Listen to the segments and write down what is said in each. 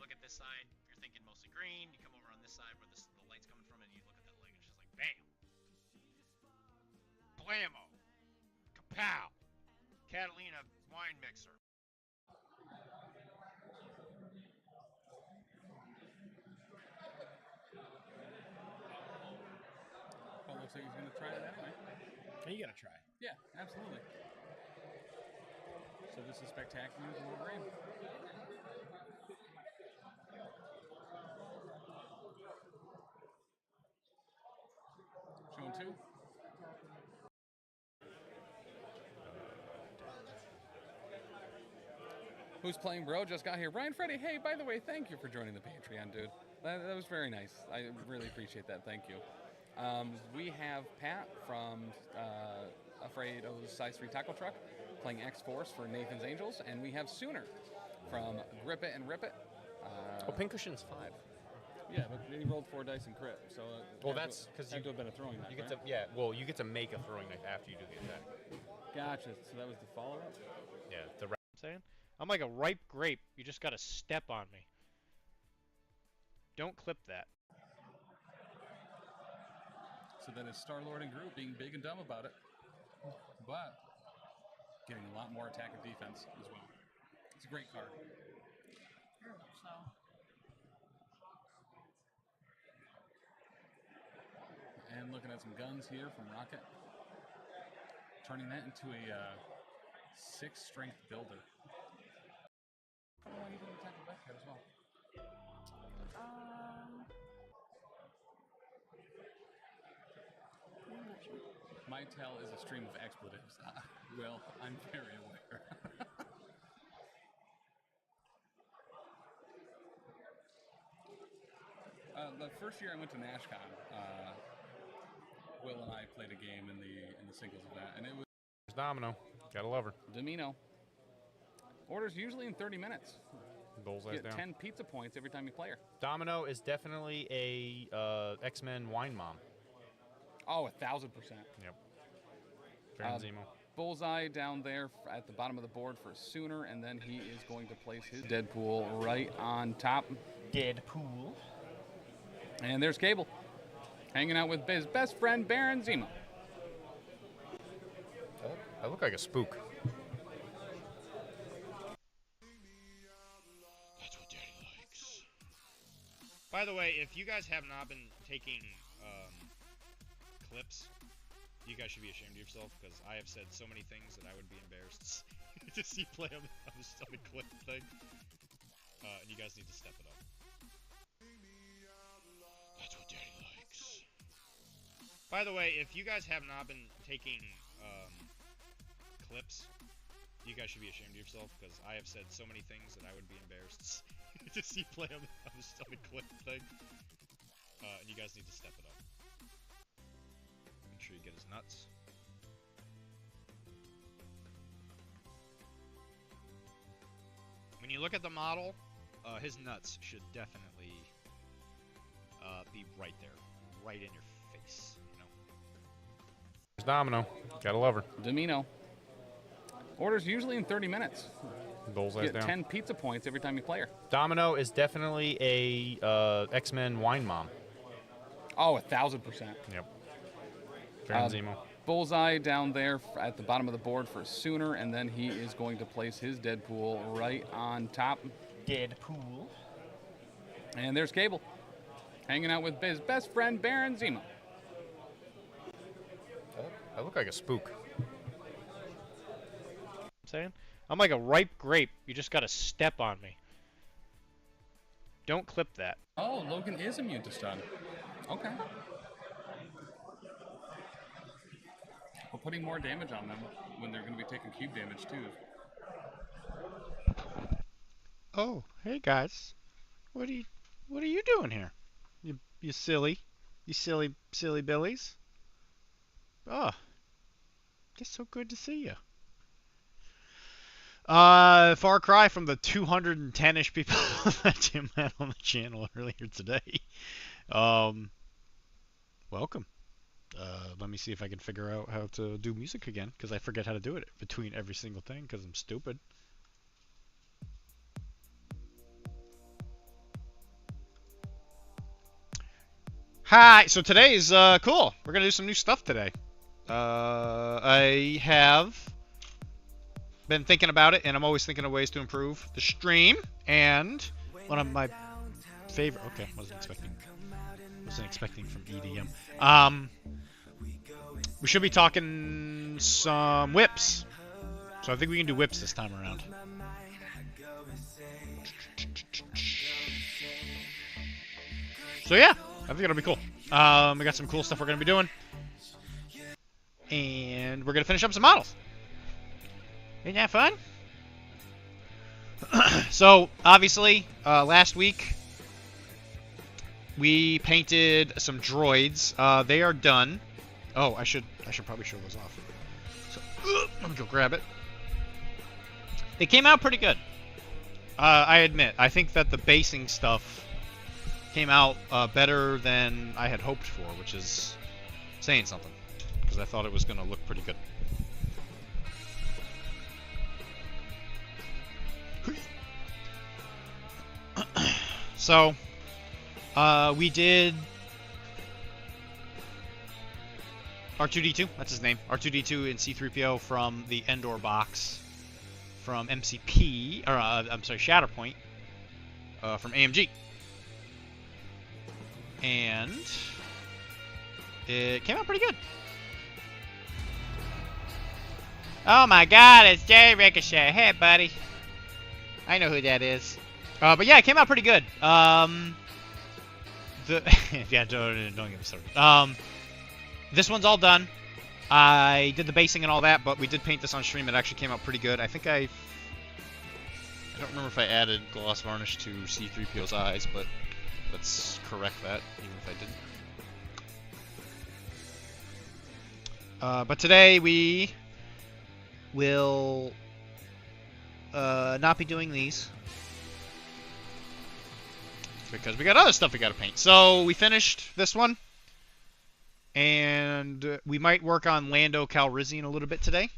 you look at this side, you're thinking mostly green. You come over on this side where the light's coming from, and you look at that leg, and it's just like bam, blammo, kapow, Catalina wine mixer. Well, looks like he's gonna try it anyway. You gotta try. Yeah, absolutely. So this is spectacular news, Wolverine. Showing two. Who's playing, bro? Just got here. Brian Freddy, hey, by the way, thank you for joining the Patreon, dude. That was very nice. I really appreciate that. Thank you. We have Pat from Afrado's Size 3 Taco Truck playing X-Force for Nathan's Angels, and we have Sooner from Grip It and Rip It. Pincushion's 5. Yeah, but he rolled 4 dice and crit, so well, that's because you have to have been a throwing knife. You get right? to, yeah, well, you get to make a throwing knife after you do the attack. Gotcha. So that was the follow-up. Yeah, the. I'm saying, I'm like a ripe grape. You just gotta step on me. Don't clip that. So that is Star-Lord and Groot being big and dumb about it, but getting a lot more attack and defense as well. It's a great card. Very much so. And looking at some guns here from Rocket. Turning that into a 6 strength builder. Oh, you didn't attack the back as well. I'm not sure. My tell is a stream of expletives. Well, I'm very aware. The first year I went to NashCon, Will and I played a game in the singles of that, and it was Domino. Gotta love her. Domino. Orders usually in 30 minutes. Bullseye Get down. 10 pizza points every time you play her. Domino is definitely a X-Men wine mom. Oh, 1,000%. Yep. Baron Zemo. Bullseye down there at the bottom of the board for Sooner, and then he is going to place his Deadpool right on top. Deadpool. And there's Cable, hanging out with his best friend, Baron Zemo. Oh, I look like a spook. That's what Daddy likes. By the way, if you guys have not been taking clips, you guys should be ashamed of yourself, because I have said so many things that I would be embarrassed to see play on the clip thing. And you guys need to step it up. That's what Daddy likes. By the way, if you guys have not been taking clips, you guys should be ashamed of yourself, because I have said so many things that I would be embarrassed to see play on the clip thing. And you guys need to step it up. Make sure you get his nuts. When you look at the model, his nuts should definitely be right there, right in your face, you know? There's Domino. Gotta love her. Domino. Orders usually in 30 minutes. Bullseye Get down. 10 pizza points every time you play her. Domino is definitely a X-Men wine mom. Oh, 1,000%. Yep. Baron Zemo. Bullseye down there at the bottom of the board for Sooner, and then he is going to place his Deadpool right on top. Deadpool. And there's Cable, hanging out with his best friend, Baron Zemo. Oh, I look like a spook. I'm saying? I'm like a ripe grape. You just gotta step on me. Don't clip that. Oh, Logan is immune to stun. Okay. We're putting more damage on them when they're going to be taking cube damage, too. Oh, hey guys. What are you doing here? You silly billies. Oh. It's so good to see you. Far cry from the 210-ish people that Tim had on the channel earlier today. Welcome. Let me see if I can figure out how to do music again, because I forget how to do it between every single thing, because I'm stupid. Hi. So today is cool. We're gonna do some new stuff today. I have been thinking about it, and I'm always thinking of ways to improve the stream. And one of my favorite. Okay, wasn't expecting from EDM. We should be talking some whips. So I think we can do whips this time around. So yeah, I think it'll be cool. We got some cool stuff we're gonna be doing, and we're gonna finish up some models. Isn't that fun? So obviously, last week we painted some droids. They are done. Oh, I should probably show those off. So let me go grab it. They came out pretty good. I admit. I think that the basing stuff came out better than I had hoped for, which is saying something, because I thought it was going to look pretty good. So, we did R2-D2, that's his name, R2-D2 and C-3PO from the Endor box from MCP, or I'm sorry, Shatterpoint, from AMG. And it came out pretty good. Oh my god, it's Jay Ricochet. Hey, buddy. I know who that is. But yeah, it came out pretty good. Yeah, don't get me started. This one's all done. I did the basing and all that, but we did paint this on stream. It actually came out pretty good. I think I don't remember if I added gloss varnish to C-3PO's eyes, but let's correct that, even if I didn't. But today we will not be doing these, because we got other stuff we got to paint. So we finished this one, and we might work on Lando Calrissian a little bit today.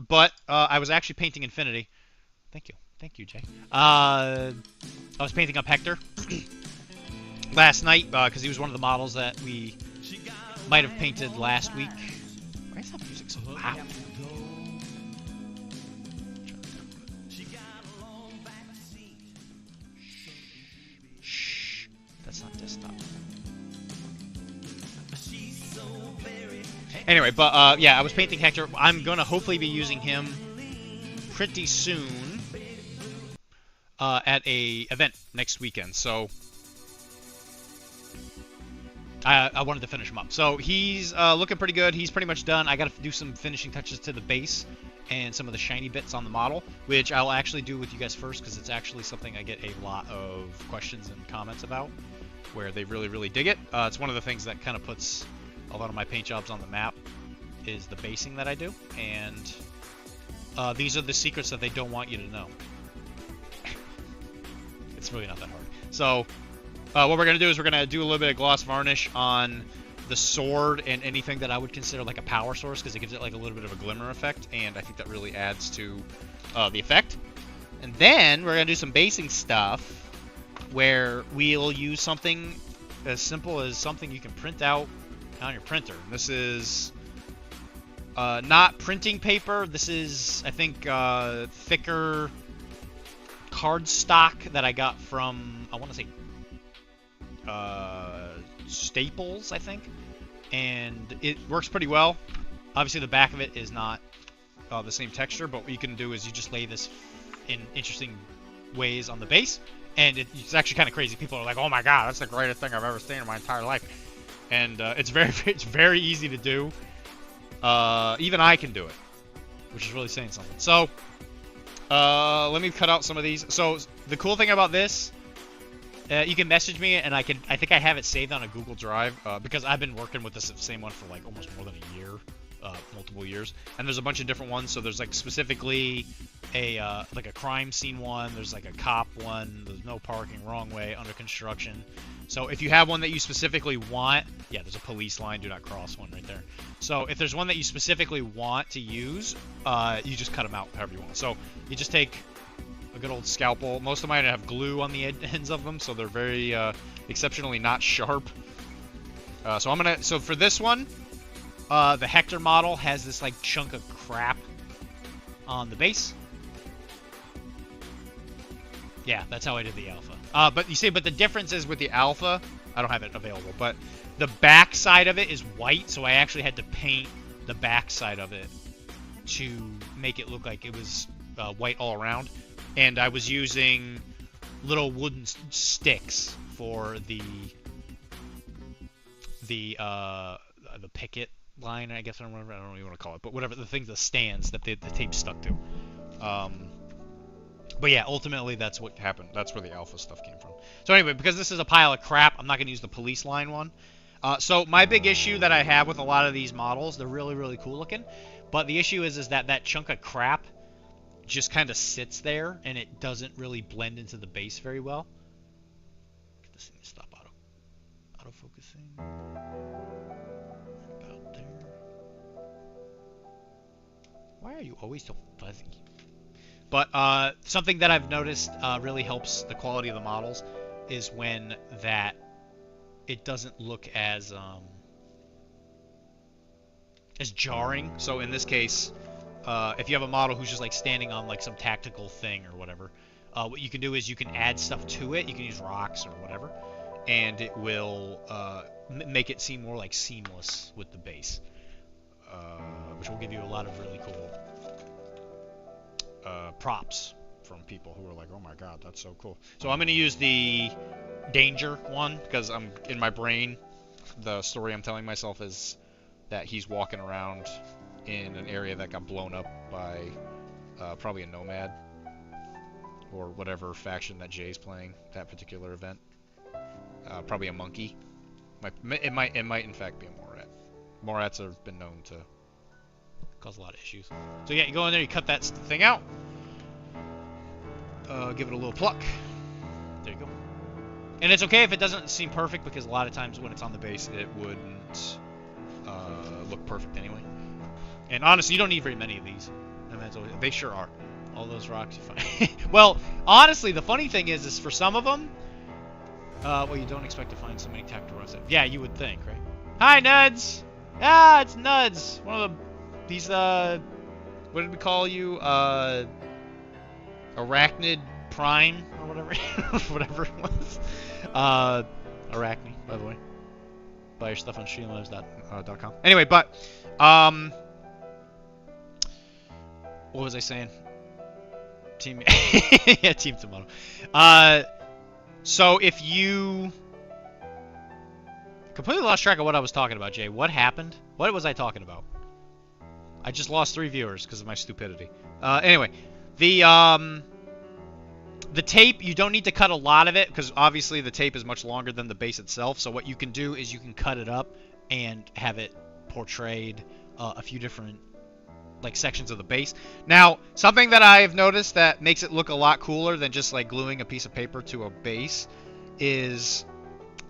But I was actually painting Infinity. Thank you, Jay. I was painting up Hector last night, because he was one of the models that we might have painted last week. Why is that music so loud? Shh. That's not desktop. Anyway, but yeah, I was painting Hector. I'm gonna hopefully be using him pretty soon at a event next weekend. So I wanted to finish him up. So he's looking pretty good. He's pretty much done. I got to do some finishing touches to the base and some of the shiny bits on the model, which I'll actually do with you guys first, because it's actually something I get a lot of questions and comments about, where they really, really dig it. It's one of the things that kind of puts a lot of my paint jobs on the map, is the basing that I do, and these are the secrets that they don't want you to know. It's really not that hard. So what we're going to do is we're going to do a little bit of gloss varnish on the sword and anything that I would consider like a power source, because it gives it like a little bit of a glimmer effect, and I think that really adds to the effect. And then we're going to do some basing stuff, where we'll use something as simple as something you can print out on your printer. And this is not printing paper. This is, I think, thicker cardstock that I got from, I want to say, Staples, I think. And it works pretty well. Obviously, the back of it is not the same texture, but what you can do is you just lay this in interesting ways on the base, and it's actually kind of crazy. People are like, "Oh my god, that's the greatest thing I've ever seen in my entire life." And it's very easy to do. Even I can do it, which is really saying something. So let me cut out some of these. So the cool thing about this, you can message me, and I think I have it saved on a Google Drive, because I've been working with this same one for like almost more than a year, multiple years. And there's a bunch of different ones. So there's like specifically a like a crime scene one. There's like a cop one. There's no parking, wrong way, under construction. So if you have one that you specifically want, yeah, there's a police line, do not cross one right there. So if there's one that you specifically want to use, you just cut them out however you want. So you just take a good old scalpel. Most of mine have glue on the ends of them, so they're very exceptionally not sharp. So for this one, the Hector model has this like chunk of crap on the base. Yeah, that's how I did the alpha. But you see, but the difference is with the alpha, I don't have it available, but the back side of it is white, so I actually had to paint the back side of it to make it look like it was white all around. And I was using little wooden sticks for the picket line, I guess. I don't know what you want to call it, but whatever, the things, the stands that the tape stuck to. But yeah, ultimately that's what happened. That's where the alpha stuff came from. So anyway, because this is a pile of crap, I'm not going to use the police line one. So my big issue that I have with a lot of these models, they're really, really cool looking, but the issue is that that chunk of crap just kind of sits there, and it doesn't really blend into the base very well. Get this thing to stop auto-focusing. About there. Why are you always so fuzzy? But something that I've noticed really helps the quality of the models is when that it doesn't look as jarring. So in this case, if you have a model who's just like standing on like some tactical thing or whatever, what you can do is you can add stuff to it. You can use rocks or whatever, and it will make it seem more like seamless with the base, which will give you a lot of really cool props from people who are like, oh my god, that's so cool. So I'm going to use the danger one because I'm in my brain, the story I'm telling myself is that he's walking around in an area that got blown up by probably a nomad or whatever faction that Jay's playing that particular event. Probably a monkey. It might in fact be a Morat. Morats have been known to cause a lot of issues. So yeah, you go in there, you cut that thing out. Give it a little pluck. There you go. And it's okay if it doesn't seem perfect, because a lot of times when it's on the base, it wouldn't look perfect anyway. And honestly, you don't need very many of these. I mean, they sure are. All those rocks you find. Well, honestly, the funny thing is for some of them, well, you don't expect to find so many tactical rocks. Yeah, you would think, right? Hi, Nuds! Ah, it's Nuds! One of these, what did we call you? Arachnid Prime, or whatever. Whatever it was. Arachne, by the way. Buy your stuff on streamlabs.com. Anyway, but, what was I saying? Team, yeah, Team Tomato. So if you completely lost track of what I was talking about, Jay, what happened? What was I talking about? I just lost 3 viewers because of my stupidity. Anyway, the tape, you don't need to cut a lot of it because obviously the tape is much longer than the base itself. So what you can do is you can cut it up and have it portrayed a few different like sections of the base. Now, something that I've noticed that makes it look a lot cooler than just like gluing a piece of paper to a base is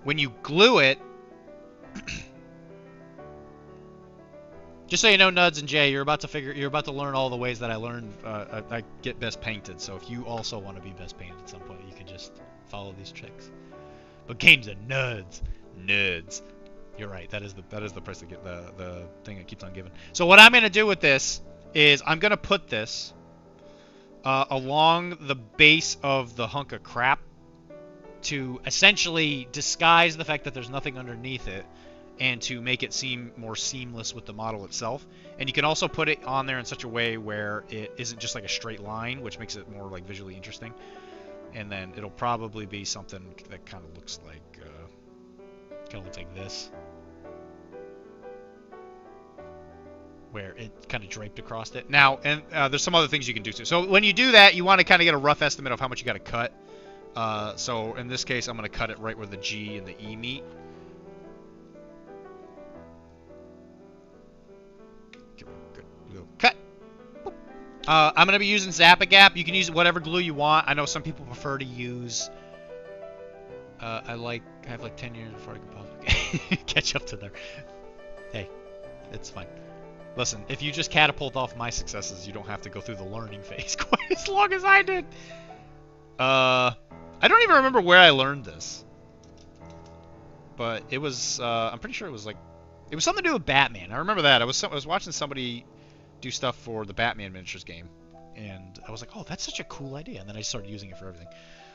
when you glue it. Just so you know, Nuds and Jay, you're about to learn all the ways that I learned I get best painted. So if you also want to be best painted at some point, you can just follow these tricks. But games are nerds. You're right. That is the price to get the thing that keeps on giving. So what I'm gonna do with this is I'm gonna put this along the base of the hunk of crap to essentially disguise the fact that there's nothing underneath it, and to make it seem more seamless with the model itself. And you can also put it on there in such a way where it isn't just like a straight line, which makes it more like visually interesting. And then it'll probably be something that kind of looks like this, where it kind of draped across it. Now, and there's some other things you can do too. So when you do that, you want to kind of get a rough estimate of how much you got to cut. So in this case, I'm going to cut it right where the G and the E meet. Good. Cut. I'm going to be using Zap-A-Gap. You can use whatever glue you want. I know some people prefer to use... I have like 10 years before I can possibly catch up to there. Hey, it's fine. Listen, if you just catapult off my successes, you don't have to go through the learning phase quite as long as I did. I don't even remember where I learned this. but it was I'm pretty sure it was like it was something to do with Batman. I remember that. I was watching somebody do stuff for the Batman miniatures game, and I was like, oh, that's such a cool idea. And then I started using it for everything.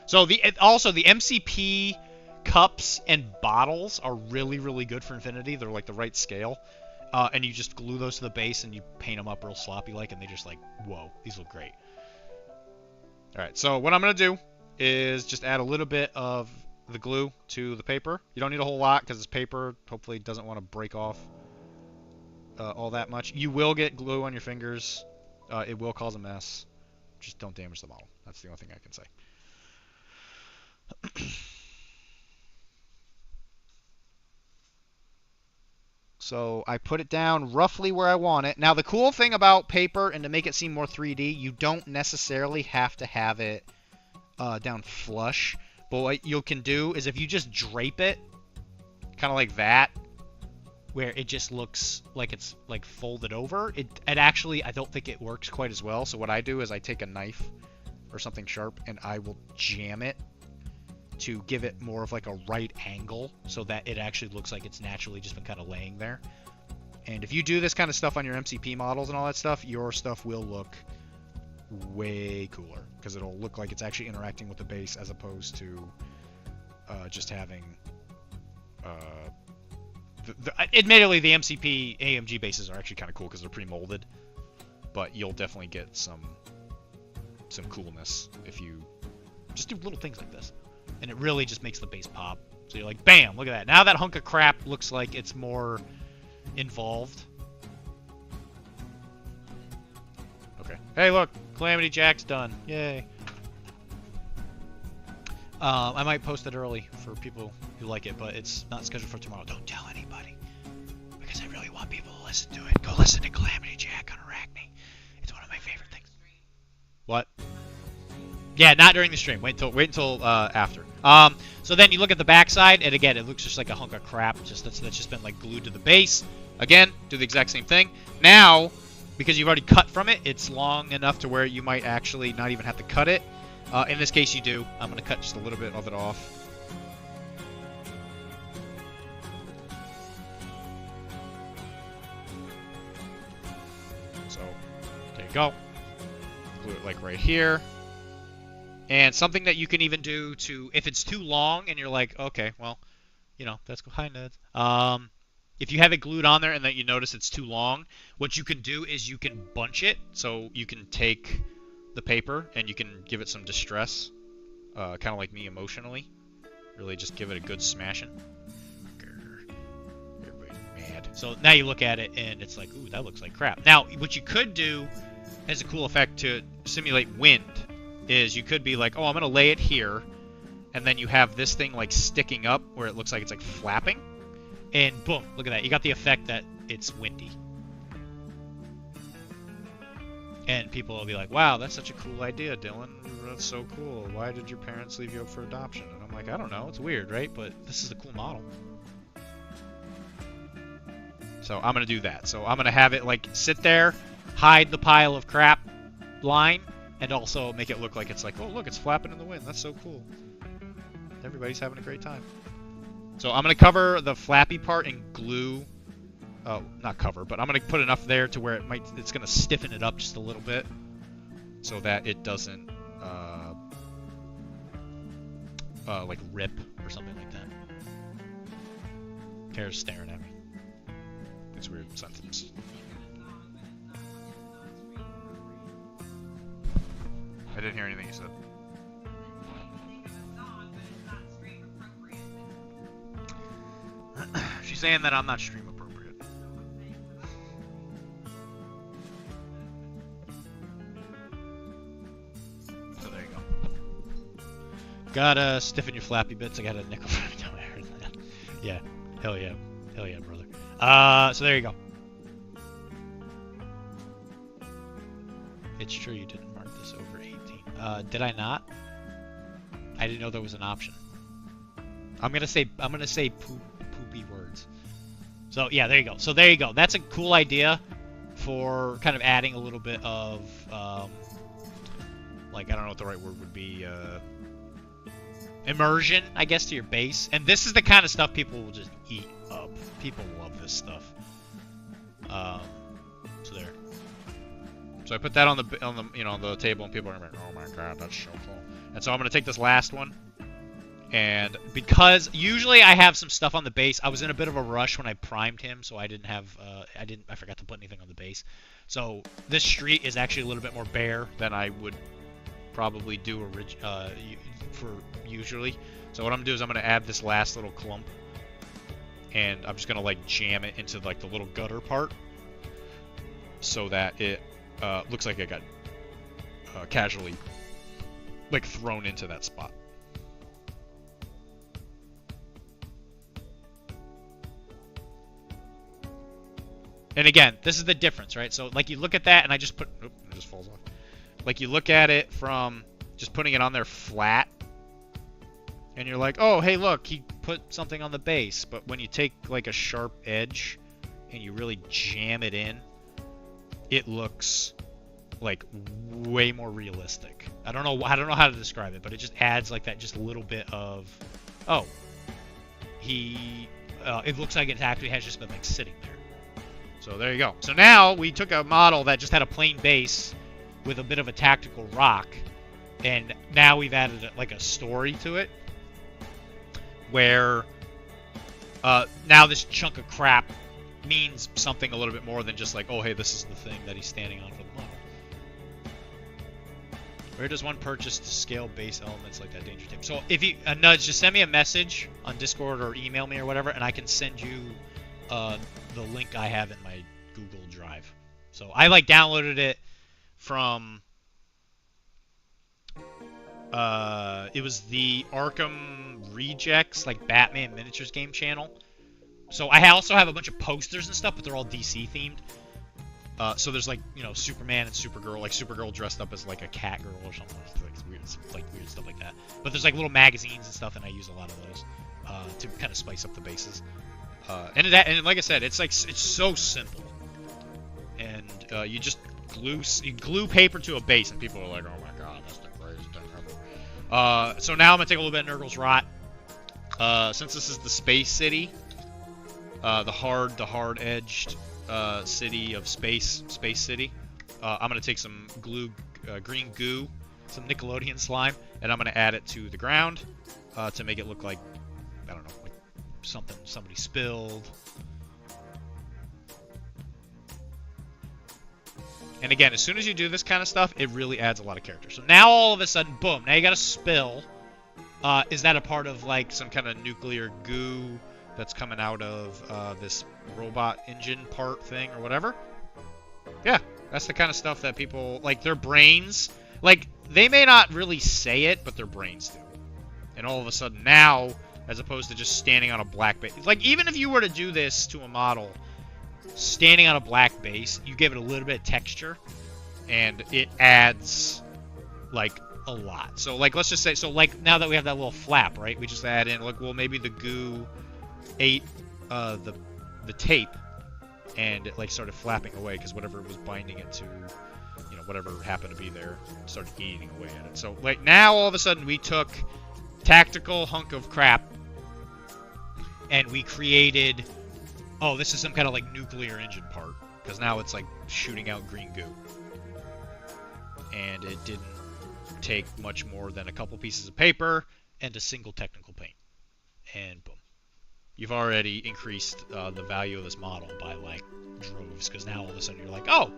So also the MCP cups and bottles are really, really good for Infinity. They're like the right scale. And you just glue those to the base and you paint them up real sloppy like, and they just like, whoa, these look great. Alright, so what I'm going to do is just add a little bit of the glue to the paper. You don't need a whole lot because it's paper. Hopefully it doesn't want to break off all that much. You will get glue on your fingers. It will cause a mess. Just don't damage the model. That's the only thing I can say. So I put it down roughly where I want it. Now the cool thing about paper, and to make it seem more 3D, you don't necessarily have to have it down flush. But what you can do is if you just drape it, kind of like that, where it just looks like it's like folded over, it actually, I don't think it works quite as well. So what I do is I take a knife or something sharp and I will jam it to give it more of like a right angle so that it actually looks like it's naturally just been kind of laying there. And if you do this kind of stuff on your MCP models and all that stuff, your stuff will look way cooler because it'll look like it's actually interacting with the base as opposed to just having admittedly the MCP AMG bases are actually kind of cool because they're pre-molded, but you'll definitely get some coolness if you just do little things like this. And it really just makes the base pop. So you're like, bam, look at that. Now that hunk of crap looks like it's more involved. Okay. Hey, look, Calamity Jack's done. Yay. I might post it early for people who like it, but it's not scheduled for tomorrow. Don't tell anybody. Because I really want people to listen to it. Go listen to Calamity Jack on Arachne. It's one of my favorite things. What? Yeah, not during the stream. Wait until after. So then you look at the backside, and again, it looks just like a hunk of crap. That's just been like glued to the base. Again, do the exact same thing. Now, because you've already cut from it, it's long enough to where you might actually not even have to cut it. In this case, you do. I'm going to cut just a little bit of it off. So, there you go. Glue it like right here. And something that you can even do to, if it's too long and you're like, okay, well, you know, that's cool. Hi, Ned. If you have it glued on there and then you notice it's too long, what you can do is you can bunch it. So you can take the paper and you can give it some distress, kind of like me emotionally. Really just give it a good smashing. Everybody's mad. So now you look at it and it's like, ooh, that looks like crap. Now, what you could do as a cool effect to simulate wind is you could be like, oh, I'm going to lay it here, and then you have this thing like sticking up where it looks like it's like flapping, and boom, look at that. You got the effect that it's windy. And people will be like, wow, that's such a cool idea, Dylan. That's so cool. Why did your parents leave you up for adoption? And I'm like, I don't know. It's weird, right? But this is a cool model. So I'm going to do that. So I'm going to have it like sit there, hide the pile of crap line, and also make it look like it's like, oh, look, it's flapping in the wind. That's so cool. Everybody's having a great time. So I'm going to cover the flappy part in glue. Oh, not cover, but I'm going to put enough there to where it's going to stiffen it up just a little bit so that it doesn't like rip or something like that. Kara's staring at me. It's weird sentence. I didn't hear anything you said. She's saying that I'm not stream appropriate. So there you go. Gotta stiffen your flappy bits. I got a nickel down there. Yeah. Hell yeah. Hell yeah, brother. So there you go. It's true you didn't mark this over 18. Did I not? I didn't know there was an option. I'm gonna say poopy words. So yeah, there you go. So there you go. That's a cool idea for kind of adding a little bit of like, I don't know what the right word would be, immersion, I guess, to your base. And this is the kind of stuff people will just eat up. People love this stuff. So there. So I put that on the on the table, and people are like, oh my god, that's so cool. And so I'm gonna take this last one, and because usually I have some stuff on the base, I was in a bit of a rush when I primed him, so I didn't have I forgot to put anything on the base. So this street is actually a little bit more bare than I would probably do for usually. So what I'm gonna do is I'm gonna add this last little clump, and I'm just gonna like jam it into like the little gutter part, so that it looks like it got casually like thrown into that spot. And again, this is the difference, right? So like you look at that, and I just put, it just falls off. Like you look at it from just putting it on there flat, and you're like, oh, hey, look, he put something on the base. But when you take like a sharp edge and you really jam it in, it looks like way more realistic. I don't know how to describe it, but it just adds like that just a little bit of, oh, it looks like it actually has just been like sitting there. So there you go. So now we took a model that just had a plain base with a bit of a tactical rock, and now we've added like a story to it, where now this chunk of crap means something a little bit more than just like, oh hey, this is the thing that he's standing on for the model. Where does one purchase to scale base elements like that danger tape? So if you Nudge, just send me a message on Discord or email me or whatever, and I can send you the link I have in my Google Drive. So I like downloaded it from it was the Arkham Rejects, like Batman Miniatures game channel. So I also have a bunch of posters and stuff, but they're all DC themed. So there's like, you know, Superman and Supergirl, like Supergirl dressed up as like a cat girl or something, like weird stuff like that. But there's like little magazines and stuff, and I use a lot of those to kind of spice up the bases. And like I said, it's so simple, and you just glue paper to a base, and people are like, oh my god, that's the craziest thing ever. So now I'm gonna take a little bit of Nurgle's Rot. Since this is the space city, the hard-edged city of space city, I'm gonna take some green goo, some Nickelodeon slime, and I'm gonna add it to the ground to make it look like, I don't know, like something somebody spilled. And again, as soon as you do this kind of stuff, it really adds a lot of character. So now all of a sudden, boom, now you got a spill. Is that a part of like some kind of nuclear goo that's coming out of this robot engine part thing or whatever? Yeah, that's the kind of stuff that people, like, their brains, like, they may not really say it, but their brains do. And all of a sudden now, as opposed to just standing on a black base, like, even if you were to do this to a model standing on a black base, you give it a little bit of texture, and it adds, like, a lot. So, like, let's just say, so, like, now that we have that little flap, right, we just add in, like, well, maybe the goo ate the tape, and it like started flapping away because whatever was binding it to, you know, whatever happened to be there started eating away at it. So like now all of a sudden we took tactical hunk of crap and we created, oh, this is some kind of like nuclear engine part, because now it's like shooting out green goo, and it didn't take much more than a couple pieces of paper and a single technical paint, and boom. You've already increased the value of this model by, like, droves, because now all of a sudden you're like, oh,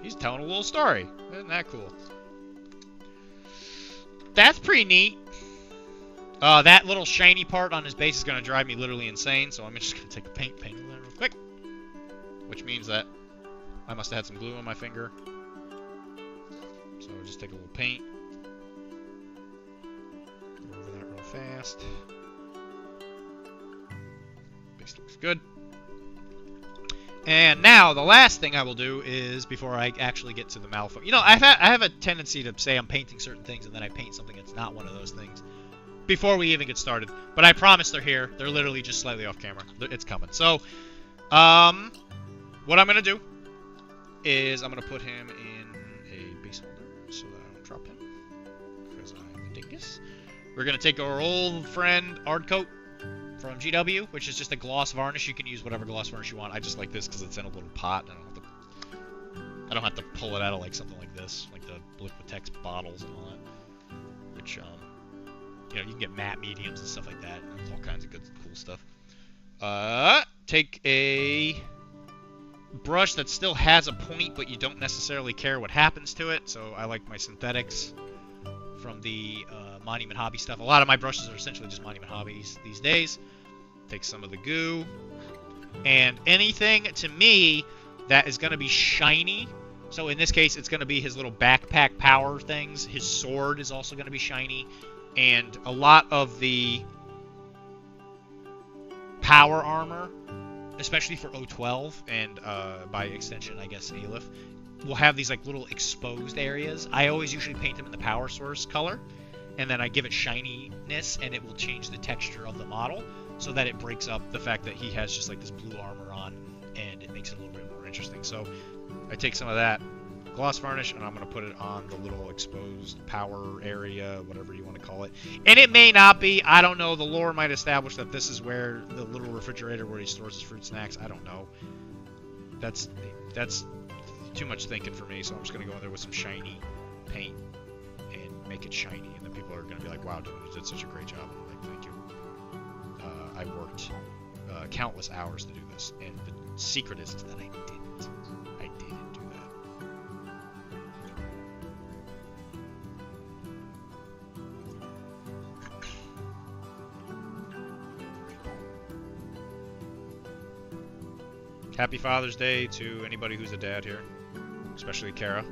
he's telling a little story. Isn't that cool? That's pretty neat. That little shiny part on his base is going to drive me literally insane, so I'm just going to take a paint that real quick. Which means that I must have had some glue on my finger. So I'll just take a little paint. Go over that real fast. Looks good. And now the last thing I will do is, before I actually get to the Malifaux, you know, I have a tendency to say I'm painting certain things and then I paint something that's not one of those things before we even get started. But I promise they're here. They're literally just slightly off camera. It's coming. So, what I'm gonna do is I'm gonna put him in a base holder so that I don't drop him, because I'm a dingus. we're going to take our old friend Ard Coat from GW, which is just a gloss varnish. You can use whatever gloss varnish you want. I just like this because it's in a little pot. I don't have to pull it out of like something like this, like the Liquitex bottles and all that. Which, you know, you can get matte mediums and stuff like that. There's all kinds of good, cool stuff. Take a brush that still has a point, but you don't necessarily care what happens to it. So I like my synthetics from the Monument Hobby stuff. A lot of my brushes are essentially just Monument Hobbies these days. Take some of the goo. And anything, to me, that is going to be shiny. So in this case, it's going to be his little backpack power things. His sword is also going to be shiny. And a lot of the power armor, especially for O12 and by extension, I guess, Aleph, will have these like little exposed areas. I always usually paint them in the power source color, and then I give it shininess, and it will change the texture of the model so that it breaks up the fact that he has just like this blue armor on, and it makes it a little bit more interesting. So I take some of that gloss varnish, and I'm going to put it on the little exposed power area, whatever you want to call it. And it may not be. I don't know. The lore might establish that this is where the little refrigerator where he stores his fruit snacks. I don't know. That's too much thinking for me, so I'm just going to go in there with some shiny paint and make it shiny. And then people are going to be like, wow, dude, you did such a great job. I'm like, thank you. I worked countless hours to do this, and the secret is that I didn't do that. Happy Father's Day to anybody who's a dad here, especially Kara.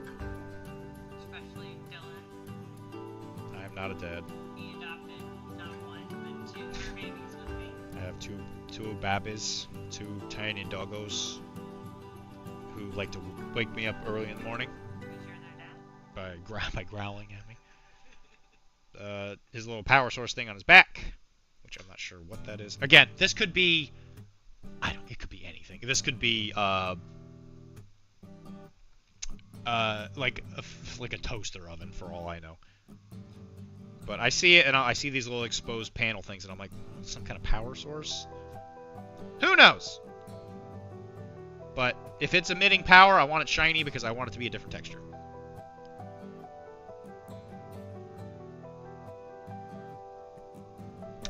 Especially Dylan. I am not a dad. He adopted not one, but two fur babies with me. I have two babbies, two tiny doggos, who like to wake me up early in the morning Because you're their dad. by growling at me. His little power source thing on his back, which I'm not sure what that is. Again, this could be, it could be anything. This could be like a toaster oven for all I know. But I see it, and I see these little exposed panel things, and I'm like, some kind of power source? Who knows? But if it's emitting power, I want it shiny because I want it to be a different texture.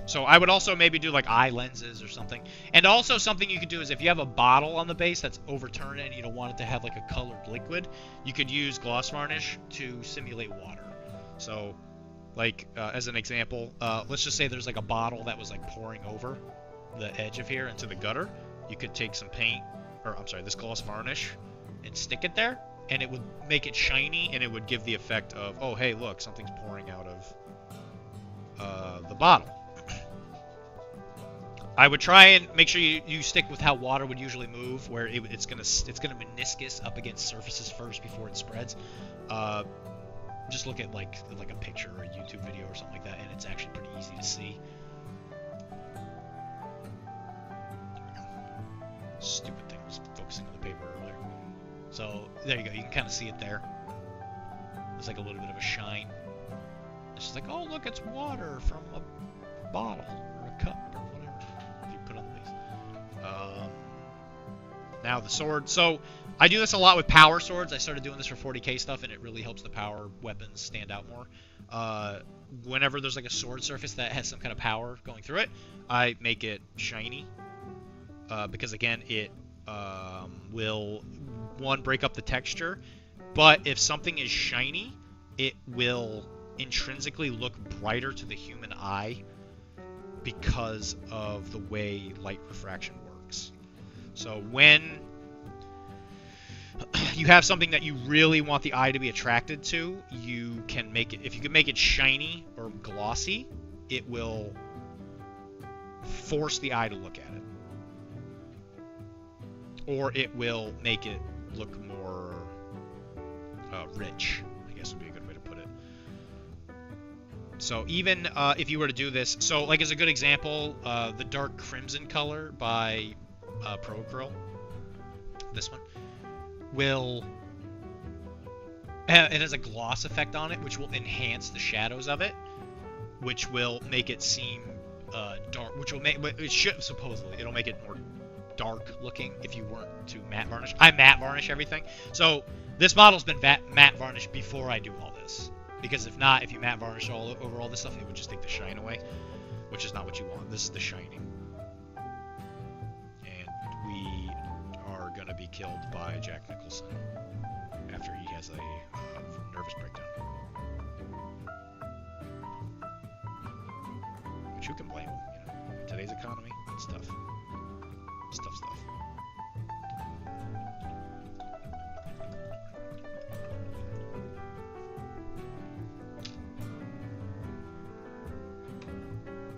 So I would also maybe do like eye lenses or something. And also something you could do is if you have a bottle on the base that's overturned and you don't want it to have like a colored liquid, you could use gloss varnish to simulate water. So like as an example, let's just say there's like a bottle that was like pouring over the edge of here into the gutter. You could take some paint, or I'm sorry, this gloss varnish, and stick it there, and it would make it shiny, and it would give the effect of, oh hey, look, something's pouring out of the bottle. I would try and make sure you stick with how water would usually move, where it's gonna meniscus up against surfaces first before it spreads. Just look at like a picture or a YouTube video or something like that, and it's actually pretty easy to see. Stupid thing was focusing on the paper earlier. So there you go. You can kind of see it there. There's like a little bit of a shine. It's just like, oh look, it's water from a bottle or a cup or whatever you put on the base. Now the sword. So I do this a lot with power swords. I started doing this for 40k stuff, and it really helps the power weapons stand out more. Whenever there's like a sword surface that has some kind of power going through it, I make it shiny. Because again, it will, one, break up the texture, but if something is shiny, it will intrinsically look brighter to the human eye because of the way light refraction works. So when you have something that you really want the eye to be attracted to, you can make it, if you can make it shiny or glossy, it will force the eye to look at it. Or it will make it look more rich, I guess would be a good way to put it. So even if you were to do this, so like as a good example, the dark crimson color by Procurl, this one, it has a gloss effect on it, which will enhance the shadows of it. which will make it seem dark, which will make, it should, supposedly, it'll make it more dark looking if you weren't to matte varnish. I matte varnish everything. So this model's been matte varnished before I do all this. Because if not, if you matte varnish all over all this stuff, it would just take the shine away, which is not what you want. This is the shining. And we are going to be killed by Jack Nicholson after he has a nervous breakdown. Which who can blame him, you know? Today's economy, it's tough. It's tough stuff.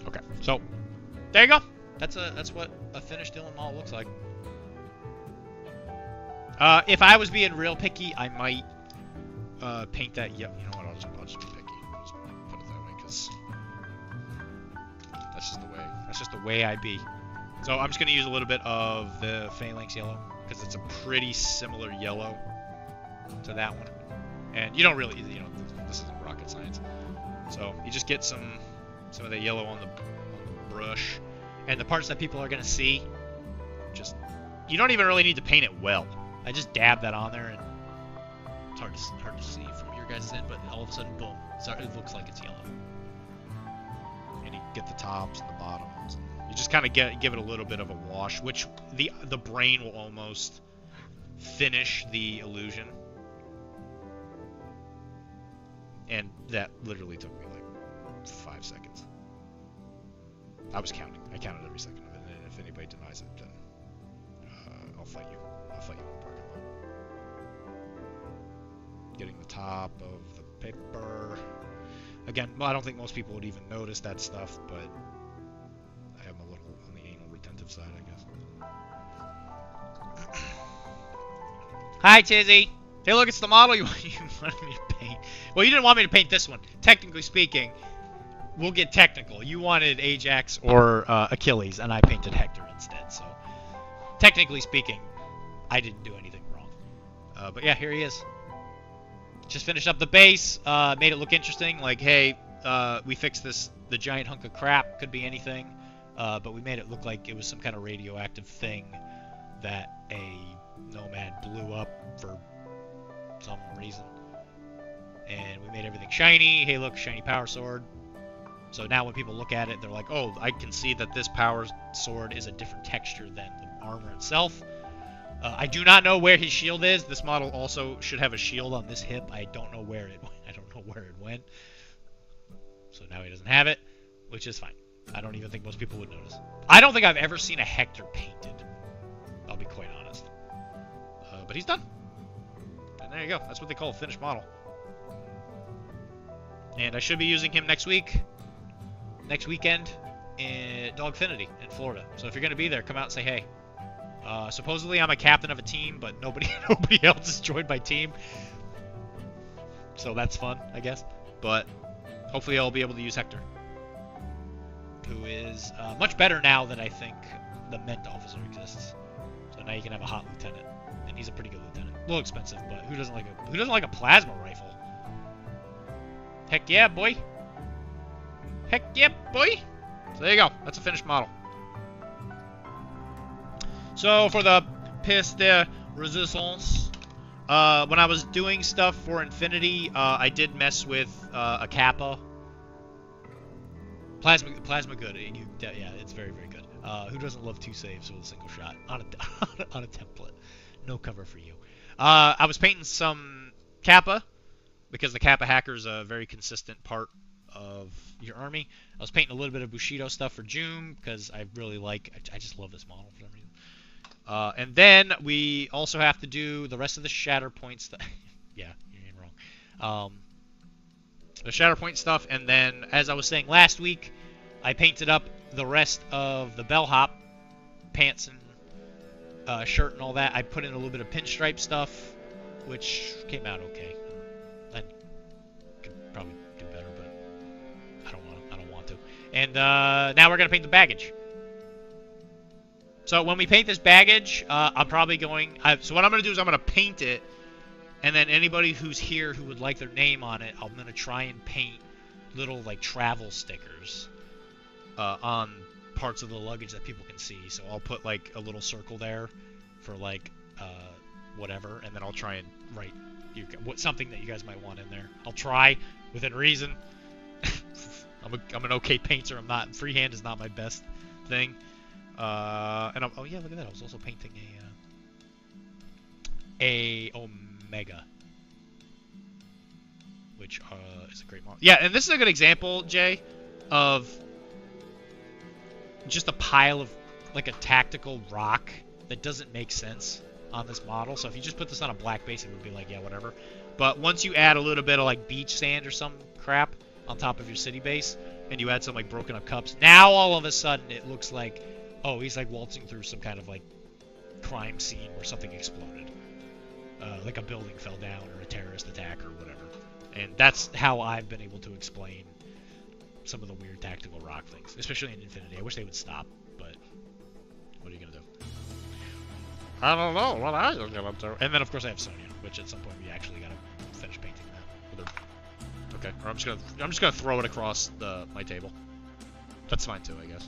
Okay, so there you go. That's what a finished Dylan model looks like. If I was being real picky, I might paint that. Yep, you know what? I'll just be picky. I'll just put it that way, because that's just the way. That's just the way I be. So I'm just gonna use a little bit of the Phalanx yellow, because it's a pretty similar yellow to that one. And you don't really, you know, this isn't rocket science. So you just get some of the yellow on the brush, and the parts that people are gonna see, just, you don't even really need to paint it well. I just dab that on there, and it's hard to see from your guys' end, but all of a sudden, boom, it looks like it's yellow. And you get the tops and the bottoms. You just kind of give it a little bit of a wash, which the brain will almost finish the illusion. And that literally took me like 5 seconds. I was counting. I counted every second of it, and if anybody denies it, then I'll fight you. I'll fight you in the parking lot. Getting the top of the paper. Again, well, I don't think most people would even notice that stuff, but I am a little on the anal retentive side, I guess. Hi, Tizzy. Hey, look, it's the model you wanted me to paint. Well, you didn't want me to paint this one. Technically speaking, we'll get technical. You wanted Ajax or Achilles, and I painted Hector instead. So, technically speaking, I didn't do anything wrong. But yeah, here he is. Just finished up the base, made it look interesting. Like, hey, we fixed the giant hunk of crap. Could be anything. But we made it look like it was some kind of radioactive thing that a nomad blew up for some reason. And we made everything shiny. Hey, look, shiny power sword. So now when people look at it, they're like, oh, I can see that this power sword is a different texture than the armor itself. I do not know where his shield is. This model also should have a shield on this hip. I don't know where it went. I don't know where it went. So now he doesn't have it, which is fine. I don't even think most people would notice. I don't think I've ever seen a Hector painted. I'll be quite honest. But he's done. And there you go. That's what they call a finished model. And I should be using him next weekend in Dogfinity in Florida. So if you're going to be there, come out and say hey. Supposedly I'm a captain of a team, but nobody else has joined my team. So that's fun, I guess. But hopefully I'll be able to use Hector, who is much better now that I think the Ment officer exists. So now you can have a hot lieutenant, and he's a pretty good lieutenant. A little expensive, but who doesn't like a plasma rifle? Heck yeah, boy! Heck yeah, boy! So there you go. That's a finished model. So for the pièce de résistance, when I was doing stuff for Infinity, I did mess with a Kappa. Plasma good. Yeah, it's very, very good. Who doesn't love 2 saves with a single shot on a template? No cover for you. I was painting some Kappa, because the Kappa hacker is a very consistent part of your army. I was painting a little bit of Bushido stuff for June, because I really I just love this model for some reason. And then we also have to do the rest of the Shatterpoint stuff. Yeah, you ain't wrong. The Shatterpoint stuff, and then, as I was saying last week, I painted up the rest of the bellhop pants and shirt and all that. I put in a little bit of pinstripe stuff, which came out okay. I could probably do better, but I don't want to. And now we're gonna paint the baggage. So when we paint this baggage, I'm probably going... so what I'm going to do is I'm going to paint it, and then anybody who's here who would like their name on it, I'm going to try and paint little like travel stickers on parts of the luggage that people can see. So I'll put like a little circle there for like whatever, and then I'll try and write something that you guys might want in there. I'll try within reason. I'm an okay painter. I'm not freehand is not my best thing. Oh yeah, look at that. I was also painting a Omega, which is a great model. Yeah, and this is a good example, Jay, of just a pile of like a tactical rock that doesn't make sense on this model. So if you just put this on a black base, it would be like, yeah, whatever. But once you add a little bit of like beach sand or some crap on top of your city base, and you add some like broken up cups, now all of a sudden it looks like, oh, he's like waltzing through some kind of like crime scene where something exploded. Like a building fell down or a terrorist attack or whatever. And that's how I've been able to explain some of the weird tactical rock things, especially in Infinity. I wish they would stop, but what are you going to do? I don't know what I was going to do. And then, of course, I have Sonya, which at some point we actually got to finish painting that. Okay, or I'm just gonna throw it across my table. That's fine too, I guess.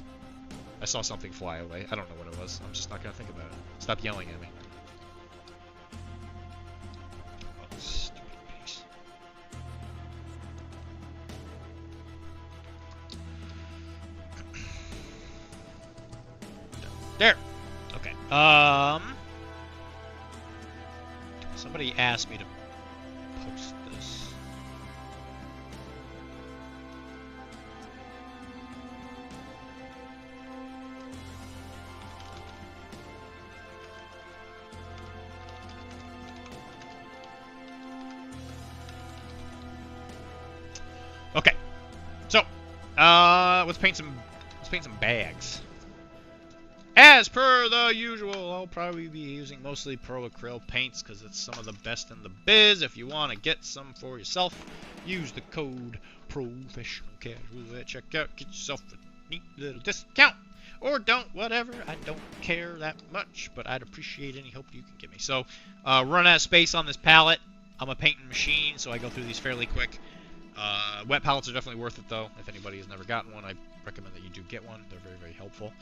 I saw something fly away. I don't know what it was. I'm just not gonna think about it. Stop yelling at me. Oh, stupid piece. There. Okay. Somebody asked me to post this. Okay. So, let's paint some bags. As per the usual, I'll probably be using mostly Pro Acrylic paints because it's some of the best in the biz. If you want to get some for yourself, use the code Professional Casual at checkout. Get yourself a neat little discount. Or don't, whatever. I don't care that much, but I'd appreciate any help you can give me. So, run out of space on this palette. I'm a painting machine, so I go through these fairly quick. Wet palettes are definitely worth it, though. If anybody has never gotten one, I recommend that you do get one. They're very, very helpful.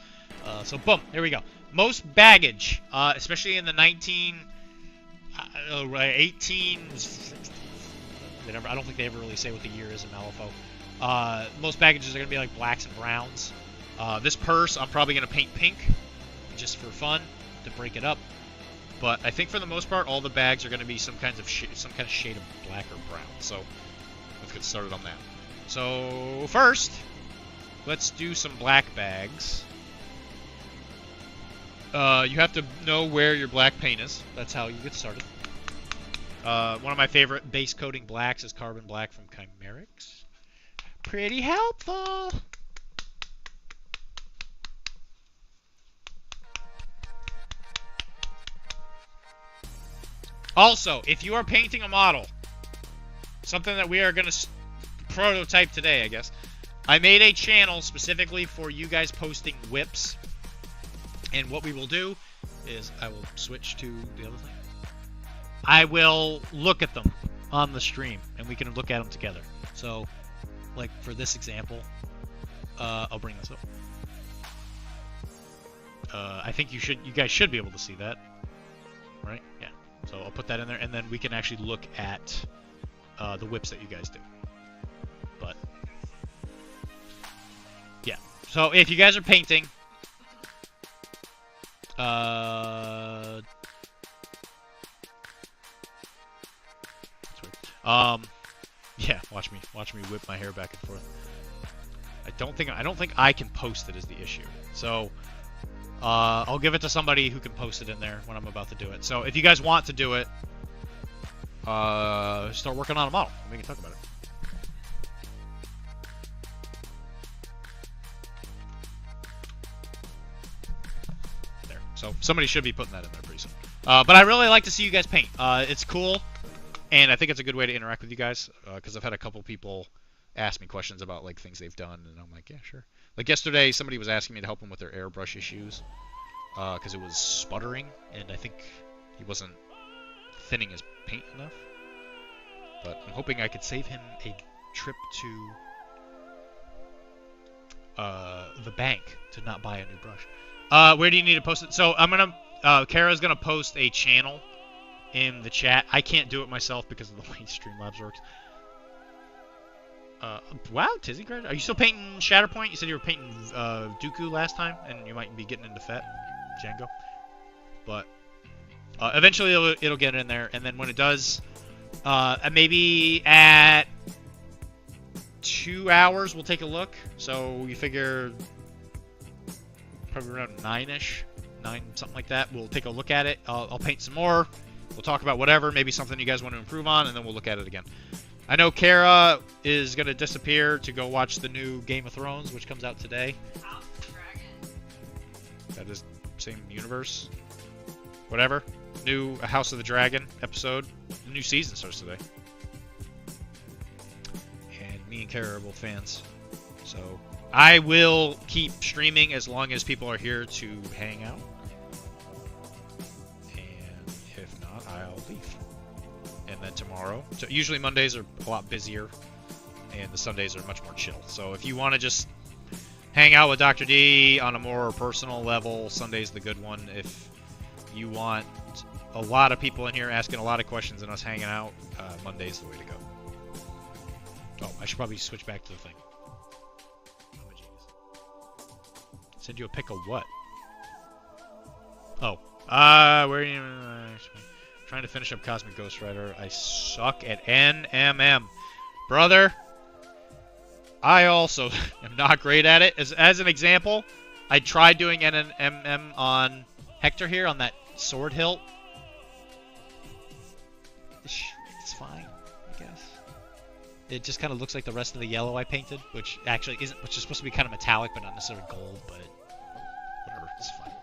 So, boom, here we go. Most baggage, especially in the 18... I don't think they ever really say what the year is in Malifaux. Most baggages are going to be like blacks and browns. This purse, I'm probably going to paint pink, just for fun, to break it up. But I think for the most part, all the bags are going to be some kind of shade of black or brown. So let's get started on that. So first, let's do some black bags. You have to know where your black paint is. That's how you get started. One of my favorite base coating blacks is Carbon Black from Chimerics. Pretty helpful. Also, if you are painting a model, something that we are going to prototype today, I guess, I made a channel specifically for you guys posting whips. And what we will do is I will switch to the other thing. I will look at them on the stream, and we can look at them together. So, like for this example, I'll bring this up. I think you guys should be able to see that, right? Yeah. So I'll put that in there, and then we can actually look at the whips that you guys do. But yeah. So if you guys are painting, yeah, watch me whip my hair back and forth. I don't think I can post it is the issue. So I'll give it to somebody who can post it in there when I'm about to do it. So if you guys want to do it, start working on a model. We can talk about it. There. So somebody should be putting that in there pretty soon. But I really like to see you guys paint. It's cool, and I think it's a good way to interact with you guys, because I've had a couple people ask me questions about like things they've done, and I'm like, yeah, sure. Like yesterday, somebody was asking me to help them with their airbrush issues, because it was sputtering, and I think he wasn't thinning his paint enough. But I'm hoping I could save him a trip to the bank to not buy a new brush. Where do you need to post it? So I'm gonna, Kara's gonna post a channel in the chat. I can't do it myself because of the way Streamlabs works. Wow, Tizzy, are you still painting Shatterpoint? You said you were painting Dooku last time, and you might be getting into Fett, Django. But eventually it'll get in there, and then when it does, maybe at 2 hours we'll take a look. So you figure probably around 9-ish, 9 something like that. We'll take a look at it. I'll paint some more. We'll talk about whatever, maybe something you guys want to improve on, and then we'll look at it again. I know Kara is going to disappear to go watch the new Game of Thrones, which comes out today. House of the Dragon. That is same universe. Whatever. New House of the Dragon episode. The new season starts today. And me and Kara are both fans. So I will keep streaming as long as people are here to hang out. And if not, I'll leave. And then tomorrow, so usually Mondays are a lot busier, and the Sundays are much more chill. So if you want to just hang out with Dr. D on a more personal level, Sunday's the good one. If you want a lot of people in here asking a lot of questions and us hanging out, Monday's the way to go. Oh, I should probably switch back to the thing. I'm a genius. Send you a pic of what? Oh, where are you? Trying to finish up Cosmic Ghost Rider. I suck at NMM. Brother, I also am not great at it. As an example, I tried doing NMM on Hector here on that sword hilt. It's fine, I guess. It just kind of looks like the rest of the yellow I painted, which actually isn't, which is supposed to be kind of metallic, but not necessarily gold, but whatever, it's fine.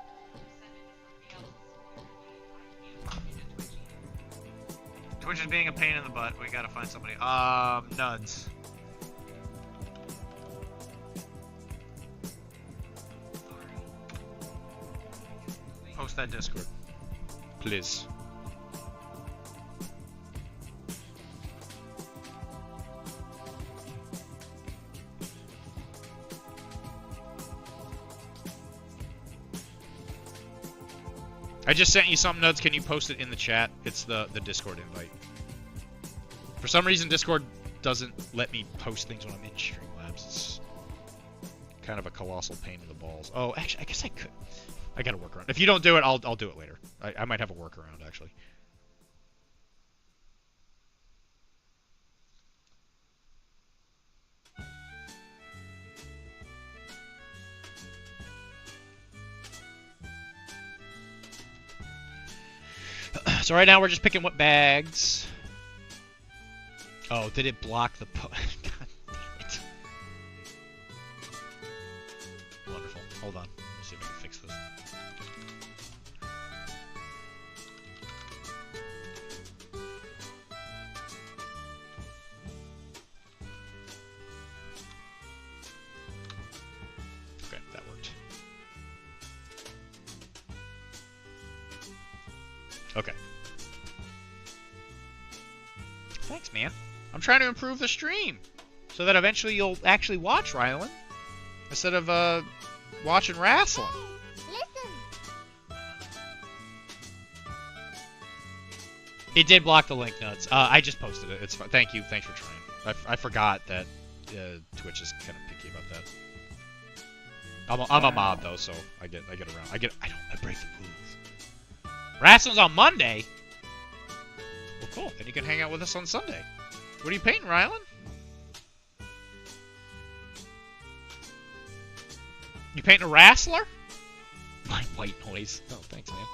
Twitch is being a pain in the butt. We gotta find somebody. Nuds. Post that Discord, please. I just sent you something, Nuds. Can you post it in the chat? It's the Discord invite. For some reason, Discord doesn't let me post things when I'm in Streamlabs. It's kind of a colossal pain in the balls. Oh, actually, I guess I could. I gotta work around. If you don't do it, I'll do it later. I might have a workaround, actually. So right now we're just picking what bags. Oh, did it block the God damn it. Wonderful. Hold on. Let's see if I can fix this. Okay, that worked. Okay. Thanks, man. I'm trying to improve the stream so that eventually you'll actually watch Rylan instead of watching wrestling. Listen. It did block the link, Nuts. I just posted it. It's fine. Thank you. Thanks for trying. I forgot that Twitch is kind of picky about that. I'm a mod though, so I get around. I break the rules. Wrestling's on Monday. Well, cool. Then you can hang out with us on Sunday. What are you painting, Rylan? You painting a wrestler? My white noise. Oh, thanks, man.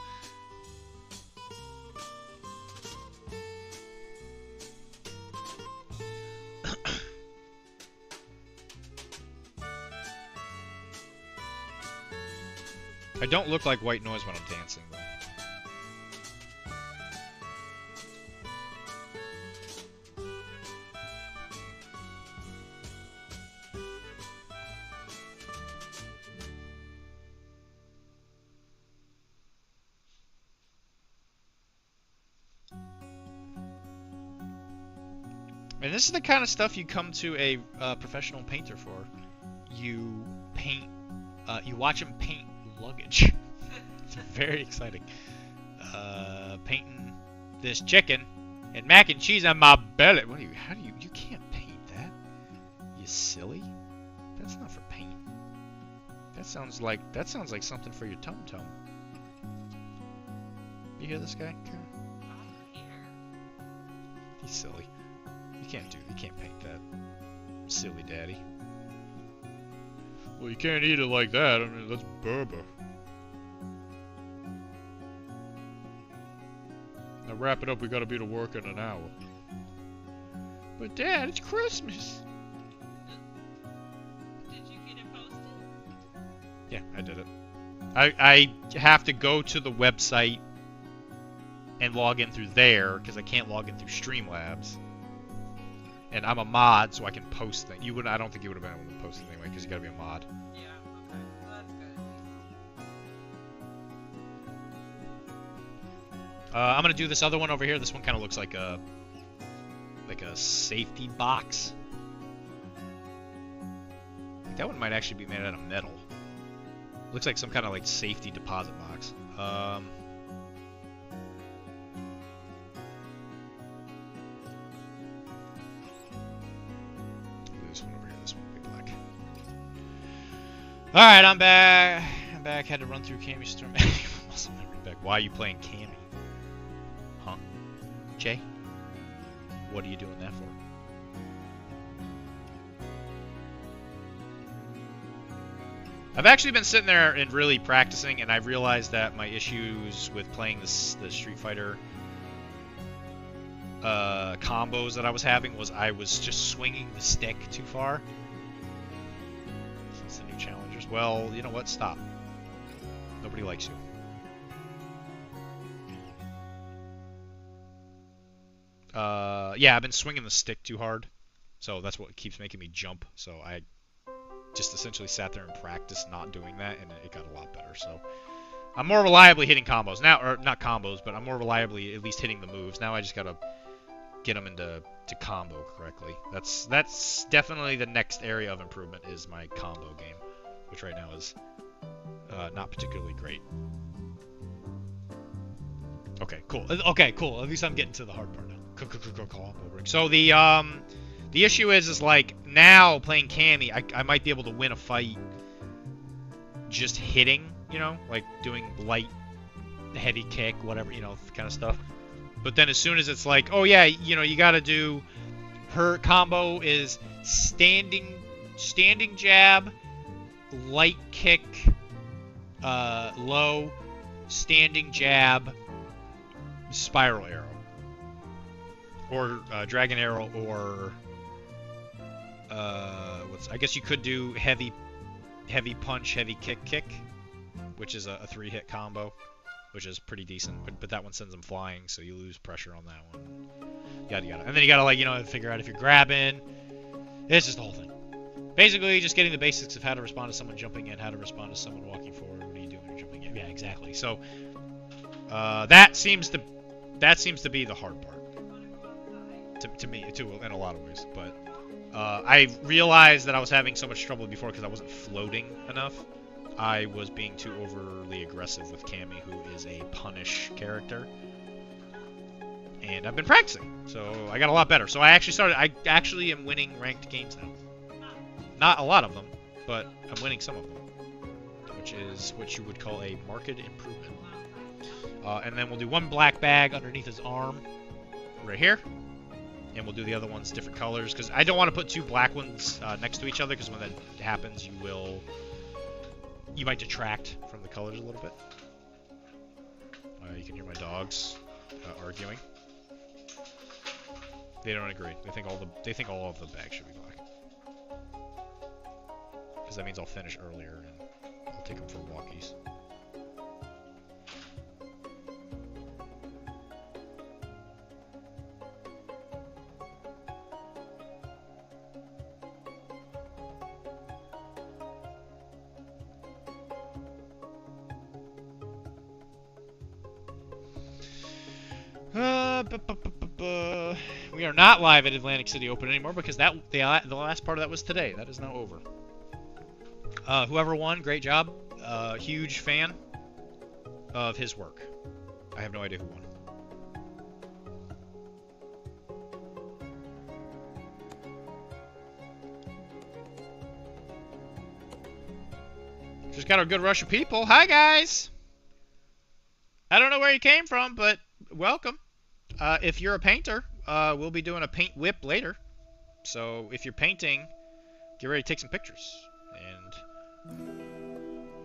I don't look like white noise when I'm dancing, though. And this is the kind of stuff you come to a professional painter for. You You watch him paint luggage. It's very exciting. Painting this chicken and mac and cheese on my belly. What are you? How do you? You can't paint that. You silly. That's not for paint. That sounds like something for your tum tum. You hear this guy? He's silly. You can't paint that. Silly daddy. Well, you can't eat it like that. I mean, that's Berber. Now wrap it up. We gotta be to work in an hour. But Dad, it's Christmas. Did you get it posted? Yeah, I did it. I have to go to the website and log in through there because I can't log in through Streamlabs. And I'm a mod, so I can post things. I don't think you would have been able to post it anyway because you gotta be a mod. Yeah, okay. Well, that's good. I'm gonna do this other one over here. This one kind of looks like a safety box. I think that one might actually be made out of metal. Looks like some kind of like safety deposit box. This one over here. This one will be black. All right, I'm back. Had to run through Cammy's store. Why are you playing Cammy? Huh? Jay? What are you doing that for? I've actually been sitting there and really practicing, and I've realized that my issues with playing the Street Fighter combos that I was having was I was just swinging the stick too far. Since the new challengers. Well, you know what? Stop. Nobody likes you. Yeah, I've been swinging the stick too hard, so that's what keeps making me jump. So I just essentially sat there and practiced not doing that, and it got a lot better. So I'm more reliably hitting combos now, or not combos, but I'm more reliably at least hitting the moves. Now I just gotta get them to combo correctly. That's definitely the next area of improvement is my combo game, which right now is not particularly great. Okay, cool. Okay, cool. At least I'm getting to the hard part now. So the issue is like now playing Cammy, I might be able to win a fight just hitting, you know, like doing light, heavy kick, whatever, you know, kind of stuff. But then as soon as it's like, oh yeah, you know, you got to do her combo is standing jab, light kick, low, standing jab, spiral arrow. Or dragon arrow, or I guess you could do heavy punch, heavy kick, which is a 3-hit combo, which is pretty decent. But that one sends them flying, so you lose pressure on that one. Yada yada. And then you gotta like figure out if you're grabbing. It's just the whole thing. Basically, just getting the basics of how to respond to someone jumping in, how to respond to someone walking forward. What are you doing when you're jumping in? Yeah, exactly. So that seems to be the hard part. To me, too, in a lot of ways, but I realized that I was having so much trouble before because I wasn't floating enough. I was being too overly aggressive with Cammy, who is a punish character, and I've been practicing, so I got a lot better. So I actually am winning ranked games now. Not a lot of them, but I'm winning some of them, which is what you would call a marked improvement. And then we'll do one black bag underneath his arm, right here. And we'll do the other ones different colors, because I don't want to put two black ones next to each other, because when that happens, you might detract from the colors a little bit. You can hear my dogs arguing. They don't agree. They think all of the bags should be black, because that means I'll finish earlier and I'll take them for walkies. We are not live at Atlantic City Open anymore because the last part of that was today. That is now over. Whoever won, great job. Huge fan of his work. I have no idea who won. Just got a good rush of people. Hi, guys! I don't know where you came from, but welcome. If you're a painter, we'll be doing a paint whip later. So if you're painting, get ready to take some pictures. And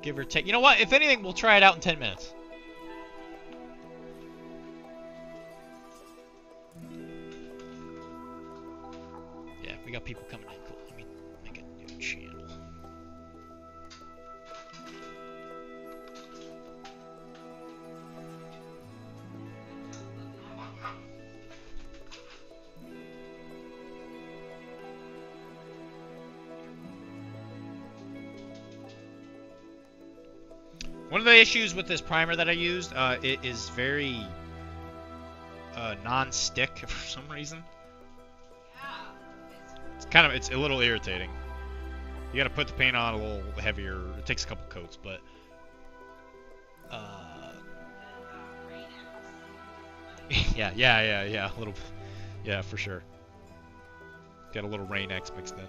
give or take. You know what? If anything, we'll try it out in 10 minutes. Yeah, we got people coming in. Cool. Let me make a new channel. One of the issues with this primer that I used, it is very non-stick for some reason. It's a little irritating. You gotta put the paint on a little heavier. It takes a couple coats, but yeah, a little, yeah, for sure. Got a little Rain X mixed in.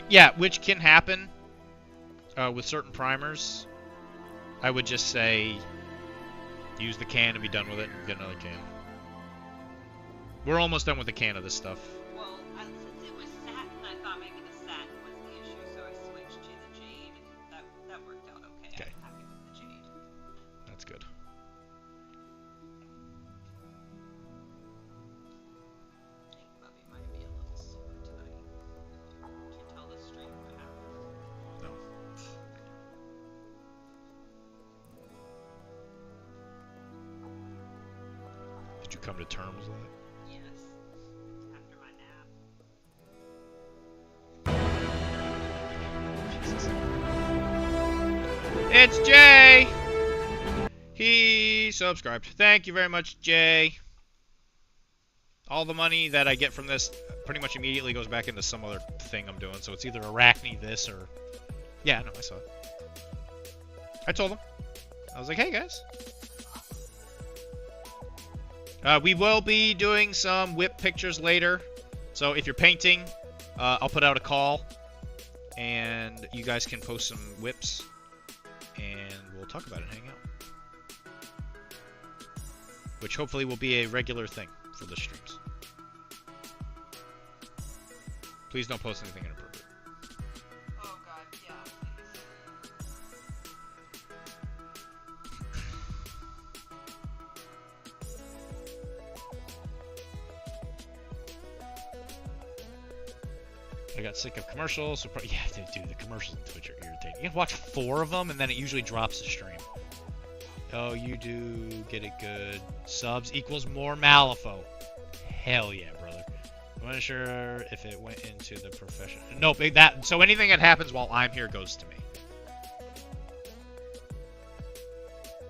Yeah, which can happen with certain primers. I would just say use the can and be done with it and get another can. We're almost done with the can of this stuff. Well, since it was satin, I thought maybe the satin was the issue, so I switched to the jade, and that worked out okay. Okay. I'm happy with the jade. That's good. I think Bubby might be a little sore tonight. Did you tell the stream what happened? No. Did you come to terms with it? Yes. After my nap. It's Jay! He subscribed. Thank you very much, Jay. All the money that I get from this pretty much immediately goes back into some other thing I'm doing. So it's either Arachne, this, or... Yeah, no, I saw it. I told him. I was like, hey, guys. We will be doing some whip pictures later. So if you're painting, I'll put out a call. And you guys can post some whips. And we'll talk about it and hang out. Which hopefully will be a regular thing for the streams. Please don't post anything inappropriate. Oh god, yeah, I got sick of commercials. So yeah, dude, the commercials on Twitch are irritating. You can watch 4 of them, and then it usually drops the stream. Oh, you do get it good. Subs equals more Malifaux. Hell yeah, brother. I'm not sure if it went into the profession. Nope, so anything that happens while I'm here goes to me.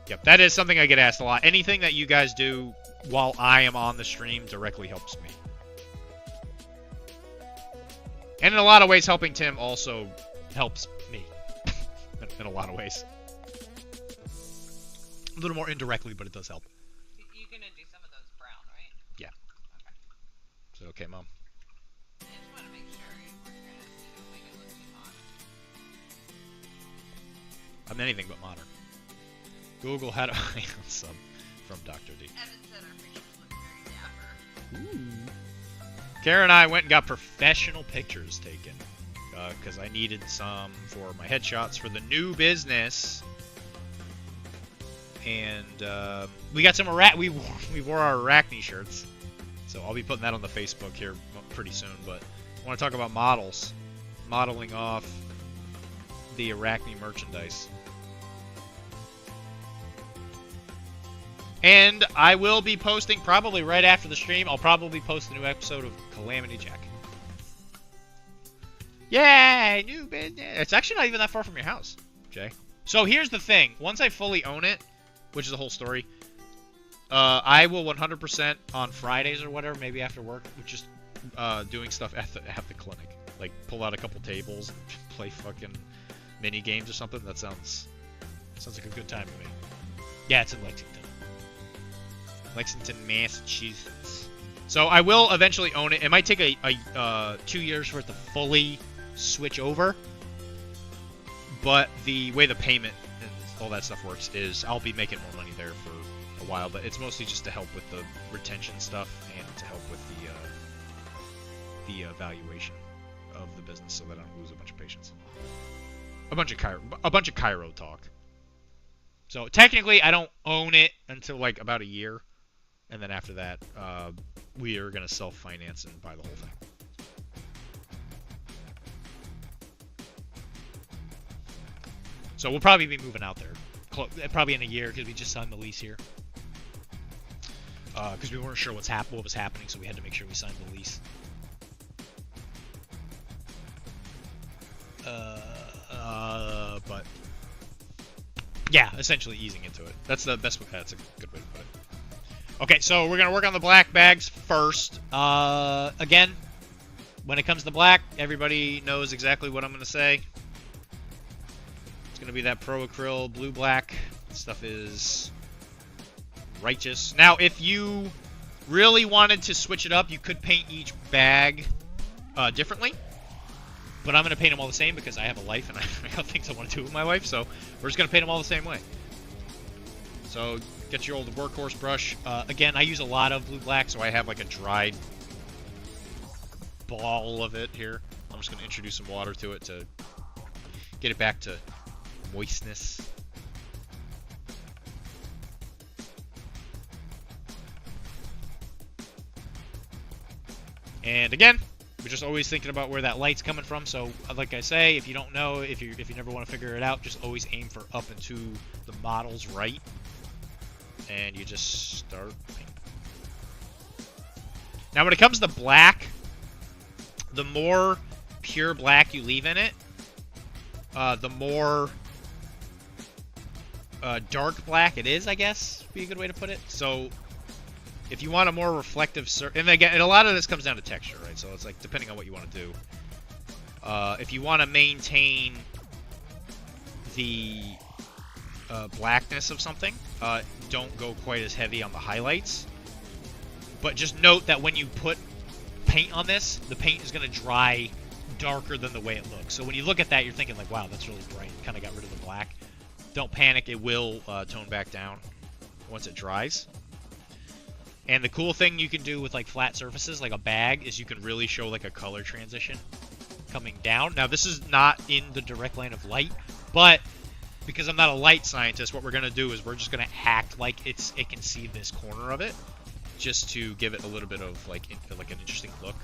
Yep, that is something I get asked a lot. Anything that you guys do while I am on the stream directly helps me. And in a lot of ways, helping Tim also helps me. In a lot of ways. A little more indirectly, but it does help. You're gonna do some of those brown, right? Yeah. Okay. Is it okay, Mom? I just want to make sure you weren't gonna, make it look too modern. I'm anything but modern. Google how to on some from Dr.D. Evan said our pictures look very dapper. Ooh. Kara and I went and got professional pictures taken because I needed some for my headshots for the new business. And we got some we wore our Arachne shirts, so I'll be putting that on the Facebook here pretty soon. But I want to talk about models, modeling off the Arachne merchandise. And I will be posting probably right after the stream. I'll probably post a new episode of Calamity Jack. Yay, new business. It's actually not even that far from your house, Jay. So here's the thing. Once I fully own it, which is the whole story. I will 100% on Fridays or whatever, maybe after work, just doing stuff at the clinic. Like, pull out a couple tables, and play fucking mini games or something. That sounds like a good time to me. Yeah, it's in Lexington, Massachusetts. So I will eventually own it. It might take a 2 years for it to fully switch over. But the way the payment and all that stuff works is I'll be making more money there for a while. But it's mostly just to help with the retention stuff and to help with the valuation of the business, so that I don't lose a bunch of patients. A bunch of Cairo talk. So technically, I don't own it until like about a year, and then after that, we are gonna self-finance and buy the whole thing. So we'll probably be moving out there, probably in a year, because we just signed the lease here. Because we weren't sure what was happening, so we had to make sure we signed the lease. But yeah, essentially easing into it. That's a good way to put it. Okay, so we're gonna work on the black bags first. Again, when it comes to black, everybody knows exactly what I'm gonna say. It's gonna be that pro acryl blue black. Stuff is righteous. Now, if you really wanted to switch it up, you could paint each bag differently. But I'm going to paint them all the same because I have a life and I got things I want to do with my life. So we're just going to paint them all the same way. So get your old workhorse brush. Again, I use a lot of blue black, so I have like a dried ball of it here. I'm just going to introduce some water to it to get it back to moistness. And again, we're just always thinking about where that light's coming from. So, like I say, if you don't know, if you never want to figure it out, just always aim for up and to the model's right, and you just start painting. Now, when it comes to black, the more pure black you leave in it, the more dark black it is, I guess, would be a good way to put it. So if you want a more reflective and again, and a lot of this comes down to texture, right? So it's like depending on what you want to do. If you want to maintain the blackness of something, don't go quite as heavy on the highlights. But just note that when you put paint on this, the paint is going to dry darker than the way it looks. So when you look at that, you're thinking like, wow, that's really bright. Kind of got rid of the black. Don't panic. It will tone back down once it dries. And the cool thing you can do with like flat surfaces, like a bag, is you can really show like a color transition coming down. Now, this is not in the direct line of light, but because I'm not a light scientist, what we're going to do is we're just going to act like it can see this corner of it, just to give it a little bit of like an interesting look.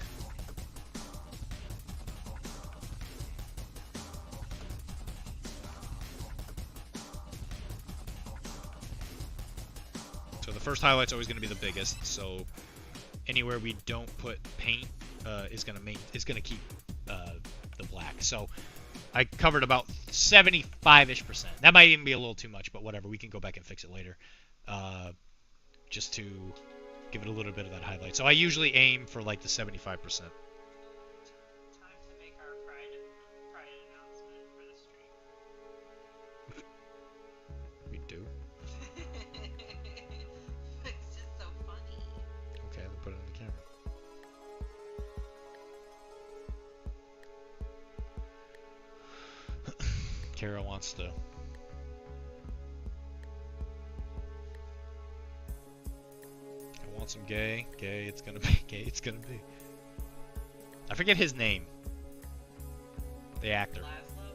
So the first highlight's always going to be the biggest. So anywhere we don't put paint is going to keep the black. So I covered about 75-ish%. That might even be a little too much, but whatever. We can go back and fix it later, just to give it a little bit of that highlight. So I usually aim for like the 75%. Time to make our Pride announcement for the stream. We do. It's just so funny. Okay, then put it in the camera. Kara wants to. I want some gay. Gay, it's gonna be. Gay, it's gonna be. I forget his name. The actor. Laszlo?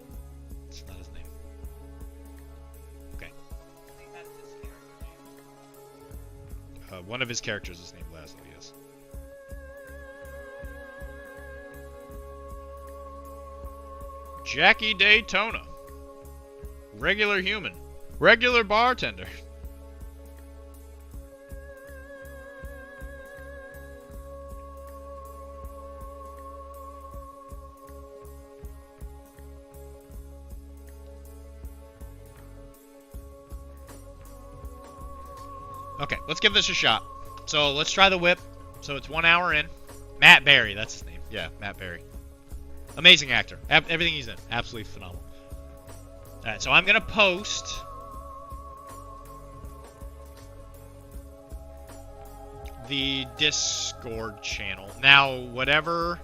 It's not his name. Okay. I think that's his character name. One of his characters is named Laszlo, yes. Jackie Daytona. Regular human. Regular bartender. Okay, let's give this a shot. So let's try the whip. So it's 1 hour in. Matt Berry, that's his name. Yeah, Matt Berry. Amazing actor. Everything he's in, absolutely phenomenal. All right, so I'm gonna post the Discord channel. Now, whatever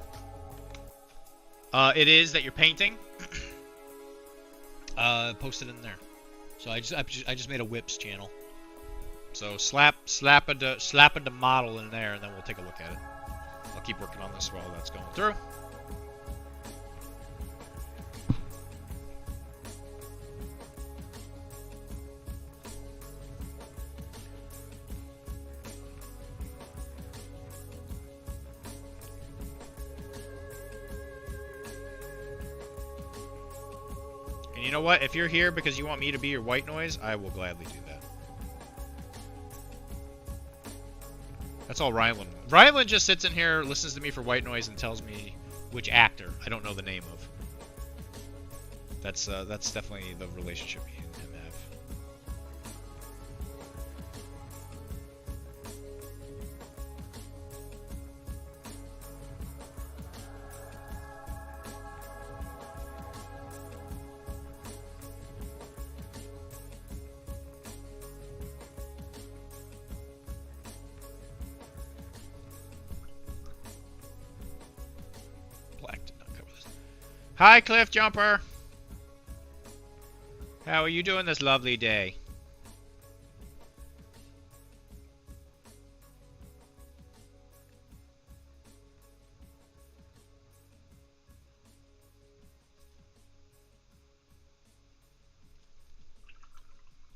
it is that you're painting, post it in there. So I just made a whips channel. So slap a model in there, and then we'll take a look at it. I'll keep working on this while that's going through. And you know what? If you're here because you want me to be your white noise, I will gladly do that. That's all Rylan. Rylan just sits in here, listens to me for white noise, and tells me which actor I don't know the name of. That's definitely the relationship me and him have. Black did not cover this. Hi, Cliff Jumper. How are you doing this lovely day?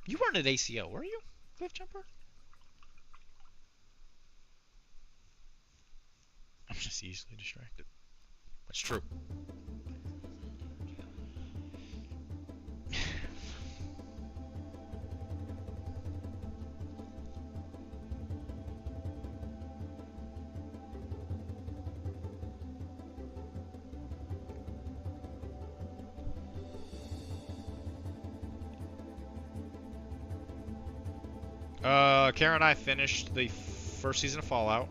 You weren't at ACO, were you, Cliff Jumper? I'm just easily distracted. That's true. Karen and I finished the first season of Fallout.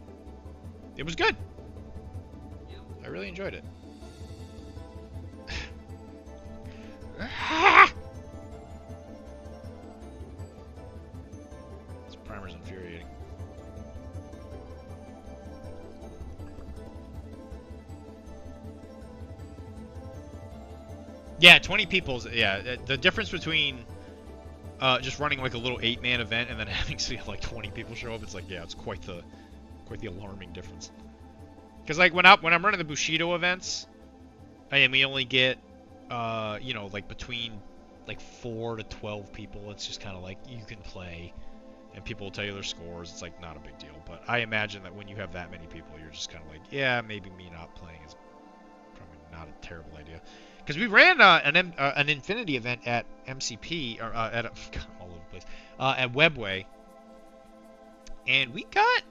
It was good. I really enjoyed it. This primer's infuriating. Yeah, 20 people. Yeah, the difference between just running like a little 8-man event and then having to like 20 people show up, it's like, yeah, it's quite the alarming difference. Because like when I'm running the Bushido events, and we only get you know, like between like 4 to 12 people, it's just kind of like you can play and people will tell you their scores. It's like not a big deal. But I imagine that when you have that many people, you're just kind of like, yeah, maybe me not playing is probably not a terrible idea. Because we ran an Infinity event at MCP, or at God, all over the place, at Webway, and we got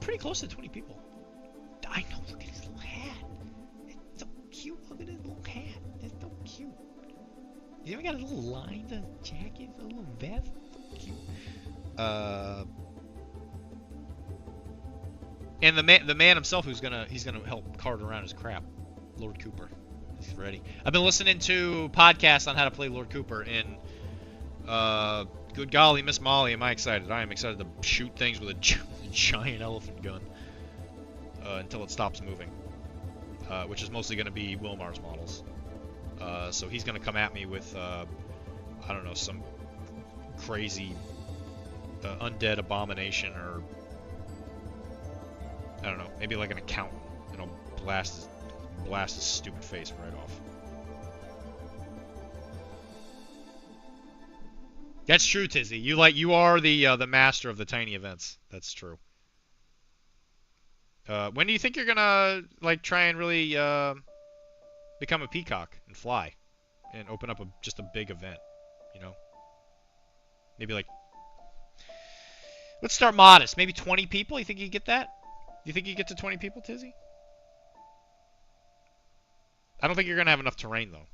pretty close to 20 people. I know, look at his little hat. It's so cute. Look at his little hat. It's so cute. He's even got a little line to jacket, a little vest. So cute. And the man himself he's gonna help cart around his crap, Lord Cooper. He's ready. I've been listening to podcasts on how to play Lord Cooper, and good golly, Miss Molly, am I excited? I am excited to shoot things with a giant elephant gun until it stops moving, which is mostly going to be Wilmar's models. So he's going to come at me with, I don't know, some crazy undead abomination, or I don't know, maybe like an accountant, and I'll blast his stupid face right off. That's true, Tizzy. You are the master of the tiny events. That's true. When do you think you're gonna like try and really become a peacock and fly and open up just a big event? You know, maybe like, let's start modest. Maybe 20 people. You think you get that? You think you get to 20 people, Tizzy? I don't think you're gonna have enough terrain though.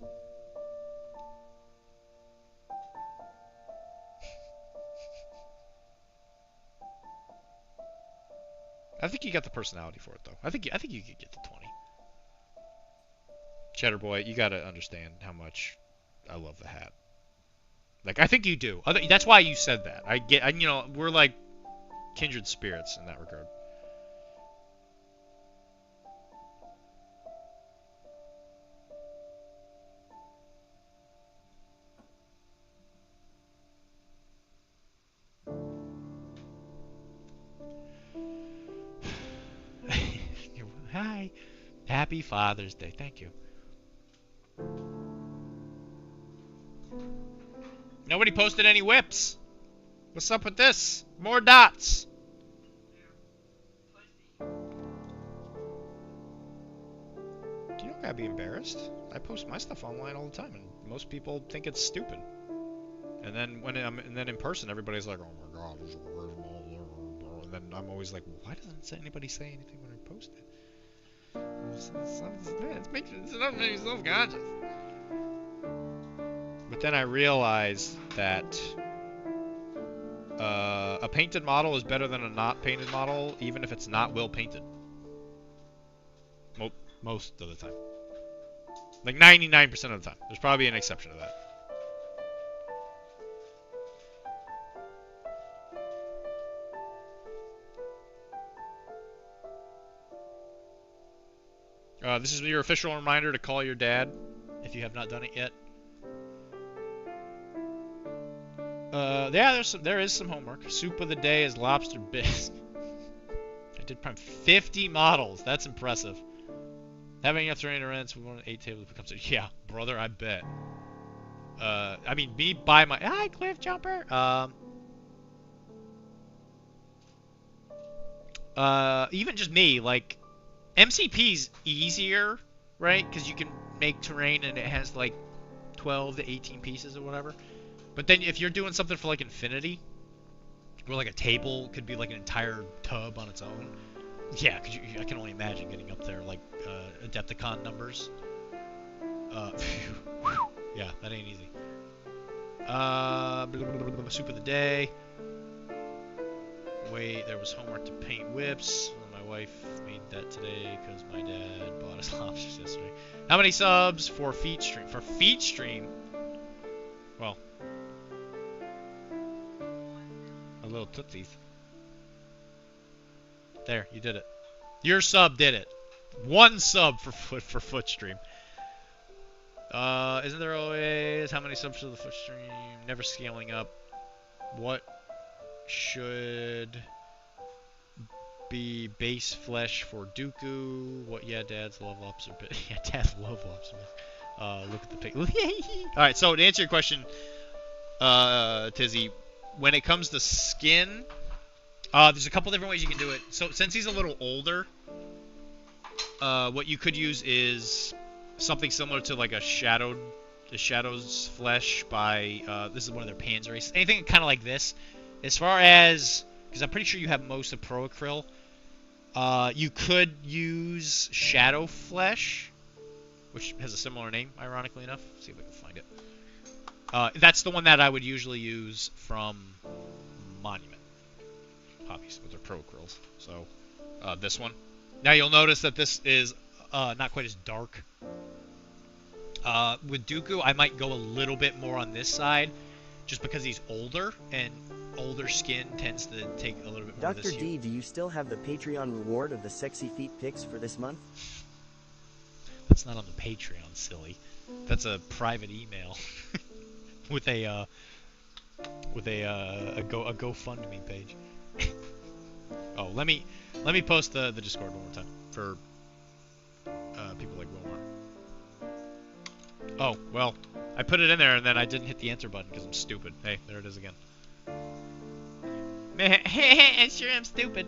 I think you got the personality for it, though. I think you could get to 20. Cheddar Boy, you gotta understand how much I love the hat. Like, I think you do. That's why you said that. You know, we're like kindred spirits in that regard. Hi. Happy Father's Day. Thank you. Nobody posted any whips. What's up with this? More dots. You don't gotta be embarrassed. I post my stuff online all the time, and most people think it's stupid. And then in person, everybody's like, "Oh my God," and then I'm always like, "Why doesn't anybody say anything when I post it?" It's making me self-conscious. But then I realized that a painted model is better than a not painted model, even if it's not well painted. Most of the time. Like 99% of the time. There's probably an exception to that. This is your official reminder to call your dad if you have not done it yet. Yeah, there is some homework. Soup of the day is lobster bisque. I did prime 50 models. That's impressive. Having enough terrain to rent, we want 8 tables becomes a... Yeah, brother, I bet. I mean, me by my... Hi, Cliff Jumper! Even just me, like... MCP's easier, right? Because you can make terrain and it has, like, 12 to 18 pieces or whatever. But then if you're doing something for, like, Infinity, where, like, a table could be, like, an entire tub on its own... Yeah, cause I can only imagine getting up there, like, Adepticon numbers. Yeah, that ain't easy. Soup of the day. Wait, there was homework to paint whips. My wife made that today because my dad bought us lobsters yesterday. How many subs for feed stream? For feed stream? Well, a little tootsies. There, you did it. Your sub did it. 1 sub for foot stream. Isn't there always how many subs for the foot stream? Never scaling up. What should be base flesh for Dooku? What? Yeah, dads love lobster. Yeah, dads love lobster. Look at the pig. All right. So to answer your question, Tizzy, when it comes to skin. There's a couple different ways you can do it. So since he's a little older, what you could use is something similar to like a Shadow's Flesh by, this is one of their Panzer races. Anything kind of like this. As far as, because I'm pretty sure you have most of Pro Acryl, you could use Shadow Flesh, which has a similar name, ironically enough. Let's see if I can find it. That's the one that I would usually use from Monument. Hobbies with their Pro Acryls. So, this one. Now you'll notice that this is not quite as dark. With Dooku, I might go a little bit more on this side, just because he's older, and older skin tends to take a little bit more of this Dr.D, do you still have the Patreon reward of the sexy feet pics for this month? That's not on the Patreon, silly. That's a private email with a GoFundMe page. Oh, let me post the Discord one more time for people like Wilmar. Oh, well, I put it in there and then I didn't hit the enter button because I'm stupid. Hey, there it is again. Sure, I'm stupid.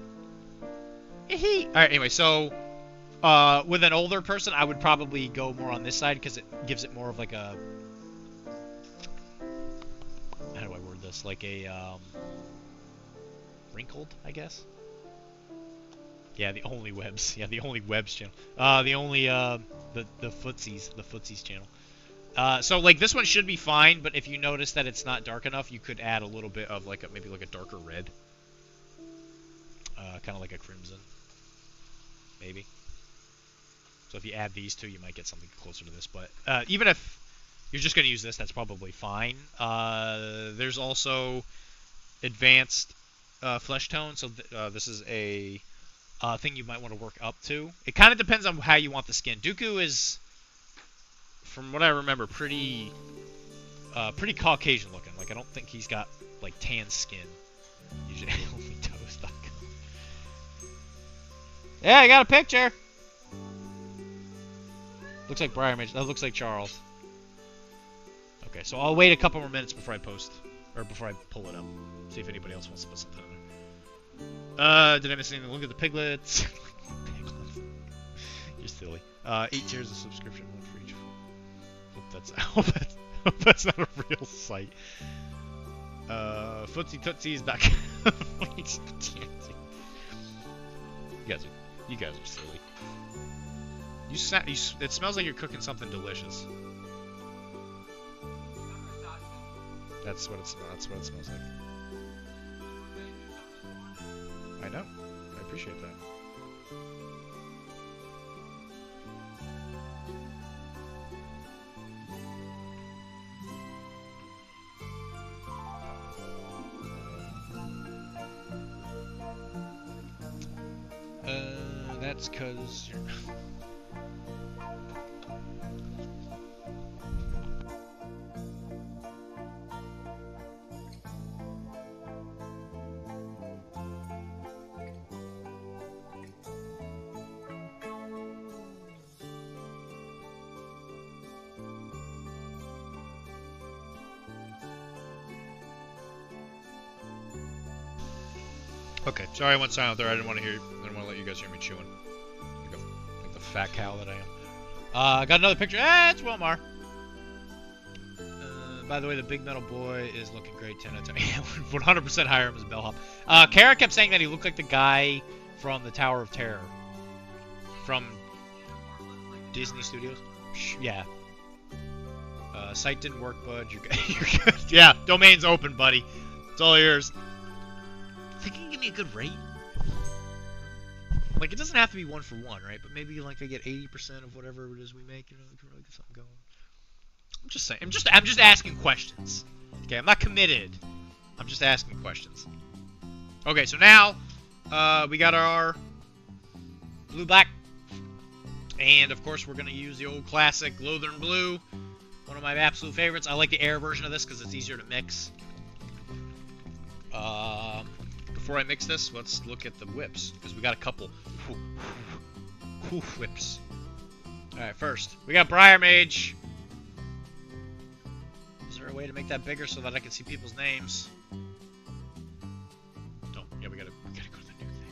Alright, anyway, so with an older person, I would probably go more on this side because it gives it more of like a... How do I word this? Like a, wrinkled, I guess? Yeah, the only webs. Yeah, the only webs channel. The only, the footsies channel. So, like, this one should be fine, but if you notice that it's not dark enough, you could add a little bit of, like, maybe like a darker red. Kind of like a crimson. maybe. So if you add these two, you might get something closer to this. But even if you're just going to use this, that's probably fine. There's also advanced flesh tone, so this is a thing you might want to work up to. It kind of depends on how you want the skin. Dooku is, from what I remember, pretty Caucasian looking. Like, I don't think he's got like tan skin. Usually only toast. Yeah, I got a picture. Looks like Briar Mage. That looks like Charles. Okay, so I'll wait a couple more minutes before I post, or before I pull it up. See if anybody else wants to put something in there. Did I miss anything? Look at the piglets. Piglets. You're silly. 8 tiers of subscription, one for each. I hope that's not a real site. FootsyTootsies.com. You guys are silly. It smells like you're cooking something delicious. That's what it smells like. I know. I appreciate that. That's 'cause you're... Okay, sorry I went silent there. I didn't want to let you guys hear me chewing. Like the fat cow that I am. Got another picture. It's Wilmar. By the way, the big metal boy is looking great. 10 out of 10. 100% hire him as a bellhop. Kara kept saying that he looked like the guy from the Tower of Terror. From Disney Studios. Yeah. Site didn't work, bud. You're good. Yeah, domain's open, buddy. It's all yours. Think you can give me a good rate? Like, it doesn't have to be 1-for-1, right? But maybe, like, I get 80% of whatever it is we make, you know, we can really get something going. I'm just saying. I'm just asking questions. Okay, I'm not committed. I'm just asking questions. Okay, so now, we got our blue-black. And, of course, we're going to use the old classic Lothern Blue. One of my absolute favorites. I like the air version of this because it's easier to mix. Before I mix this, let's look at the whips, because we got a couple whips. Alright, first, we got Briar Mage. Is there a way to make that bigger so that I can see people's names? Oh, yeah, we gotta go to the new thing.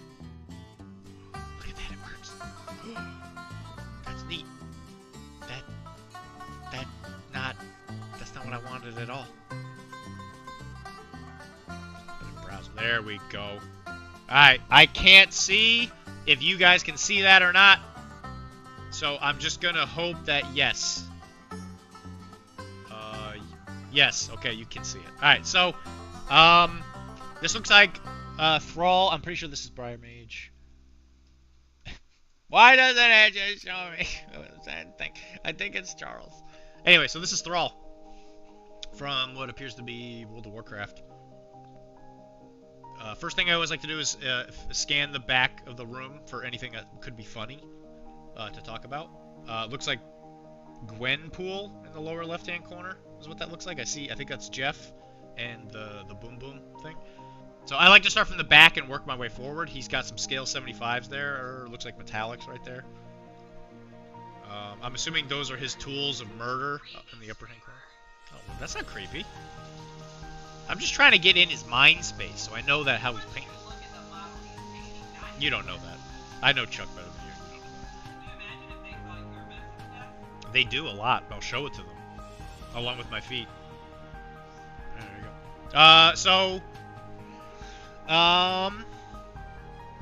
Look at that, it works. That's neat. That's not what I wanted at all. There we go. Alright, I can't see if you guys can see that or not. So I'm just gonna hope that yes. Yes, okay, you can see it. Alright, so, this looks like, Thrall. I'm pretty sure this is Briar Mage. Why doesn't it just show me? I think it's Charles. Anyway, so this is Thrall. From what appears to be World of Warcraft. First thing I always like to do is scan the back of the room for anything that could be funny to talk about. Looks like Gwenpool in the lower left-hand corner is what that looks like. I think that's Jeff and the Boom Boom thing. So I like to start from the back and work my way forward. He's got some scale 75s there, or looks like metallics right there. I'm assuming those are his tools of murder up in the upper hand corner. Oh, well, that's not creepy. I'm just trying to get in his mind space, so I know that how he's painted. You don't know that. I know Chuck better than you. They do a lot. I'll show it to them, along with my feet. There you go.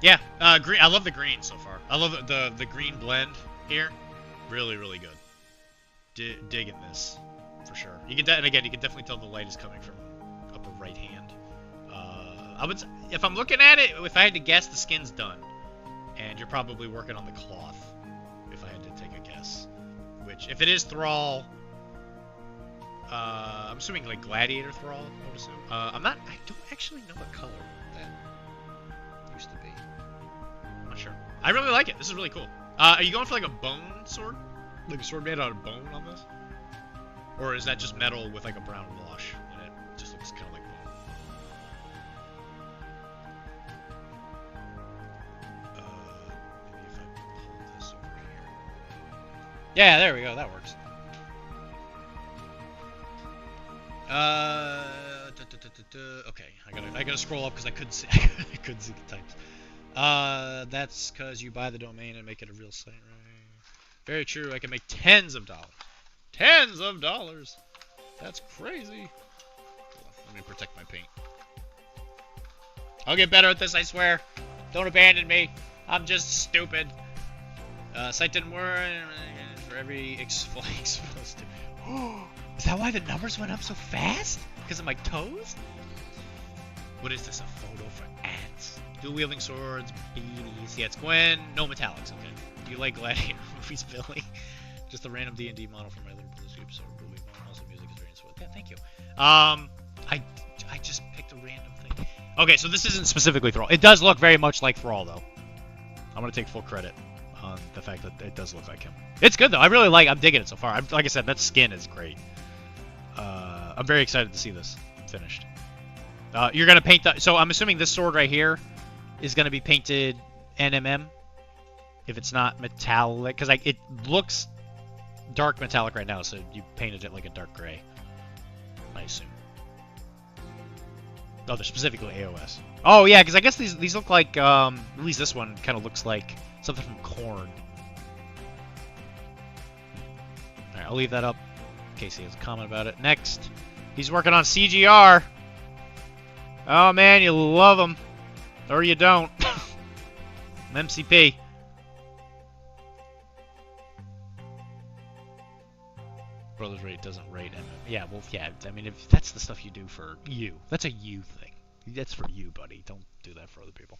Yeah. Green. I love the green so far. I love the green blend here. Really, really good. Digging this for sure. You can you can definitely tell the light is coming from upper right hand. If I'm looking at it, if I had to guess, the skin's done. and you're probably working on the cloth, if I had to take a guess. Which, if it is Thrall, I'm assuming like Gladiator Thrall, I would assume. I don't actually know what color that used to be. I'm not sure. I really like it. This is really cool. Are you going for like a bone sword? Like a sword made out of bone on this? Or is that just metal with like a brown wash and it just looks kind of like bone? Maybe if I pull this over here. Yeah, there we go. That works. Okay, I gotta scroll up because I couldn't see I couldn't see the types. That's because you buy the domain and make it a real site, right? Very true. I can make tens of dollars. Tens of dollars. That's crazy. Let me protect my paint. I'll get better at this, I swear. Don't abandon me. I'm just stupid. Site didn't work. For every exposed to. Is that why the numbers went up so fast? Because of my toes? What is this? A photo for ants? Dual wielding swords, beanies. Yeah, it's Gwen. No metallics. Okay. Do you like Gladiator movies, Billy? Just a random D&D model for my Liverpool Soup. So also music is very inspired. Yeah, thank you. I just picked a random thing. Okay, so this isn't specifically Thrall. It does look very much like Thrall, though. I'm gonna take full credit on the fact that it does look like him. It's good though. I'm digging it so far. Like I said, that skin is great. I'm very excited to see this finished. You're gonna paint that. So I'm assuming this sword right here is gonna be painted NMM. If it's not metallic, because it looks dark metallic right now, so you painted it like a dark gray, I assume. Oh, they're specifically AOS. Oh yeah, because I guess these look like at least this one kind of looks like something from Korn. Alright, I'll leave that up in case he has a comment about it. Next, he's working on CGR. Oh man, you love him. Or you don't. MCP. Brothers Rate doesn't rate him. Yeah, well, yeah, I mean, if that's the stuff you do for you, that's a you thing. That's for you, buddy. Don't do that for other people.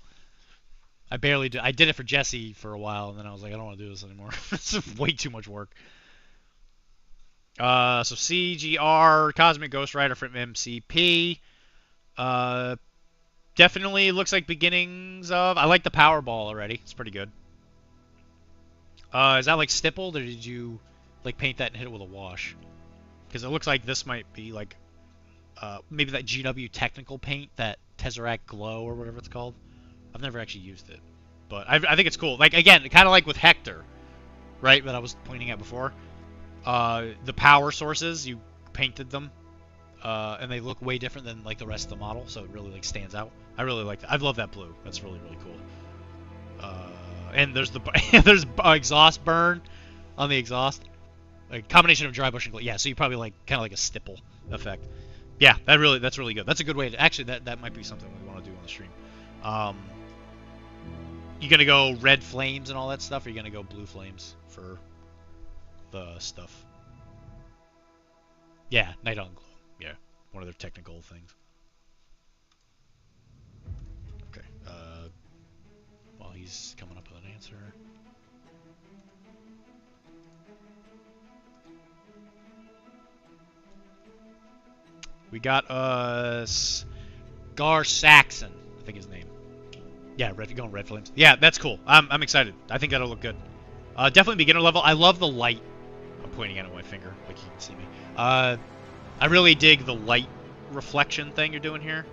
I barely did. I did it for Jesse for a while, and then I was like, I don't want to do this anymore. It's way too much work. So CGR, Cosmic Ghost Rider from MCP. Definitely looks like beginnings of. I like the Powerball already. It's pretty good. Is that like stippled, or did you like paint that and hit it with a wash? Because it looks like this might be like maybe that GW technical paint, that Tesseract Glow or whatever it's called. I've never actually used it, but I think it's cool. Like again, kind of like with Hector, right? That I was pointing at before. The power sources, you painted them, and they look way different than like the rest of the model, so it really like stands out. I really like that. I love that blue. That's really cool. And there's the there's exhaust burn on the exhaust. A combination of dry bush and glue. Yeah, so you probably like kind of like a stipple effect. Yeah, that's really good. That's a good way to actually that might be something we want to do on the stream. You gonna go red flames and all that stuff, or you gonna go blue flames for the stuff? Yeah, Night on Glow. Yeah, one of their technical things. Okay. While he's coming up with an answer. We got Gar Saxon, I think his name. Yeah, going red flames. Yeah, that's cool. I'm excited. I think that'll look good. Definitely beginner level. I love the light. I'm pointing at it with my finger, like you can see me. I really dig the light reflection thing you're doing here.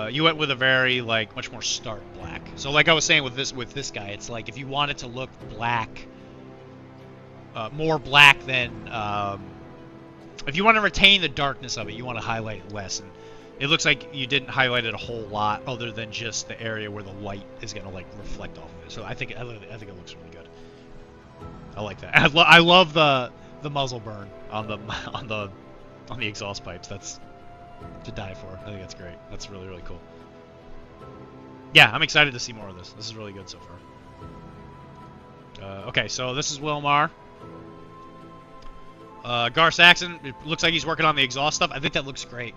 You went with a very much more stark black. So like I was saying with this guy, it's like if you want it to look black, more black than if you want to retain the darkness of it, you want to highlight it less. And it looks like you didn't highlight it a whole lot, other than just the area where the light is gonna like reflect off of it. So I think it looks really good. I like that. I love the muzzle burn on the exhaust pipes. That's to die for. I think that's great. That's really cool. Yeah, I'm excited to see more of this. This is really good so far. Okay, so this is Wilmar. Gar Saxon, it looks like he's working on the exhaust stuff. I think that looks great.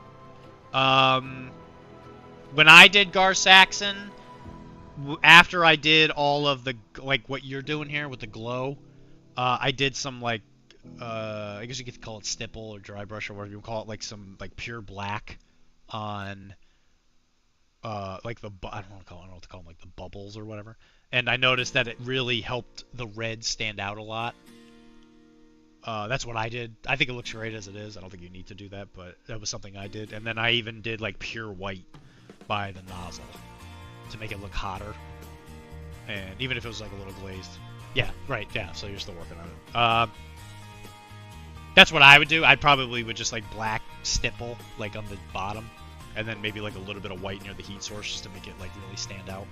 When I did Gar Saxon, after I did all of the, like, what you're doing here with the glow, I did some, like, I guess you could call it stipple or dry brush or whatever you call it, like some, like, pure black on, like I don't know what to call them, like the bubbles or whatever. And I noticed that it really helped the red stand out a lot. That's what I did. I think it looks great as it is. I don't think you need to do that, but that was something I did. And then I even did like pure white by the nozzle to make it look hotter. And even if it was like a little glazed. Yeah, right, yeah, so you're still working on it. That's what I would do. I probably would just like black stipple like on the bottom. And then maybe like a little bit of white near the heat source just to make it like really stand out.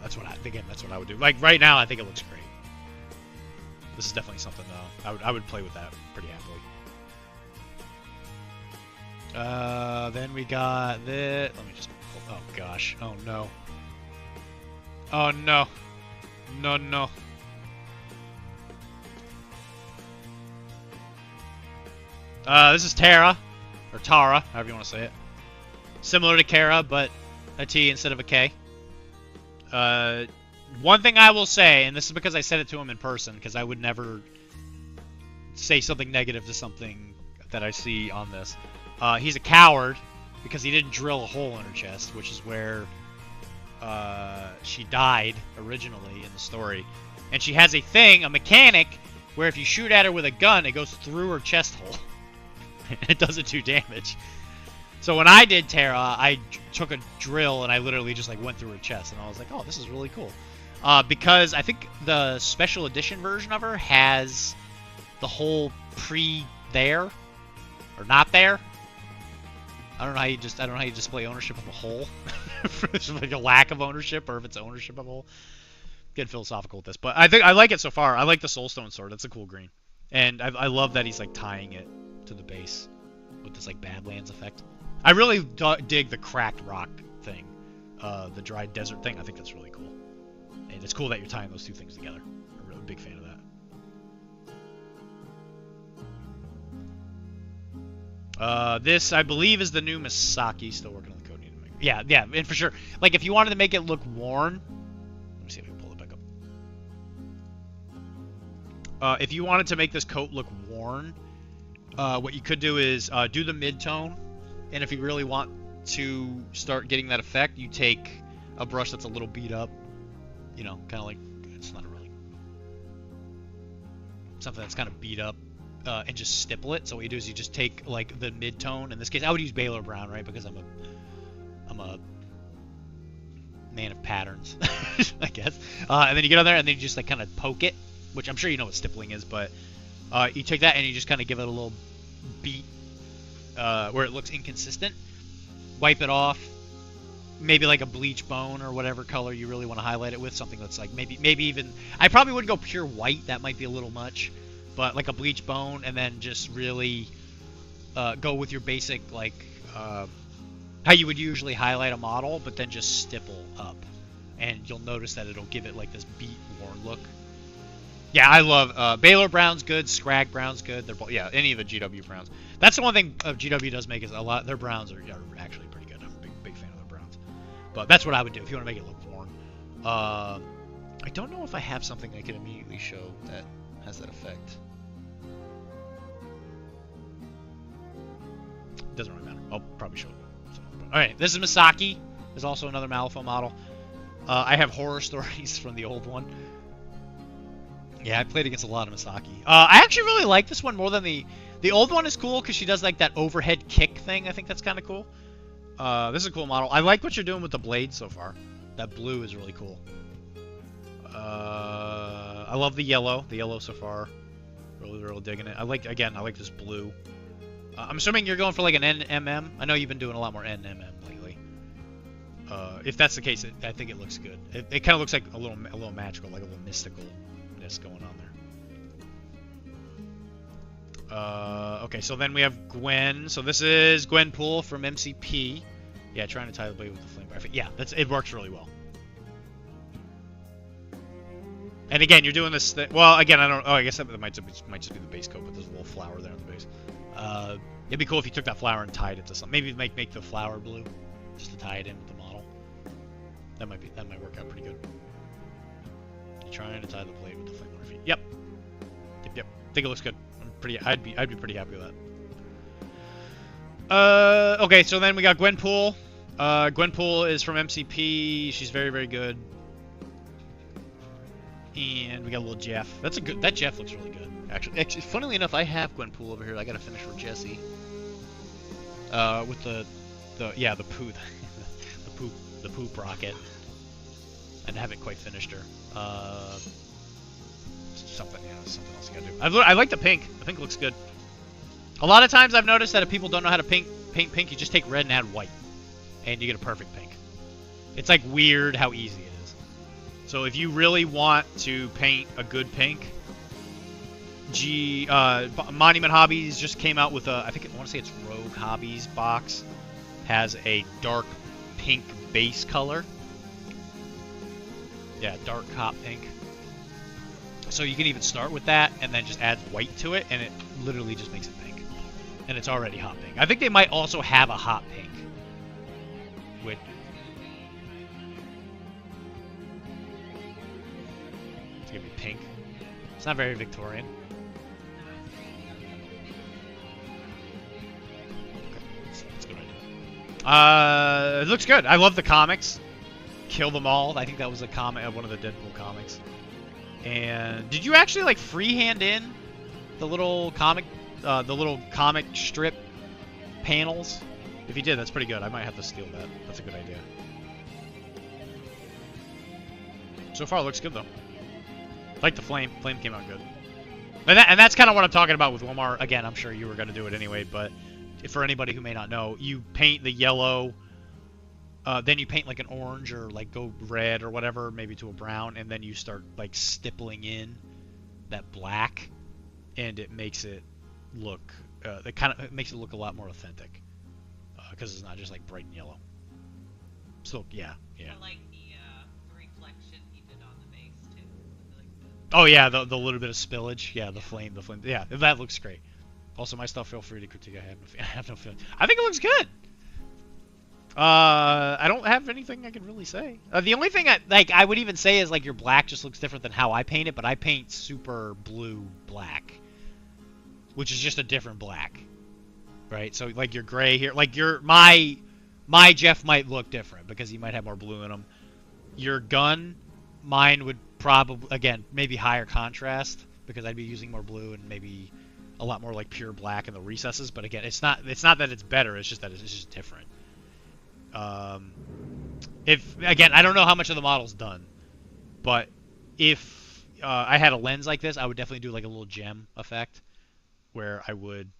That's what I would do. Like right now, I think it looks great. This is definitely something I would play with that pretty happily. Then we got this. Let me just. Oh gosh. Oh no. Oh no. No. This is Tara, or Tara, however you want to say it. Similar to Kara, but a T instead of a K. One thing I will say, and this is because I said it to him in person, because I would never say something negative to something that I see on this. He's a coward because he didn't drill a hole in her chest, which is where she died originally in the story. And she has a thing, a mechanic, where if you shoot at her with a gun, it goes through her chest hole. It doesn't do damage. So when I did Tara, I took a drill and I literally just like went through her chest, and I was like, oh, this is really cool. Because I think the special edition version of her has the whole there or not there. I don't know how you display ownership of a hole. It's like a lack of ownership, or if it's ownership of a hole. Getting philosophical with this, but I think I like it so far. I like the Soulstone sword. That's a cool green, and I love that he's like tying it to the base with this like Badlands effect. I really dig the cracked rock thing, the dried desert thing. I think that's really cool, and it's cool that you're tying those two things together. I'm a really big fan of that. This, I believe, is the new Misaki. Still working on the code. Yeah, and for sure. Like, if you wanted to make it look worn, let me see if I can pull it back up. If you wanted to make this coat look worn, what you could do is do the mid-tone, and if you really want to start getting that effect, you take a brush that's a little beat up, you know, kind of like, it's not a really, something that's kind of beat up, and just stipple it. So what you do is you just take like the mid-tone. In this case, I would use Baylor Brown, right? Because I'm a man of patterns, I guess. And then you get on there and then you just like kind of poke it, which I'm sure you know what stippling is, but you take that and you just kind of give it a little beat where it looks inconsistent. Wipe it off. Maybe like a bleach bone or whatever color you really want to highlight it with. Something that's like maybe even, I probably wouldn't go pure white. That might be a little much. But like a bleach bone, and then just really go with your basic, like, how you would usually highlight a model, but then just stipple up. And you'll notice that it'll give it like this beat worn look. Yeah, I love, Baylor Brown's good, Scrag Brown's good. They're both, yeah, any of the GW Browns. That's the one thing GW does make is a lot, their Browns are actually pretty good. I'm a big fan of their Browns. But that's what I would do if you want to make it look worn. I don't know if I have something I can immediately show that has that effect. Doesn't really matter. I'll probably show it. Alright, this is Misaki. There's also another Malifaux model. I have horror stories from the old one. Yeah, I played against a lot of Misaki. I actually really like this one more than the old one is cool because she does like that overhead kick thing. I think that's kind of cool. This is a cool model. I like what you're doing with the blade so far. That blue is really cool. I love the yellow. The yellow so far. Really digging it. I like this blue. I'm assuming you're going for like an NMM. I know you've been doing a lot more NMM lately. If that's the case, I think it looks good. It kind of looks like a little magical, like a little mysticalness going on there. Okay, so then we have Gwen. So this is Gwen Poole from MCP. Yeah, trying to tie the blade with the flame. Yeah, it works really well. And again, you're doing this. Well, again, I don't. Oh, I guess that might just be the base coat, but there's a little flower there on the base. It'd be cool if you took that flower and tied it to something. Maybe make the flower blue, just to tie it in with the model. That might work out pretty good. You're trying to tie the plate with the flame feet. Yep. Yep. I think it looks good. I'd be pretty happy with that. Okay, so then we got Gwenpool. Gwenpool is from MCP. She's very, very good. And we got a little Jeff. That Jeff looks really good. Actually, funnily enough, I have Gwenpool over here. I gotta finish for Jesse. With the poo, the poop rocket. I haven't quite finished her. Something else I gotta do. I like the pink. The pink looks good. A lot of times I've noticed that if people don't know how to paint pink, you just take red and add white, and you get a perfect pink. It's like weird how easy it is. So if you really want to paint a good pink, Monument Hobbies just came out with I want to say it's Rogue Hobbies box, has a dark pink base color. Yeah, dark hot pink. So you can even start with that and then just add white to it, and it literally just makes it pink. And it's already hot pink. I think they might also have a hot pink. With it's gonna be pink. It's not very Victorian. Okay, that's a good idea. It looks good. I love the comics. Kill them all. I think that was a comic of one of the Deadpool comics. And did you actually like freehand in the little comic strip panels? If you did, that's pretty good. I might have to steal that. That's a good idea. So far, it looks good though. I like the flame. Flame came out good. And that's kind of what I'm talking about with Wilmar. Again, I'm sure you were going to do it anyway, but for anybody who may not know, you paint the yellow. Then you paint like an orange or like go red or whatever, maybe to a brown, and then you start like stippling in that black, and it makes it look, it makes it look a lot more authentic, because it's not just like bright and yellow. So yeah. I like the reflection he did on the base too. Oh yeah, the little bit of spillage. Yeah, the flame. Yeah, that looks great. Also, my stuff, feel free to critique. I have no feeling. I think it looks good. I don't have anything I can really say. The only thing I would even say is like your black just looks different than how I paint it, but I paint super blue black, which is just a different black, right? So like your gray here, like my Jeff might look different because he might have more blue in him. Your gun, mine would probably, again, maybe higher contrast because I'd be using more blue and maybe a lot more like pure black in the recesses. But again, it's not that it's better. It's just that it's just different. Again, I don't know how much of the model's done, but if I had a lens like this, I would definitely do like a little gem effect where I would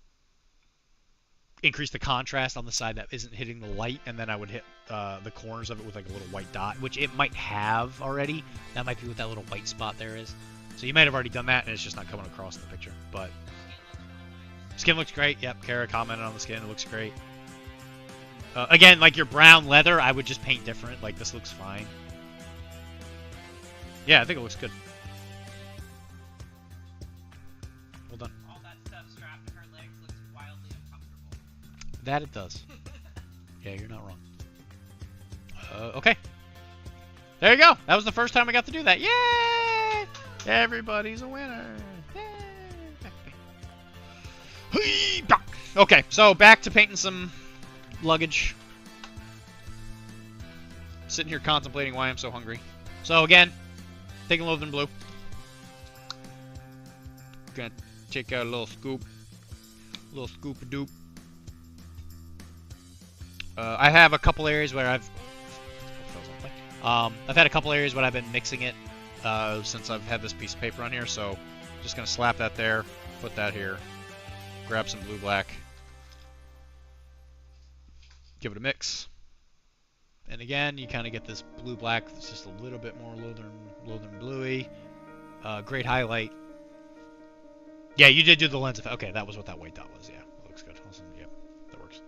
increase the contrast on the side that isn't hitting the light, and then I would hit the corners of it with like a little white dot, which it might have already. That might be what that little white spot there is. So you might have already done that, and it's just not coming across in the picture. But skin looks great. Yep, Kara commented on the skin. It looks great. Again, like your brown leather, I would just paint different. Like, this looks fine. Yeah, I think it looks good. Hold on. All that stuff strapped to her legs looks wildly uncomfortable. That it does. Yeah, you're not wrong. Okay. There you go. That was the first time we got to do that. Yay! Everybody's a winner. Yay! Okay, so back to painting some luggage. Sitting here contemplating why I'm so hungry. So again, taking a little bit in blue. Gonna take out a little scoop. A little scoop-a-doop. I have a couple areas where I've had a couple areas where I've been mixing it since I've had this piece of paper on here, so just gonna slap that there, put that here, grab some blue black, give it a mix, and again you kind of get this blue black that's just a little bit more Lothern bluey. Great highlight. Yeah, you did do the lens effect. Okay, that was what that white dot was. Yeah, that looks good. Awesome. Yeah, that works.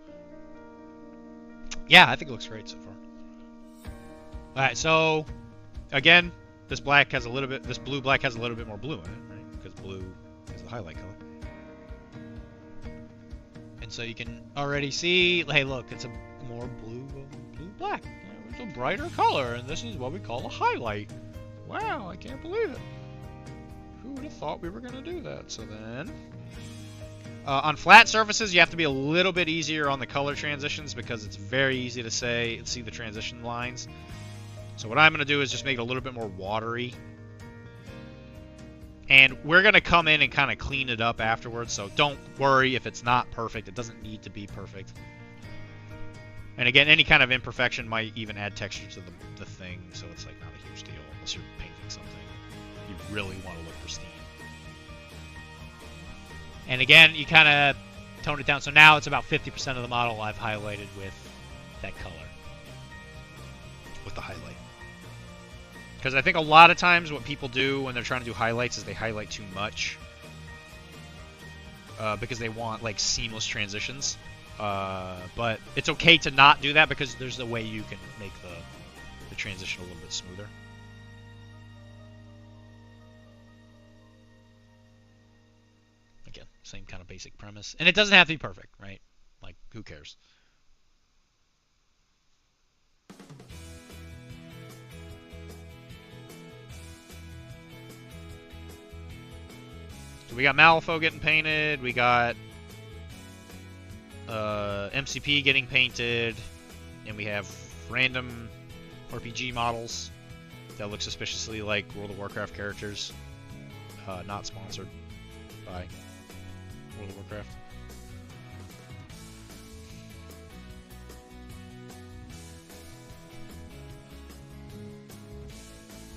Yeah, I think it looks great so far. Alright, so again, this black has a little bit, this blue black has a little bit more blue in it, right? Because blue is the highlight color. And so you can already see, hey look, it's a more blue black. choose a brighter color, and this is what we call a highlight. Wow, I can't believe it. Who would have thought we were going to do that? So then, on flat surfaces, you have to be a little bit easier on the color transitions because it's very easy to see the transition lines. So what I'm going to do is just make it a little bit more watery. And we're going to come in and kind of clean it up afterwards, so don't worry if it's not perfect. It doesn't need to be perfect. And again, any kind of imperfection might even add texture to the thing, so it's like not a huge deal unless you're painting something you really want to look pristine. And again, you kind of tone it down. So now it's about 50% of the model I've highlighted with that color, with the highlight. Because I think a lot of times what people do when they're trying to do highlights is they highlight too much because they want like seamless transitions. But it's okay to not do that because there's a way you can make the transition a little bit smoother. Again, same kind of basic premise. And it doesn't have to be perfect, right? Like, who cares? So we got Malifaux getting painted, we got MCP getting painted, and we have random RPG models that look suspiciously like World of Warcraft characters. Not sponsored by World of Warcraft.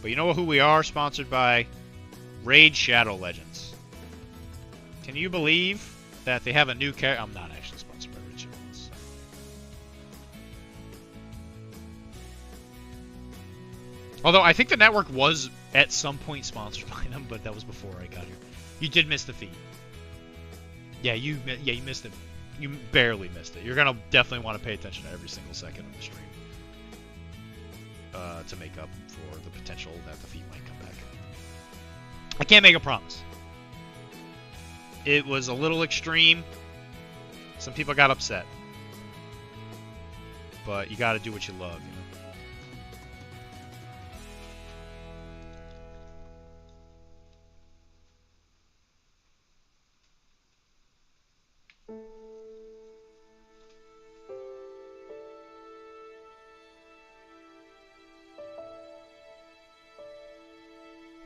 But you know who we are sponsored by? Raid Shadow Legends. Can you believe that they have a new character? I'm not actually sponsored by Raid Shadow Legends. Although I think the network was at some point sponsored by them, but that was before I got here. You did miss the feed. Yeah, you missed it. You barely missed it. You're gonna definitely want to pay attention to every single second of the stream to make up for the potential that the feed might come back. I can't make a promise. It was a little extreme. Some people got upset. But you gotta do what you love, you know?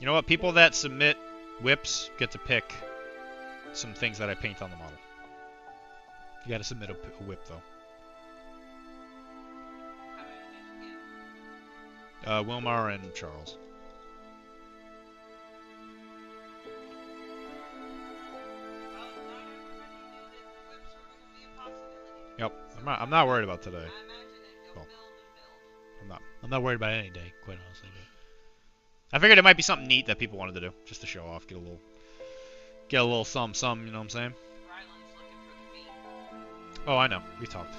You know what? People that submit whips get to pick some things that I paint on the model. You gotta submit a whip, though. Wilmar and Charles. Yep. I'm not worried about today. Well, I'm not worried about any day, quite honestly. But I figured it might be something neat that people wanted to do, just to show off, get a little some, you know what I'm saying? Oh, I know. We talked.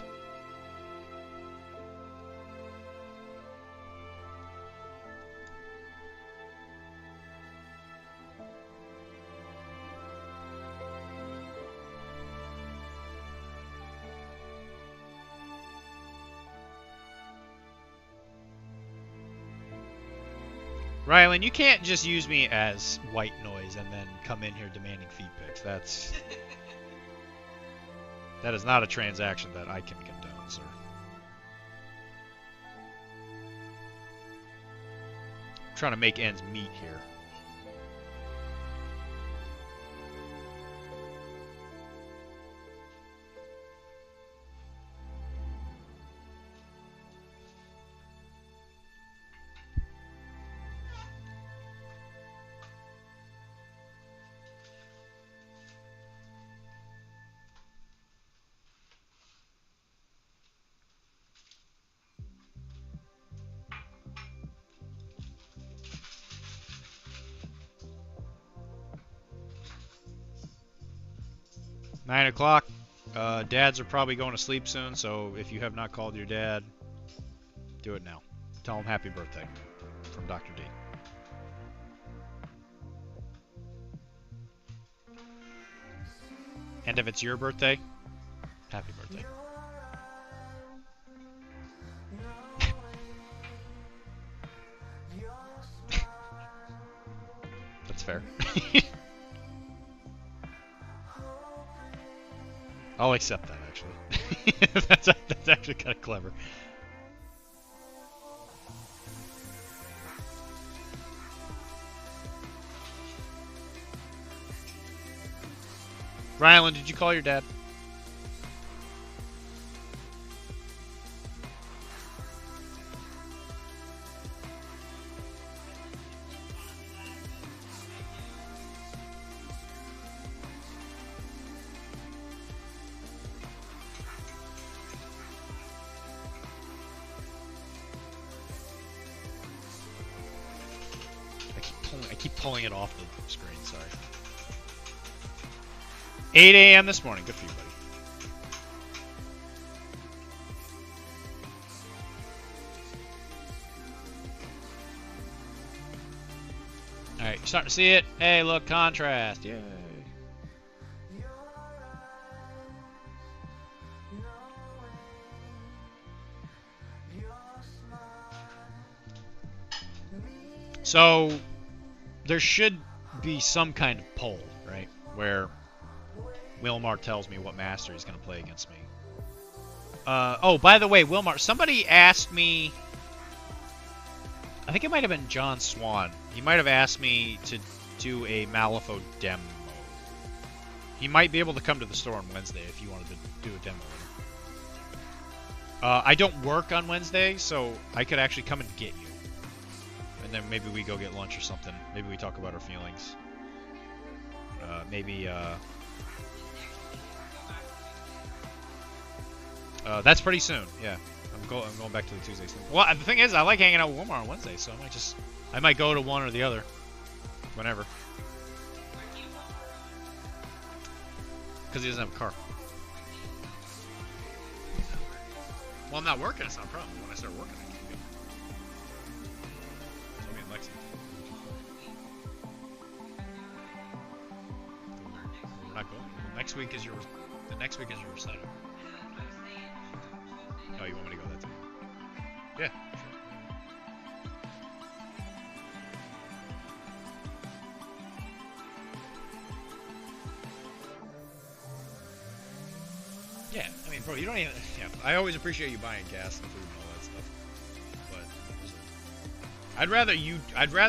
Rylan, you can't just use me as white noise and then come in here demanding feed pics. That is not a transaction that I can condone, sir. I'm trying to make ends meet here. Nine o'clock. Dads are probably going to sleep soon, so if you have not called your dad, do it now. Tell him happy birthday from Dr.D. And if it's your birthday, happy birthday. fair. I'll accept that, actually. that's actually kind of clever. Rylan, did you call your dad? I keep pulling it off the screen, sorry. 8 a.m. this morning. Good for you, buddy. Alright, you're starting to see it. Hey, look, contrast. Yay. So, there should be some kind of poll, right? Where Wilmar tells me what master he's going to play against me. Oh, by the way, Wilmar, somebody asked me... I think it might have been John Swan. He might have asked me to do a Malifaux demo. He might be able to come to the store on Wednesday if you wanted to do a demo with him. I don't work on Wednesday, so I could actually come and get you. And then maybe we go get lunch or something. Maybe we talk about our feelings. That's pretty soon. Yeah, I'm going back to the Tuesdays thing. Well, the thing is, I like hanging out with Wilmar on Wednesday, so I might go to one or the other, whenever. Because he doesn't have a car. Well, I'm not working. It's not a problem. When I start working, I can go. So I'll be in Lexington. We're not going. Next week is your. The next week is your recital. Oh, you want me to go that time? Yeah, sure. Yeah, I mean, bro, you don't even. Yeah, I always appreciate you buying gas and food and all that stuff. But I'd rather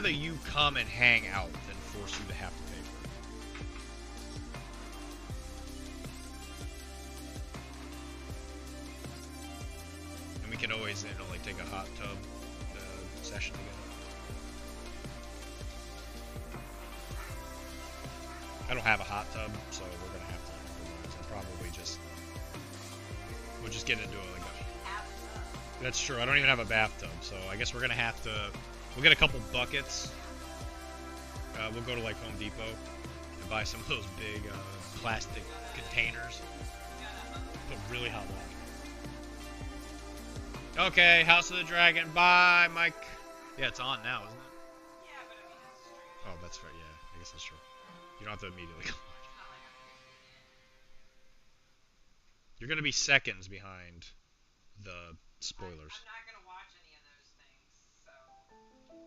you come and hang out than force you to have to pay for it. And we can always, like take a hot tub session together. I don't have a hot tub, so we're gonna have to improvise. I'll probably just. We'll just get into it like that. That's true. I don't even have a bathtub, so I guess we're gonna have to. We'll get a couple buckets. We'll go to like Home Depot and buy some of those big plastic containers. Put really hot water. Okay, House of the Dragon. Bye, Mike. Yeah, it's on now, isn't it? Yeah, but I mean, it's streaming. Oh, that's right. Yeah, I guess that's true. You don't have to immediately go. You're gonna be seconds behind the spoilers. I'm not gonna watch any of those things. So,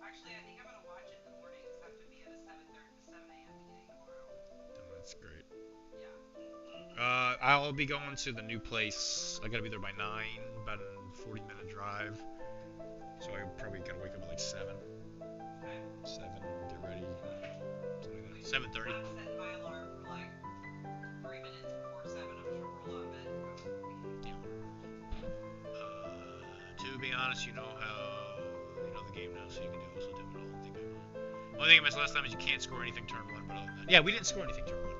actually, I think I'm gonna watch it in the morning. Cause I have to be at a 7 a.m. meeting tomorrow. Oh, that's great. Yeah. I'll be going to the new place. I gotta be there by 9, about a 40-minute drive. So I probably gotta wake up at like 7. 7, get ready. 7:30. I'm setting my alarm for like 3 minutes before 7. I'm sure we're a lot bit. To be honest, you know the game now, so you can do also do it all. One thing I missed last time is you can't score anything turn 1, but other than that, yeah, we didn't score anything turn 1.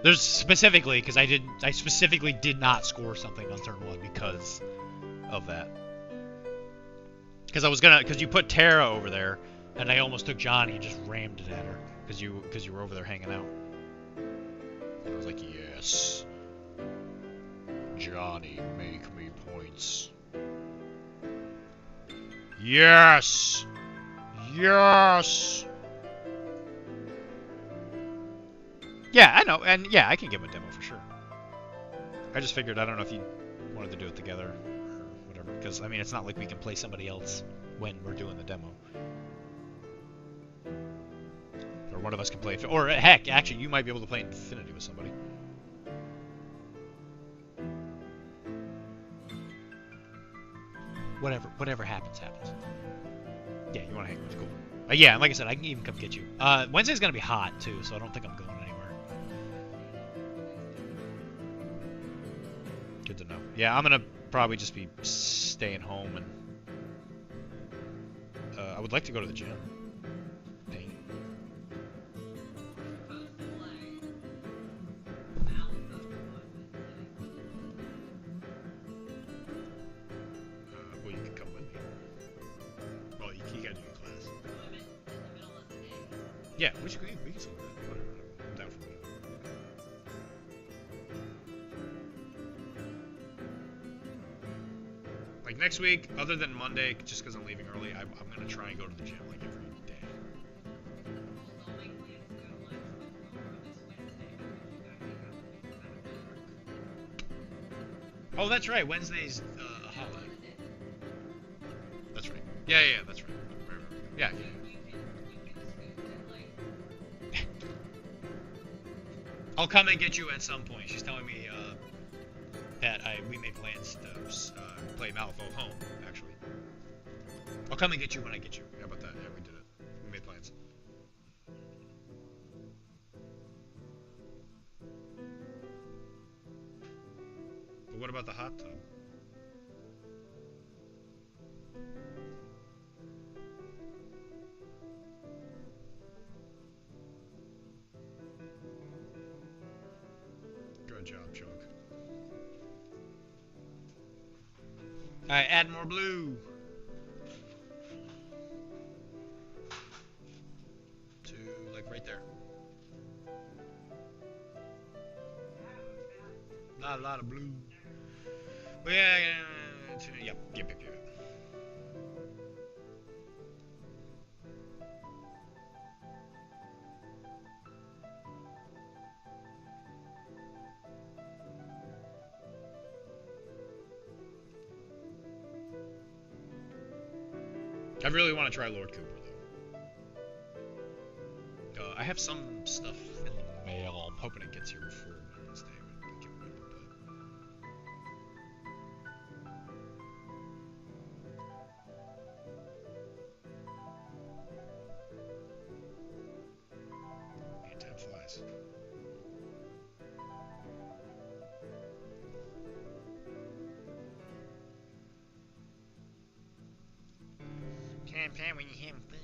There's specifically because I specifically did not score something on turn 1 because of that. Because you put Tara over there, and I almost took Johnny and just rammed it at her because you were over there hanging out. And I was like, yes, Johnny, make me points. Yes, yes. Yeah, I know, and yeah, I can give him a demo for sure. I just figured, I don't know if you wanted to do it together or whatever, because I mean, it's not like we can play somebody else when we're doing the demo. or one of us can play. Or heck, actually, you might be able to play Infinity with somebody. Whatever happens, happens. Yeah, you want to hang with, cool. Yeah, and like I said, I can even come get you. Wednesday's gonna be hot too, so I don't think I'm going anywhere. Good to know. Yeah, I'm gonna probably just be staying home, and I would like to go to the gym. Paint. Well, you can come with me. Well, you gotta do your class. Yeah, we can still do that. Whatever. I'm down for whatever. Like next week, other than Monday, just because I'm leaving early, I'm gonna try and go to the gym like every day. Oh, that's right. Wednesday's a holiday. That's right. Yeah, that's right. Yeah. I'll come and get you at some point. She's telling me that we made plans to play Malifaux home, actually. I'll come and get you when I get you. How about that? Yeah, we did it. We made plans. But what about the hot tub? Good job, Chunk. Alright, add more blue. To, like, right there. Not a lot of blue. But yeah, yep. I really want to try Lord Cooper, though. I have some stuff in the mail. I'm hoping it gets here before Wednesday. I can't remember, but... Time flies. Can't play when you're having fun.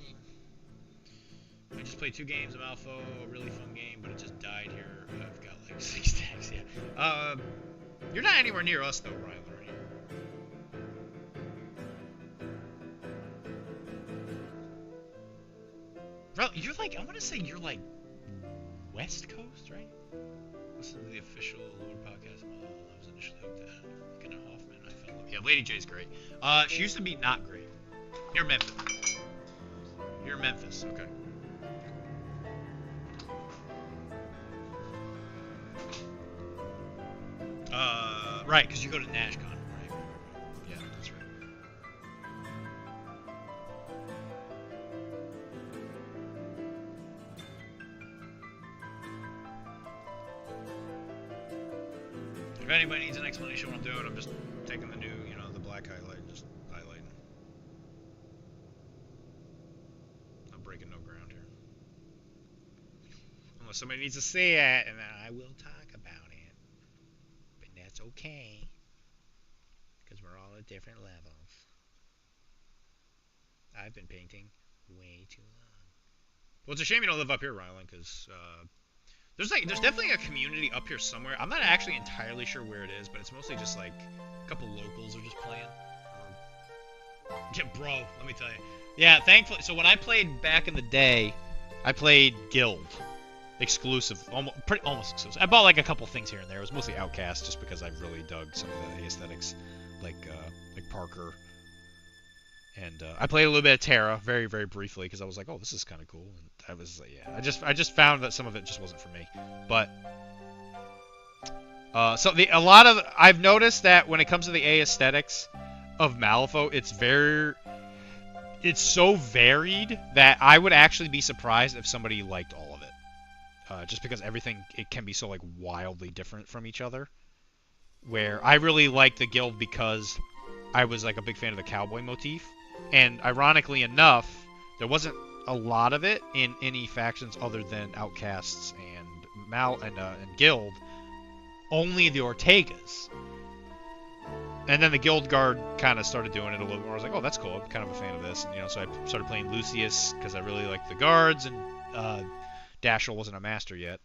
I just played 2 games of Malifaux, a really fun game, but it just died here. I've got like 6 stacks, yeah. You're not anywhere near us though, Ryan, are you? Bro, you're like, I want to say you're like West Coast, right? Listen to the official Lord podcast. I was initially hooked at Lincoln Hoffman. I fell in love. Yeah, Lady J's great. She used to be not great. You're Memphis. You're Memphis, okay. Right, because you go to NashCon, right? Yeah, that's right. If anybody needs an explanation of what I'm doing, I'm just taking the new, the black highlight and just highlighting. I'm breaking no ground here. Unless somebody needs to see it, and then I will talk about it. But that's okay. Because we're all at different levels. I've been painting way too long. Well, it's a shame you don't live up here, Rylan, because there's definitely a community up here somewhere. I'm not actually entirely sure where it is, but it's mostly just like a couple locals are just playing. Yeah, bro, let me tell you. Yeah, thankfully. So when I played back in the day, I played Guild. Exclusive, almost exclusive. I bought like a couple things here and there. It was mostly Outcast, just because I really dug some of the aesthetics, like Parker. And I played a little bit of Terra, very, very briefly, because I was like, oh, this is kind of cool. And I was, yeah, I just found that some of it just wasn't for me. But I've noticed that when it comes to the aesthetics of Malifaux, it's so varied that I would actually be surprised if somebody liked all of it. Just because everything, it can be so like wildly different from each other. Where I really liked the guild because I was like a big fan of the cowboy motif, and ironically enough, there wasn't a lot of it in any factions other than Outcasts and Guild. Only the Ortegas. And then the Guild Guard kind of started doing it a little bit more. I was like, oh, that's cool. I'm kind of a fan of this. And, so I started playing Lucius because I really liked the guards, and Dashel wasn't a master yet.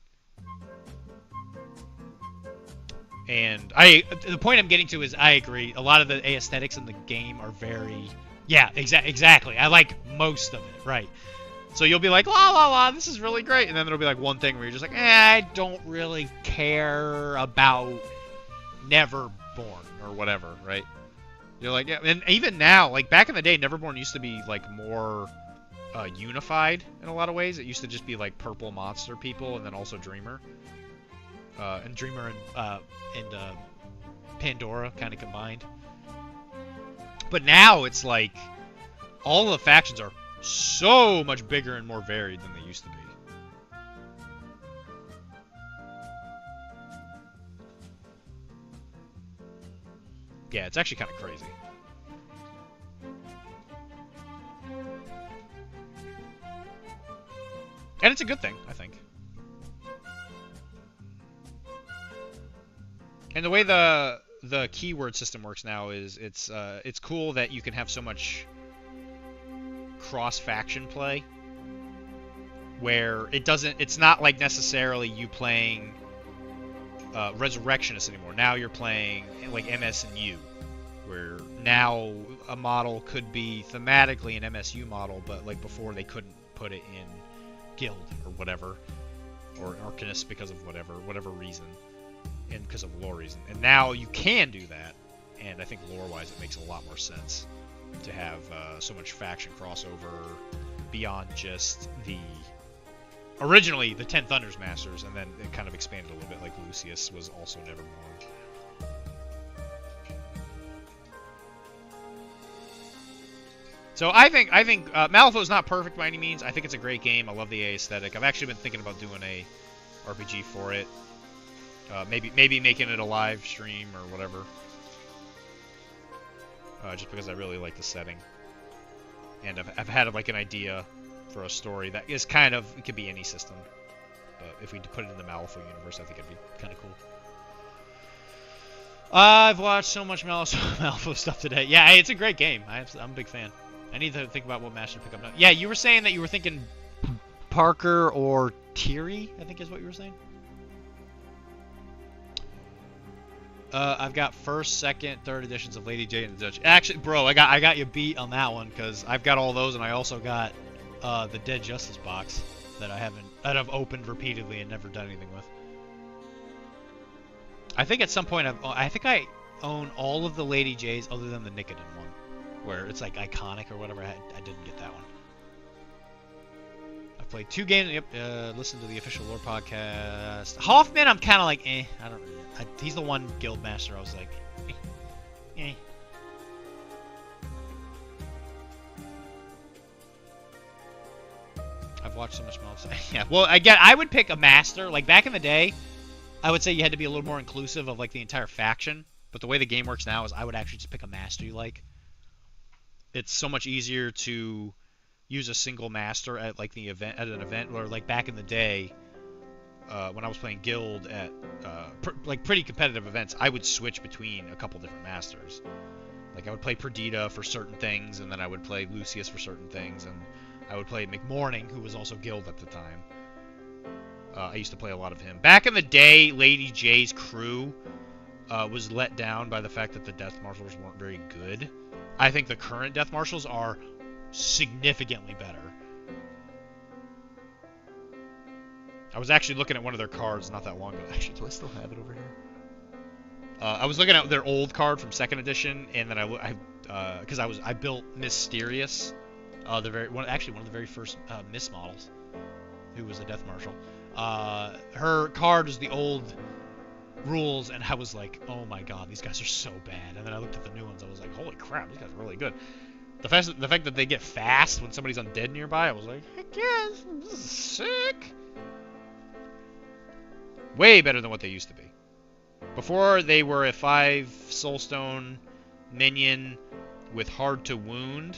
And the point I'm getting to is I agree. A lot of the aesthetics in the game are very... Yeah, exactly. I like most of it, right. So you'll be like, la la la, this is really great. And then there'll be like one thing where you're just like, I don't really care about Neverborn or whatever, right? You're like, yeah. And even now, like back in the day, Neverborn used to be like more unified in a lot of ways. It used to just be like purple monster people and then also Dreamer. And Dreamer and Pandora kind of combined. But now it's like all the factions are so much bigger and more varied than they used to be. Yeah, it's actually kind of crazy. And it's a good thing, I think. And the way the keyword system works now is it's cool that you can have so much cross-faction play where it's not like necessarily you playing Resurrectionists anymore. Now you're playing like MSU, where now a model could be thematically an MSU model, but like before they couldn't put it in Guild or whatever, or Arcanist because of whatever reason, and because of lore reason. And now you can do that, and I think lore-wise it makes a lot more sense to have so much faction crossover beyond just originally the 10 Thunders Masters, and then it kind of expanded a little bit, like Lucius was also Neverborn. So I think Malifaux is not perfect by any means. I think it's a great game. I love the aesthetic. I've actually been thinking about doing a RPG for it. Maybe making it a live stream or whatever. Just because I really like the setting. And I've had like an idea for a story that is kind of, it could be any system. But if we put it in the Malifaux universe, I think it'd be kind of cool. I've watched so much Malifaux stuff today. Yeah, it's a great game. I'm a big fan. I need to think about what master to pick up now. Yeah, you were saying that you were thinking Parker or Thierry, I think is what you were saying. I've got first, second, third editions of Lady J and the Dutch. Actually, bro, I got you beat on that one because I've got all those, and I also got the Dead Justice box that I've opened repeatedly and never done anything with. I think at some point I think I own all of the Lady J's other than the Nicodem one, where it's like iconic or whatever. I didn't get that one. I've played 2 games. Yep. Listen to the official lore podcast. Hoffman, I'm kind of like, I don't really. He's the one guild master I was like, eh. I've watched so much Malifaux. Yeah, well, again, I would pick a master. Like, back in the day, I would say you had to be a little more inclusive of, like, the entire faction. But the way the game works now is I would actually just pick a master you like. It's so much easier to use a single master at, like, an event, or, like, back in the day, when I was playing Guild at pretty competitive events, I would switch between a couple different masters. Like I would play Perdita for certain things, and then I would play Lucius for certain things, and I would play McMorning, who was also Guild at the time. I used to play a lot of him. Back in the day, Lady J's crew was let down by the fact that the Death Marshals weren't very good. I think the current Death Marshals are significantly better. I was actually looking at one of their cards not that long ago. Actually, do I still have it over here? I was looking at their old card from 2nd edition, and then I built Mysterious, one of the very first Miss models, who was a Death Marshal. Her card was the old rules, and I was like, oh my god, these guys are so bad. And then I looked at the new ones, I was like, holy crap, these guys are really good. The fact that they get fast when somebody's undead nearby, I was like, heck yeah, this is sick. Way better than what they used to be. Before, they were a 5 soulstone minion with hard to wound,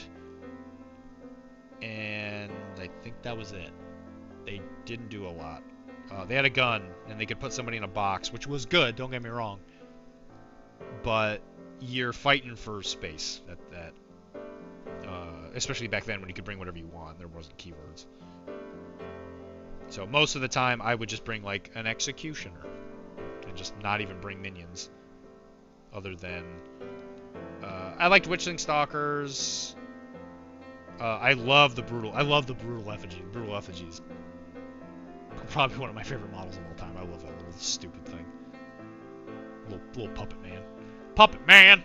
and I think that was it. They didn't do a lot. They had a gun, and they could put somebody in a box, which was good, don't get me wrong. But you're fighting for space especially back then when you could bring whatever you want. There wasn't keywords. So most of the time, I would just bring like an executioner, and just not even bring minions. Other than I liked Witchling Stalkers. I love the brutal effigy. Brutal effigies. Probably one of my favorite models of all time. I love that little stupid thing. Little puppet man. Puppet man!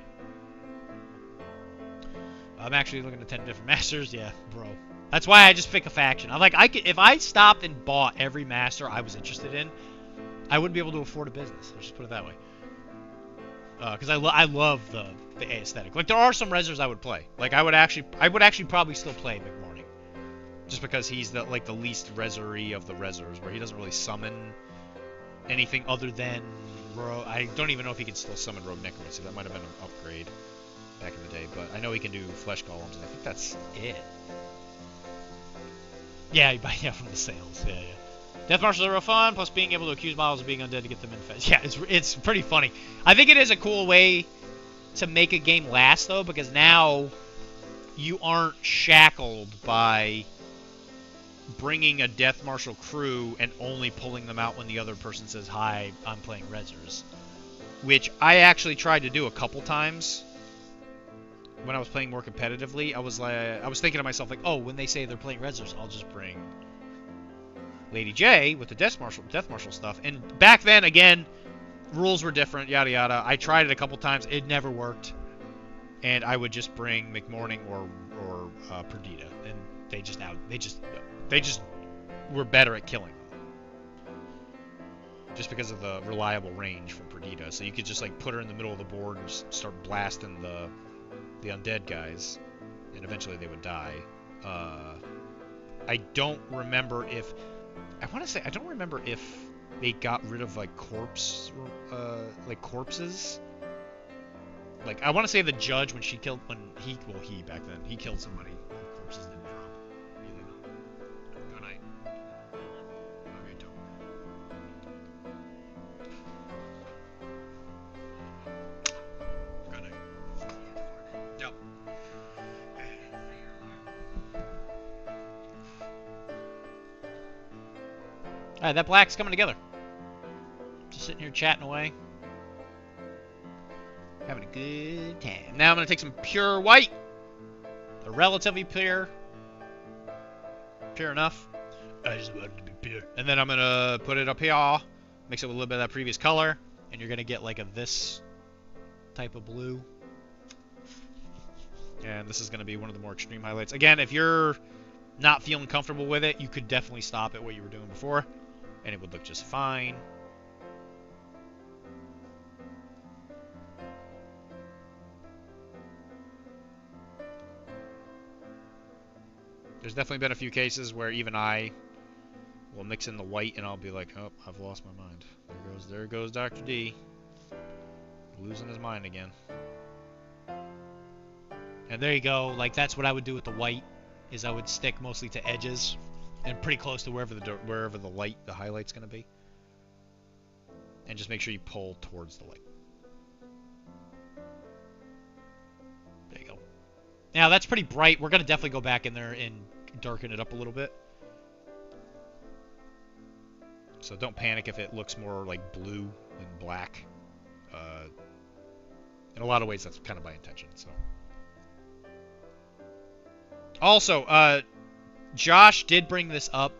I'm actually looking at 10 different masters. Yeah, bro. That's why I just pick a faction. I'm like, if I stopped and bought every master I was interested in, I wouldn't be able to afford a business. Let's just put it that way. Because I love the aesthetic. Like, there are some rezzers I would play. Like, I would actually probably still play McMorning. Just because he's the least rezzery of the rezzers, where he doesn't really summon anything other than Rogue. I don't even know if he can still summon Rogue Necromancy. That might have been an upgrade back in the day, but I know he can do flesh golems, and I think that's it. Yeah, you buy from the sales. Yeah. Death Marshals are real fun, plus being able to accuse models of being undead to get them infested. Yeah, it's pretty funny. I think it is a cool way to make a game last, though, because now you aren't shackled by bringing a Death Marshal crew and only pulling them out when the other person says, hi, I'm playing rezzers. Which I actually tried to do a couple times when I was playing more competitively. I was thinking to myself, like, oh, when they say they're playing rezzers, I'll just bring Lady J with the Death Marshal stuff. And back then, again, rules were different, yada yada. I tried it a couple times, it never worked. And I would just bring McMorning or Perdita, and they just were better at killing them. Just because of the reliable range from Perdita. So you could just like put her in the middle of the board and just start blasting the undead guys, and eventually they would die. I don't remember if they got rid of like corpses. Like, I want to say the judge when he back then, he killed somebody. Corpses didn't drop either. Good night. Okay, dope. Good night. Yep. Alright, that black's coming together. Just sitting here chatting away. Having a good time. Now I'm going to take some pure white. They're relatively pure. Pure enough. I just want it to be pure. And then I'm going to put it up here. Mix it with a little bit of that previous color. And you're going to get like this type of blue. And this is going to be one of the more extreme highlights. Again, if you're not feeling comfortable with it, you could definitely stop at what you were doing before. And it would look just fine. There's definitely been a few cases where even I will mix in the white and I'll be like, oh, I've lost my mind. There goes Dr. D. Losing his mind again. And there you go. Like, that's what I would do with the white, is I would stick mostly to edges and pretty close to wherever the highlight's going to be. And just make sure you pull towards the light. There you go. Now, that's pretty bright. We're going to definitely go back in there and darken it up a little bit. So don't panic if it looks more like blue than black. In a lot of ways, that's kind of by intention. So. Also, Josh did bring this up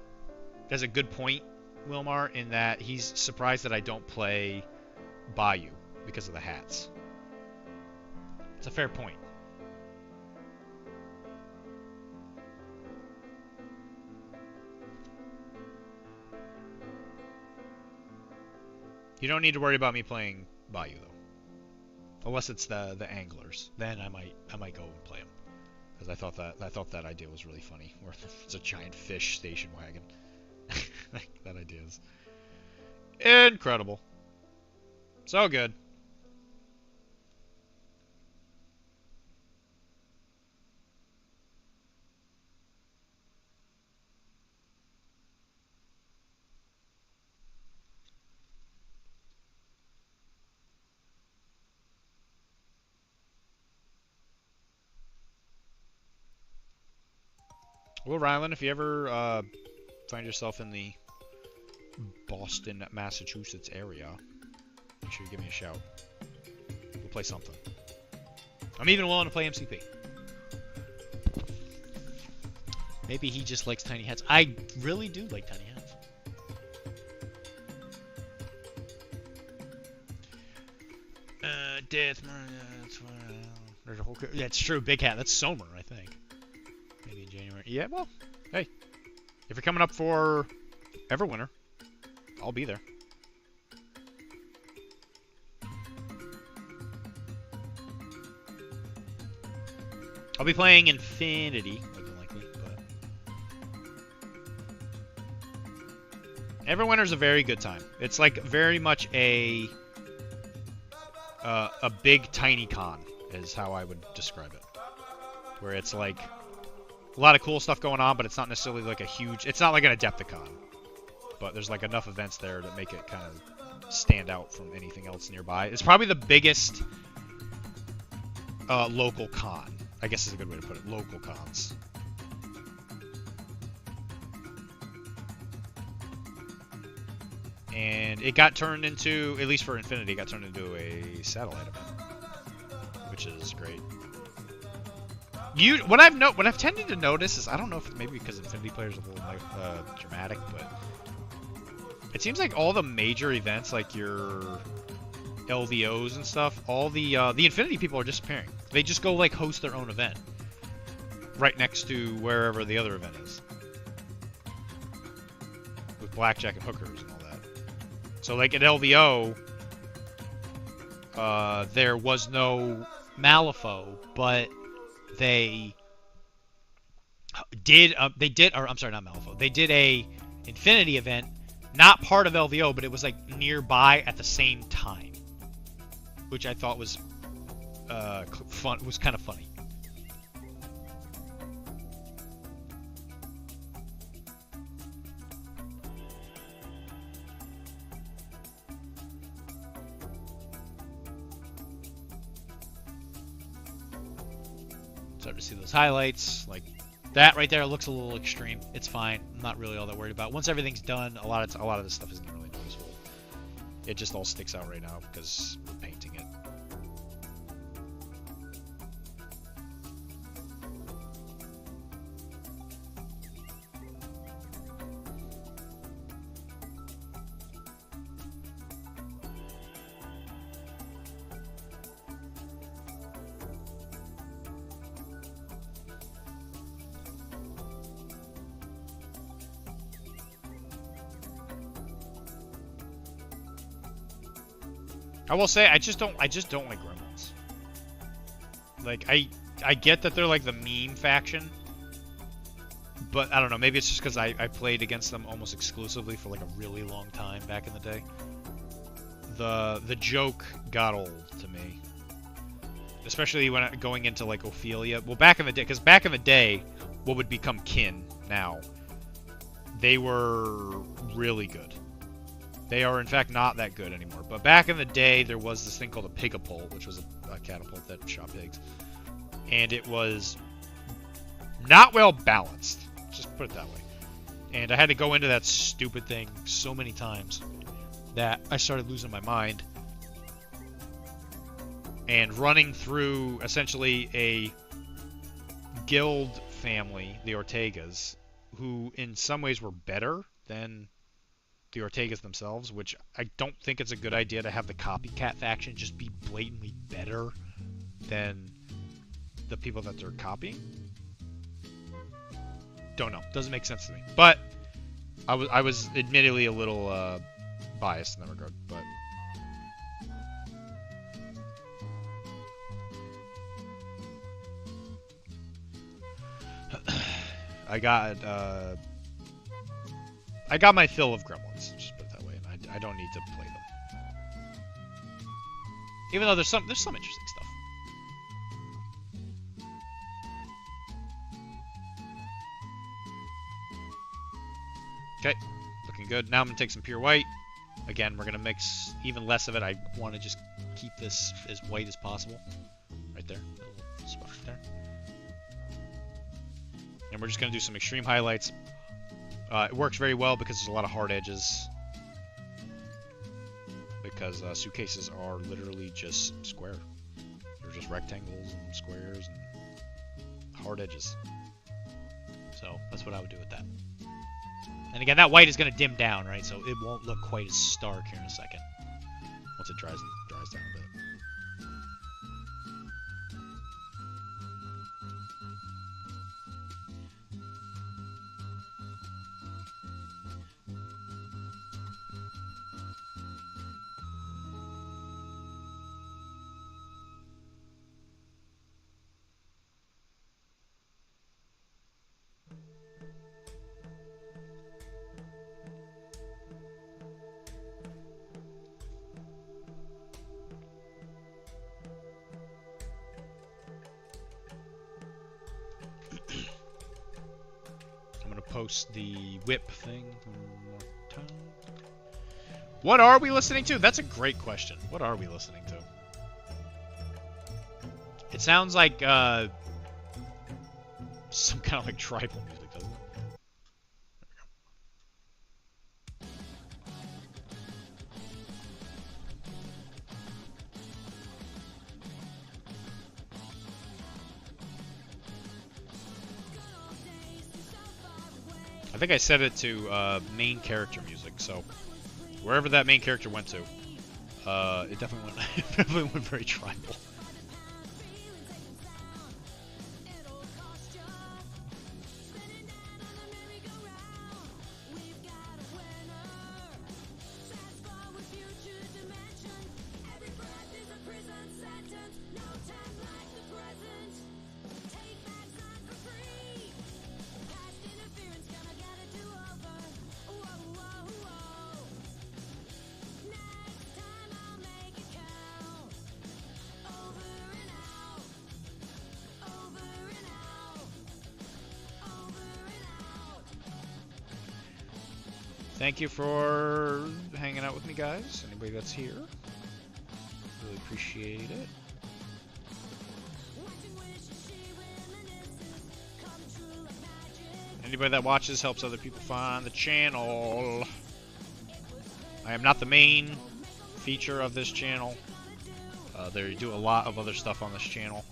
as a good point, Wilmar, in that he's surprised that I don't play Bayou because of the hats. It's a fair point. You don't need to worry about me playing Bayou though, unless it's the anglers. Then I might go and play them. because I thought that idea was really funny. Where it's a giant fish station wagon. That idea is incredible. So good. Well, Rylan, if you ever find yourself in the Boston, Massachusetts area, make sure you give me a shout. We'll play something. I'm even willing to play MCP. Maybe he just likes tiny hats. I really do like tiny hats. Death. There's a whole. Yeah, it's true. Big hat. That's Somer, I think. Maybe in January. Yeah, well, hey. If you're coming up for Everwinter, I'll be there. I'll be playing Infinity, more than likely, but Everwinter's a very good time. It's like very much a big tiny con is how I would describe it. Where it's like a lot of cool stuff going on, but it's not necessarily like a huge... It's not like an Adepticon. But there's like enough events there to make it kind of stand out from anything else nearby. It's probably the biggest local con. I guess is a good way to put it. Local cons. And it got turned into, at least for Infinity, it got turned into a satellite event. Which is great. What I've tended to notice is, I don't know if maybe because Infinity players are a little dramatic, but it seems like all the major events, like your LVOs and stuff, all the Infinity people are disappearing. They just go like host their own event right next to wherever the other event is, with blackjack and hookers and all that. So like at LVO, there was no Malifaux, but they did, I'm sorry, not Malifaux. They did a Infinity event, not part of LVO, but it was like nearby at the same time, which I thought was fun. Was kind of funny. Starting to see those highlights, like that right there looks a little extreme. It's fine. I'm not really all that worried about it. Once everything's done, a lot of this stuff isn't really noticeable. It just all sticks out right now because we're painting it. I will say I just don't like Gremlins. Like I get that they're like the meme faction, but I don't know, maybe it's just because I played against them almost exclusively for like a really long time back in the day. The joke got old to me, especially when going into like Ophelia. Well, back in the day, because back in the day, what would become kin now, they were really good. They are, in fact, not that good anymore. But back in the day, there was this thing called a pigapult, which was a catapult that shot pigs. And it was not well balanced. Just put it that way. And I had to go into that stupid thing so many times that I started losing my mind. And running through, essentially, a guild family, the Ortegas, who in some ways were better than the Ortegas themselves, which I don't think it's a good idea to have the copycat faction just be blatantly better than the people that they're copying. Don't know. Doesn't make sense to me. But I was admittedly a little biased in that regard. But I got my fill of gremlins, just put it that way, and I don't need to play them. Even though there's some interesting stuff. Okay, looking good. Now I'm gonna take some pure white. Again, we're gonna mix even less of it. I want to just keep this as white as possible. Right there, a little spot right there. And we're just gonna do some extreme highlights. It works very well because there's a lot of hard edges. Because suitcases are literally just square. They're just rectangles and squares and hard edges. So that's what I would do with that. And again, that white is going to dim down, right? So it won't look quite as stark here in a second. Once it dries down a bit. Post the whip thing one more time. What are we listening to? That's a great question. What are we listening to? It sounds like some kind of like tribal music, doesn't it? I think I set it to main character music, so wherever that main character went to, it definitely went very tribal. Thank you for hanging out with me, guys. Anybody that's here, really appreciate it. Anybody that watches helps other people find the channel. I am not the main feature of this channel. They do a lot of other stuff on this channel.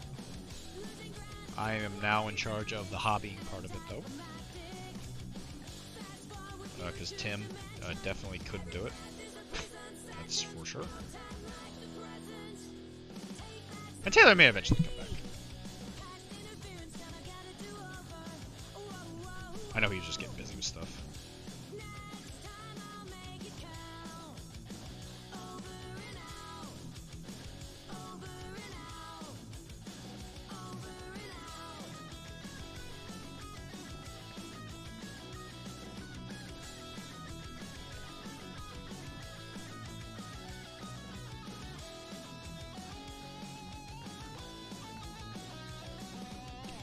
I am now in charge of the hobbying part of it, though. Because Tim definitely couldn't do it. That's for sure. And Taylor may eventually come back. I know he's just getting busy with stuff.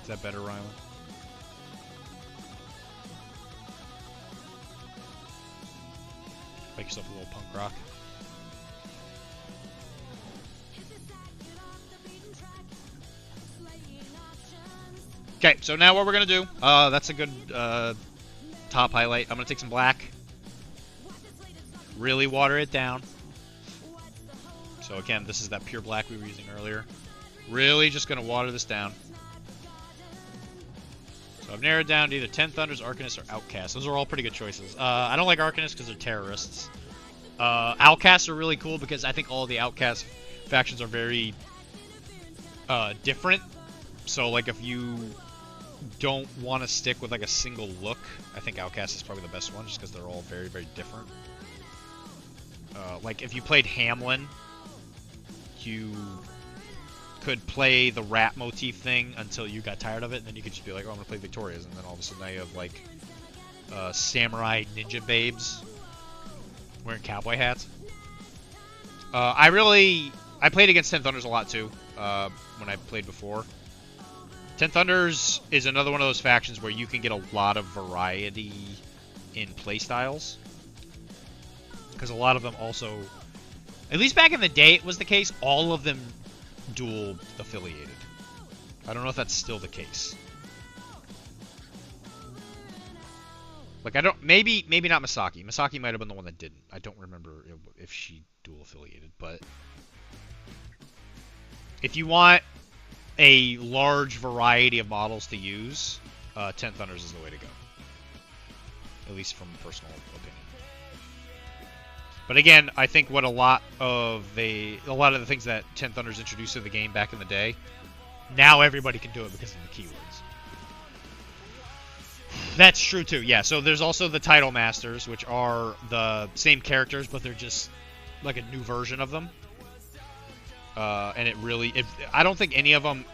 Is that better, Rylan? Make yourself a little punk rock. Okay, so now what we're gonna do, that's a good top highlight. I'm gonna take some black, really water it down. So again, this is that pure black we were using earlier. Really just gonna water this down. So I've narrowed down to either 10 Thunders, Arcanists, or Outcasts. Those are all pretty good choices. I don't like Arcanists because they're terrorists. Outcasts are really cool because I think all the Outcast factions are very different. So like if you don't want to stick with like a single look, I think Outcast is probably the best one just because they're all very, very different. Like if you played Hamlin, could play the rat motif thing until you got tired of it, and then you could just be like, oh, I'm gonna play Victoria's, and then all of a sudden now you have like samurai ninja babes wearing cowboy hats. I played against 10 Thunders a lot too when I played before. 10 Thunders is another one of those factions where you can get a lot of variety in playstyles. Because a lot of them also, at least back in the day it was the case, all of them dual affiliated. I don't know if that's still the case. Like, I don't, maybe not Misaki. Misaki might have been the one that didn't. I don't remember if she dual affiliated, but if you want a large variety of models to use, 10 Thunders is the way to go. At least from personal opinion. But again, I think what a lot of the things that 10 Thunders introduced to the game back in the day, now everybody can do it because of the keywords. That's true too, yeah. So there's also the Title Masters, which are the same characters, but they're just like a new version of them. And I don't think any of them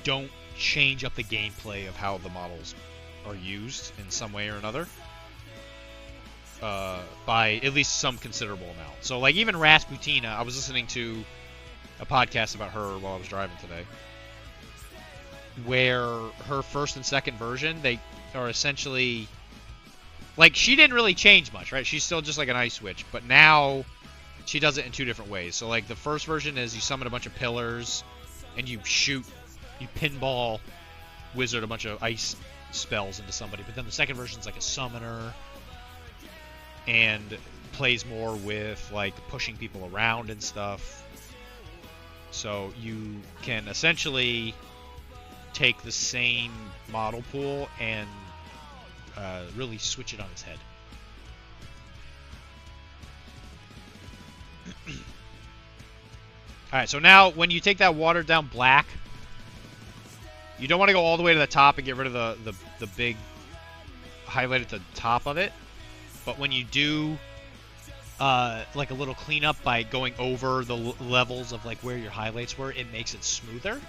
don't change up the gameplay of how the models are used in some way or another. By at least some considerable amount. So like even Rasputina, I was listening to a podcast about her while I was driving today, where her first and second version, they are essentially, like, she didn't really change much, right? She's still just like an ice witch, but now she does it in two different ways. So like the first version is you summon a bunch of pillars and you pinball wizard a bunch of ice spells into somebody, but then the second version is like a summoner and plays more with like pushing people around and stuff. So you can essentially take the same model pool and really switch it on its head. Alright, so now when you take that watered down black, you don't want to go all the way to the top and get rid of the big highlight at the top of it. But when you do like a little cleanup by going over the levels of like where your highlights were, it makes it smoother.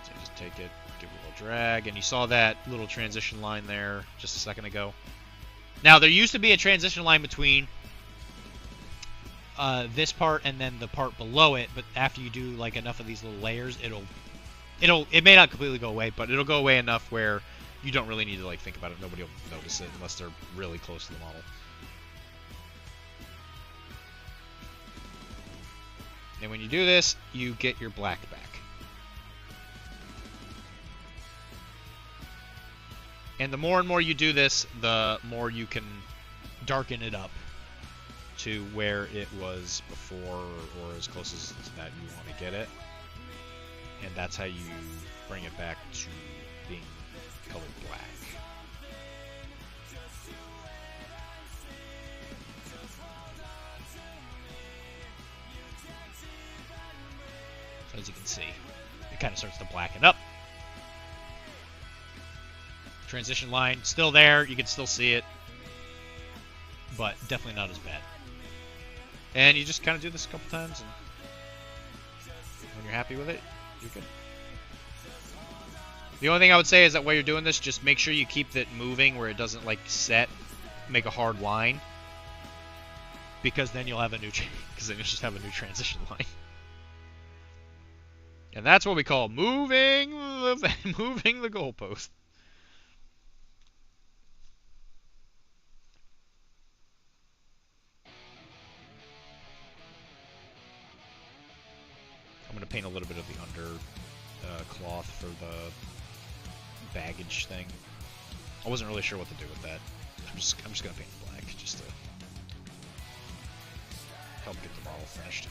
So you just take it, give it a little drag, and you saw that little transition line there just a second ago. Now there used to be a transition line between this part and then the part below it, but after you do like enough of these little layers, it may not completely go away, but it'll go away enough where you don't really need to like think about it. Nobody will notice it unless they're really close to the model. And when you do this, you get your black back. And the more and more you do this, the more you can darken it up to where it was before, or as close as that you want to get it. And that's how you bring it back to being colored black. So as you can see, it kind of starts to blacken up. Transition line still there, you can still see it, but definitely not as bad. And you just kind of do this a couple times, and when you're happy with it, you're good. The only thing I would say is that while you're doing this, just make sure you keep it moving where it doesn't like make a hard line, because then you'll have a new because then you'll just have a new transition line. And that's what we call moving the goalpost. I'm going to paint a little bit of the under cloth for the baggage thing. I wasn't really sure what to do with that. I'm just going to paint it black just to help get the model finished.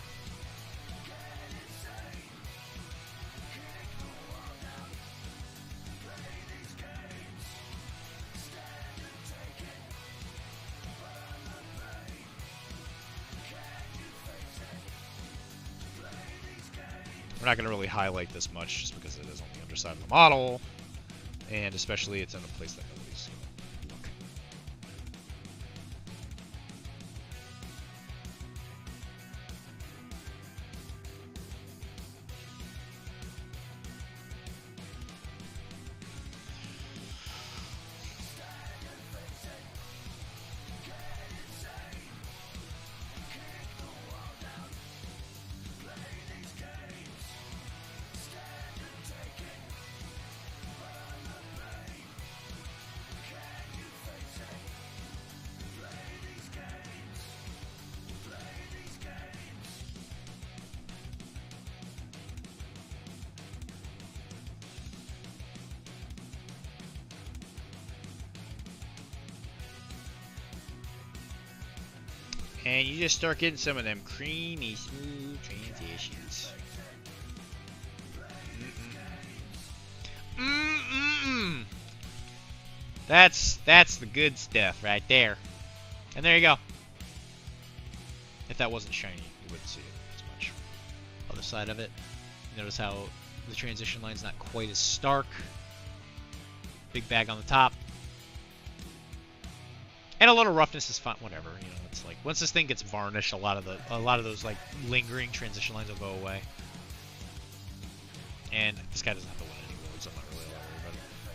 We're not going to really highlight this much just because it is on the underside of the model, and especially it's in a place that nobody's going to look. And you just start getting some of them creamy, smooth transitions. That's the good stuff right there. And there you go. If that wasn't shiny, you wouldn't see it as much. Other side of it, notice how the transition line's not quite as stark. Big bag on the top. And a little roughness is fine, whatever, you know, it's like once this thing gets varnished, a lot of those like lingering transition lines will go away. And this guy doesn't have to win anymore, so I'm not really worried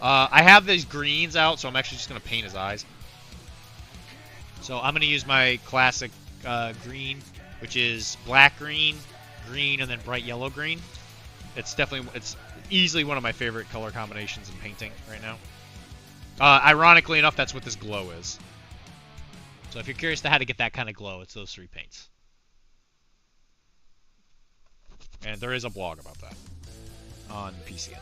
about it. I have these greens out, so I'm actually just gonna paint his eyes. So I'm gonna use my classic green, which is black green, green, and then bright yellow green. It's easily one of my favorite color combinations in painting right now. Ironically enough, that's what this glow is. So if you're curious to how to get that kind of glow, it's those 3 paints. And there is a blog about that on PCN.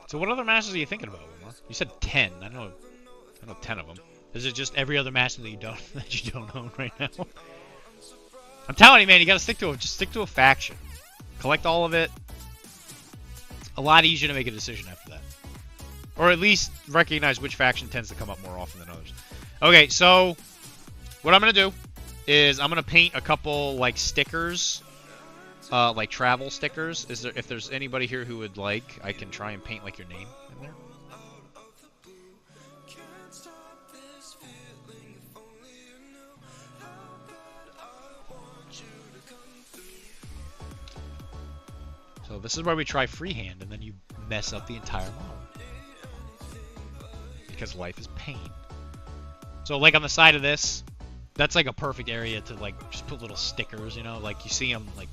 So what other masters are you thinking about, Omar? You said 10. I know 10 of them. Is it just every other master that you don't own right now? I'm telling you, man, you gotta stick to it. Just stick to a faction. Collect all of it. It's a lot easier to make a decision after that. Or at least recognize which faction tends to come up more often than others. Okay, so what I'm gonna do is I'm gonna paint a couple like stickers. Like travel stickers. If there's anybody here who would like, I can try and paint like your name in there. So this is where we try freehand and then you mess up the entire model. Because life is pain. So like on the side of this, that's like a perfect area to like just put little stickers, you know, like you see them like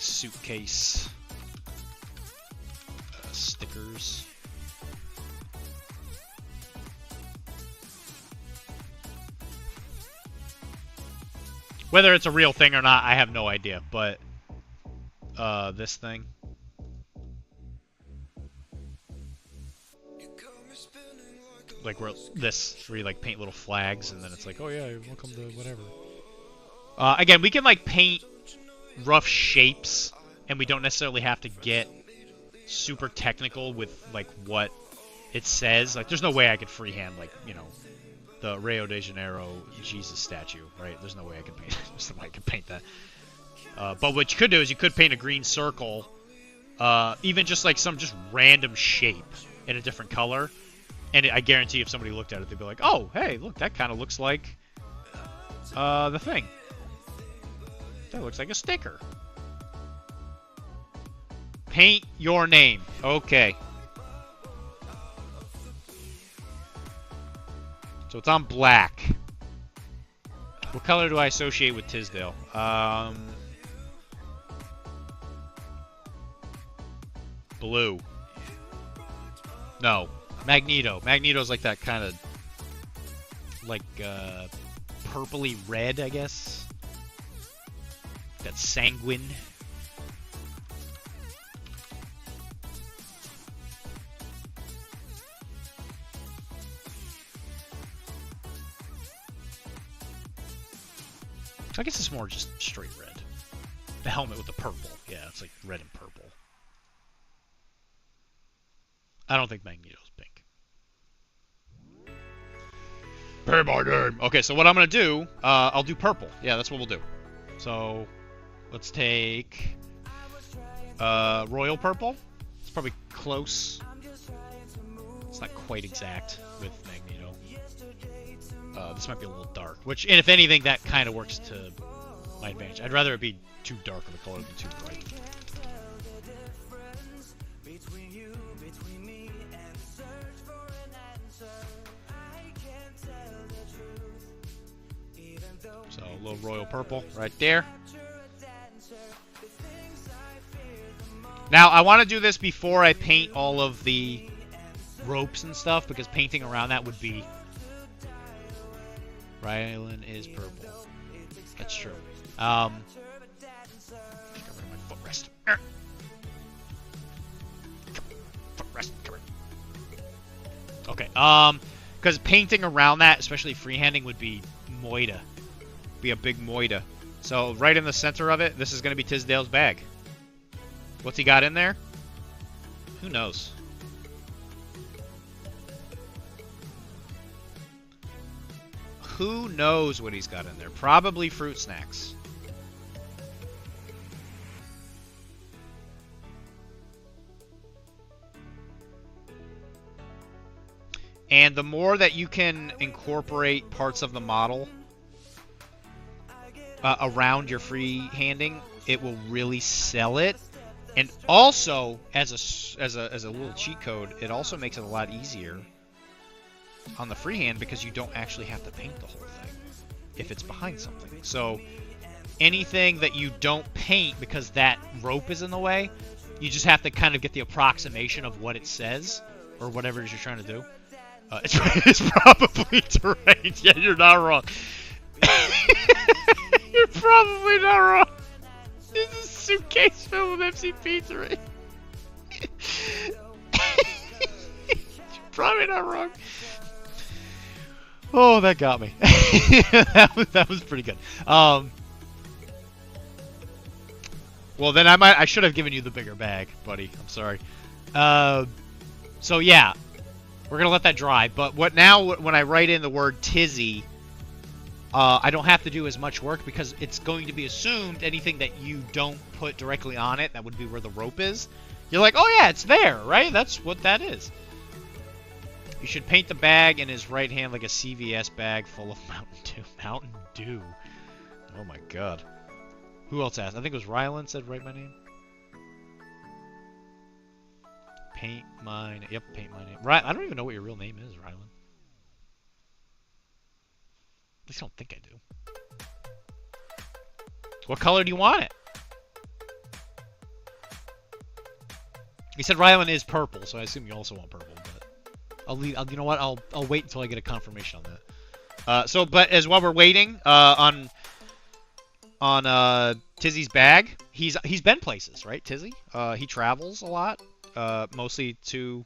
suitcase stickers. Whether it's a real thing or not, I have no idea, but this thing. Like where you like paint little flags and then it's like, oh yeah, welcome to whatever. Again, we can like paint rough shapes and we don't necessarily have to get super technical with like what it says. Like there's no way I could freehand like, you know, the Rio de Janeiro Jesus statue, right? There's no way I can paint there's no way I can paint that. But what you could do is you could paint a green circle, even just like some just random shape in a different color. And I guarantee if somebody looked at it, they'd be like, oh, hey, look, that kind of looks like the thing. That looks like a sticker. Paint your name. Okay. So it's on black. What color do I associate with Tisdale? Blue. No. Magneto. Magneto's like that kind of like purpley red, I guess. That's sanguine. I guess it's more just straight red. The helmet with the purple. Yeah, it's like red and purple. I don't think Magneto's pink. Pay my name. Okay, so what I'm going to do, I'll do purple. Yeah, that's what we'll do. So, let's take royal purple. probably close. It's not quite exact with Magneto. This might be a little dark, which, and if anything, that kind of works to my advantage. I'd rather it be too dark of a color than too bright. So a little royal purple right there. Now I want to do this before I paint all of the ropes and stuff, because painting around that would be... Rylan is purple. That's true. Get rid of my footrest. Footrest, come here. Okay, because painting around that, especially freehanding, would be moida. Be a big moida. So right in the center of it, this is going to be Tisdale's bag. What's he got in there? Who knows? Who knows what he's got in there? Probably fruit snacks. And the more that you can incorporate parts of the model around your freehanding, it will really sell it. And also, as a little cheat code, it also makes it a lot easier on the freehand, because you don't actually have to paint the whole thing if it's behind something. So anything that you don't paint because that rope is in the way, you just have to kind of get the approximation of what it says or whatever it is you're trying to do. It's probably terrain. Yeah, you're not wrong. You're probably not wrong. This is a suitcase filled with MCP terrain. You're probably not wrong. Oh, that got me. that was pretty good. Well, then I should have given you the bigger bag, buddy. I'm sorry. So yeah, we're gonna let that dry. But when I write in the word Tizzy, I don't have to do as much work, because it's going to be assumed anything that you don't put directly on it, that would be where the rope is. You're like, oh yeah, it's there, right? That's what that is. You should paint the bag in his right hand like a CVS bag full of Mountain Dew. Mountain Dew. Oh my god. Who else asked? I think it was Rylan said, write my name. Paint my name. Yep, paint my name. I don't even know what your real name is, Rylan. At least I don't think I do. What color do you want it? He said Rylan is purple, so I assume you also want purple, but... you know what? I'll wait until I get a confirmation on that. But as while we're waiting on Tizzy's bag, he's been places, right? Tizzy. He travels a lot, mostly to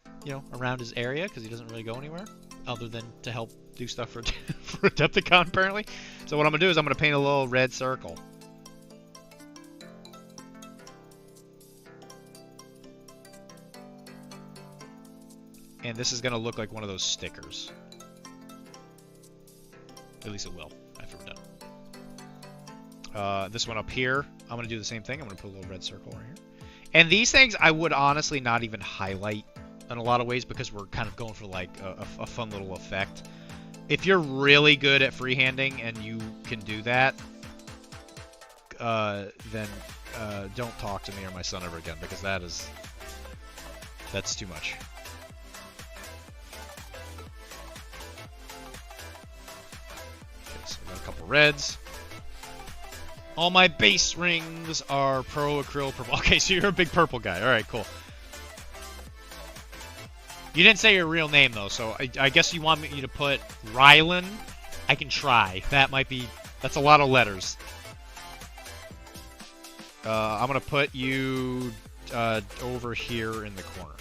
around his area, because he doesn't really go anywhere other than to help do stuff for for Adepticon apparently. So what I'm gonna do is I'm gonna paint a little red circle. And this is going to look like one of those stickers. At least it will, after we're done. This one up here, I'm going to do the same thing. I'm going to put a little red circle right here. And these things, I would honestly not even highlight in a lot of ways, because we're kind of going for like a fun little effect. If you're really good at freehanding and you can do that, then don't talk to me or my son ever again, because that's too much. A couple reds. All my base rings are pro acryl purple. Okay, so you're a big purple guy. All right, cool. You didn't say your real name though, so I guess you want me to put Rylan. I can try. That's a lot of letters. I'm gonna put you over here in the corner.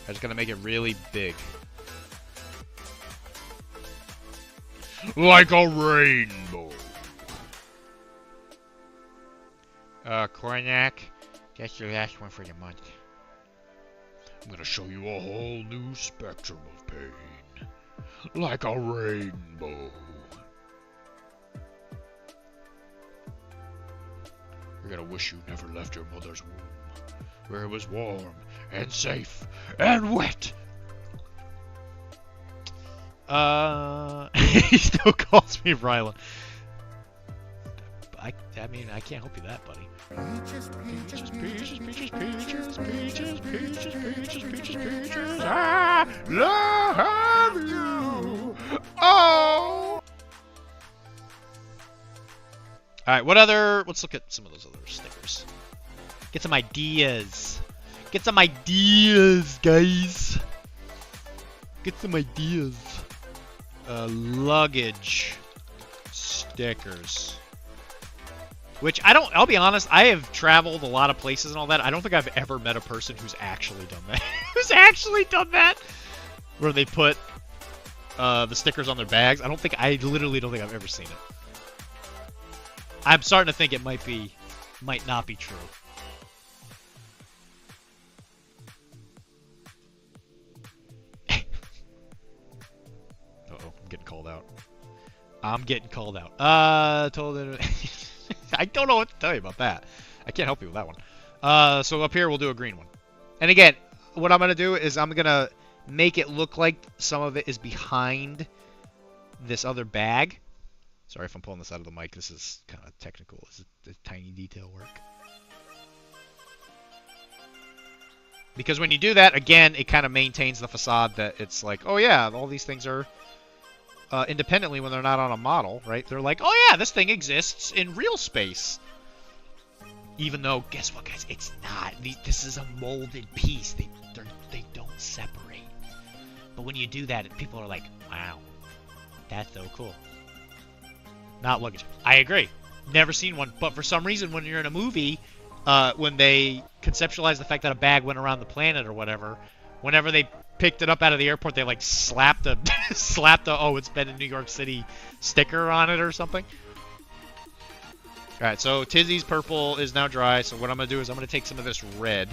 I'm just gonna make it really big. Like a rainbow. Kornak, that's your last one for the month. I'm gonna show you a whole new spectrum of pain. Like a rainbow. You're gonna wish you never left your mother's womb, where it was warm and safe and wet. He still calls me Rylan. I mean, I can't help you that, buddy. Peaches, peaches, peaches, peaches, peaches, peaches, peaches, peaches, peaches, peaches, I love you. Oh! Alright, let's look at some of those other stickers. Get some ideas. Get some ideas, guys. Get some ideas. Luggage stickers. Which I'll be honest, I have traveled a lot of places and all that. I don't think I've ever met a person who's actually done that. Who's actually done that? Where they put the stickers on their bags. I literally don't think I've ever seen it. I'm starting to think it might not be true. Uh-oh, I'm getting called out. Told it. I don't know what to tell you about that. I can't help you with that one. So up here, we'll do a green one. And again, what I'm going to do is I'm going to make it look like some of it is behind this other bag. Sorry if I'm pulling this out of the mic. This is kind of technical. This is the tiny detail work. Because when you do that, again, it kind of maintains the facade that it's like, oh yeah, all these things are independently when they're not on a model, right? They're like, oh yeah, this thing exists in real space. Even though, guess what, guys? It's not. This is a molded piece. They don't separate. But when you do that, people are like, wow, that's so cool. Not luggage. I agree. Never seen one. But for some reason, when you're in a movie, when they conceptualize the fact that a bag went around the planet or whatever, whenever they picked it up out of the airport, they like slapped a oh, it's been in New York City sticker on it or something. Alright, so Tizzy's purple is now dry, so what I'm going to do is I'm going to take some of this red.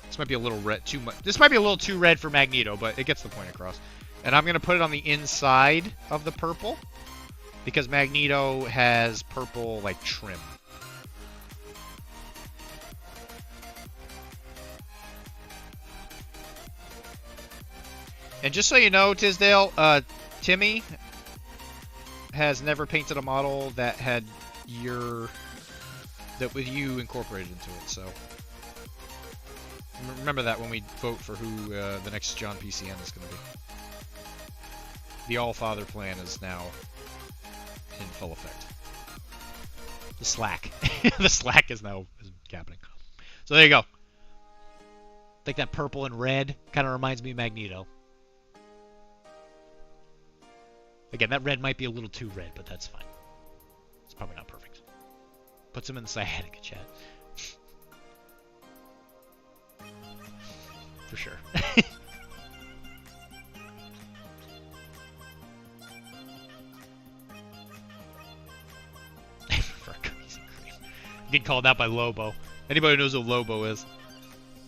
This might be a little red, too much. This might be a little too red for Magneto, but it gets the point across. And I'm going to put it on the inside of the purple, because Magneto has purple, like, trim. And just so you know, Tisdale, Timmy has never painted a model that had with you incorporated into it, so remember that when we vote for who the next John PCN is going to be. The All-Father plan is now in full effect. The slack. The slack is now happening. So there you go. I think that purple and red kind of reminds me of Magneto. Again, that red might be a little too red, but that's fine. It's probably not perfect. Puts him in the sciatica chat. For sure. For cookies and cream. Getting called out by Lobo. Anybody who knows who Lobo is.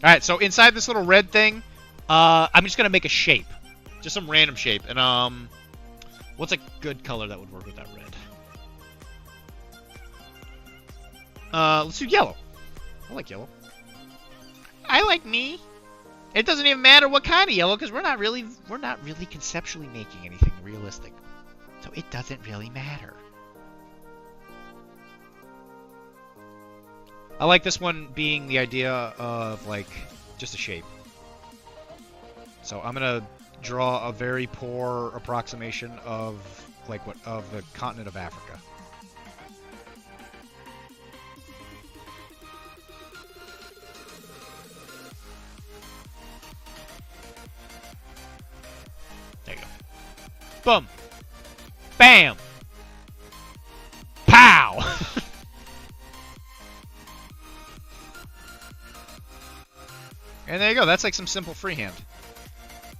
Alright, so inside this little red thing, I'm just going to make a shape. Just some random shape. And, what's a good color that would work with that red? Let's do yellow. I like yellow. I like me. It doesn't even matter what kind of yellow, because we're not really conceptually making anything realistic. So it doesn't really matter. I like this one being the idea of, like, just a shape. So I'm gonna draw a very poor approximation of, like, of the continent of Africa. There you go. Boom. Bam. Pow. And there you go. That's like some simple freehand.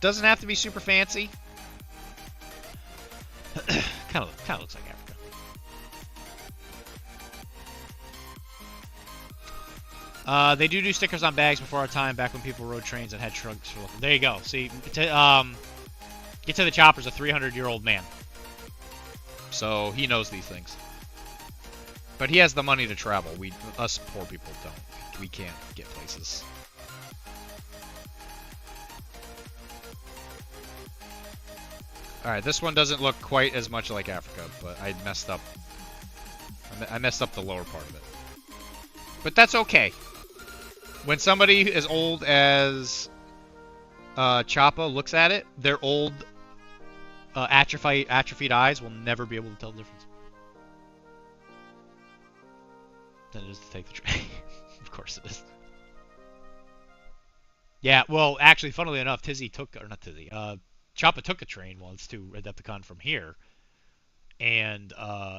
Doesn't have to be super fancy. kind of looks like Africa. They do stickers on bags before our time, back when people rode trains and had trunks full of them. There you go. See, Get to the Chopper's a 300-year-old man. So he knows these things. But he has the money to travel. Us poor people don't. We can't get places. Alright, this one doesn't look quite as much like Africa, but I messed up. I messed up the lower part of it. But that's okay. When somebody as old as Choppa looks at it, their old atrophied eyes will never be able to tell the difference. Then it is to take the train. Of course it is. Yeah, well, actually, funnily enough, Choppa took a train once to Adepticon from here. And,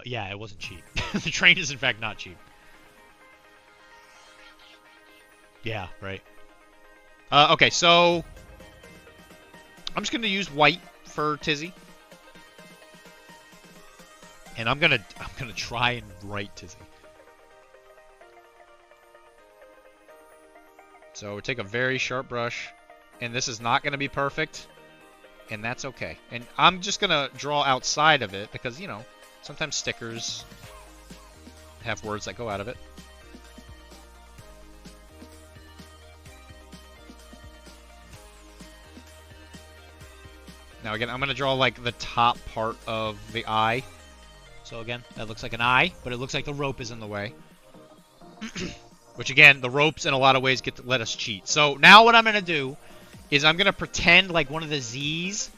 yeah, it wasn't cheap. The train is, in fact, not cheap. Yeah, right. Okay, so I'm just gonna use white for Tizzy, and I'm gonna try and write Tizzy. So we take a very sharp brush, and this is not gonna be perfect, and that's okay. And I'm just gonna draw outside of it because, you know, sometimes stickers have words that go out of it. Now again, I'm going to draw like the top part of the eye. So again, that looks like an eye, but it looks like the rope is in the way. Which again, the ropes in a lot of ways let us cheat. So now what I'm going to do is I'm going to pretend like one of the Z's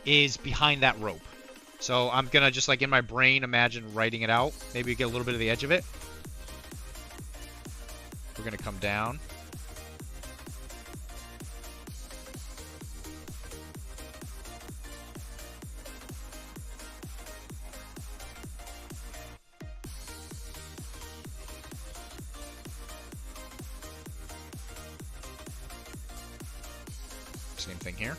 is behind that rope. So I'm going to just like in my brain imagine writing it out. Maybe get a little bit of the edge of it. We're going to come down. Same thing here.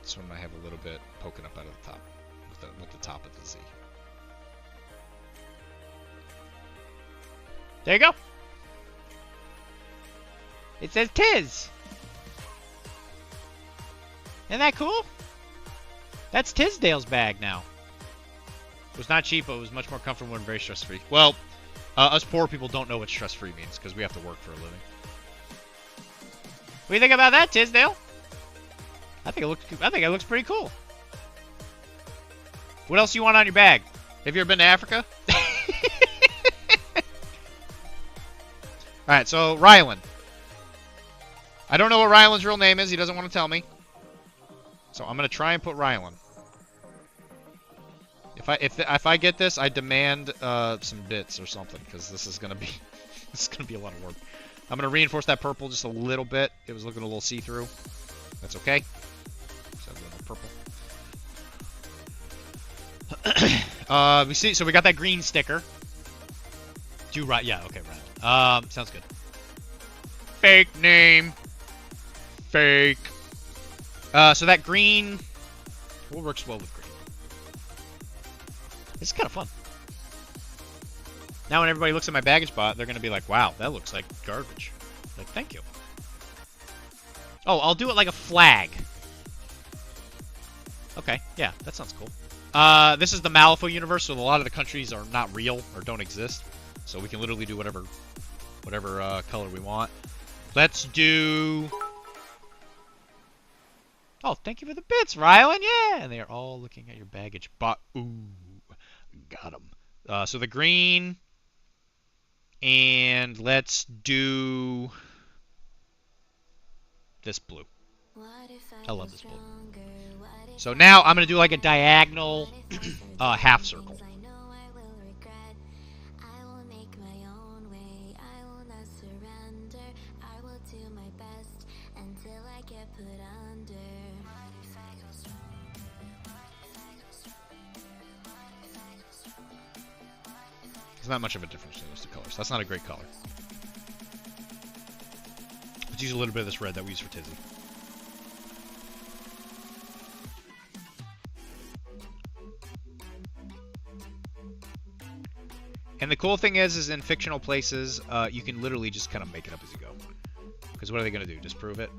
This one might have a little bit poking up out of the top with the top of the Z. There you go. It says Tiz. Isn't that cool? That's Tisdale's bag now. It was not cheap, but it was much more comfortable and very stress-free. Well, us poor people don't know what stress-free means because we have to work for a living. What do you think about that, Tisdale? I think it looks pretty cool. What else do you want on your bag? Have you ever been to Africa? Alright, so Rylan. I don't know what Rylan's real name is. He doesn't want to tell me. So I'm going to try and put Rylan. If I get this, I demand some bits or something, because this is going to be a lot of work. I'm going to reinforce that purple just a little bit. It was looking a little see-through. That's okay. So a little purple. We see. So we got that green sticker. Do right. Yeah. Okay. Right. Sounds good. Fake name. Fake. So that green. What works well with green? It's kind of fun. Now when everybody looks at my baggage bot, they're going to be like, wow, that looks like garbage. Like, thank you. Oh, I'll do it like a flag. Okay, yeah, that sounds cool. This is the Malifaux universe, so a lot of the countries are not real or don't exist. So we can literally do whatever color we want. Let's do... Oh, thank you for the bits, Rylan. Yeah, and they are all looking at your baggage bot. Ooh, got them. So the green, and let's do this blue. I love this blue. So now I'm gonna do like a diagonal half circle. There's not much of a difference in those two colors. That's not a great color. Let's use a little bit of this red that we use for Tizzy. And the cool thing is in fictional places, you can literally just kind of make it up as you go. Because what are they going to do? Disprove it?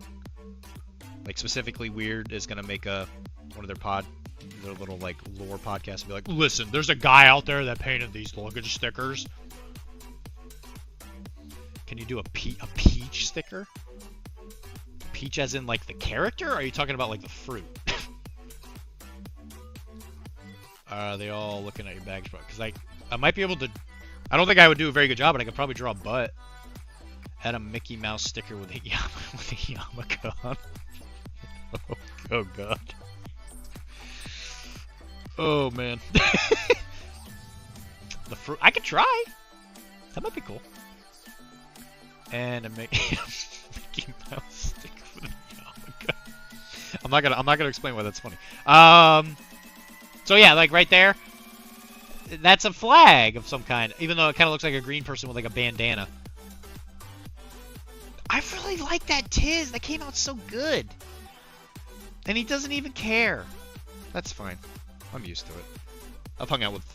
Like, specifically Weird is going to make one of their little, like, lore podcast and be like, listen, there's a guy out there that painted these luggage stickers. Can you do a peach sticker? Peach as in, like, the character? Or are you talking about, like, the fruit? Are they all looking at your baggage? Because, like, I might be able to... I don't think I would do a very good job, but I could probably draw a butt. Add a Mickey Mouse sticker with a yarmulke on. Oh, God. Oh, man. The fruit... I could try. That might be cool. And a Mickey Mouse sticker with a yarmulke. I'm not gonna explain why that's funny. So yeah, like right there, that's a flag of some kind, even though it kind of looks like a green person with like a bandana. I really like that Tiz. That came out so good. And he doesn't even care. That's fine. I'm used to it. I've hung out with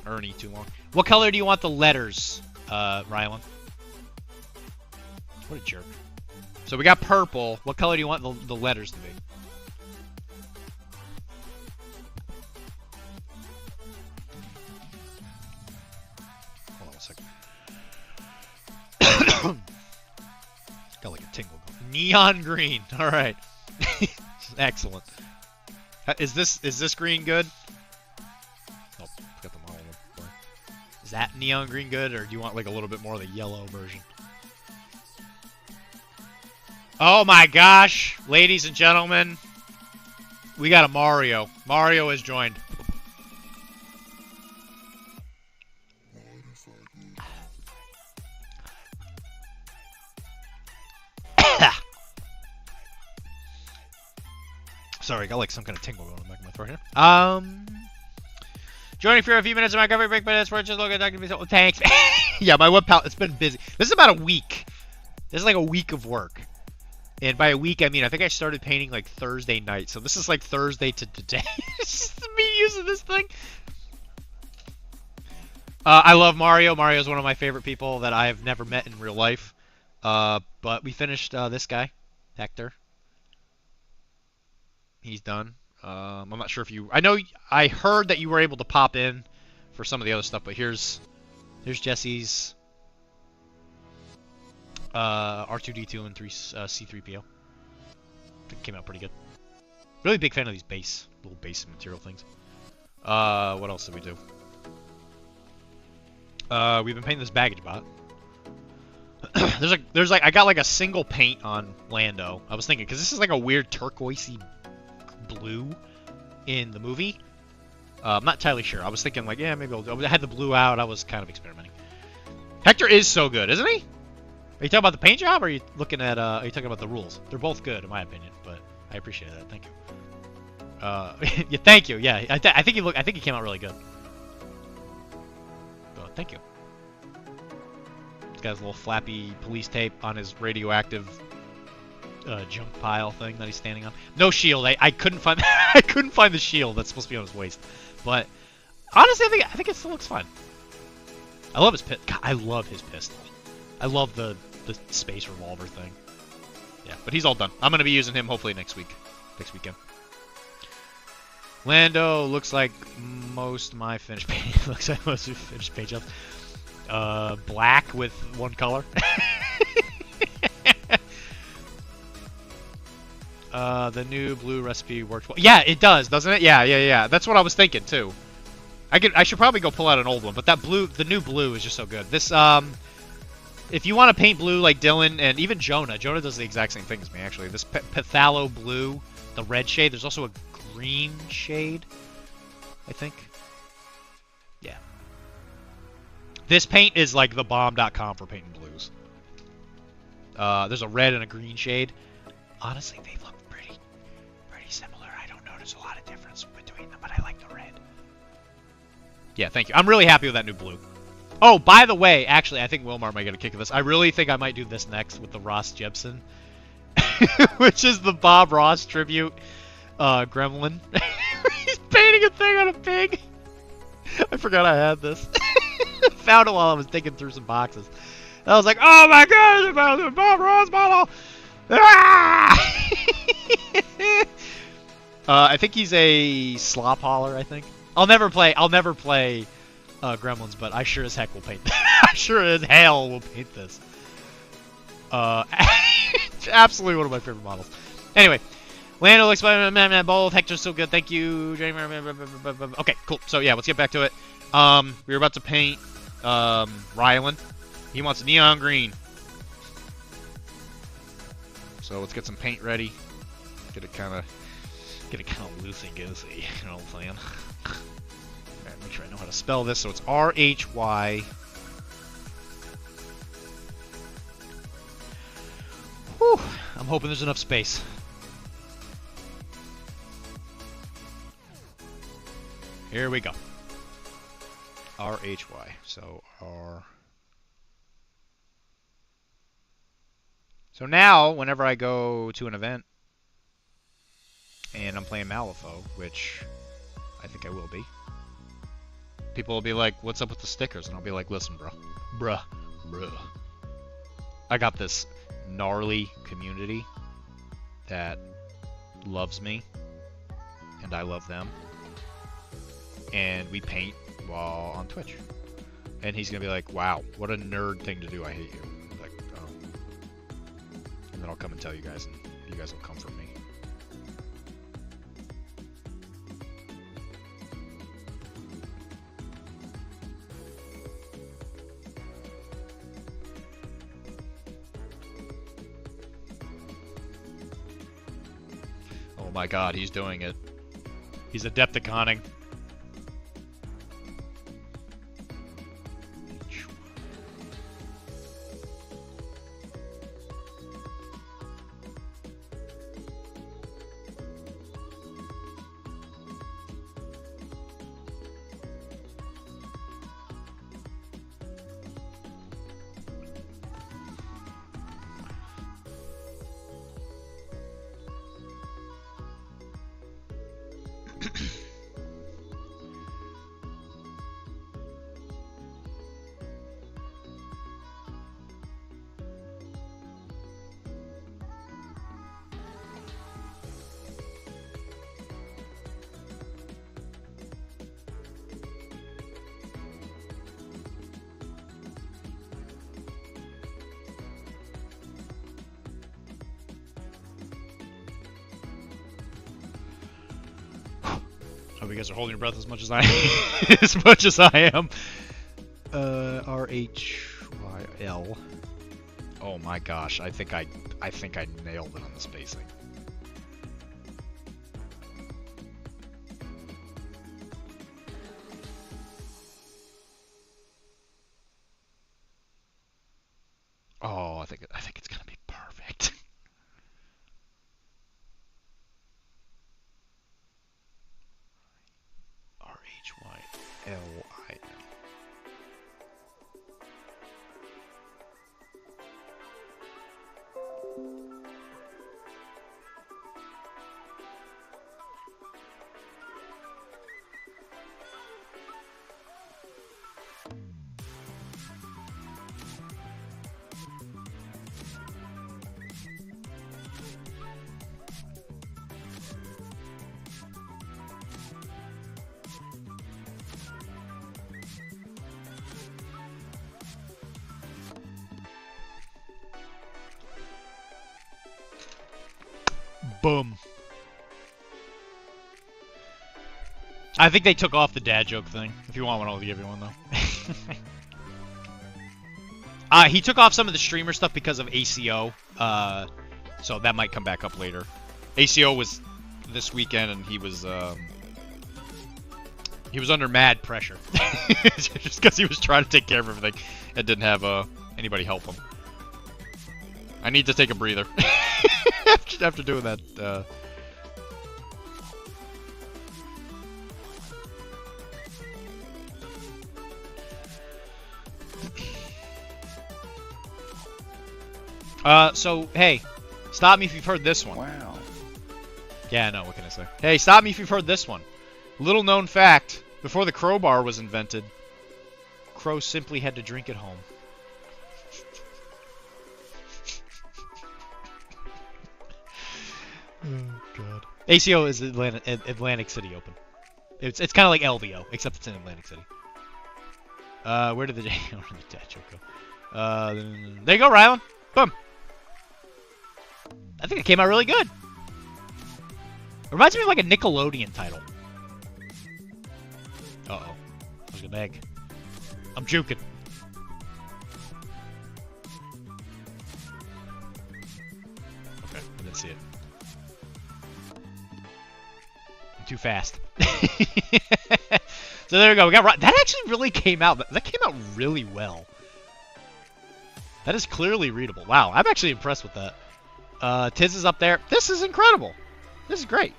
Ernie too long. What color do you want the letters, Rylan? What a jerk. So we got purple. What color do you want the letters to be? Hold on a second. Got like a tingle. Neon green. All right. Excellent. Is this green good? Oh, got them all over. Is that neon green good, or do you want like a little bit more of the yellow version? Oh my gosh, ladies and gentlemen, we got a Mario. Mario has joined. Sorry, I got like some kind of tingle going on the back of my throat here. Joining for a few minutes of my coffee break, but it's worth just looking at Dr.D. So thanks. Yeah, my web palette, it's been busy. This is about a week. This is like a week of work. And by a week, I mean, I think I started painting like Thursday night. So this is like Thursday to today. It's just me using this thing. I love Mario. Mario is one of my favorite people that I have never met in real life. But we finished this guy, Hector. He's done. I'm not sure if you... I heard that you were able to pop in for some of the other stuff, but here's Jesse's R2-D2 and C-3PO. I think it came out pretty good. Really big fan of these little base material things. What else did we do? We've been painting this baggage bot. There's like I got like a single paint on Lando. I was thinking, because this is like a weird turquoisey blue in the movie. I'm not entirely sure. I was thinking like, yeah, maybe I had the blue out. I was kind of experimenting. Hector is so good, isn't he? Are you talking about the paint job, or are you looking at? Are you talking about the rules? They're both good, in my opinion, but I appreciate that. Thank you. Yeah, thank you. Yeah, I think I think he came out really good. So, thank you. This guy's little flappy police tape on his radioactive junk pile thing that he's standing on. No shield. I couldn't find. I couldn't find the shield that's supposed to be on his waist. But honestly, I think it still looks fine. I love his I love his pistol. I love the space revolver thing. Yeah, but he's all done. I'm gonna be using him hopefully next weekend. Lando looks like most of my finished paint. Looks like most of finished paint jobs. Black with one color. The new blue recipe worked well. Yeah, it does, doesn't it? Yeah. That's what I was thinking too. I should probably go pull out an old one, but the new blue is just so good. This if you want to paint blue like Dylan and even Jonah does the exact same thing as me actually. This phthalo blue, the red shade. There's also a green shade, I think. Yeah. This paint is like thebomb.com for painting blues. There's a red and a green shade. Honestly, they look pretty similar. I don't notice a lot of difference between them, but I like the red. Yeah, thank you. I'm really happy with that new blue. Oh, by the way, actually, I think Wilmar might get a kick of this. I really think I might do this next with the Ross Jepson, which is the Bob Ross tribute gremlin. He's painting a thing on a pig. I forgot I had this. Found it while I was digging through some boxes. I was like, oh my god, about the Bob Ross model! Ah! I think he's a slop hauler, I think. I'll never play Gremlins, but I sure as heck will paint I sure as hell will paint this. It's absolutely one of my favorite models. Anyway, Lando looks both. Hector's so good, thank you. Okay, cool. So yeah, let's get back to it. We were about to paint Rylan. He wants neon green. So let's get some paint ready. Get it kind of loosey goosey. You know what I'm saying? Alright, make sure I know how to spell this. So it's R-H-Y. Whew. I'm hoping there's enough space. Here we go. R-H-Y. So R. So now, whenever I go to an event, and I'm playing Malifaux, which I think I will be, people will be like, what's up with the stickers? And I'll be like, listen, bruh. I got this gnarly community that loves me, and I love them. And we paint while on Twitch. And he's going to be like, wow, what a nerd thing to do, I hate you. Like, oh. And then I'll come and tell you guys, and you guys will comfort me. Oh my god, he's doing it. He's Adepticoning. Hope you guys are holding your breath as much as I am. R-H-Y-L. Oh my gosh, I think I nailed it on the spacing. Oh, I think it's gonna be perfect. R-H-Y-L-I-N. Boom. I think they took off the dad joke thing. If you want one, I'll give you one, though. He took off some of the streamer stuff because of ACO. So that might come back up later. ACO was this weekend, and he was under mad pressure. Just because he was trying to take care of everything and didn't have anybody help him. I need to take a breather. After doing that, so, hey, stop me if you've heard this one. Wow. Yeah, no, what can I say? Hey, stop me if you've heard this one. Little known fact, Before the crowbar was invented, crows simply had to drink at home. Oh God. ACO is Atlantic City Open. It's kind of like LVO, except it's in Atlantic City. Where did the dad joke go? There you go, Rylan. Boom. I think it came out really good. Reminds me of like a Nickelodeon title. Uh-oh. There's an egg. I'm juking. Okay, I didn't see it. I'm too fast. So there we go. We got that actually really came out. That came out really well. That is clearly readable. Wow, I'm actually impressed with that. Tiz is up there. This is incredible. This is great.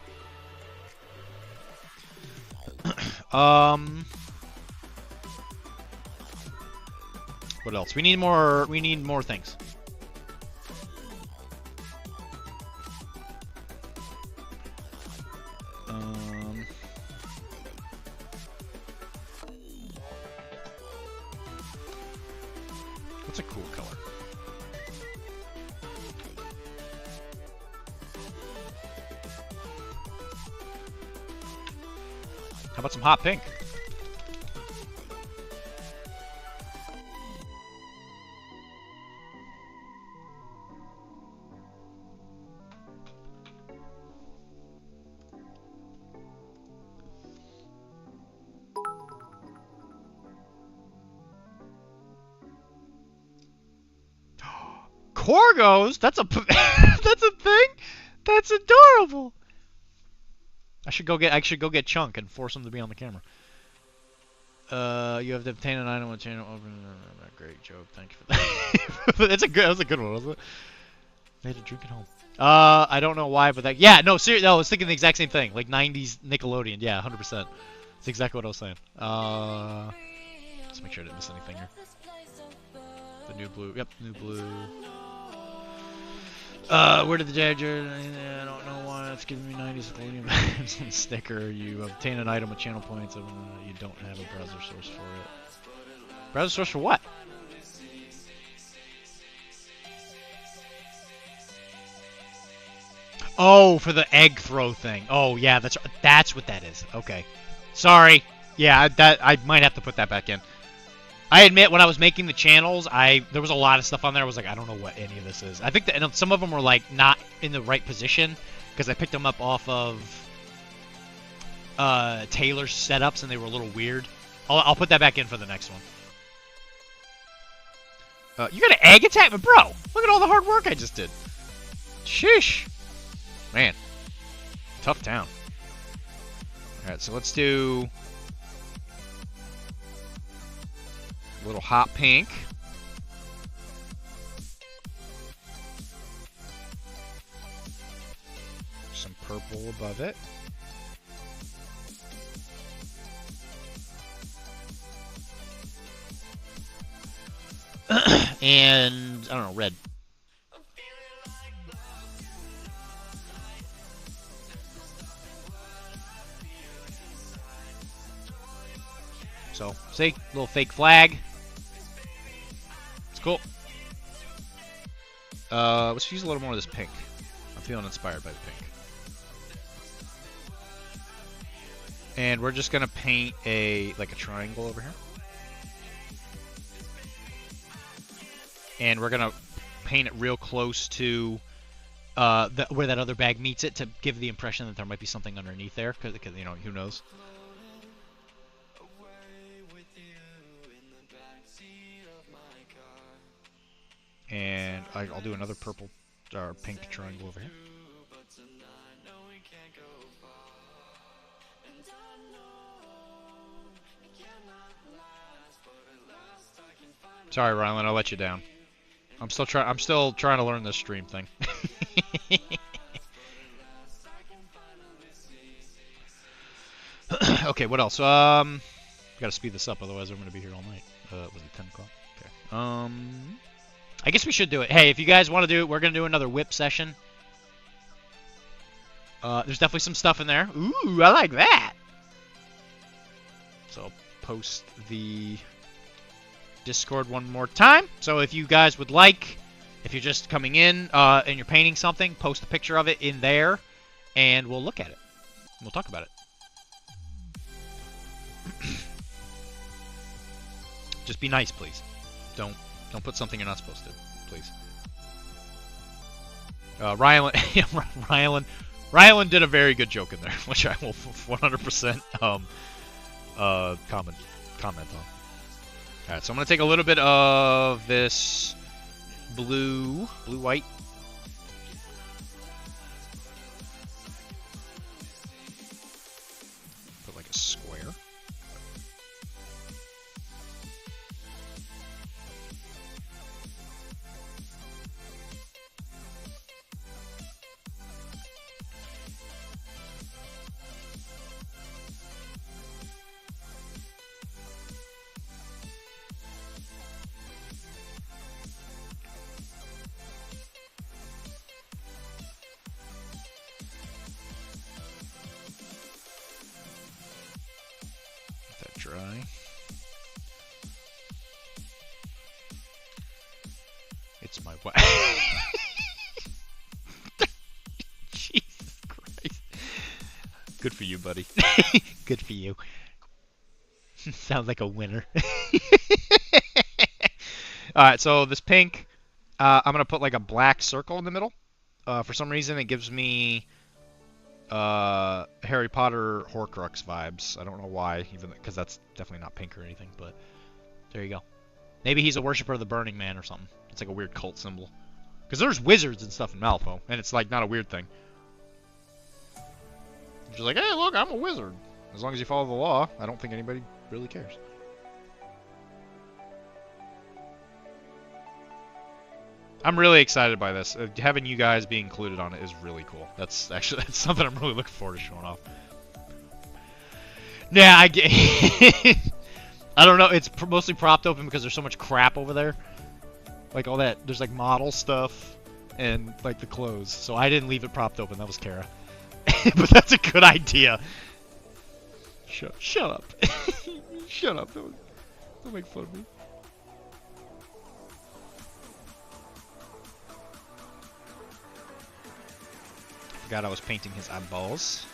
What else? We need more things. What's a cool color? How about some hot pink? Corgos? That's a that's a thing? That's adorable. I should go get Chunk and force him to be on the camera. You have to obtain an item on channel open. Great joke. Thank you for that. That was a good one, wasn't it? They had to drink at home. I don't know why, but that. Yeah, no, seriously, no, I was thinking the exact same thing. Like 90s Nickelodeon. Yeah, 100%. That's exactly what I was saying. Let's make sure I didn't miss anything here. The new blue. Yep, new blue. Where did the dad? I don't know why it's giving me 90s Nickelodeon sticker. You obtain an item with channel points, and you don't have a browser source for it. Browser source for what? Oh, for the egg throw thing. Oh, yeah, that's what that is. Okay. Sorry. Yeah, I might have to put that back in. I admit, when I was making the channels, there was a lot of stuff on there. I was like, I don't know what any of this is. I think that some of them were like not in the right position because I picked them up off of Taylor's setups and they were a little weird. I'll put that back in for the next one. You got an egg attack, but bro, look at all the hard work I just did. Sheesh, man, tough town. All right, so let's do a little hot pink. Some purple above it. And, I don't know, red. So, see? Little fake flag. It's cool. Let's use a little more of this pink. I'm feeling inspired by the pink. And we're just gonna paint like a triangle over here. And we're gonna paint it real close to where that other bag meets it to give the impression that there might be something underneath there, because you know, who knows. And I'll do another purple or pink triangle over here. Sorry, Rylan, I'll let you down. I'm still trying to learn this stream thing. Okay, what else? Gotta speed this up, otherwise I'm gonna be here all night. Was it 10 o'clock? Okay. I guess we should do it. Hey, if you guys want to do it, we're gonna do another whip session. There's definitely some stuff in there. Ooh, I like that. So I'll post the Discord one more time. So if you guys would like, if you're just coming in and you're painting something, post a picture of it in there, and we'll look at it. We'll talk about it. Just be nice, please. Don't put something you're not supposed to, please. Rylan did a very good joke in there, which I will 100% comment on. Alright, so I'm gonna take a little bit of this blue-white. Put like a square. Dry. It's my wife. Jesus Christ. Good for you, buddy. Good for you. Sounds like a winner. Alright, so this pink, I'm going to put like a black circle in the middle. For some reason, it gives me Harry Potter Horcrux vibes. I don't know why, even because that's definitely not pink or anything, but there you go. Maybe he's a worshiper of the Burning Man or something. It's like a weird cult symbol. Because there's wizards and stuff in Malifaux, and it's like not a weird thing. Just like, hey, look, I'm a wizard. As long as you follow the law, I don't think anybody really cares. I'm really excited by this. Having you guys be included on it is really cool. That's something I'm really looking forward to showing off. Yeah, I get. I don't know. It's mostly propped open because there's so much crap over there. Like all that. There's like model stuff and like the clothes. So I didn't leave it propped open. That was Kara. But that's a good idea. Shut up. Shut up. Don't make fun of me. Forgot I was painting his eyeballs.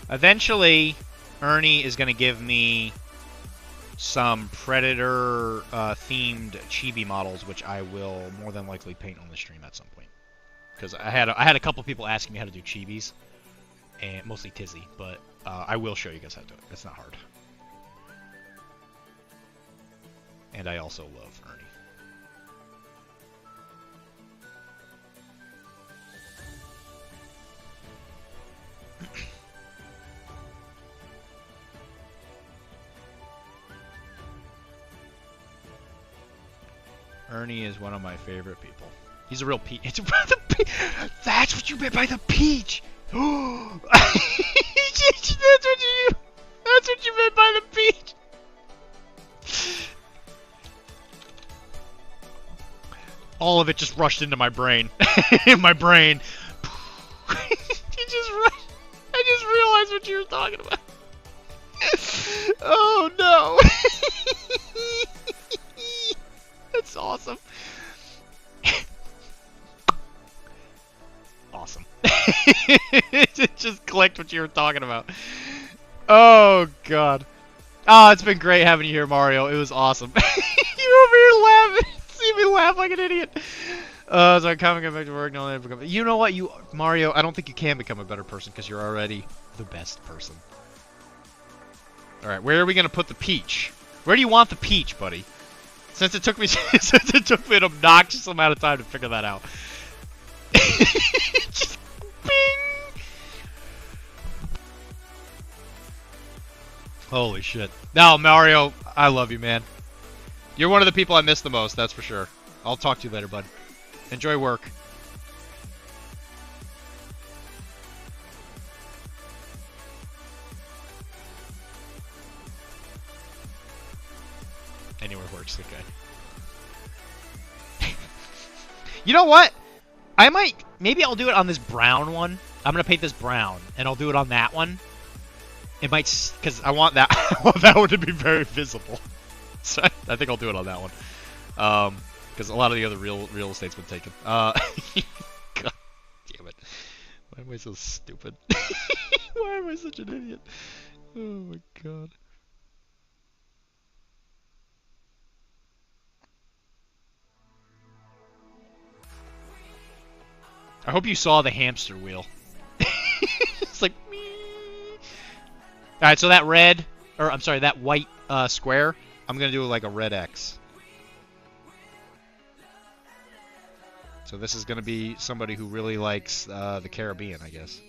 Eventually, Ernie is going to give me some Predator themed chibi models, which I will more than likely paint on the stream at some point. Because I had a couple people asking me how to do chibis, and mostly Tizzy, but I will show you guys how to do it. It's not hard. And I also love Ernie. Ernie is one of my favorite people. He's a real peach. It's that's what you meant by the peach. That's what you meant by the peach. All of it just rushed into my brain. In my brain. I just realized what you were talking about. Oh no. That's awesome. Awesome. It just clicked what you were talking about. Oh god. Oh, it's been great having you here, Mario. It was awesome. You over here laughing. See me laugh like an idiot. So I'm coming back to work. No, you know what, Mario? I don't think you can become a better person because you're already the best person. All right, where are we gonna put the peach? Where do you want the peach, buddy? Since it took me an obnoxious amount of time to figure that out. Just bing. Holy shit. No, Mario, I love you, man. You're one of the people I miss the most, that's for sure. I'll talk to you later, bud. Enjoy work. Anywhere works, okay. You know what? I might... Maybe I'll do it on this brown one. I'm going to paint this brown, and I'll do it on that one. It might... Because I want that... I want that one to be very visible. So I think I'll do it on that one. Because a lot of the other real estate's been taken. God damn it. Why am I so stupid? Why am I such an idiot? Oh my god. I hope you saw the hamster wheel. It's like me. Alright, so that red, or I'm sorry, that white square, I'm gonna do like a red X. So this is gonna be somebody who really likes the Caribbean, I guess.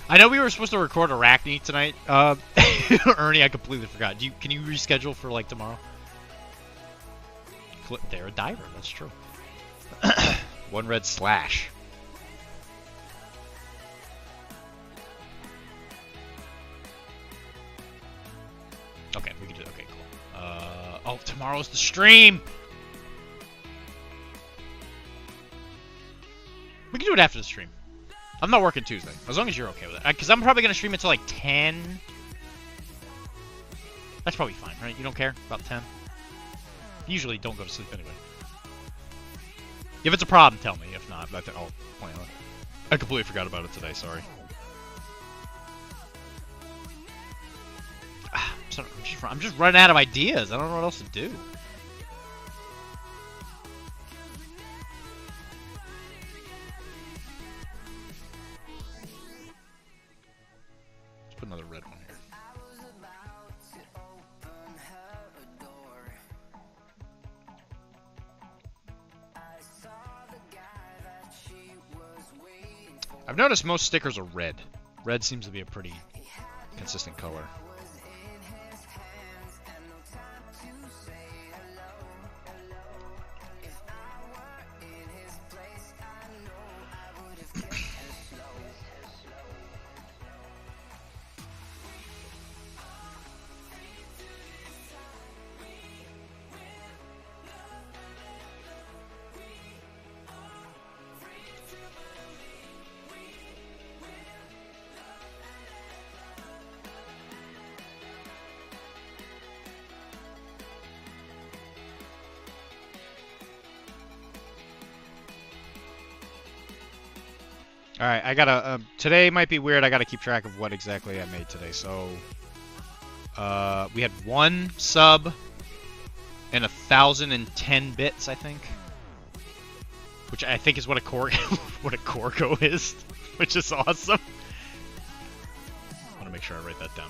I know we were supposed to record Arachne tonight. Ernie, I completely forgot. Can you reschedule for like tomorrow? They're a diver. That's true. One red slash. Okay, we can do it. Okay, cool. Oh, tomorrow's the stream. We can do it after the stream. I'm not working Tuesday, as long as you're okay with it. Because I'm probably going to stream until like 10. That's probably fine, right? You don't care about 10? Usually don't go to sleep anyway. If it's a problem, tell me. If not, I'll plan on it. I completely forgot about it today, sorry. I'm just running out of ideas. I don't know what else to do. Let's put another red one here. I've noticed most stickers are red. Red seems to be a pretty consistent color. Alright, I gotta, today might be weird, I gotta keep track of what exactly I made today, so, we had 1 sub, and 1,010 bits, I think, which I think is what a what a Corgo is, which is awesome. I wanna make sure I write that down.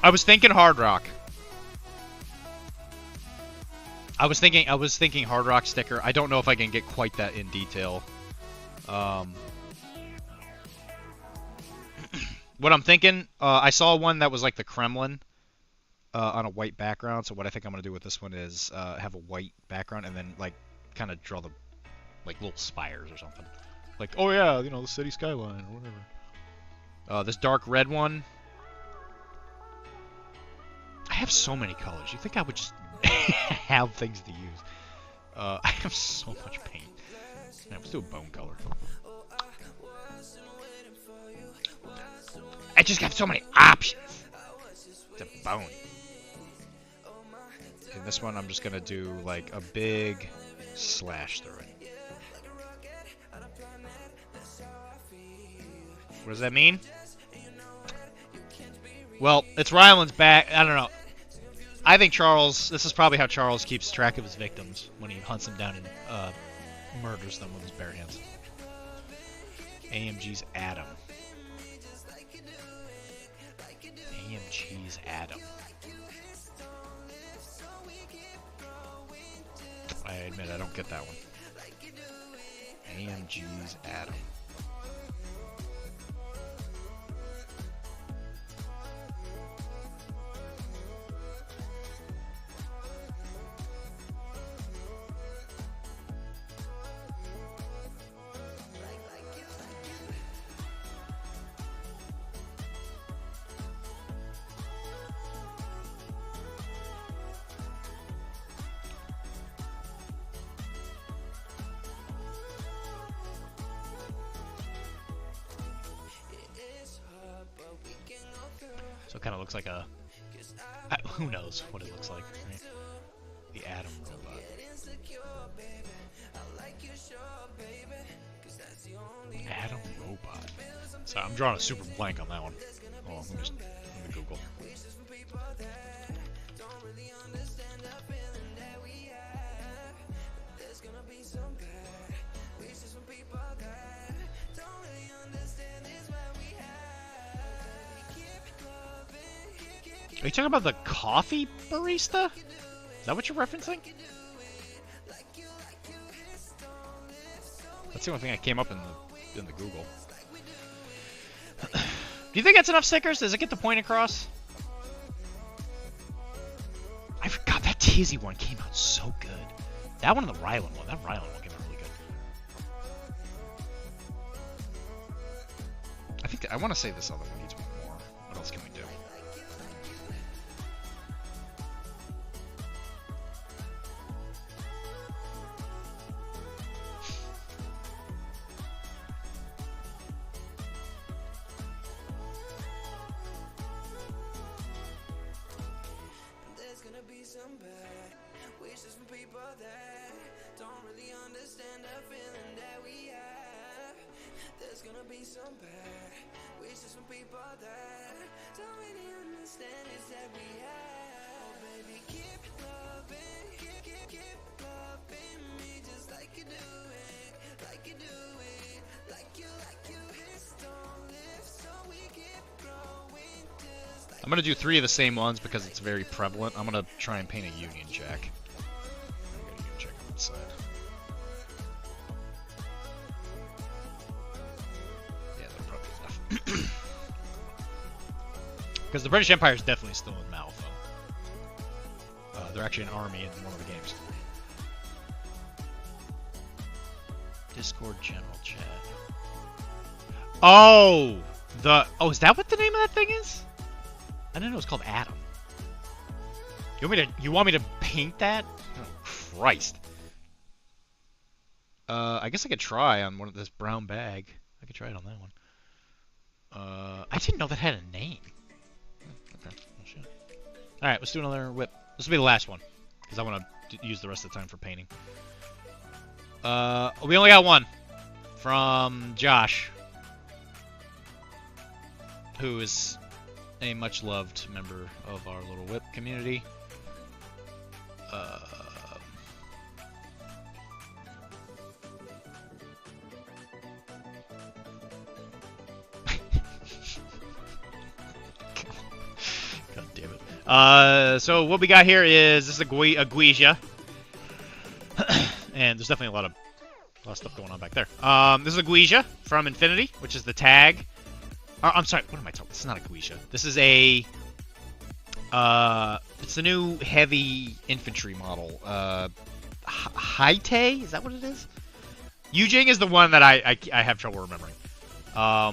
I was thinking Hard Rock. I was thinking Hard Rock sticker. I don't know if I can get quite that in detail. What I'm thinking, I saw one that was like the Kremlin on a white background. So what I think I'm gonna do with this one is have a white background and then like kind of draw the like little spires or something. Like, oh yeah, you know, the city skyline or whatever. This dark red one. I have so many colors. You think I would just have things to use? I have so much paint. Yeah, let's do a bone color. I just have so many options. It's a bone. And this one, I'm just gonna do like a big slash through it. What does that mean? Well, it's Ryland's back. I don't know. I think Charles. This is probably how Charles keeps track of his victims when he hunts them down and murders them with his bare hands. AMG's Adam. AMG's Adam. I admit I don't get that one. AMG's Adam. So it kind of looks like a... who knows what it looks like, right? The Atom robot. Atom robot. So I'm drawing a super blank on that one. Oh, let me Google. Are you talking about the coffee barista? Is that what you're referencing? That's the only thing that came up in the Google. Do you think that's enough stickers? Does it get the point across? I forgot that Tizzy one came out so good. That one and the Ryland one. That Ryland one came out really good. I want to say this other one needs one more. What else can we do? I'm gonna do 3 of the same ones because it's very prevalent. I'm gonna try and paint a Union Jack. I got a Union Jack on the side. Yeah, that'll probably be enough. Because the British Empire is definitely still in Malifaux. They're actually an army in one of the games. Discord general chat. Oh, is that what the name of that thing is? I didn't know it was called Adam. You want me to paint that? Oh, Christ. I guess I could try on one of this brown bag. I could try it on that one. I didn't know that had a name. Okay. Oh, shit. Alright, let's do another whip. This will be the last one, because I want to use the rest of the time for painting. We only got one. From Josh. Who is a much-loved member of our little whip community. God damn it. So what we got here is this is a Guija. And there's definitely a lot of stuff going on back there. This is a Guija from Infinity, which is the tag. I'm sorry, what am I talking? This is not a Guija. This is a it's the new heavy infantry model. Haite? Is that what it is? Yujing is the one that I have trouble remembering. Yeah,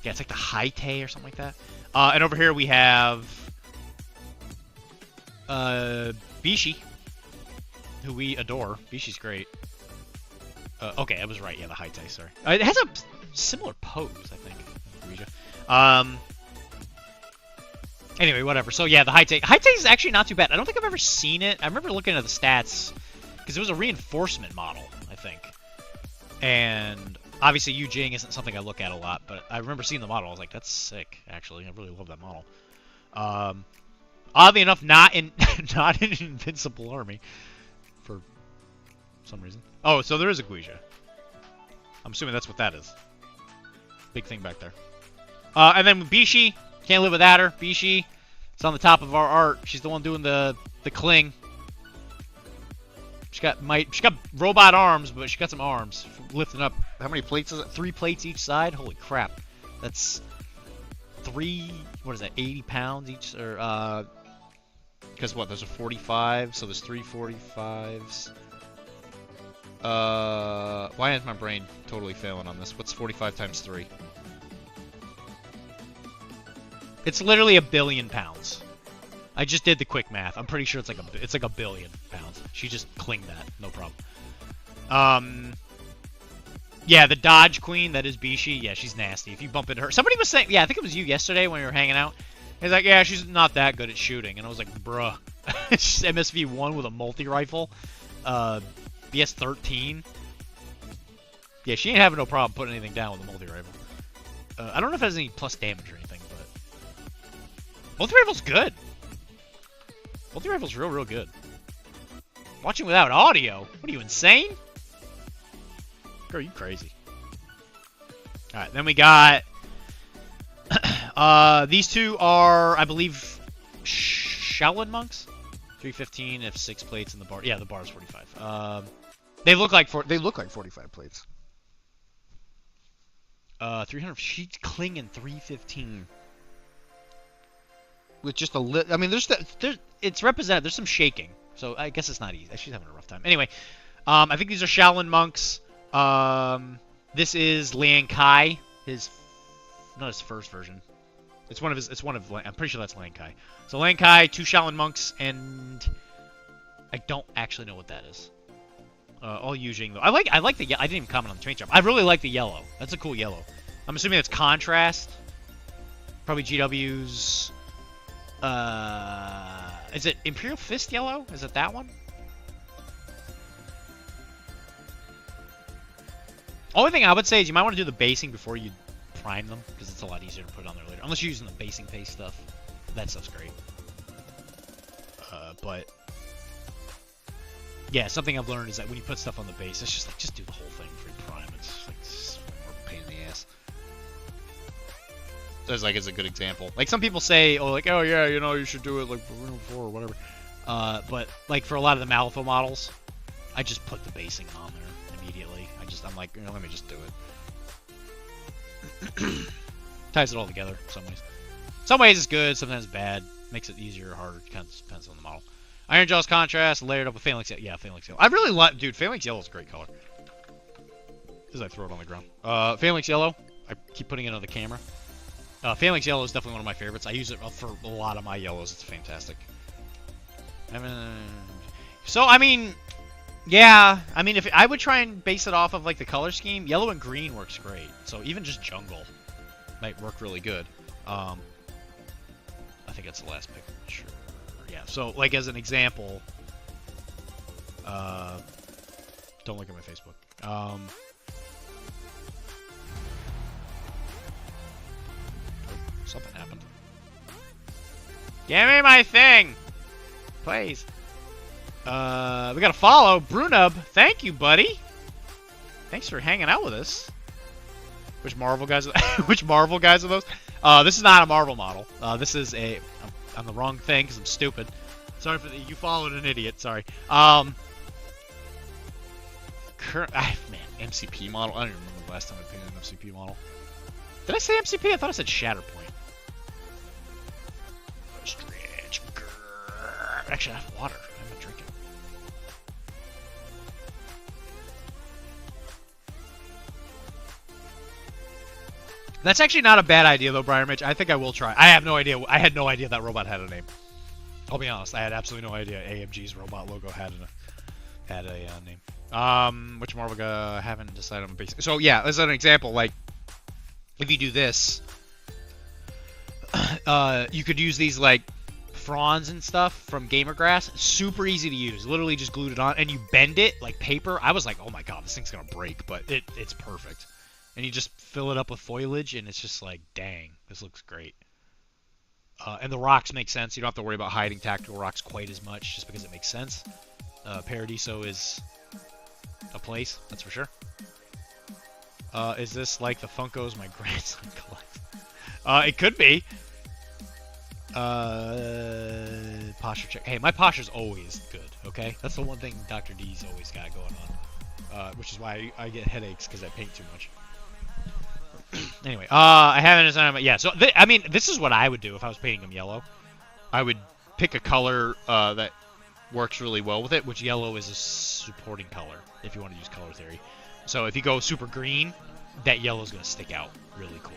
it's like the Haite or something like that. And over here we have Bishi, who we adore. Bishi's great. Okay, I was right. Yeah, the Haite, sorry. It has a similar pose, I think. Anyway, whatever. So yeah, the Haite. Haite is actually not too bad. I don't think I've ever seen it. I remember looking at the stats because it was a reinforcement model, I think. And obviously, Yujing isn't something I look at a lot, but I remember seeing the model. I was like, that's sick. Actually, I really love that model. Oddly enough, not in not in Invincible Army for some reason. Oh, so there is a Guija. I'm assuming that's what that is. Big thing back there. And then Bishi, can't live without her. Bishi, it's on the top of our art. She's the one doing the cling. She got robot arms, but she got some arms lifting up. How many plates is it? 3 plates each side. Holy crap! That's 3. What is that? 80 pounds each, or because what? Those are 45, so there's 3 45s. Why is my brain totally failing on this? What's 45 times 3? It's literally 1 billion pounds. I just did the quick math. I'm pretty sure it's like a 1 billion pounds. She just clinged that, no problem. Yeah, the Dodge Queen, that is Bishi. Yeah, she's nasty. If you bump into her, somebody was saying, yeah, I think it was you yesterday when we were hanging out. He's like, yeah, she's not that good at shooting, and I was like, bruh, it's MSV1 with a multi-rifle, BS13. Yeah, she ain't having no problem putting anything down with a multi-rifle. I don't know if it has any plus damage or anything, but multi-rifle's good. Multi-rifle's real good. Watching without audio? What are you, insane? Girl, you crazy. Alright, then we got... these two are, I believe, Shaolin monks? 315 if 6 plates in the bar. Yeah, the bar is 45. They look like 45 plates. 300 sheets clinging 315. With just a I mean, it's represented. There's some shaking, so I guess it's not easy. She's having a rough time. Anyway, I think these are Shaolin monks. This is Liang Kai. Not his first version. It's one of his. I'm pretty sure that's Liang Kai. So Liang Kai, 2 Shaolin monks, and I don't actually know what that is. All Yujing though. I like the. I didn't even comment on the train job. I really like the yellow. That's a cool yellow. I'm assuming it's contrast. Probably GW's. Is it Imperial Fist yellow? Is it that one? Only thing I would say is you might want to do the basing before you prime them, because it's a lot easier to put on there later. Unless you're using the basing paste stuff. That stuff's great. But yeah, something I've learned is that when you put stuff on the base, it's just like, just do the whole thing before you prime. It's like just more pain in the ass. As like as a good example. Like some people say, oh yeah, you know, you should do it like before or whatever. But like for a lot of the Malifaux models, I just put the basing on there immediately. I'm like, you know, let me just do it. Ties it all together in some ways. Some ways it's good, sometimes bad. Makes it easier or harder. Kind of depends on the model. Iron Jaw's contrast, layered up with Phalanx Yellow. Yeah, Phalanx Yellow. I really like, dude, Phalanx Yellow is a great color. As I throw it on the ground. Phalanx Yellow. I keep putting it on the camera. Phalanx Yellow is definitely one of my favorites. I use it for a lot of my yellows. It's fantastic. So, I mean, yeah. I mean, if I would try and base it off of, like, the color scheme, yellow and green works great. So, even just jungle might work really good. I think that's the last picture. Yeah, so, like, as an example, don't look at my Facebook. Oh, something happened. Give me my thing! Please. We got a follow. Brunub, thank you, buddy. Thanks for hanging out with us. Which Marvel guys which Marvel guys are those? This is not a Marvel model. This is a... I'm the wrong thing because I'm stupid. Sorry for the... You followed an idiot. Sorry. Man, MCP model. I don't even remember the last time I painted an MCP model. Did I say MCP? I thought I said Shatterpoint. Stretch. Actually, I have water. I'm not drinking. That's actually not a bad idea, though, Brian Mitch. I think I will try. I have no idea. I had no idea that robot had a name. I'll be honest. I had absolutely no idea AMG's robot logo had a name. Which Marvel guy? I haven't decided on basic. So yeah, as an example, like if you do this, you could use these like fronds and stuff from Gamergrass. Super easy to use. Literally just glued it on, and you bend it like paper. I was like, oh my god, this thing's gonna break, but it's perfect. And you just fill it up with foliage, and it's just like, dang, this looks great. And the rocks make sense. You don't have to worry about hiding tactical rocks quite as much, just because it makes sense. Paradiso is a place, that's for sure. Is this like the Funkos my grandson collects? It could be. Posture check. Hey, my posture's always good, okay? That's the one thing Dr. D's always got going on. Which is why I get headaches, because I paint too much. Anyway, I haven't decided, yeah, so, I mean, this is what I would do if I was painting them yellow. I would pick a color that works really well with it, which yellow is a supporting color, if you want to use color theory. So if you go super green, that yellow's going to stick out really cool.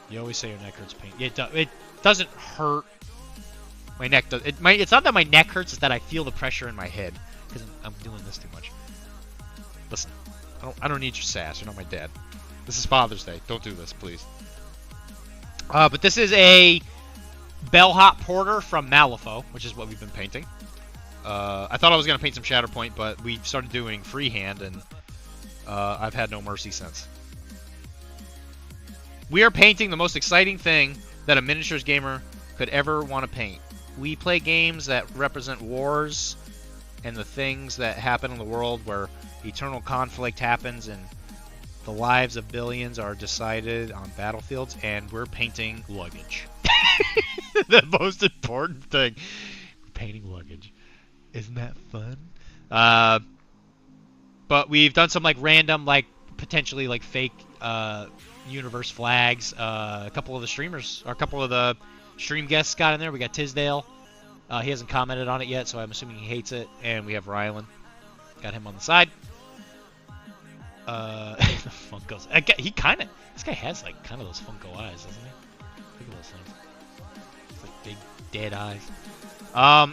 You always say your neck hurts paint. Yeah, it doesn't hurt. My neck does. It's not that my neck hurts, it's that I feel the pressure in my head, because I'm doing this too much. Listen, I don't need your sass. You're not my dad. This is Father's Day. Don't do this, please. But this is a Bellhop Porter from Malifaux, which is what we've been painting. I thought I was going to paint some Shatterpoint, but we started doing freehand, and I've had no mercy since. We are painting the most exciting thing that a miniatures gamer could ever want to paint. We play games that represent wars and the things that happen in the world where eternal conflict happens and the lives of billions are decided on battlefields, and we're painting luggage. The most important thing. We're painting luggage. Isn't that fun? But we've done some like random, like potentially like fake universe flags. A couple of the streamers, or a couple of the stream guests got in there. We got Tisdale. He hasn't commented on it yet, so I'm assuming he hates it. And we have Rylan. Got him on the side. The Funkos. This guy has like kind of those Funko eyes, doesn't he? Look at those things. It's like big dead eyes.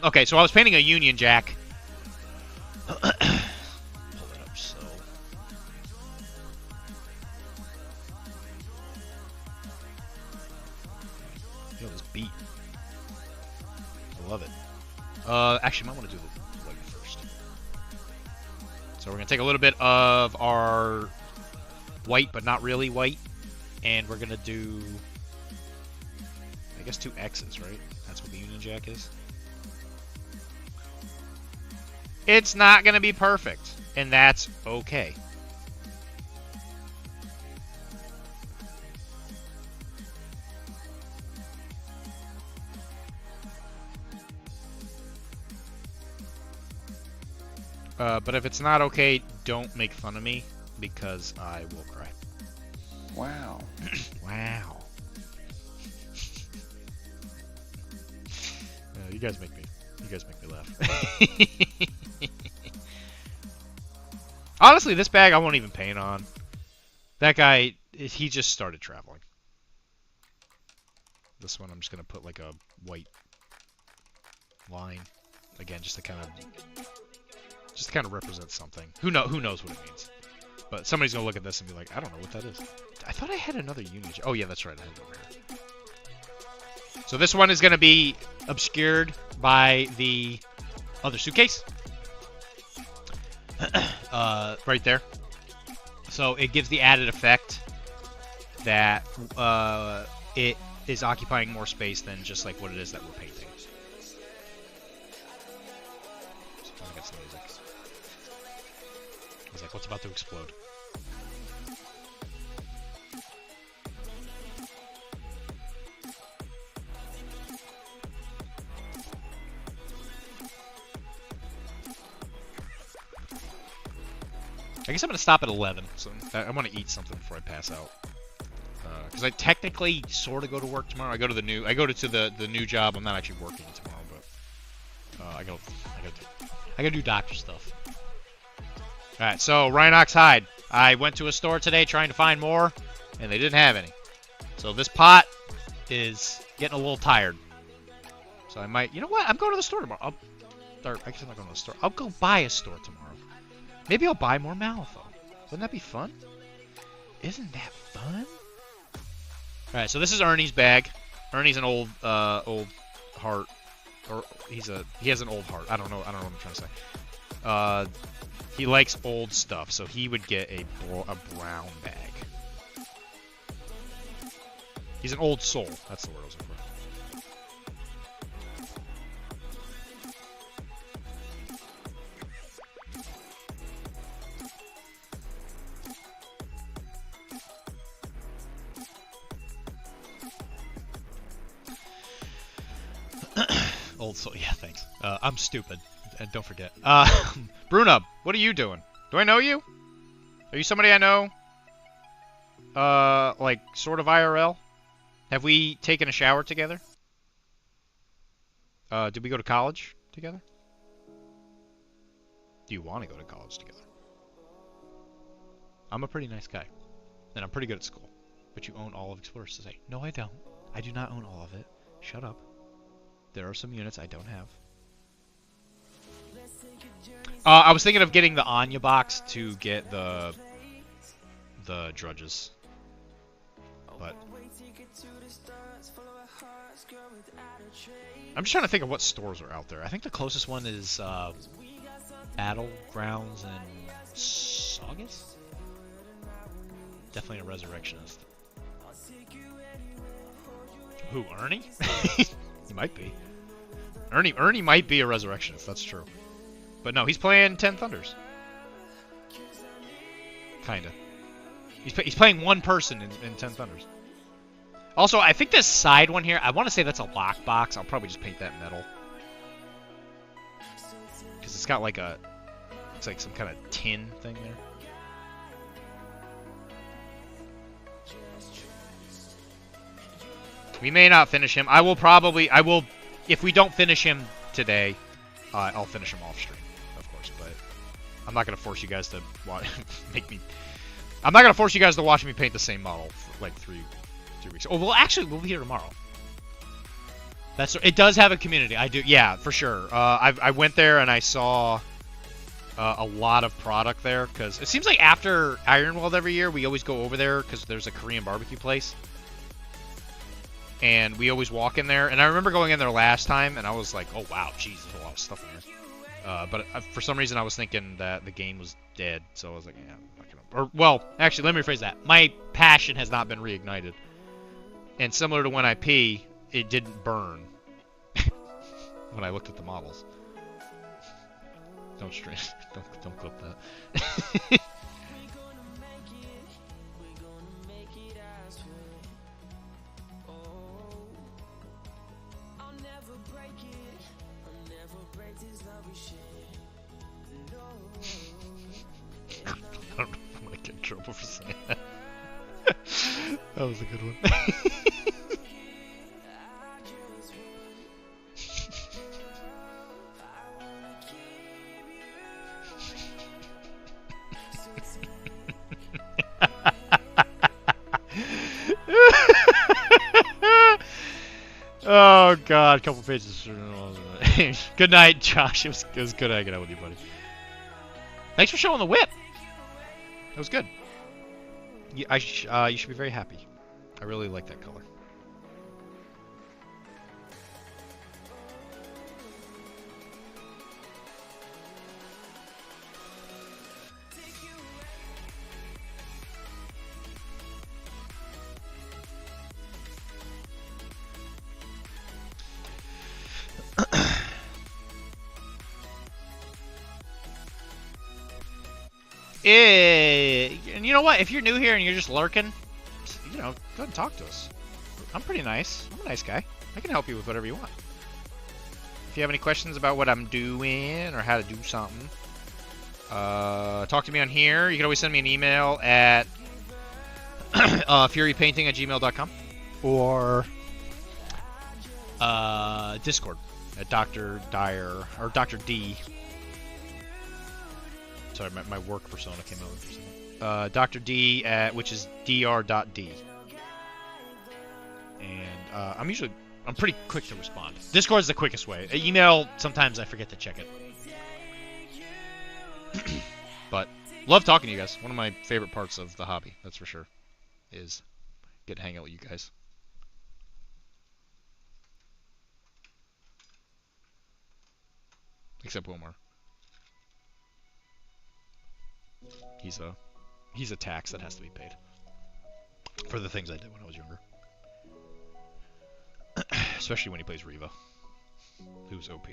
Okay, so I was painting a Union Jack. Pull it up so. Yo, this beat. I love it. Actually, I might want to do the white first. So we're going to take a little bit of our white, but not really white, and we're going to do, I guess, 2 X's, right? That's what the Union Jack is. It's not going to be perfect, and that's okay. But if it's not okay, don't make fun of me, because I will cry. Wow. Wow. You guys make me laugh. Honestly, this bag I won't even paint on. That guy, he just started traveling. This one I'm just gonna put like a white line again, just to kind of represent something. Who knows what it means? But somebody's gonna look at this and be like, I don't know what that is. I thought I had another Union. Oh yeah, that's right, I had it over here. So this one is gonna be obscured by the other suitcase. Right there. So it gives the added effect that it is occupying more space than just like what it is that we're painting. I got some music. I was like, what's about to explode? I guess I'm gonna stop at 11. So I want to eat something before I pass out. Because I technically sort of go to work tomorrow. I go to the new job. I'm not actually working tomorrow, but I gotta do doctor stuff. All right, so Rhinox hide. I went to a store today trying to find more, and they didn't have any. So this pot is getting a little tired. So I might, you know what? I'm going to the store tomorrow. I guess I'm not going to the store. I'll go buy a store tomorrow. Maybe I'll buy more Malifaux. Wouldn't that be fun? Isn't that fun? All right, so this is Ernie's bag. Ernie's an old heart, or he has an old heart. I don't know what I'm trying to say. He likes old stuff, so he would get a brown bag. He's an old soul. That's the word I was looking for. Old soul. Yeah, thanks. I'm stupid. And don't forget. Bruna, what are you doing? Do I know you? Are you somebody I know? Like, sort of IRL? Have we taken a shower together? Did we go to college together? Do you want to go to college together? I'm a pretty nice guy. And I'm pretty good at school. But you own all of Explorer Society. No, I don't. I do not own all of it. Shut up. There are some units I don't have. I was thinking of getting the Anya box to get the drudges. But I'm just trying to think of what stores are out there. I think the closest one is Battlegrounds and Saugus? Definitely a Resurrectionist. Who, Ernie? He might be. Ernie might be a Resurrectionist, that's true. But no, he's playing 10 Thunders. Kinda. He's playing one person in 10 Thunders. Also, I think this side one here, I want to say that's a lockbox. I'll probably just paint that metal. Because it's got like a... It's like some kind of tin thing there. We may not finish him. I will, if we don't finish him today, I'll finish him off stream, of course. But I'm not gonna force you guys to I'm not gonna force you guys to watch me paint the same model for like 3 weeks. Oh, well, actually, we'll be here tomorrow. It does have a community. I do, yeah, for sure. I went there and I saw a lot of product there because it seems like after Ironworld every year, we always go over there because there's a Korean barbecue place. And we always walk in there. And I remember going in there last time, and I was like, oh, wow, jeez, there's a lot of stuff in there. But for some reason, I was thinking that the game was dead. So I was like, yeah, I'm not gonna... Or, well, actually, let me rephrase that. My passion has not been reignited. And similar to when I pee, it didn't burn when I looked at the models. Don't stress. Don't clip that. I don't know if I'm gonna get in trouble for saying that. That was a good one. Oh god, a couple pages. Good night, Josh. It was good hanging out with you, buddy. Thanks for showing the whip. It was good. You should be very happy. I really like that color. And you know what? If you're new here and you're just lurking, you know, go and talk to us. I'm pretty nice. I'm a nice guy. I can help you with whatever you want. If you have any questions about what I'm doing or how to do something, talk to me on here. You can always send me an email at furypainting@gmail.com or Discord at Dr. Dyer or Dr.D. Sorry, my work persona came over for a second. Dr.D, which is dr.d. And I'm pretty quick to respond. Discord is the quickest way. Email, sometimes I forget to check it. But, love talking to you guys. One of my favorite parts of the hobby, that's for sure, is get to hang out with you guys. Except Wilmar. He's a tax that has to be paid for the things I did when I was younger. Especially when he plays Reva, who's OP.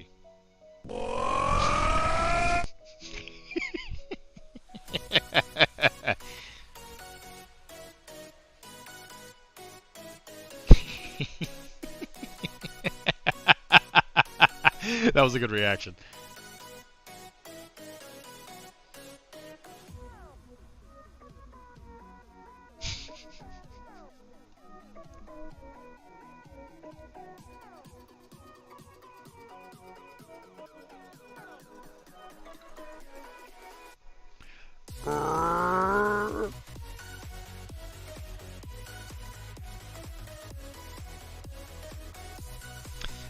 was a good reaction.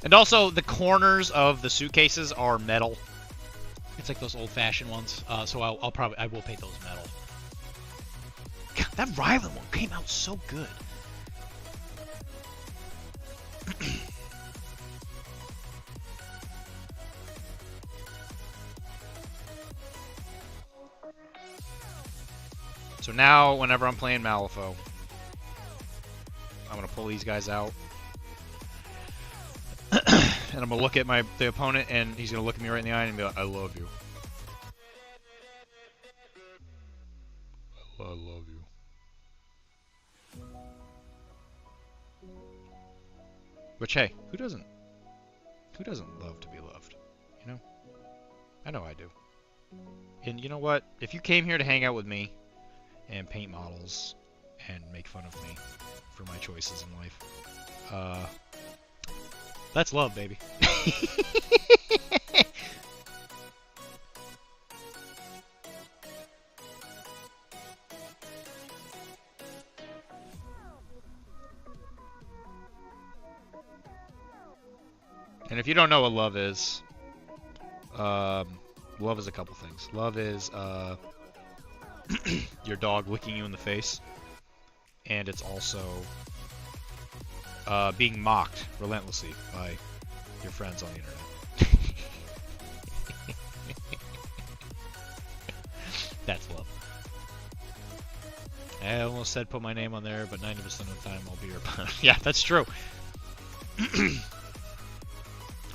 And also, the corners of the suitcases are metal. It's like those old-fashioned ones. So I will paint those metal. God, that Rylan one came out so good. So now, whenever I'm playing Malifaux, I'm gonna pull these guys out. And I'm gonna look at the opponent, and he's gonna look at me right in the eye and be like, "I love you. I love you." Which, hey, who doesn't love to be loved? You know? I know I do. And you know what? If you came here to hang out with me and paint models and make fun of me for my choices in life, that's love, baby. And if you don't know what love is a couple things. Love is your dog licking you in the face, and it's also being mocked relentlessly by your friends on the internet. That's love. I almost said put my name on there, but 90% of the time I'll be your opponent. Yeah, that's true.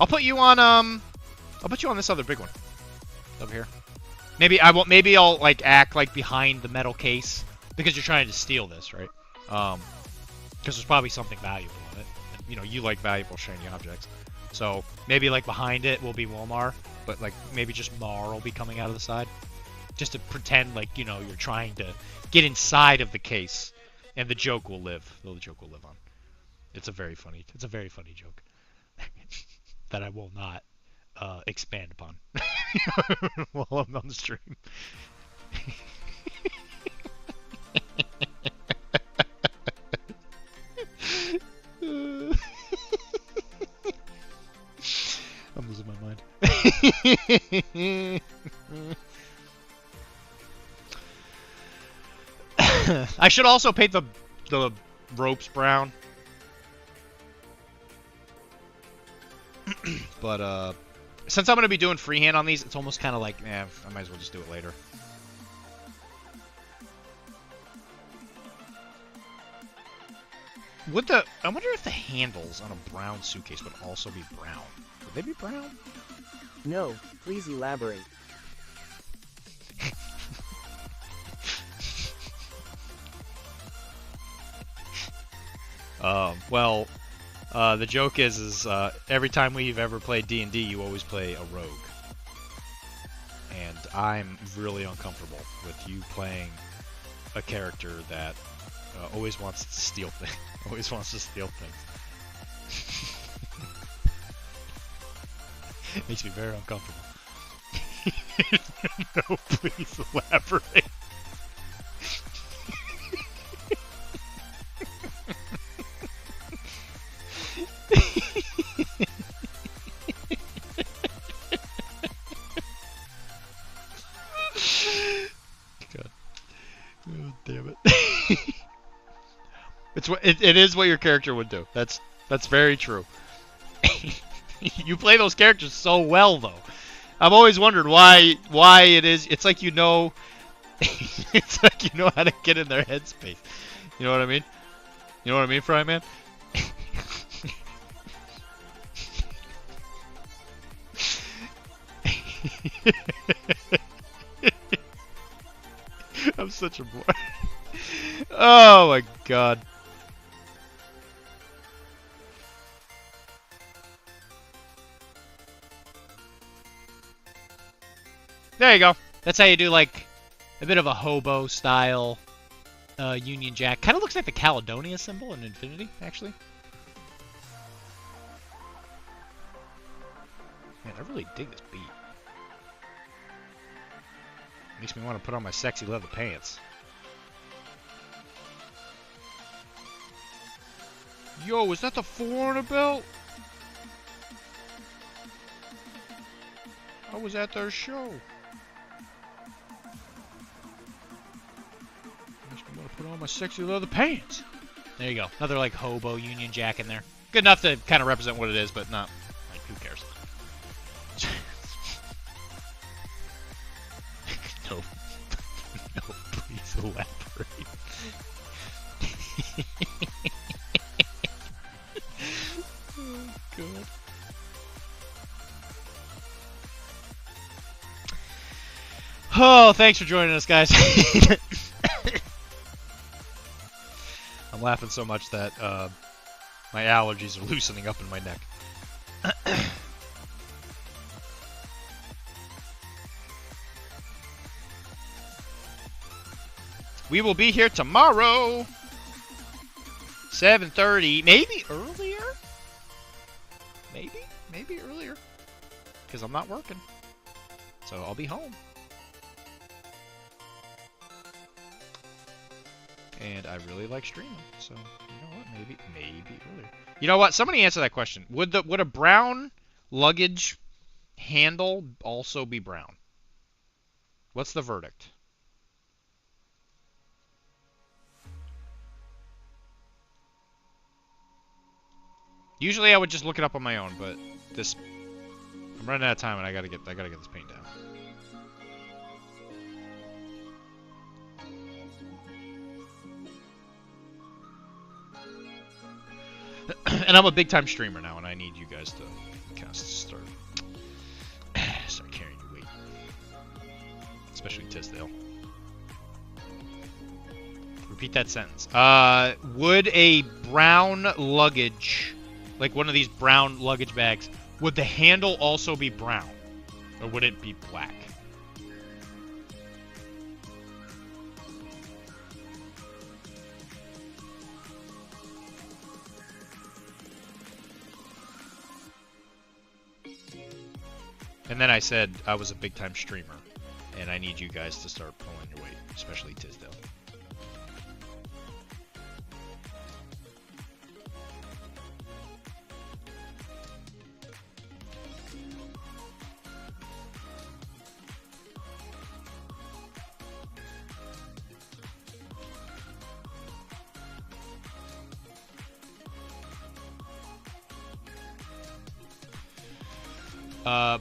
I'll put you on this other big one over here. Maybe I'll like act like behind the metal case because you're trying to steal this, right? Because there's probably something valuable in it. And, you know, you like valuable shiny objects. So maybe like behind it will be Walmart, but like maybe just Mar will be coming out of the side. Just to pretend like, you know, you're trying to get inside of the case, and the joke will live. The joke will live on. It's a very funny joke that I will not expand upon while I'm on the stream. I'm losing my mind. I should also paint the ropes brown. But since I'm going to be doing freehand on these, it's almost kind of like, I might as well just do it later. I wonder if the handles on a brown suitcase would also be brown. Would they be brown? No, please elaborate. Well, the joke is every time we've ever played D&D, you always play a rogue. And I'm really uncomfortable with you playing a character that always wants to steal things. It makes me very uncomfortable. No, please elaborate. God. Oh, damn it. It is what your character would do. That's very true. You play those characters so well, though. I've always wondered why it is. It's like you know. It's like you know how to get in their headspace. You know what I mean? You know what I mean, Fry Man? I'm such a boy. Oh my god. There you go. That's how you do, like, a bit of a hobo style Union Jack. Kind of looks like the Caledonia symbol in Infinity, actually. Man, I really dig this beat. Makes me want to put on my sexy leather pants. Yo, is that the 400 belt? I was at their show. Makes me want to put on my sexy leather pants. There you go. Another like hobo Union Jack in there. Good enough to kind of represent what it is, but not like who cares. No. No, please elaborate. Oh, God. Oh, thanks for joining us, guys. I'm laughing so much that my allergies are loosening up in my neck. We will be here tomorrow, 7:30, maybe earlier. Maybe earlier, because I'm not working, so I'll be home. And I really like streaming, so you know what? Maybe earlier. You know what? Somebody answer that question. Would a brown luggage handle also be brown? What's the verdict? Usually I would just look it up on my own, but this I'm running out of time and I gotta get this paint down. And I'm a big time streamer now, and I need you guys to kind of start carrying your weight, especially Tisdale. Repeat that sentence. Would a brown luggage, like one of these brown luggage bags, would the handle also be brown, or would it be black? And then I said I was a big-time streamer, and I need you guys to start pulling your weight, especially Tisdale.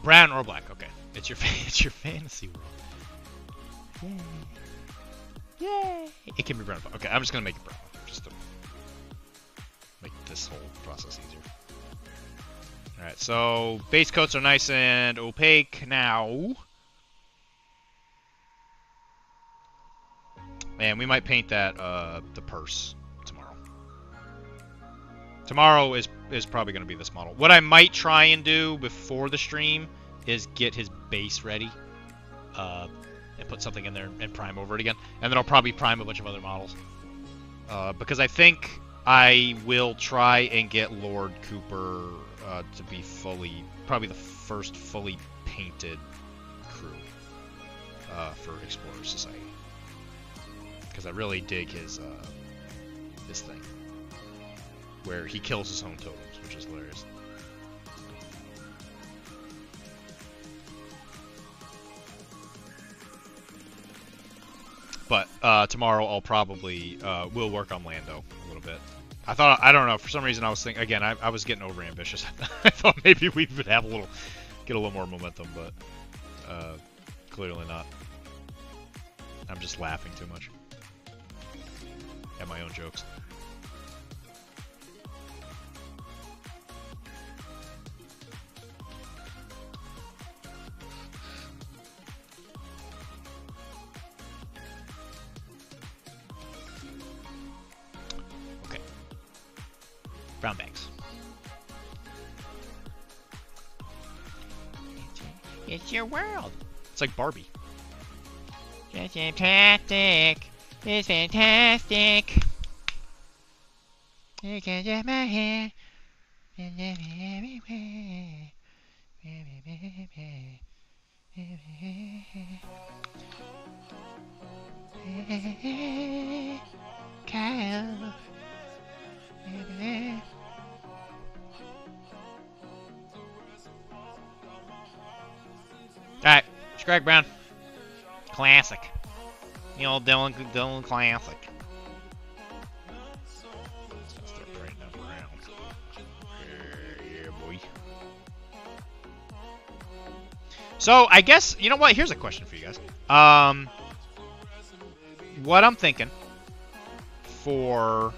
Brown or black? Okay, it's your fantasy world. Yay! Yay! It can be brown. Okay, I'm just gonna make it brown, just to make this whole process easier. All right, so base coats are nice and opaque now. And we might paint that the purse tomorrow. Tomorrow is probably going to be this model. What I might try and do before the stream is get his base ready and put something in there and prime over it again. And then I'll probably prime a bunch of other models. Because I think I will try and get Lord Cooper to be probably the first fully painted crew for Explorer Society. Because I really dig his thing, where he kills his own totems, which is hilarious. But tomorrow I'll probably will work on Lando a little bit. I don't know, for some reason I was thinking, again, I was getting over ambitious. I thought maybe we would have get a little more momentum, but clearly not. I'm just laughing too much at my own jokes. Okay. Brown bags. It's your world. It's like Barbie. It's fantastic. It's fantastic. You can get my hair. Kyle. Alright, it's Greg Brown. Classic. The old Dylan classic. Start parading up around. Yeah, boy. So, I guess, you know what? Here's a question for you guys. What I'm thinking for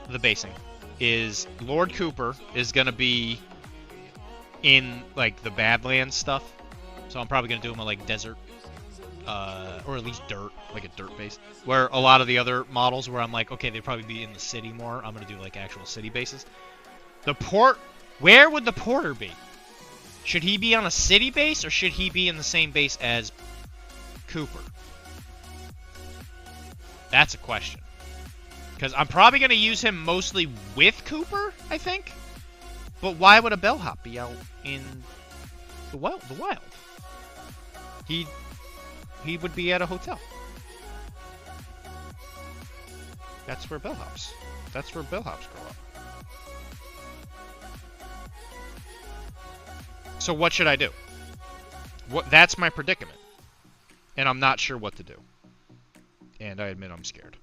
the basing is Lord Cooper is going to be in, like, the Badlands stuff. So I'm probably going to do him a, like, desert, or at least dirt, like a dirt base. Where a lot of the other models where I'm like, okay, they'd probably be in the city more. I'm going to do, like, actual city bases. The port, where would the porter be? Should he be on a city base, or should he be in the same base as Cooper? That's a question. Because I'm probably going to use him mostly with Cooper, I think. But why would a bellhop be out in the wild? He would be at a hotel. That's where bellhops grow up. So what should I do? That's my predicament. And I'm not sure what to do. And I admit I'm scared.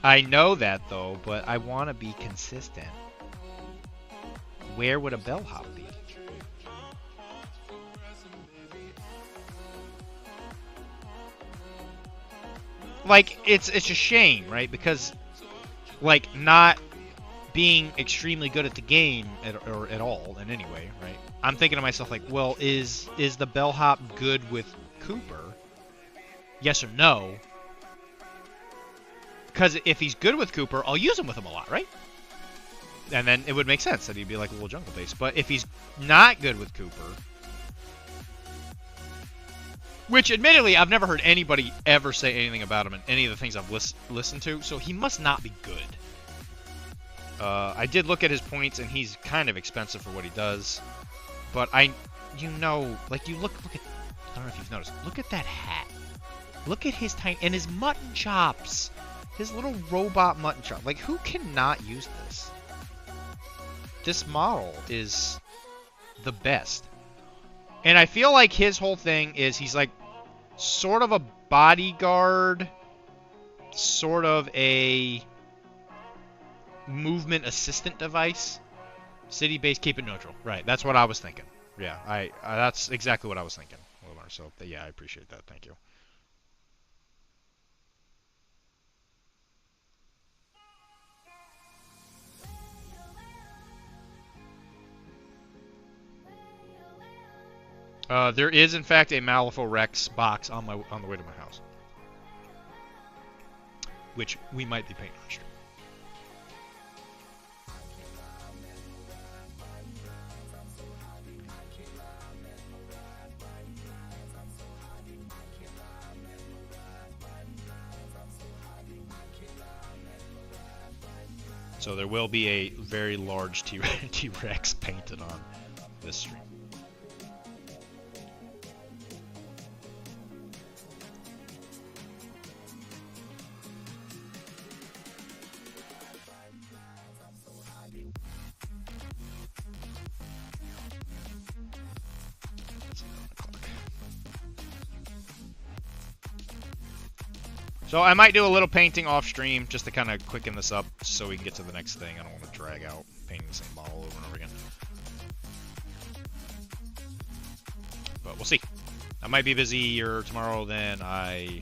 I know that, though, but I want to be consistent. Where would a bellhop be? Like, it's a shame, right? Because, like, not being extremely good at the game at all in any way, right? I'm thinking to myself, like, well, is the bellhop good with Cooper? Yes or no? Because if he's good with Cooper, I'll use him with him a lot, right? And then it would make sense that he'd be like a little jungle base. But if he's not good with Cooper, which admittedly I've never heard anybody ever say anything about him in any of the things I've listened to, so he must not be good. I did look at his points, and he's kind of expensive for what he does. But like you look at, I don't know if you've noticed, look at that hat. Look at his tiny, and his mutton chops. His little robot mutton chop. Like, who cannot use this? This model is the best. And I feel like his whole thing is he's like sort of a bodyguard, sort of a movement assistant device. City base, keep it neutral. Right, that's what I was thinking. Yeah, that's exactly what I was thinking. So, yeah, I appreciate that. Thank you. There is, in fact, a Malifaux Rex box on the way to my house, which we might be painting on stream. So there will be a very large T-Rex painted on this stream. So I might do a little painting off stream just to kind of quicken this up so we can get to the next thing. I don't want to drag out painting the same model over and over again. But we'll see. I might be busier tomorrow than I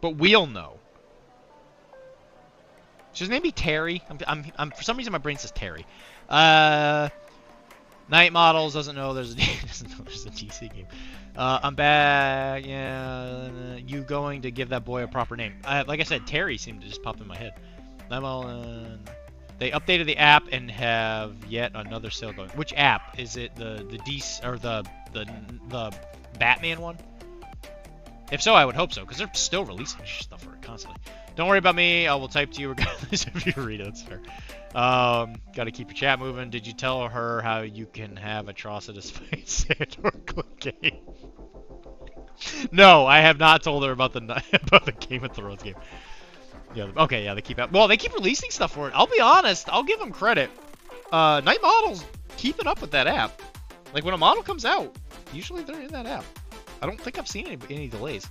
But we'll know. Should his name be Terry? I'm for some reason my brain says Terry. Night Models doesn't know there's a DC game. I'm back. Yeah, you going to give that boy a proper name? Like I said, Terry seemed to just pop in my head. They updated the app and have yet another sale going. Which app is it? The DC or the Batman one? If so, I would hope so, because they're still releasing stuff for it constantly. Don't worry about me. I will type to you regardless if you read it. That's fair. Got to keep your chat moving. Did you tell her how you can have atrocitus fight Sandor game? No, I have not told her about the Game of Thrones game. Yeah. Okay. Yeah. They keep releasing stuff for it. I'll be honest. I'll give them credit. Night Models keeping up with that app. Like when a model comes out, usually they're in that app. I don't think I've seen any delays.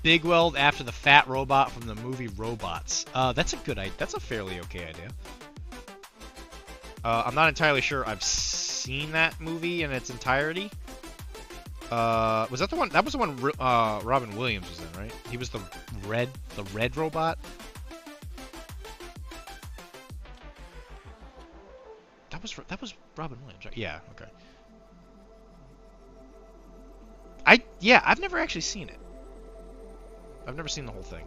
Big Weld after the fat robot from the movie Robots. That's a good idea. That's a fairly okay idea. I'm not entirely sure I've seen that movie in its entirety. Was that the one? That was the one Robin Williams was in, right? He was the red robot. That was Robin Williams, right? Yeah. Okay. I've never actually seen it. I've never seen the whole thing.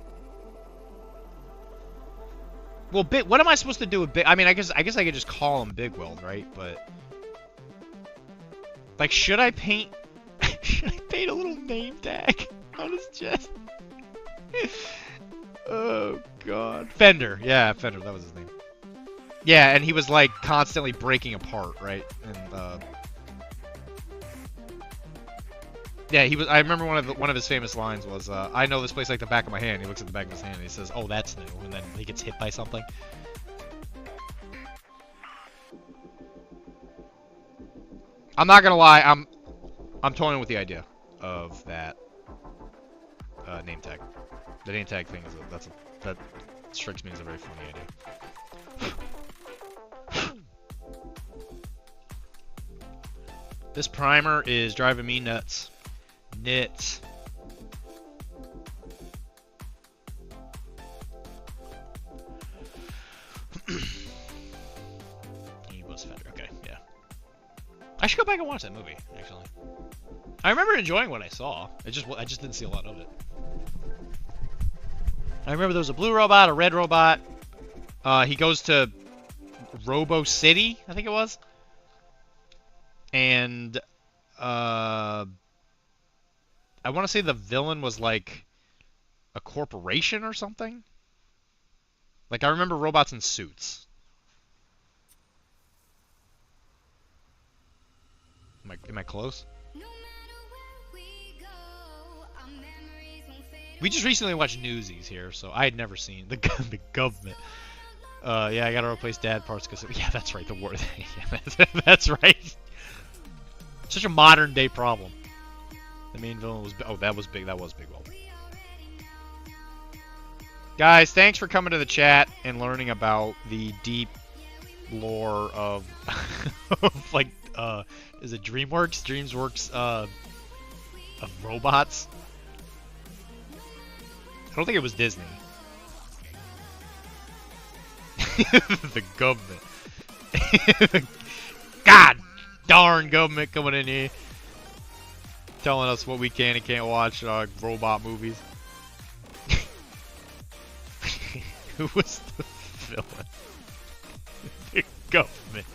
Well, what am I supposed to do with Big? I mean, I guess I could just call him Big Weld, right? But like, should I paint a little name tag on his chest? Oh God, Fender. Yeah, Fender. That was his name. Yeah, and he was like constantly breaking apart, right? And yeah, he was. I remember one of his famous lines was, "I know this place like the back of my hand." He looks at the back of his hand and he says, "Oh, that's new," and then he gets hit by something. I'm not gonna lie, I'm toying with the idea of that name tag. The name tag thing is that strikes me as a very funny idea. This primer is driving me nuts. Nits. He was Fender. Okay, yeah. I should go back and watch that movie, actually. I remember enjoying what I saw. I just didn't see a lot of it. I remember there was a blue robot, a red robot. He goes to Robo City, I think it was. And I want to say the villain was like a corporation or something. Like, I remember robots in suits. Am I close? We just recently watched Newsies here, so I had never seen the government. Yeah, I gotta replace dad parts because yeah, that's right, the war. Yeah, that's right. Such a modern day problem. The main villain was that was Big Weld. Guys, thanks for coming to the chat and learning about the deep lore of like is it DreamWorks of robots. I don't think it was Disney. The government. God darn government coming in here telling us what we can and can't watch robot movies. Who was the villain? The government.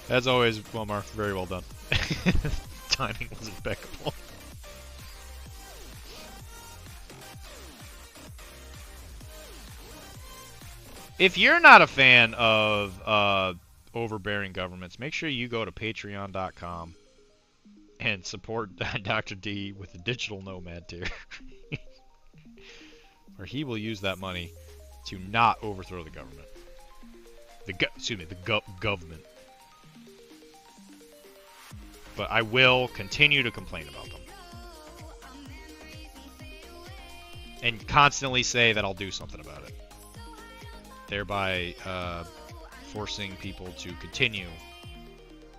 As always, Wilmar, very well done. Timing was impeccable. If you're not a fan of overbearing governments, make sure you go to patreon.com and support Dr.D with the digital nomad tier. Where he will use that money to not overthrow the government. The government. But I will continue to complain about them. And constantly say that I'll do something about it. Thereby forcing people to continue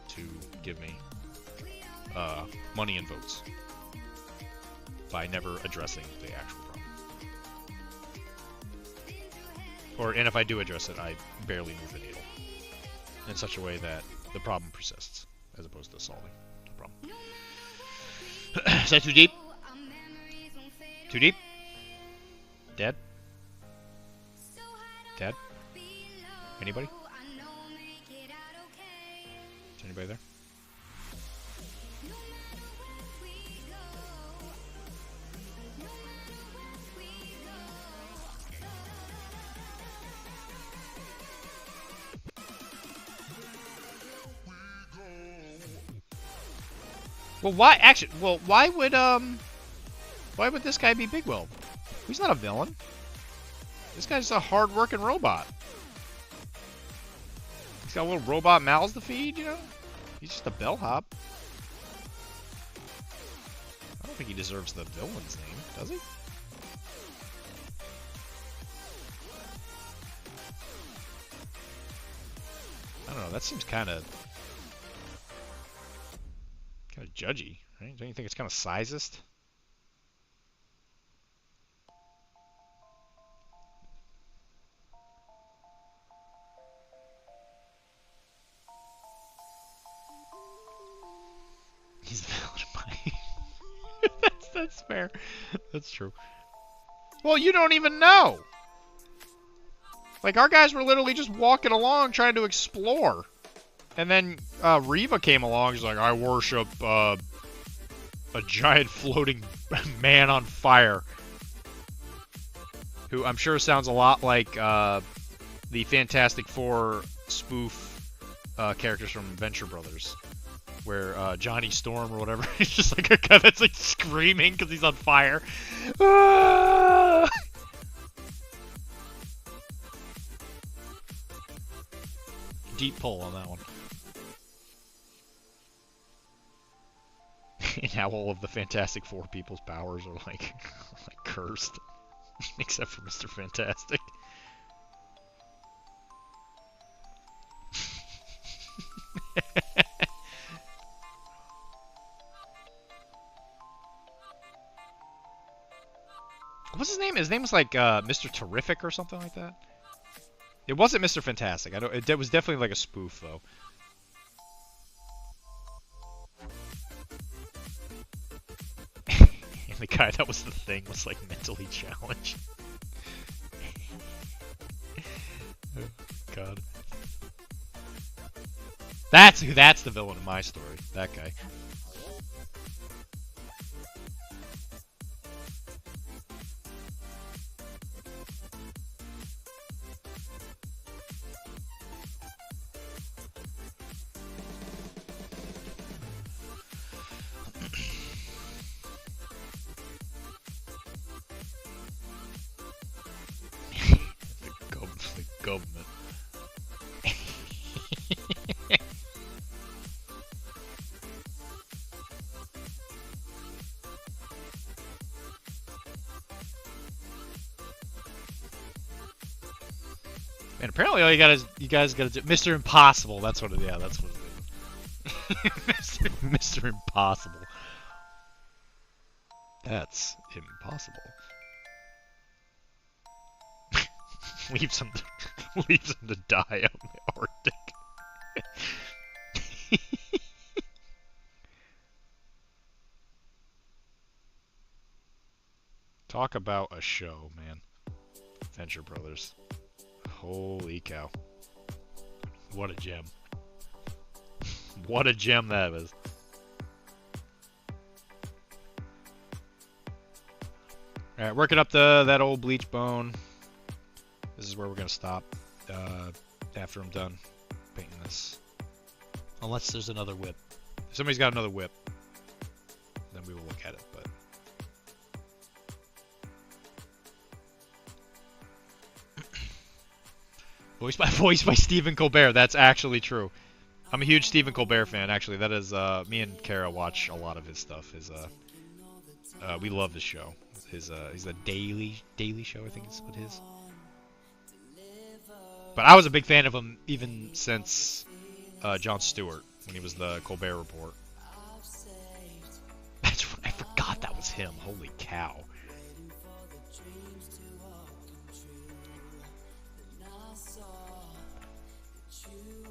to give me money and votes by never addressing the actual problem. And if I do address it, I barely move the needle in such a way that the problem persists, as opposed to solving the problem. Is that too deep? Too deep? Dead? Dead? Anybody? Is anybody there? Well, why would this guy be Bigwell? He's not a villain. This guy's a hard-working robot. He's got little robot mouths to feed, you know? He's just a bellhop. I don't think he deserves the villain's name, does he? I don't know, that seems kind of judgy, right? Don't you think it's kind of sizist? He's the villain of my... that's fair. That's true. Well, you don't even know! Like, our guys were literally just walking along trying to explore. And then Reva came along. She's like, I worship a giant floating man on fire. Who I'm sure sounds a lot like the Fantastic Four spoof characters from Venture Brothers. Where Johnny Storm or whatever, he's just like a guy that's like screaming because he's on fire. Ah! Deep pull on that one. And how all of the Fantastic Four people's powers are like cursed. Except for Mr. Fantastic. What's his name? His name was like Mr. Terrific or something like that. It wasn't Mr. Fantastic. It was definitely like a spoof though. And the guy that was the Thing was like mentally challenged. Oh, God. That's the villain in my story. That guy. the government. And apparently all you guys gotta do Mr. Impossible, that's what it is. Mr. Impossible. That's impossible. leaves him to die out in the Arctic. Talk about a show, man. Venture Brothers. Holy cow. What a gem. What a gem that is. Alright, working up that old bleach bone. This is where we're going to stop after I'm done painting this. Unless there's another whip. If somebody's got another whip, then we will look at it, but... Voiced by Stephen Colbert. That's actually true. I'm a huge Stephen Colbert fan, actually. That is, me and Kara watch a lot of his stuff. We love his show. He's a daily show, I think it's what his. But I was a big fan of him even since Jon Stewart, when he was the Colbert Report. him. Holy cow.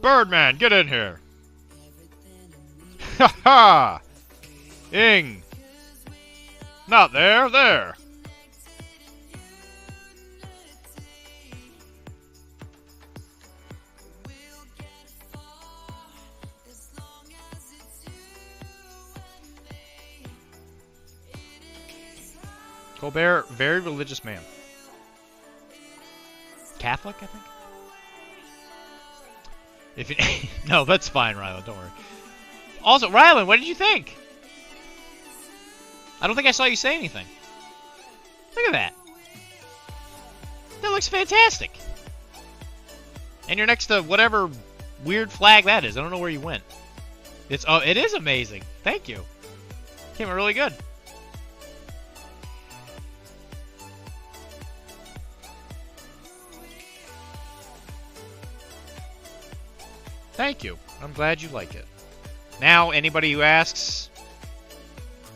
Birdman, get in here. Ha ha! Ing! Not there, there! Colbert, very religious man. Catholic, I think? If you, no, that's fine, Rylan, don't worry. Also, Rylan, what did you think? I don't think I saw you say anything. Look at that. That looks fantastic. And you're next to whatever weird flag that is. I don't know where you went. It is amazing. Thank you. Came out really good. Thank you. I'm glad you like it. Now, anybody who asks,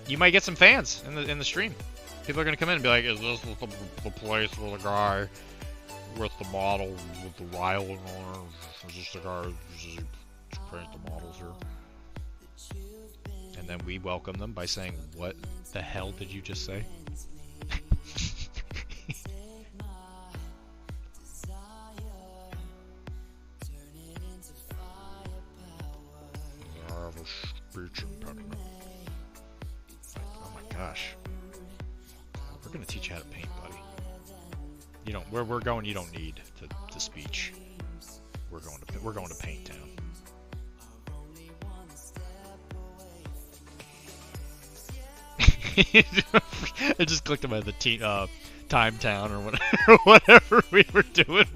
you might get some fans in the stream. People are gonna come in and be like, "Is this the place where the guy with the model with the violin on? Is this the guy who paint the models here?" And then we welcome them by saying, "What the hell did you just say?" Speech impediment. Oh my gosh. We're gonna teach you how to paint, buddy. You don't. Where we're going, you don't need to speech. We're going to Paint Town. I just clicked on the Time Town or whatever we were doing.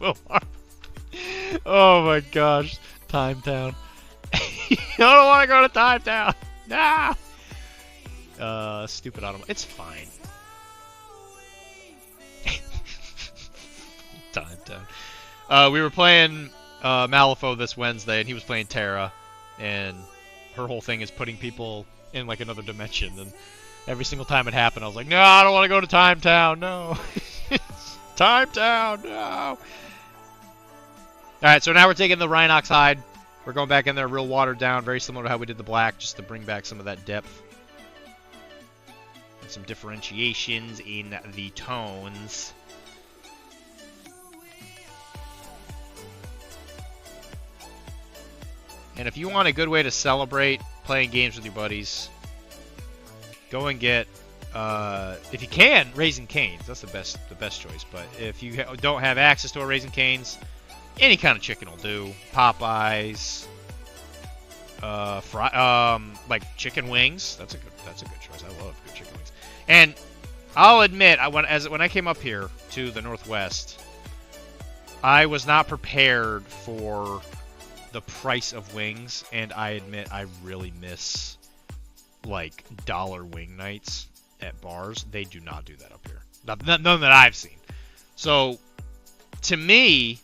Oh my gosh, Time Town. I don't want to go to Time Town. Nah. Stupid automobile. It's fine. Time Town. We were playing Malifaux this Wednesday, and he was playing Terra, and her whole thing is putting people in like another dimension. And every single time it happened, I was like, "No, I don't want to go to Time Town. No, Time Town. No." All right, so now we're taking the Rhinox hide. We're going back in there real watered down, very similar to how we did the black, just to bring back some of that depth. And some differentiations in the tones. And if you want a good way to celebrate playing games with your buddies, go and get, if you can, Raising Cane's. That's the best choice. But if you don't have access to a Raising Cane's, any kind of chicken will do. Popeyes, like chicken wings. That's a good choice. I love good chicken wings. And I'll admit, when I came up here to the Northwest, I was not prepared for the price of wings, and I admit I really miss like dollar wing nights at bars. They do not do that up here. None that I've seen. So to me.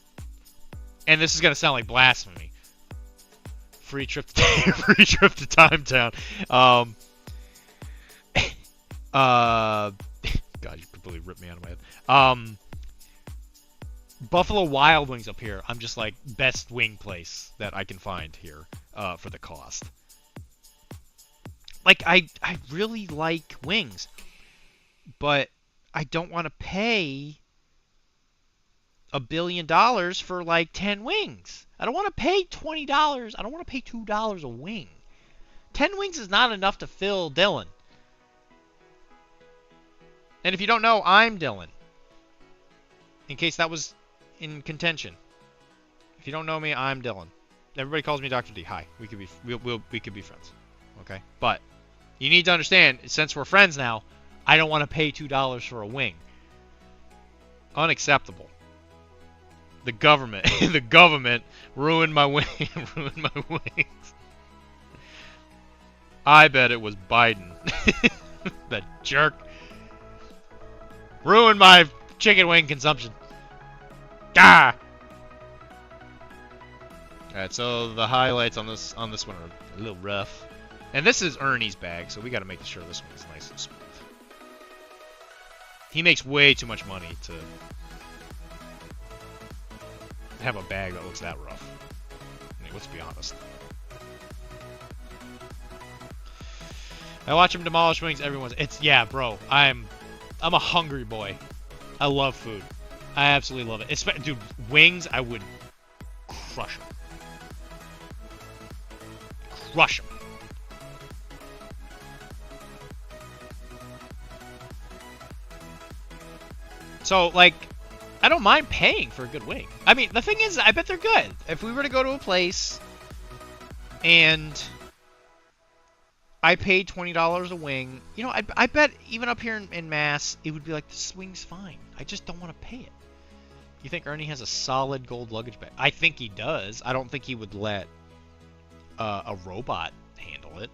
And this is gonna sound like blasphemy. Free trip to Time Town. God, you completely ripped me out of my head. Buffalo Wild Wings up here. I'm just like best wing place that I can find here for the cost. Like I really like wings, but I don't want to pay $1 billion for like 10 wings. I don't want to pay $20. I don't want to pay $2 a wing. 10 wings is not enough to fill Dylan. And if you don't know, I'm Dylan. In case that was in contention. If you don't know me, I'm Dylan. Everybody calls me Dr.D. Hi. We could be friends. Okay? But you need to understand, since we're friends now, I don't want to pay $2 for a wing. Unacceptable. The government ruined my wings. I bet it was Biden. That jerk. Ruined my chicken wing consumption. Ah! Alright, so the highlights on this one are a little rough. And this is Ernie's bag, so we gotta make sure this one's nice and smooth. He makes way too much money to have a bag that looks that rough. I mean, let's be honest. I watch him demolish wings. Everyone's. Yeah, bro. I'm a hungry boy. I love food. I absolutely love it. Dude, wings. I would crush them. Crush them. So, like, I don't mind paying for a good wing. I mean, the thing is, I bet they're good. If we were to go to a place and I paid $20 a wing, you know, I bet even up here in Mass, it would be like, this wing's fine. I just don't want to pay it. You think Ernie has a solid gold luggage bag? I think he does. I don't think he would let a robot handle it.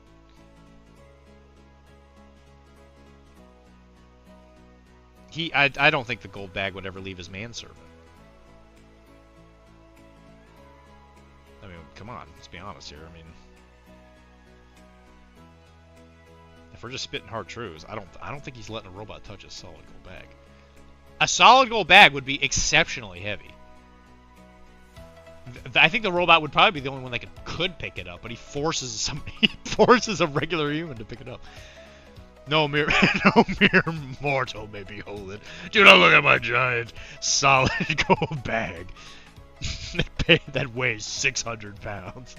I don't think the gold bag would ever leave his manservant. I mean, come on, let's be honest here. I mean, if we're just spitting hard truths, I don't think he's letting a robot touch a solid gold bag. A solid gold bag would be exceptionally heavy. I think the robot would probably be the only one that could pick it up, but he forces a regular human to pick it up. No mere mortal may behold it. Do not look at my giant, solid gold bag that weighs 600 pounds.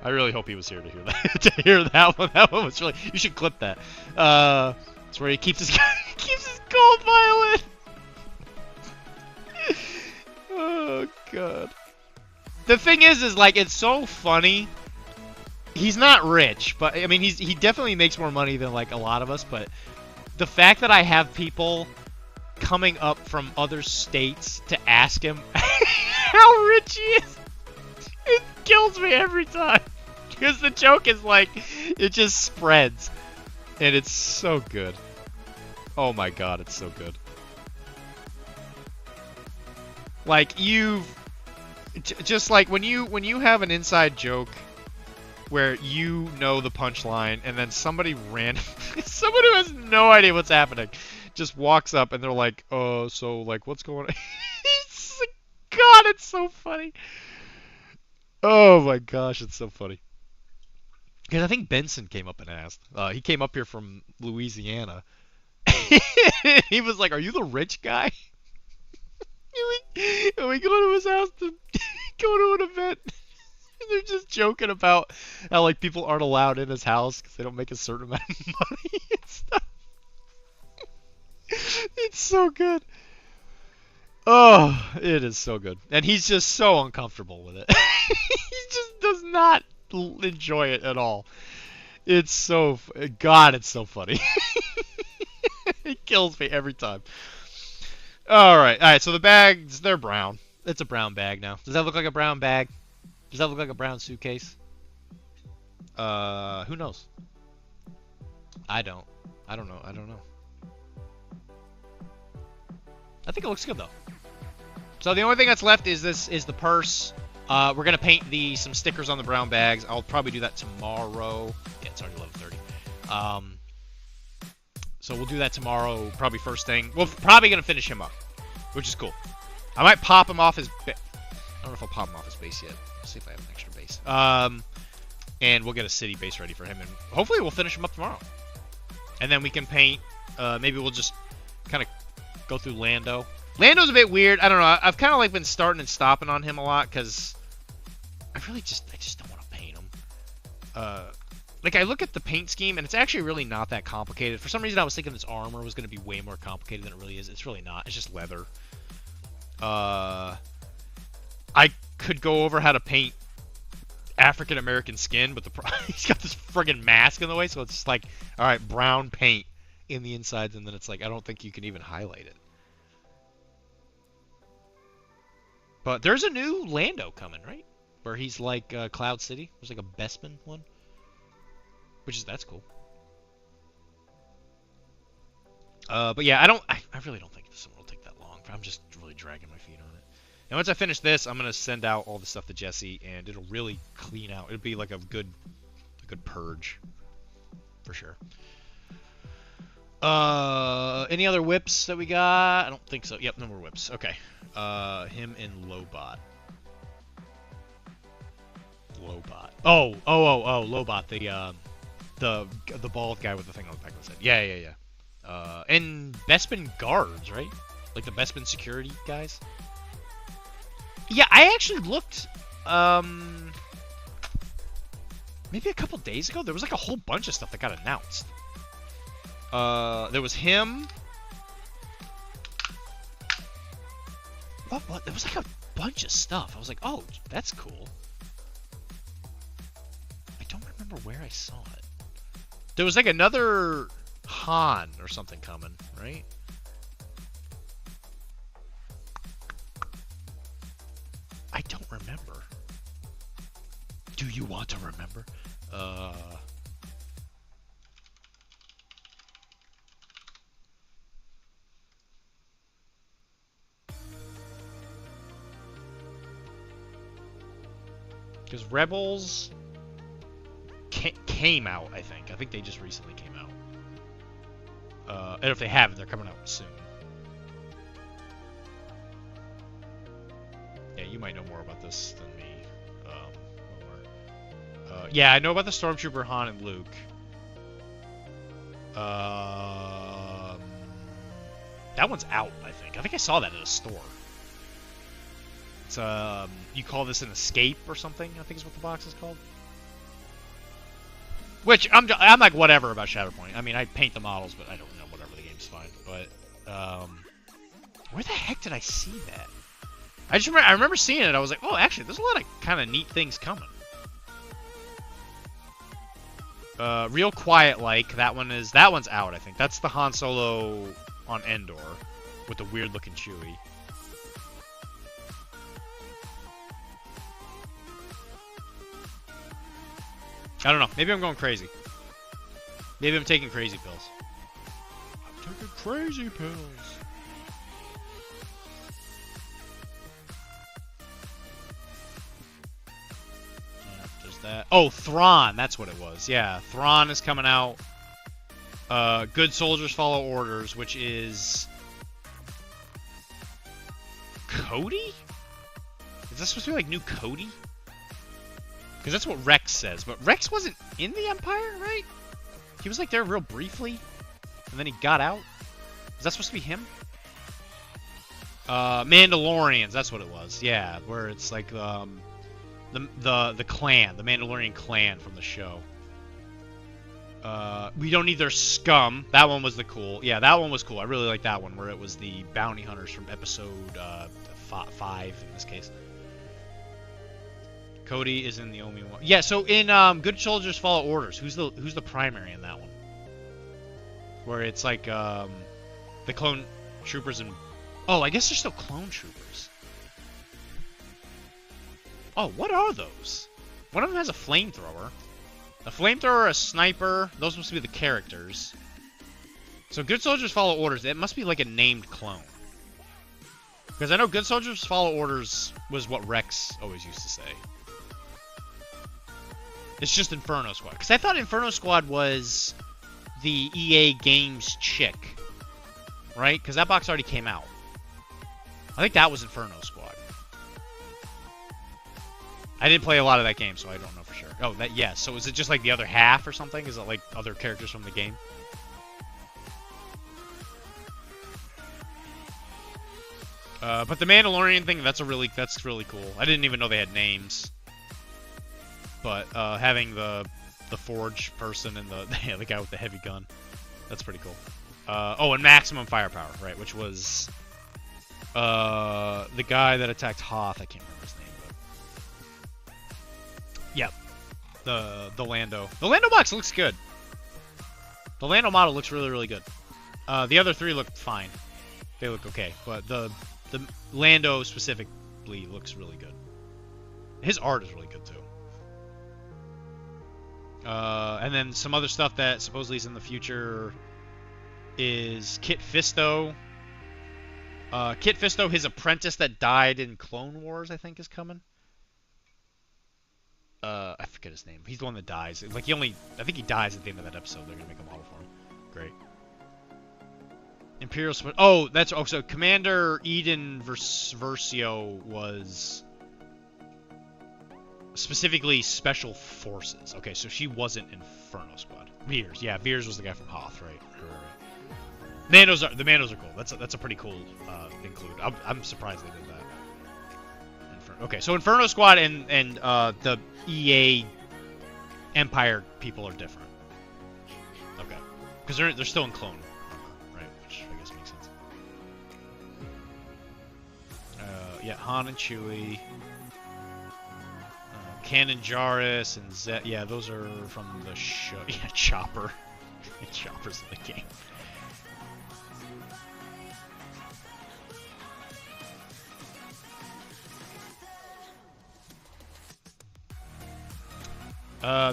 I really hope he was here to hear that. To hear that one. That one was really. You should clip that. It's where he keeps his gold violin. Oh god. The thing is like, it's so funny. He's not rich, but I mean, he definitely makes more money than like a lot of us. But the fact that I have people coming up from other states to ask him how rich he is, it kills me every time. Because the joke is like, it just spreads, and it's so good. Oh my god, it's so good. Like, just like when you have an inside joke where you know the punchline, and then somebody random, someone who has no idea what's happening, just walks up and they're like, "Oh, so like, what's going on?" God, it's so funny. Oh my gosh, it's so funny. Because I think Benson came up and asked. He came up here from Louisiana. He was like, "Are you the rich guy?" And we go to his house to go to an event. And they're just joking about how like people aren't allowed in his house because they don't make a certain amount of money and stuff. It's so good. Oh, it is so good. And he's just so uncomfortable with it. He just does not enjoy it at all. It's so... God, it's so funny. It kills me every time. Alright, so the bags, they're brown. It's a brown bag now. Does that look like a brown bag? Does that look like a brown suitcase? Who knows? I don't know. I think it looks good though. So the only thing that's left is the purse. We're gonna paint some stickers on the brown bags. I'll probably do that tomorrow. Yeah, it's already 11:30. So we'll do that tomorrow, probably first thing. We're probably gonna finish him up, which is cool. I might pop him off his. I don't know if I'll pop him off his base yet. Let's see if I have an extra base. And we'll get a city base ready for him, and hopefully we'll finish him up tomorrow. And then we can paint. Maybe we'll just kind of go through Lando. Lando's a bit weird. I don't know. I've kind of like been starting and stopping on him a lot because I just don't want to paint him. Like I look at the paint scheme and it's actually really not that complicated. For some reason I was thinking this armor was going to be way more complicated than it really is. It's really not. It's just leather. I could go over how to paint African American skin, but he's got this friggin' mask in the way, so it's just like, all right, brown paint in the insides, and then it's like I don't think you can even highlight it. But there's a new Lando coming, right? Where he's like Cloud City. There's like a Bespin one. That's cool. But yeah, I really don't think this one will take that long. I'm just really dragging my feet on it. And once I finish this, I'm gonna send out all the stuff to Jesse, and it'll really clean out. It'll be like a good purge, for sure. Any other whips that we got? I don't think so. Yep, no more whips. Okay. Him and Lobot. Lobot. Oh, Lobot, the bald guy with the thing on the back of his head. Yeah. And Bespin guards, right? Like the Bespin security guys. Yeah, I actually looked, maybe a couple days ago. There was like a whole bunch of stuff that got announced. There was him. What? There was like a bunch of stuff. I was like, oh, that's cool. I don't remember where I saw it. There was like another Han or something coming, right? I don't remember. Do you want to remember? Because Rebels came out, I think. I think they just recently came out. And if they haven't, they're coming out soon. Yeah, you might know more about this than me. Yeah, I know about the Stormtrooper, Han, and Luke. That one's out, I think. I think I saw that at a store. It's, you call this an escape or something, I think is what the box is called. Which, I'm like, whatever about Shatterpoint. I mean, I paint the models, but I don't know, whatever, the game's fine. But, where the heck did I see that? I remember seeing it, I was like, oh, actually, there's a lot of kind of neat things coming. Real Quiet Like, that one's out, I think. That's the Han Solo on Endor, with the weird-looking Chewie. I don't know. Maybe I'm going crazy. Maybe I'm taking crazy pills. I'm taking crazy pills. Yeah, there's that. Oh, Thrawn. That's what it was. Yeah, Thrawn is coming out. Good Soldiers Follow Orders, which is... Cody? Is this supposed to be like new Cody? Because that's what Rex says. But Rex wasn't in the Empire, right? He was like there real briefly. And then he got out. Is that supposed to be him? Mandalorians, that's what it was. Yeah, where it's like the clan, the Mandalorian clan from the show. We don't need their scum. That one was the cool. Yeah, that one was cool. I really like that one, where it was the bounty hunters from episode 5 in this case. Cody is in the Obi-Wan. Yeah, so in Good Soldiers Follow Orders, who's the primary in that one? Where it's like the clone troopers and... Oh, I guess they're still clone troopers. Oh, what are those? One of them has a flamethrower. A flamethrower, a sniper. Those must be the characters. So Good Soldiers Follow Orders, it must be like a named clone. Because I know Good Soldiers Follow Orders was what Rex always used to say. It's just Inferno Squad. Because I thought Inferno Squad was the EA Games chick. Right? Because that box already came out. I think that was Inferno Squad. I didn't play a lot of that game, so I don't know for sure. Oh, that, yeah. So is it just like the other half or something? Is it like other characters from the game? But the Mandalorian thing, that's really cool. I didn't even know they had names. But having the forge person and the guy with the heavy gun, that's pretty cool. Oh, and maximum firepower, right? Which was the guy that attacked Hoth. I can't remember his name, but yep, the Lando. The Lando box looks good. The Lando model looks really good. The other three look fine. They look okay, but the Lando specifically looks really good. His art is really good too. And then some other stuff that supposedly is in the future is Kit Fisto Kit Fisto, his apprentice that died in Clone Wars, I think, is coming. I forget his name. He's the one that dies. Like, I think he dies at the end of that episode. They're gonna make a model for him. Great. Imperial so Commander Eden Versio was specifically Special Forces. Okay, so she wasn't Inferno Squad. Veers, yeah, Veers was the guy from Hoth, right? The Mandos are cool. That's a pretty cool include. I'm surprised they did that. Okay, so Inferno Squad and the EA Empire people are different. Okay, because they're still in clone armor, right? Which I guess makes sense. Yeah, Han and Chewie, Kanan Jarrus and Zet. Yeah, those are from the show. Yeah, Chopper. Chopper's in the game.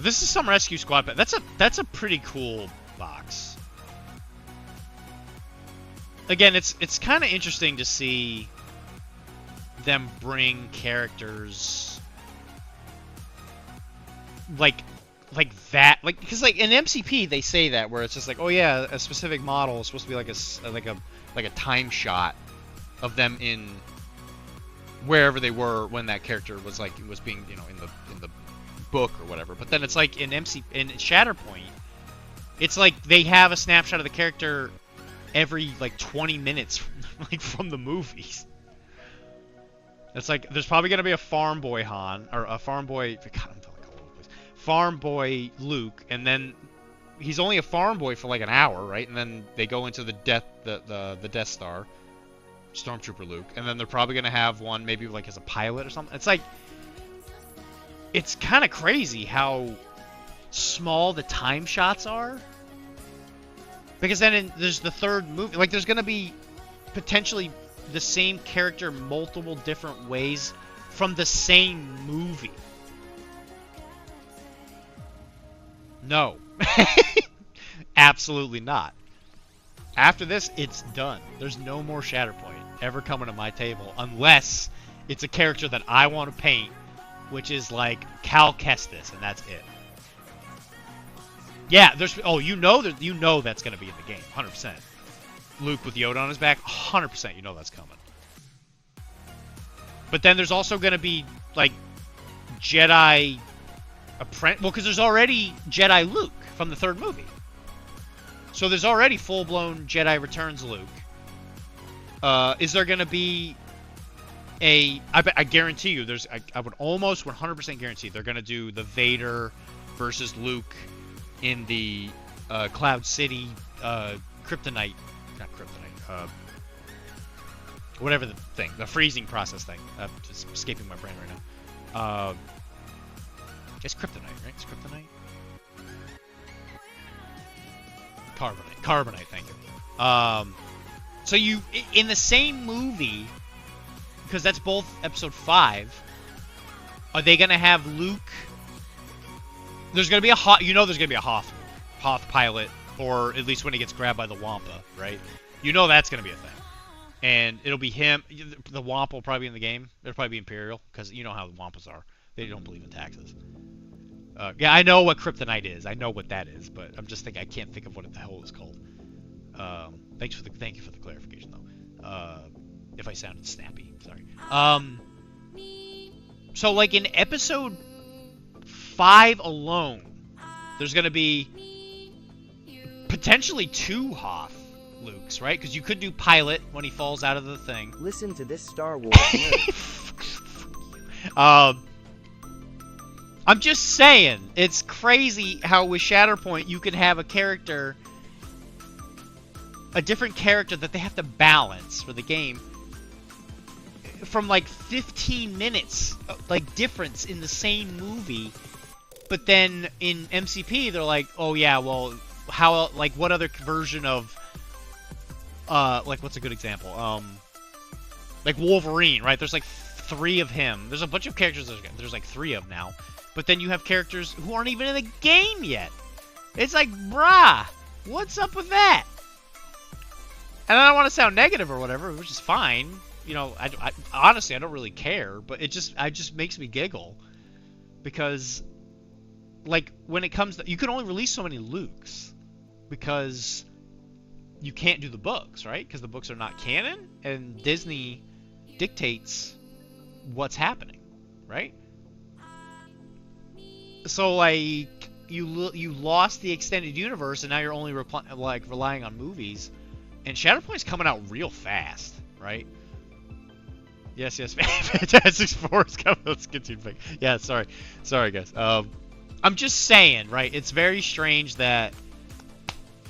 This is some Rescue Squad, but that's a pretty cool box. Again, it's kind of interesting to see them bring characters like that, like, because like in MCP they say that, where it's just like, oh yeah, a specific model is supposed to be like a time shot of them in wherever they were when that character was being, you know, in the book or whatever. But then it's like in Shatterpoint, it's like they have a snapshot of the character every like 20 minutes from the movies. It's like there's probably gonna be a farm boy Han, or a farm boy, farm boy Luke, and then he's only a farm boy for like an hour, right? And then they go into the Death Star, Stormtrooper Luke, and then they're probably gonna have one maybe like as a pilot or something. It's like, it's kind of crazy how small the time shots are. Because then there's the third movie. Like, there's going to be potentially the same character multiple different ways from the same movie. No. Absolutely not. After this, it's done. There's no more Shatterpoint ever coming to my table unless it's a character that I want to paint, which is like Cal Kestis, and that's it. Yeah, there's you know that's gonna be in the game, 100%. Luke with Yoda on his back, 100%. You know that's coming. But then there's also gonna be like Jedi apprentice. Well, because there's already Jedi Luke from the third movie, so there's already full-blown Jedi Returns Luke. Is there gonna be I guarantee you, I would almost 100% guarantee they're gonna do the Vader versus Luke in the Cloud City Kryptonite, not Kryptonite, whatever the thing, the freezing process thing. It's escaping my brain right now. It's Kryptonite, right? It's Kryptonite. Carbonite. Thank you. So you in the same movie, because that's both episode 5. Are they gonna have Luke? There's gonna be a Hoth. You know, there's gonna be a Hoth pilot, or at least when he gets grabbed by the Wampa, right? You know that's gonna be a thing, and it'll be him. The Wampa will probably be in the game. It'll probably be Imperial, because you know how the Wampas are. They don't believe in taxes. Yeah, I know what Kryptonite is. I know what that is, but I'm just thinking I can't think of what the hell it's called. Thank you for the clarification, though. If I sounded snappy, sorry. So like in episode 5 alone, there's gonna be potentially 2 Hoth Lukes, right? Because you could do pilot when he falls out of the thing. Listen to this Star Wars nerd. I'm just saying, it's crazy how with Shatterpoint you can have a different character that they have to balance for the game from like 15 minutes like difference in the same movie, but then in MCP they're like, oh yeah, well, how, like, what other version of like, what's a good example, like Wolverine, right? There's like 3 of him. There's a bunch of characters, there's like 3 of them now, but then you have characters who aren't even in the game yet. It's like, bruh, what's up with that? And I don't want to sound negative or whatever, which is fine. You know, I honestly, I don't really care, but it just makes me giggle. Because, like, when it comes to, you can only release so many Lukes. Because you can't do the books, right? Because the books are not canon, and Disney dictates what's happening, right? So, like, you lost the extended universe, and now you're only relying on movies. And Shatterpoint's coming out real fast, right? Yes, Fantastic Four is coming. Let's get to it. Yeah, sorry, guys. I'm just saying, right? It's very strange that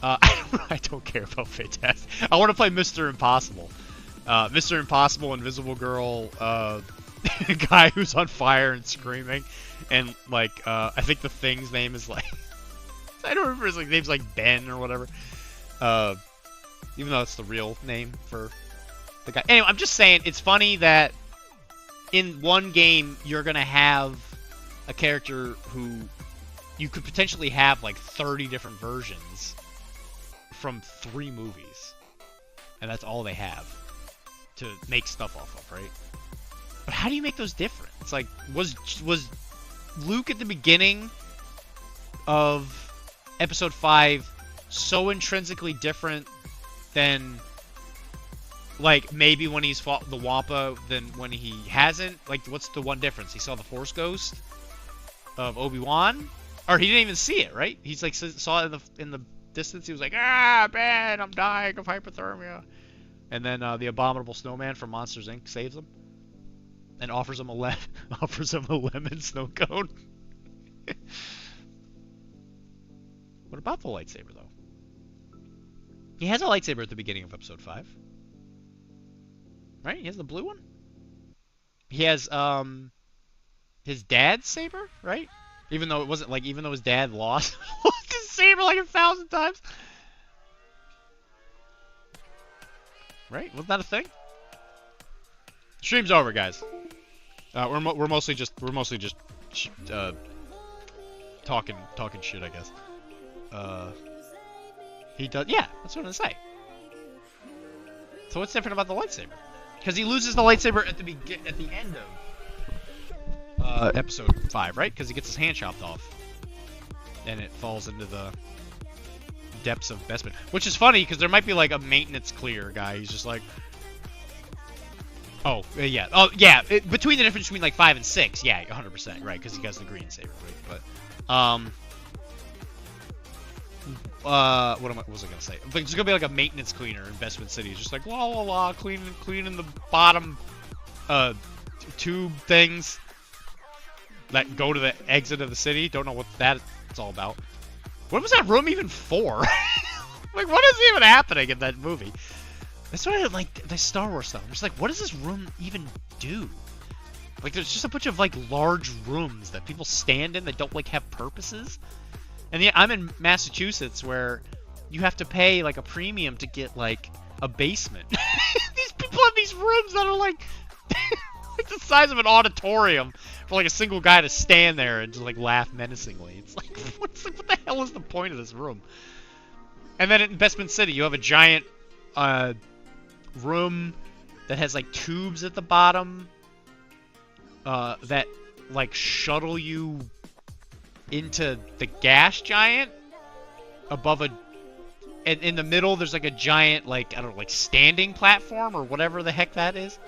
I don't care about Fantastic. I want to play Mr. Impossible. Mr. Impossible, Invisible Girl, guy who's on fire and screaming, and like I think the Thing's name is like I don't remember his name's like Ben or whatever. Even though it's the real name for the guy. Anyway, I'm just saying it's funny that in one game you're gonna have a character who you could potentially have like 30 different versions from 3 movies, and that's all they have to make stuff off of, right? But how do you make those different? It's like, was Luke at the beginning of Episode 5 so intrinsically different than, like, maybe when he's fought the Wampa than when he hasn't? Like, what's the one difference? He saw the Force Ghost of Obi-Wan? Or he didn't even see it, right? He's like, saw it in the distance. He was like, ah, Ben, I'm dying of hypothermia. And then the abominable snowman from Monsters Inc. saves him and offers him a lemon snow cone. What about the lightsaber, though? He has a lightsaber at the beginning of Episode 5. Right? He has the blue one? He has his dad's saber, right? Even though it wasn't like, even though his dad lost his saber like 1,000 times. Right? Wasn't that a thing? Stream's over, guys. We're mostly just talking shit, I guess. He does, yeah. That's what I'm gonna say. So what's different about the lightsaber? Because he loses the lightsaber at the end of Episode 5, right? Because he gets his hand chopped off, and it falls into the depths of Bespin. Which is funny, because there might be like a maintenance clear guy. He's just like, oh yeah, between the difference between like 5 and 6, yeah, 100%, right? Because he has the green saber, right? But what was I gonna say? There's gonna be like a maintenance cleaner in Bespin City. It's just like la la la, cleaning the bottom tube things that go to the exit of the city. Don't know what that's all about. What was that room even for? Like, what is even happening in that movie? That's why I like the Star Wars stuff. I'm just like, what does this room even do? Like, there's just a bunch of like large rooms that people stand in that don't like have purposes. And yeah, I'm in Massachusetts where you have to pay like a premium to get like a basement. These people have these rooms that are like, like the size of an auditorium for like a single guy to stand there and just like laugh menacingly. It's like, what the hell is the point of this room? And then in Bespin City, you have a giant room that has like tubes at the bottom that like shuttle you into the gas giant above and in the middle there's like a giant, like, I don't know, like standing platform or whatever the heck that is.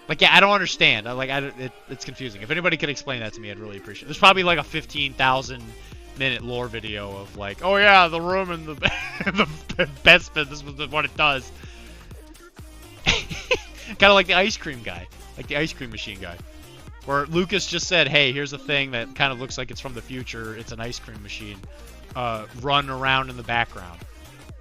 Like, yeah, I don't understand. It's confusing. If anybody could explain that to me, I'd really appreciate it. There's probably like a 15,000 minute lore video of like, oh yeah, the room in the Bespin, this was what it does. Kind of like the ice cream guy, like the ice cream machine guy. Where Lucas just said, hey, here's a thing that kind of looks like it's from the future. It's an ice cream machine. Run around in the background.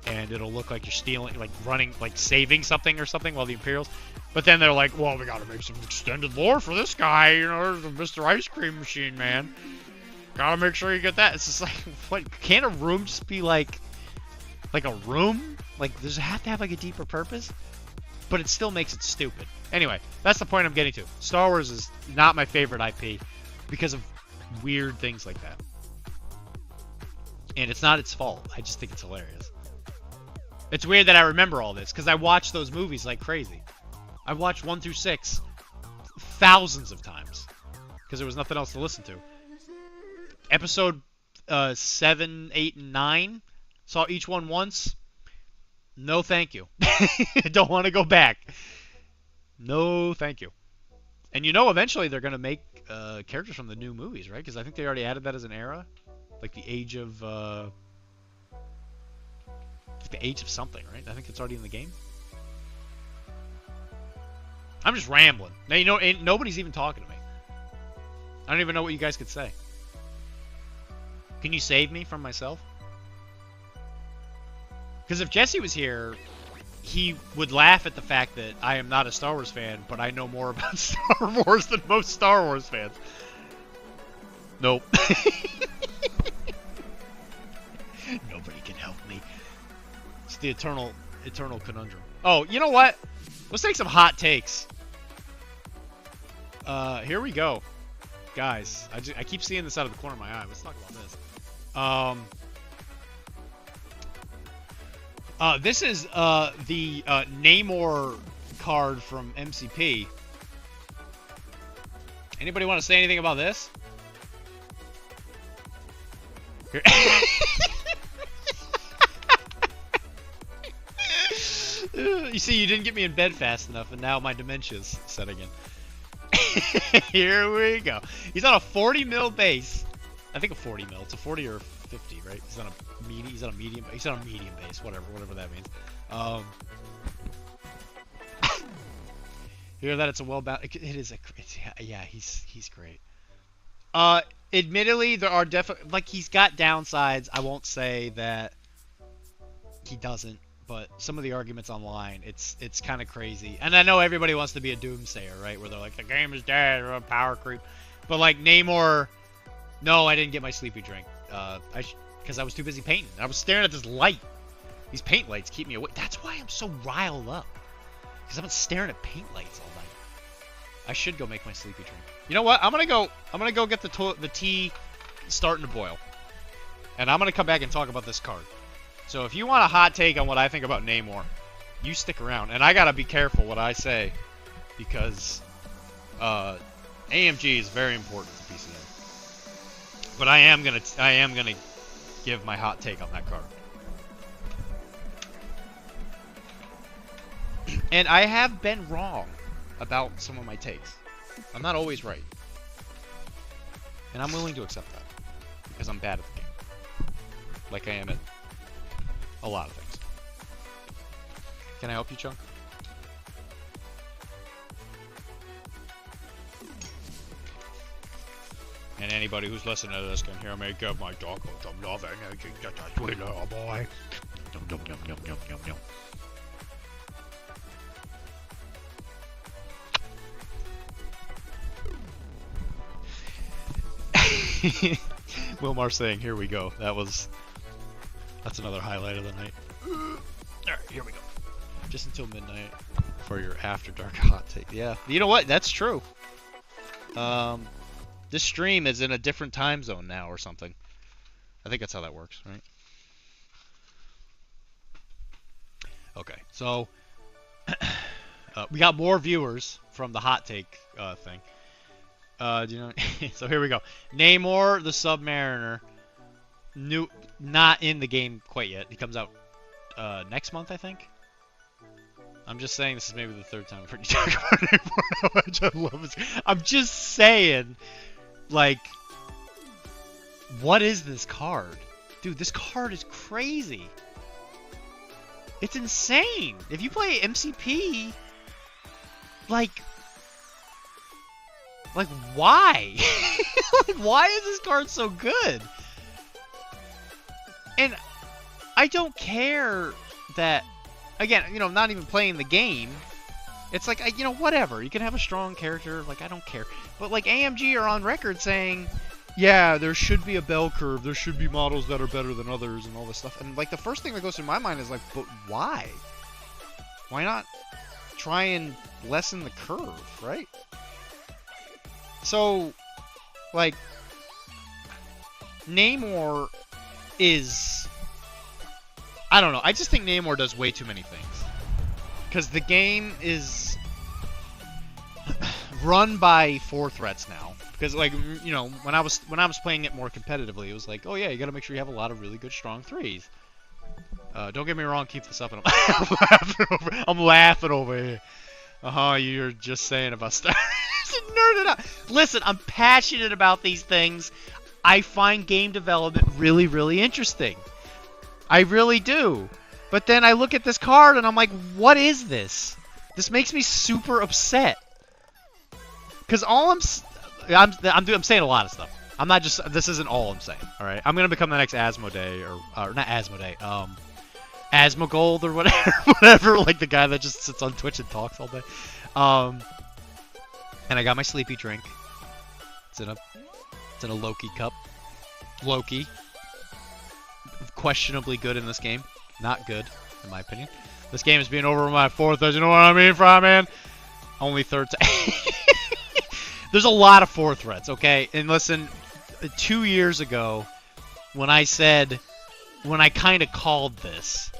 And it'll look like you're stealing, like running, like saving something or something while the Imperials. But then they're like, well, we gotta make some extended lore for this guy. You know, there's a Mr. Ice Cream Machine, man. Gotta make sure you get that. It's just like, what? Can't a room just be like a room? Like, does it have to have like a deeper purpose? But it still makes it stupid. Anyway, that's the point I'm getting to. Star Wars is not my favorite IP because of weird things like that. And it's not its fault. I just think it's hilarious. It's weird that I remember all this, because I watched those movies like crazy. I watched 1 through 6 thousands of times, because there was nothing else to listen to. Episode 7, 8, and 9, saw each one once. No thank you. Don't want to go back. No thank you. And you know eventually they're going to make characters from the new movies, right? Because I think they already added that as an era. Like the age of... the age of something, right? I think it's already in the game. I'm just rambling. Now, you know, nobody's even talking to me. I don't even know what you guys could say. Can you save me from myself? Because if Jesse was here, he would laugh at the fact that I am not a Star Wars fan, but I know more about Star Wars than most Star Wars fans. Nope. Nobody can help me. It's the eternal conundrum. Oh, you know what? Let's take some hot takes. Here we go. Guys, I keep seeing this out of the corner of my eye. Let's talk about this. This is the Namor card from MCP. Anybody want to say anything about this? Here. You see, you didn't get me in bed fast enough, and now my dementia's setting in. Here we go. He's on a 40 mil base. I think a 40 mil. It's a 40 or 50, right? He's on a medium. He's on a medium. He's on a medium base. Whatever that means. Hear that? It's a well balanced. It is a. Yeah, he's great. Admittedly, there are definitely like he's got downsides. I won't say that he doesn't. But some of the arguments online, it's kind of crazy. And I know everybody wants to be a doomsayer, right? Where they're like, the game is dead, or a power creep. But like Namor, no, I didn't get my sleepy drink. Because I was too busy painting. I was staring at this light. These paint lights keep me awake. That's why I'm so riled up. Because I've been staring at paint lights all night. I should go make my sleepy drink. You know what? I'm gonna go get the tea starting to boil. And I'm gonna come back and talk about this card. So if you want a hot take on what I think about Namor, you stick around. And I gotta be careful what I say, because AMG is very important to PCM. But I am gonna give my hot take on that card. And I have been wrong about some of my takes. I'm not always right. And I'm willing to accept that, because I'm bad at the game. Like I am at a lot of things. Can I help you, Chunk? And anybody who's listening to this can hear me give my dog some love and energy, just a sweet little boy. Yum, yum, yum, yum, yum, yum, yum. Wilmar saying, here we go. That's another highlight of the night. Alright, here we go. Just until midnight for your after dark hot take. Yeah. You know what? That's true. This stream is in a different time zone now or something. I think that's how that works, right? Okay, so we got more viewers from the hot take thing. Do you know? So here we go. Namor the Submariner. Not in the game quite yet. He comes out next month, I think. I'm just saying this is maybe the third time I've heard you talk about Namor. How much I love this. I'm just saying, like, what is this card? Dude, this card is crazy. It's insane. If you play MCP, like why? Like, why is this card so good? And I don't care that, again, you know, not even playing the game. It's like, you know, whatever. You can have a strong character. Like, I don't care. But, like, AMG are on record saying, yeah, there should be a bell curve. There should be models that are better than others and all this stuff. And, like, the first thing that goes through my mind is, like, but why? Why not try and lessen the curve, right? So, like, Namor is I don't know. I just think Namor does way too many things. Because the game is run by 4 threats now. Because like, you know, when I was playing it more competitively, it was like, oh yeah, you got to make sure you have a lot of really good strong 3s. Don't get me wrong, keep this up, and I'm laughing over here. You're just saying about Star nerded out. Listen, I'm passionate about these things. I find game development really, really interesting. I really do. But then I look at this card and I'm like, what is this? This makes me super upset. Because all I'm saying a lot of stuff. I'm not just, this isn't all I'm saying. All right, I'm gonna become the next Asmodee or not Asmodee, Asmogold or whatever, like the guy that just sits on Twitch and talks all day. And I got my sleepy drink. It's in a Loki cup. Loki, questionably good in this game. Not good, in my opinion. This game is being over my 4th. You know what I mean, Fry Man? Only 3rd. There's a lot of 4 threats, okay? And listen, 2 years ago, when I kind of called this,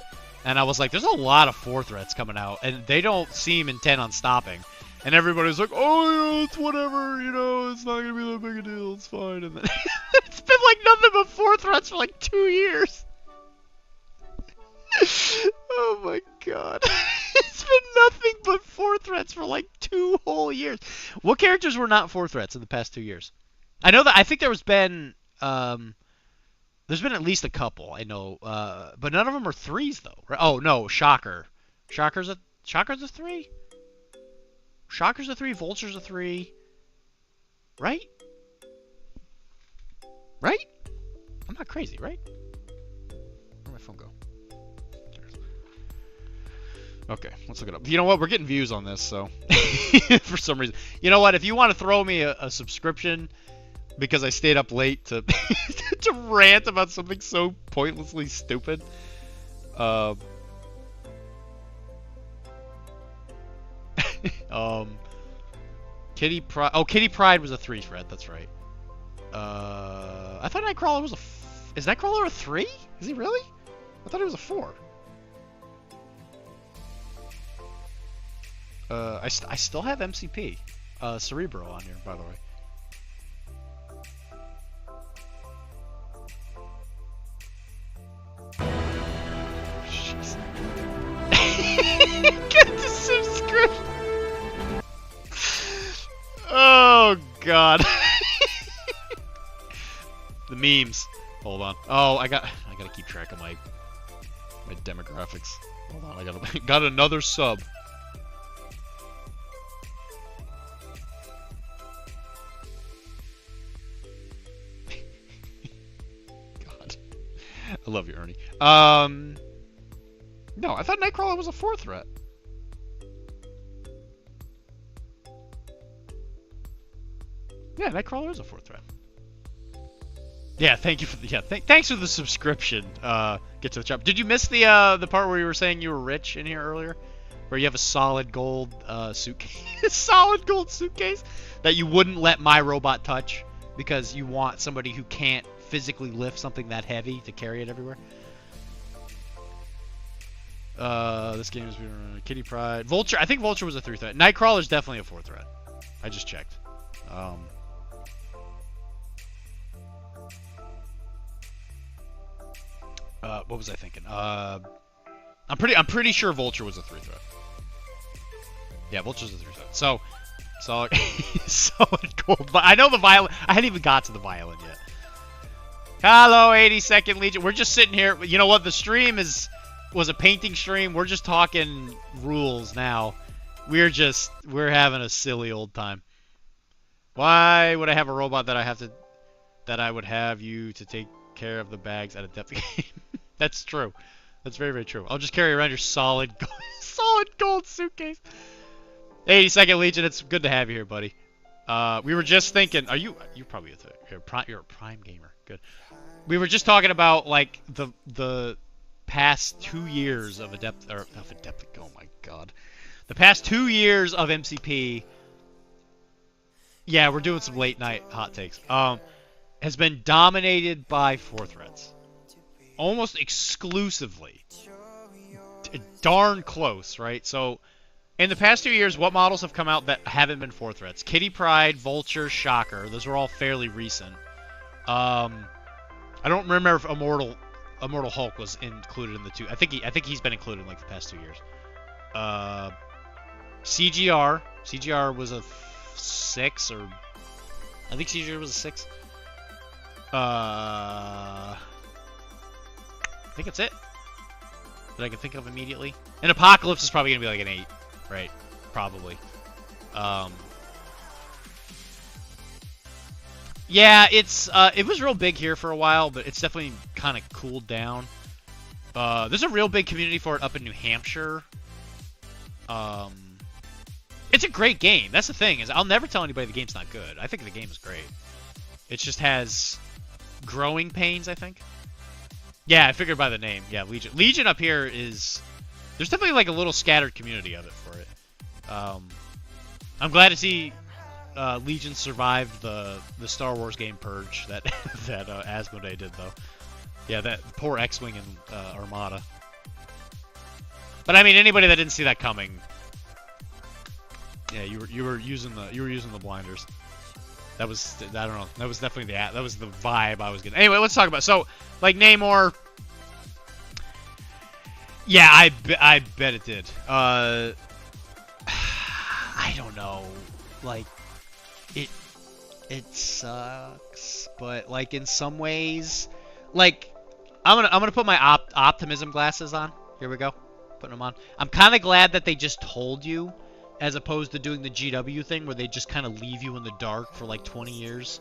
and I was like, there's a lot of 4 threats coming out, and they don't seem intent on stopping. And everybody's like, oh, yeah, it's whatever, you know, it's not going to be that big a deal, it's fine. And then it's been like nothing but 4 threats for like 2 years. Oh my god. It's been nothing but 4 threats for like 2 whole years. What characters were not 4 threats in the past 2 years? I think there's been at least a couple, I know, but none of them are 3s though. Right? Oh no, Shocker. Shocker's a 3? Shocker's a 3, Vulture's a 3. Right? Right? I'm not crazy, right? Where'd my phone go? Okay, let's look it up. You know what? We're getting views on this, so for some reason. You know what? If you want to throw me a subscription because I stayed up late to to rant about something so pointlessly stupid, Kitty Pride. Oh, Kitty Pride was a 3 threat. That's right. I thought Nightcrawler was is Nightcrawler a 3? Is he really? I thought he was a 4. I still have MCP, Cerebro on here, by the way. Jeez. Get the subscription. Oh God. The memes. Hold on. Oh, I gotta keep track of my demographics. Hold on, I got another sub. I love you, Ernie. No, I thought Nightcrawler was a 4 threat. Yeah, Nightcrawler is a 4 threat. Yeah, thank you for the thanks for the subscription. Get to the chop. Did you miss the part where you were saying you were rich in here earlier, where you have a solid gold suitcase, solid gold suitcase that you wouldn't let my robot touch because you want somebody who can't physically lift something that heavy to carry it everywhere. This game is Kitty Pride. Vulture. I think Vulture was a 3 threat. Nightcrawler is definitely a 4 threat. I just checked. What was I thinking? I'm pretty sure Vulture was a 3 threat. Yeah, Vulture's a 3 threat. So, solid gold. But I know the violin. I hadn't even got to the violin yet. Hello, 82nd Legion. We're just sitting here. You know what? The stream was a painting stream. We're just talking rules now. We're having a silly old time. Why would I have a robot that I would have you to take care of the bags at a depth game? That's true. That's very, very true. I'll just carry around your solid gold suitcase. 82nd Legion, it's good to have you here, buddy. We were just thinking, you're probably you're a Prime gamer. Good. We were just talking about like the past 2 years of oh my god. The past 2 years of MCP. Yeah, we're doing some late night hot takes. Has been dominated by 4 threats. almost exclusively. Darn close, right? So, in the past 2 years, what models have come out that haven't been 4 threats? Kitty Pryde, Vulture, Shocker. Those were all fairly recent. I don't remember if Immortal Hulk was included in the 2. I think he's been included in like the past 2 years. CGR was a 6, or I think CGR was a 6. I think that's it that I can think of immediately. And Apocalypse is probably gonna be like an 8, right? Probably. Yeah, it was real big here for a while, but it's definitely kind of cooled down. There's a real big community for it up in New Hampshire. It's a great game. That's the thing, is I'll never tell anybody the game's not good. I think the game is great. It just has growing pains, I think. Yeah, I figured by the name. Yeah, Legion. Legion up here is... There's definitely like a little scattered community of it for it. I'm glad to see Legion survived the Star Wars game purge that Asmodee did, though. Yeah, that poor X-Wing and Armada. But I mean, anybody that didn't see that coming... Yeah, you were using the blinders. That was, I don't know. That was definitely that was the vibe I was getting. Anyway, let's talk about so like Namor. Yeah, I bet it did. I don't know. Like it sucks, but like in some ways, like I'm gonna put my optimism glasses on. Here we go, putting them on. I'm kind of glad that they just told you, as opposed to doing the GW thing where they just kind of leave you in the dark for like 20 years.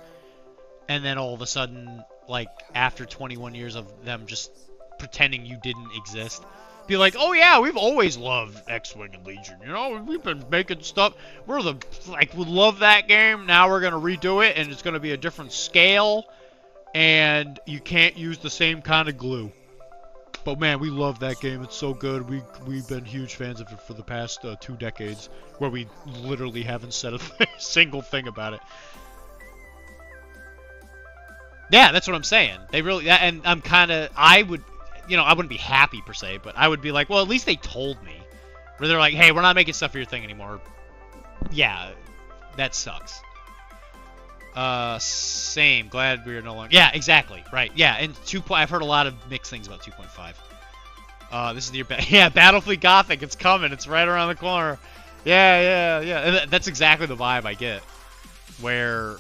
And then all of a sudden, like after 21 years of them just pretending you didn't exist, be like, oh yeah, we've always loved X-Wing and Legion. You know, we've been making stuff. We love that game. Now we're going to redo it and it's going to be a different scale. And you can't use the same kind of glue. But man, we love that game. It's so good. We've been huge fans of it for the past 2 decades, where we literally haven't said a single thing about it. Yeah, that's what I'm saying. They really, and I'm kind of, I wouldn't be happy per se, but I would be like, well, at least they told me. Where they're like, hey, we're not making stuff for your thing anymore. Yeah, that sucks. Same. Glad we are no longer... Yeah, exactly. Right. Yeah, and I've heard a lot of mixed things about 2.5. This is the... Yeah, Battlefleet Gothic. It's coming. It's right around the corner. Yeah. And that's exactly the vibe I get. Where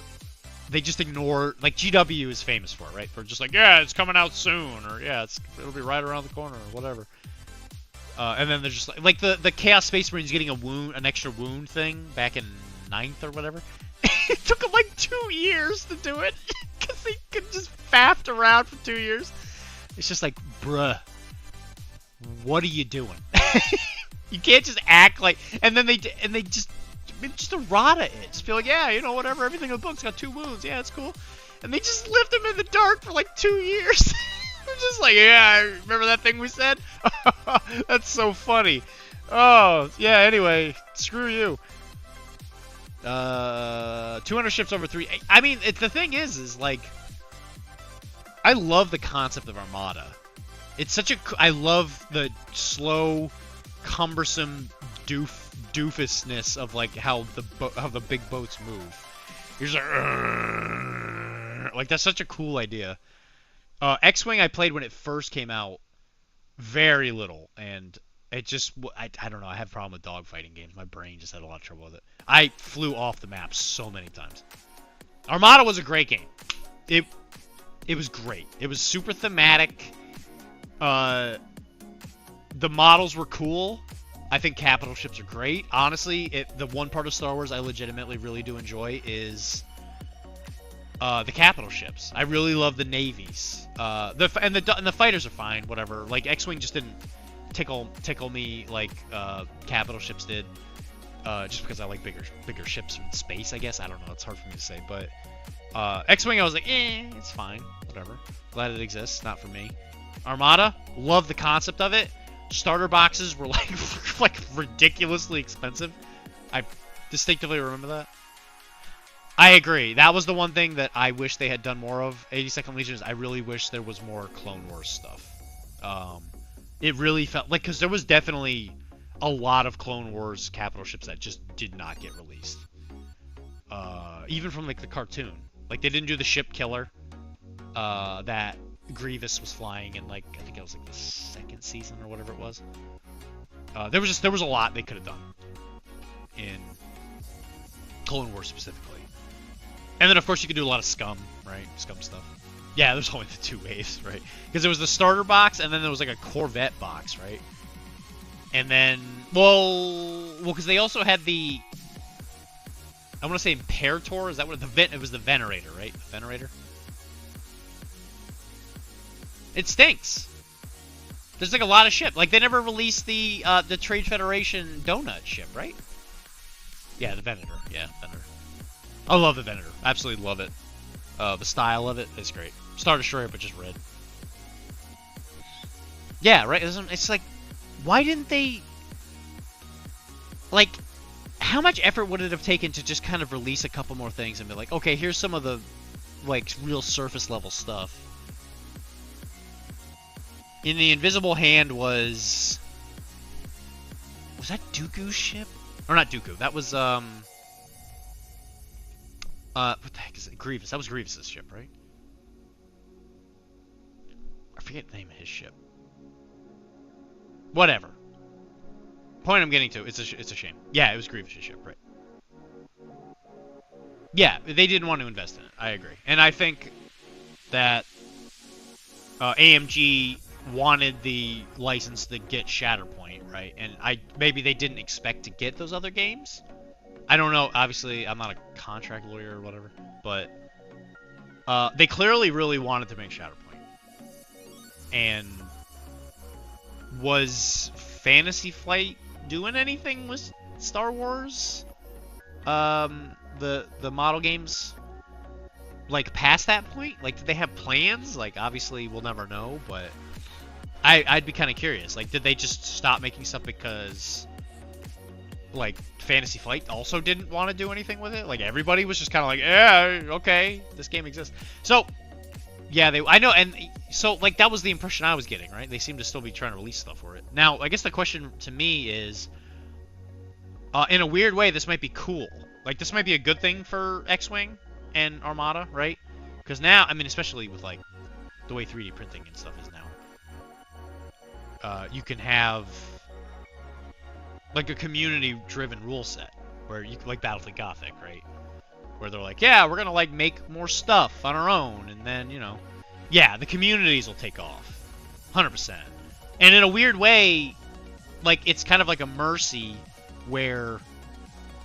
they just ignore... Like, GW is famous for it, right? For just like, yeah, it's coming out soon. Or, yeah, it'll be right around the corner. Or whatever. And then they're just like... Like, the Chaos Space Marines getting an extra wound thing back in 9th or whatever. It took them like 2 years to do it because they could just faffed around for 2 years. It's just like, bruh, what are you doing? You can't just act like, and then they just errata it. Just be like, yeah, you know, whatever, everything in the book's got 2 wounds. Yeah, it's cool. And they just left him in the dark for like 2 years. They're just like, yeah, remember that thing we said? That's so funny. Oh, yeah, anyway, screw you. 200 ships over 3. I mean, the thing is like, I love the concept of Armada. It's such a... I love the slow, cumbersome doofusness of like how the big boats move. You're just like that's such a cool idea. X-Wing I played when it first came out, very little, and it just, I don't know, I have a problem with dogfighting games. My brain just had a lot of trouble with it. I flew off the map so many times. Armada was a great game. It was great. It was super thematic. The models were cool. I think capital ships are great. Honestly, the one part of Star Wars I legitimately really do enjoy is the capital ships. I really love the navies. And the fighters are fine, whatever. Like X-Wing just didn't tickle me like capital ships did, just because I like bigger ships in space, I guess. I don't know, it's hard for me to say, but X-Wing I was like, it's fine, whatever. Glad it exists, not for me. Armada, love the concept of it. Starter boxes were like ridiculously expensive. I distinctively remember that. I agree. That was the one thing that I wish they had done more of. 82nd Legion is I really wish there was more Clone Wars stuff. It really felt like, because there was definitely a lot of Clone Wars capital ships that just did not get released. Even from like the cartoon, like they didn't do the ship killer that Grievous was flying in, like I think it was like the second season or whatever it was. There was a lot they could have done in Clone Wars specifically. And then of course you could do a lot of scum, right? Scum stuff. Yeah, there's only the 2 waves, right? Because there was the starter box, and then there was like a Corvette box, right? And then, well, because they also had the, I want to say Imperator. Is that what it was? The Venerator, right? The Venerator. It stinks. There's like a lot of ship. Like they never released the Trade Federation donut ship, right? Yeah, the Venator. Yeah, Venator. I love the Venator. Absolutely love it. The style of it is great. Star Destroyer, but just red. Yeah, right? It's like, why didn't they... Like, how much effort would it have taken to just kind of release a couple more things and be like, okay, here's some of the, like, real surface level stuff. In the Invisible Hand was that Dooku's ship? Or not Dooku, that was, what the heck is it? Grievous. That was Grievous's ship, right? I forget the name of his ship. Whatever. Point I'm getting to, it's a shame. Yeah, it was Grievous's ship, right? Yeah, they didn't want to invest in it. I agree. And I think that AMG wanted the license to get Shatterpoint, right? And maybe they didn't expect to get those other games. I don't know. Obviously, I'm not a contract lawyer or whatever, but they clearly really wanted to make Shatterpoint. And was Fantasy Flight doing anything with Star Wars? The model games, like past that point? Like, did they have plans? Like, obviously, we'll never know, but I'd be kind of curious. Like, did they just stop making stuff because, like, Fantasy Flight also didn't want to do anything with it? Like, everybody was just kind of like, yeah, okay, this game exists. So, yeah, I know, and so, like, that was the impression I was getting, right? They seem to still be trying to release stuff for it. Now, I guess the question to me is, in a weird way, this might be cool. Like, this might be a good thing for X-Wing and Armada, right? Because now, I mean, especially with, like, the way 3D printing and stuff is now, you can have, like, a community-driven rule set, where you like Battlefield Gothic, right? Where they're like, yeah, we're gonna, like, make more stuff on our own, and then, you know, yeah, the communities will take off, 100%. And in a weird way, like, it's kind of like a mercy where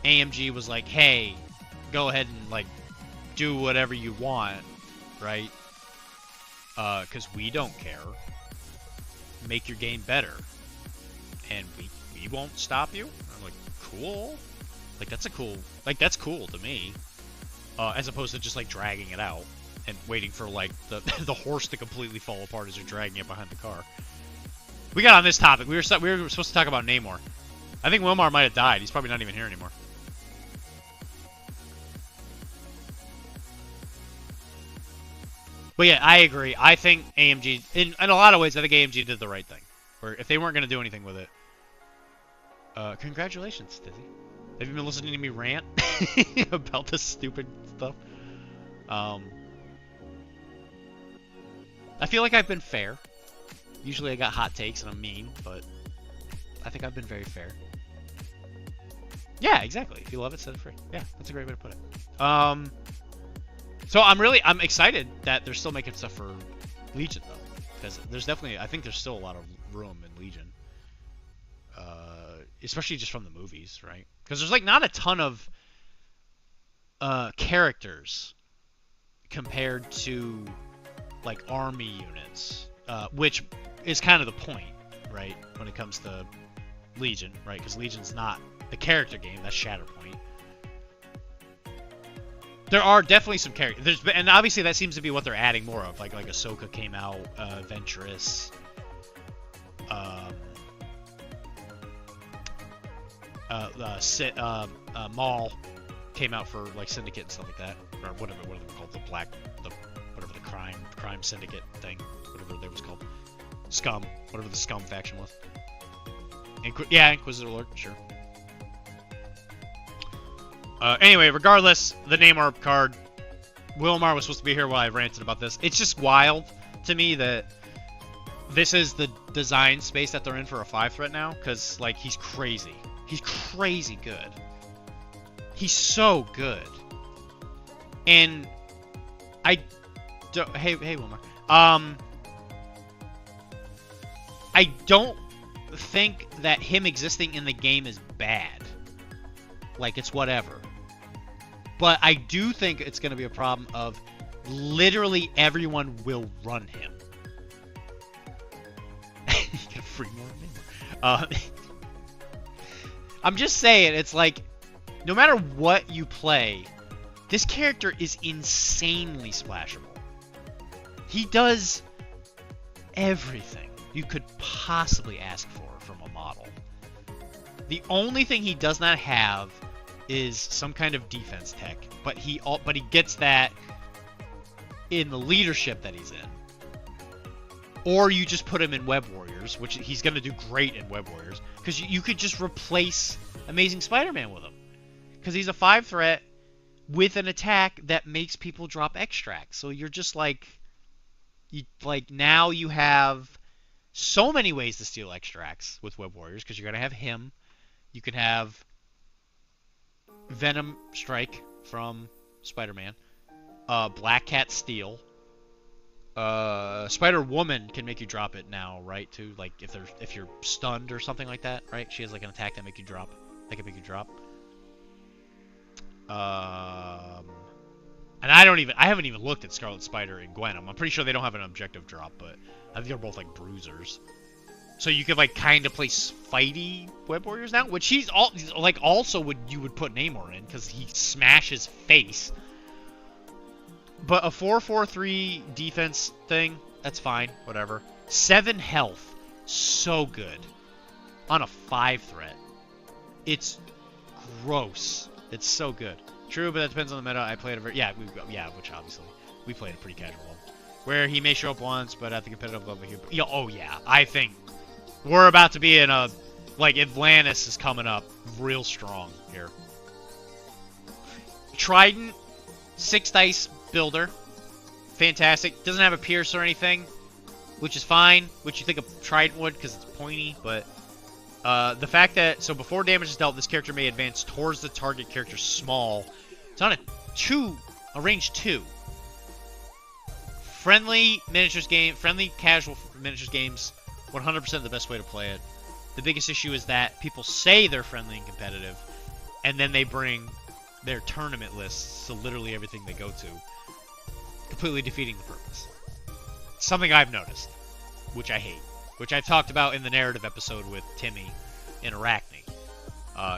AMG was like, hey, go ahead and, like, do whatever you want, right? Because we don't care. Make your game better. And we won't stop you? I'm like, cool. Like, that's cool to me. As opposed to just, like, dragging it out and waiting for, like, the horse to completely fall apart as you're dragging it behind the car. We got on this topic. We were supposed to talk about Namor. I think Wilmar might have died. He's probably not even here anymore. But yeah, I agree. I think AMG, in a lot of ways, I think AMG did the right thing. Where if they weren't going to do anything with it, congratulations, Dizzy. Have you been listening to me rant about this stupid stuff? I feel like I've been fair. Usually I got hot takes and I'm mean, but I think I've been very fair. Yeah, exactly. If you love it, set it free. Yeah, that's a great way to put it. So I'm excited that they're still making stuff for Legion, though. Because there's definitely, I think there's still a lot of room in Legion. Especially just from the movies, right? Because there's, like, not a ton of characters compared to, like, army units. Which is kind of the point, right? When it comes to Legion, right? Because Legion's not the character game, that's Shatterpoint. There are definitely some characters, and obviously that seems to be what they're adding more of. Like Ahsoka came out, Ventress, Maul, came out for like Syndicate and stuff like that, or whatever they're called, whatever the crime syndicate thing, whatever they was called, Scum, whatever the Scum faction was. Yeah, Inquisitor Lord, sure. Anyway, regardless, the Namor card, Wilmar was supposed to be here while I ranted about this. It's just wild to me that this is the design space that they're in for a 5-threat now, because, like, he's crazy. He's crazy good. He's so good. And I don't... Hey, Wilmar. I don't think that him existing in the game is bad. Like, it's whatever. But I do think it's going to be a problem of literally everyone will run him. You get a free more. I'm just saying, it's like, no matter what you play, this character is insanely splashable. He does everything you could possibly ask for from a model. The only thing he does not have is some kind of defense tech, but he gets that in the leadership that he's in. Or you just put him in Web Warriors, which he's going to do great in Web Warriors, because you could just replace Amazing Spider-Man with him. Because he's a 5-threat with an attack that makes people drop extracts. So you're just like, now you have so many ways to steal extracts with Web Warriors, because you're going to have him. You can have Venom Strike from Spider-Man. Black Cat Steel. Spider-Woman can make you drop it now, right? Too, like if you're stunned or something like that, right? She has like an attack that make you drop. That can make you drop. And I haven't even looked at Scarlet Spider and Gwen. I'm pretty sure they don't have an objective drop, but I think they're both like bruisers. So you could like kind of play fighty Web Warriors now, which you would put Namor in because he smashes face. But a 4-4-3 defense thing, that's fine, whatever. 7 health, so good. On a 5-threat. It's gross. It's so good. True, but that depends on the meta. I played which obviously we played a pretty casual level, where he may show up once, but at the competitive level, I think we're about to be in a Atlantis is coming up real strong here. Trident, 6 dice builder, fantastic. Doesn't have a pierce or anything, which is fine. Which you think a Trident would because it's pointy, but. The fact that, so before damage is dealt, this character may advance towards the target character small. It's on a range 2. Friendly casual miniatures games, 100% the best way to play it. The biggest issue is that people say they're friendly and competitive, and then they bring their tournament lists, so literally everything they go to, completely defeating the purpose. Something I've noticed, which I hate. Which I talked about in the narrative episode with Timmy in Arachne.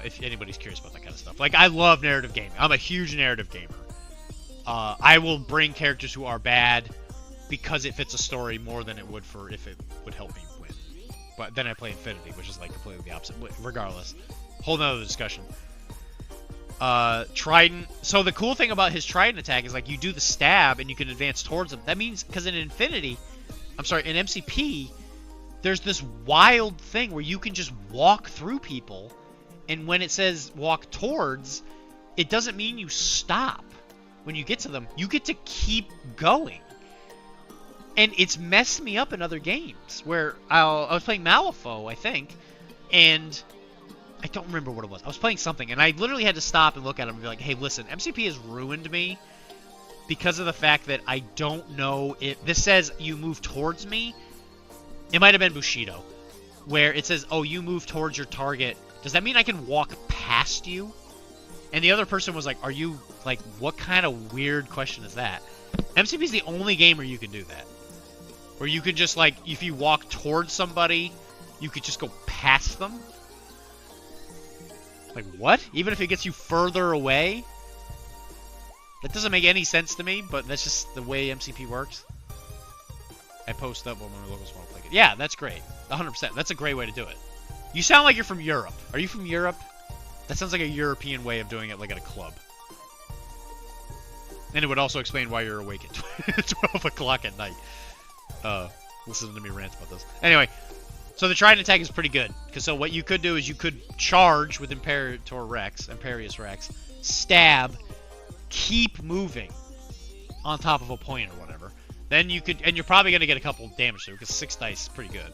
If anybody's curious about that kind of stuff. Like, I love narrative gaming. I'm a huge narrative gamer. I will bring characters who are bad because it fits a story more than it would if it would help me win. But then I play Infinity, which is like completely the opposite. Regardless. Whole nother discussion. Trident. So the cool thing about his Trident attack is like you do the stab and you can advance towards him. That means, because in MCP, there's this wild thing where you can just walk through people, and when it says walk towards, it doesn't mean you stop when you get to them. You get to keep going. And it's messed me up in other games where I was playing Malifaux, I think, and I don't remember what it was. I was playing something, and I literally had to stop and look at him and be like, hey, listen, MCP has ruined me because of the fact that I don't know if this says you move towards me. It might have been Bushido, where it says, oh, you move towards your target. Does that mean I can walk past you? And the other person was like, are you, like, what kind of weird question is that? MCP is the only game where you can do that. Where you can just, like, if you walk towards somebody, you could just go past them? Like, what? Even if it gets you further away? That doesn't make any sense to me, but that's just the way MCP works. I post up when my locals want to play it. Yeah, that's great. 100%. That's a great way to do it. You sound like you're from Europe. Are you from Europe? That sounds like a European way of doing it, like at a club. And it would also explain why you're awake at 12 o'clock at night. Listen to me rant about this. Anyway, so the Trident attack is pretty good. Because so what you could do is you could charge with Imperious Rex, stab, keep moving on top of a point or whatever. Then you could, and you're probably going to get a couple damage through, because 6 dice is pretty good.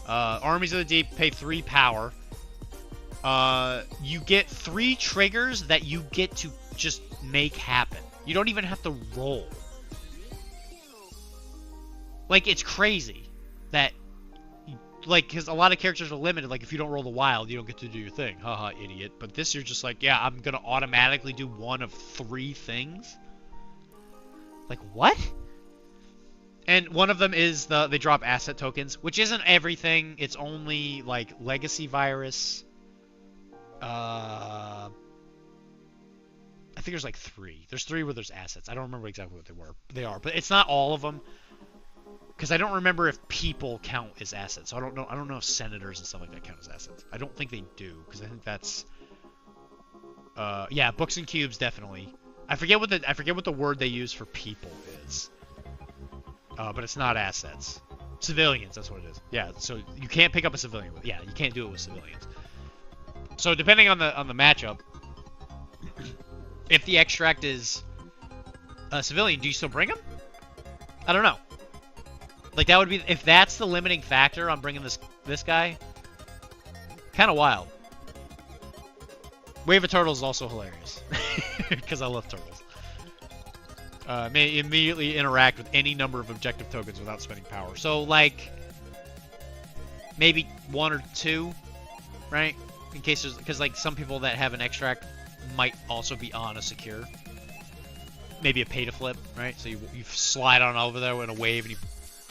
Armies of the Deep pay 3 power. You get 3 triggers that you get to just make happen. You don't even have to roll. Like, it's crazy that, like, because a lot of characters are limited. Like, if you don't roll the wild, you don't get to do your thing. Haha, idiot. But this, you're just like, yeah, I'm going to automatically do 1 of 3 things. Like, what? And one of them is they drop asset tokens, which isn't everything. It's only, like, Legacy Virus. I think there's like 3. There's 3 where there's assets. I don't remember exactly what they are, but it's not all of them. Because I don't remember if people count as assets. So I don't know if senators and stuff like that count as assets. I don't think they do, because I think that's yeah, books and cubes definitely. I forget what the word they use for people is. But it's not assets. Civilians, that's what it is. Yeah, so you can't pick up a civilian with. Yeah, you can't do it with civilians. So depending on the matchup, if the extract is a civilian, do you still bring him? I don't know. Like, that would be, if that's the limiting factor on bringing this guy, kind of wild. Wave of Turtles is also hilarious, because I love turtles. May immediately interact with any number of objective tokens without spending power. So, like, maybe 1 or 2, right? In case there's, because, like, some people that have an extract might also be on a secure. Maybe a pay to flip, right? So you slide on over there in a wave and you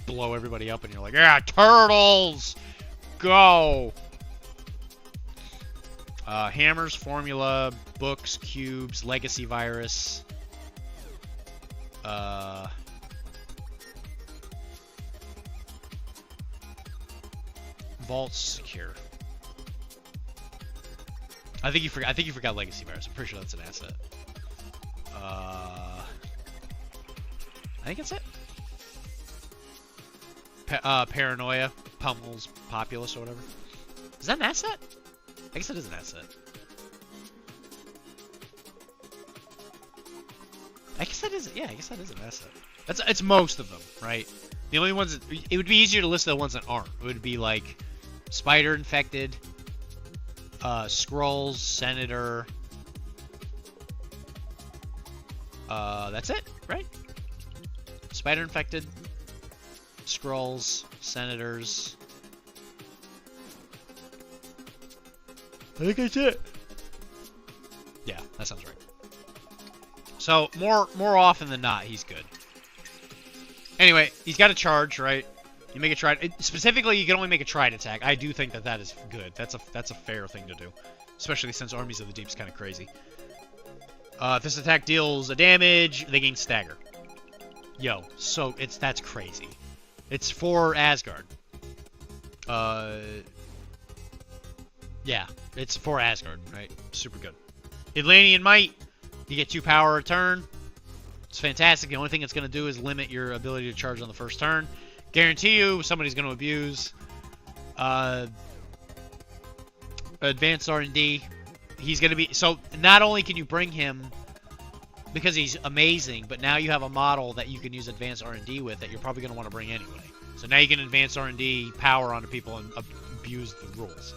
blow everybody up and you're like, yeah, turtles! Go! Hammers, formula, books, cubes, legacy virus. Vaults secure. I think you forgot legacy virus. I'm pretty sure that's an asset. I think that's it. Paranoia, pummels, populace, or whatever. Is that an asset? I guess it is an asset. I guess that is. Yeah, I guess that is an asset. It's most of them, right? The only ones it would be easier to list the ones that aren't. It would be like Spider Infected, Scrolls, Senator. That's it, right? Spider Infected, Scrolls, Senators. I think that's it. Yeah, that sounds right. So more often than not, he's good. Anyway, he's got a charge, right? You make a trident. Specifically, you can only make a trident attack. I do think that is good. That's a fair thing to do, especially since Armies of the Deep's kind of crazy. If this attack deals a damage, they gain stagger. Yo, so that's crazy. It's for Asgard. Yeah, it's for Asgard, right? Super good. Atlantean Might, you get 2 power a turn. It's fantastic. The only thing it's going to do is limit your ability to charge on the first turn. Guarantee you, somebody's going to abuse. Advanced R&D. He's going to be... So, not only can you bring him because he's amazing, but now you have a model that you can use advanced R&D with that you're probably going to want to bring anyway. So now you can advance R&D power onto people and abuse the rules.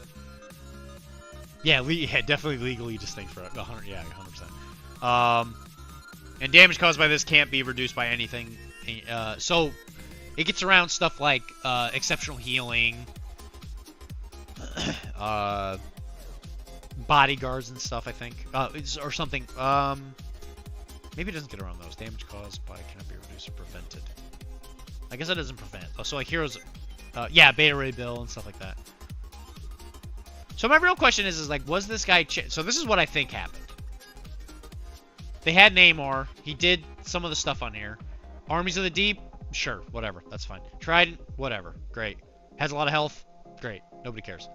Yeah, definitely legally distinct for 100. Yeah, 100%. And damage caused by this can't be reduced by anything. So it gets around stuff like exceptional healing, bodyguards and stuff. I think, or something. Maybe it doesn't get around those. Damage caused by cannot be reduced or prevented. I guess it doesn't prevent. Oh, so like heroes, yeah, Beta Ray Bill and stuff like that. So my real question is like, was this guy... So this is what I think happened. They had Namor. He did some of the stuff on here. Armies of the Deep? Sure, whatever. That's fine. Trident? Whatever. Great. Has a lot of health? Great. Nobody cares.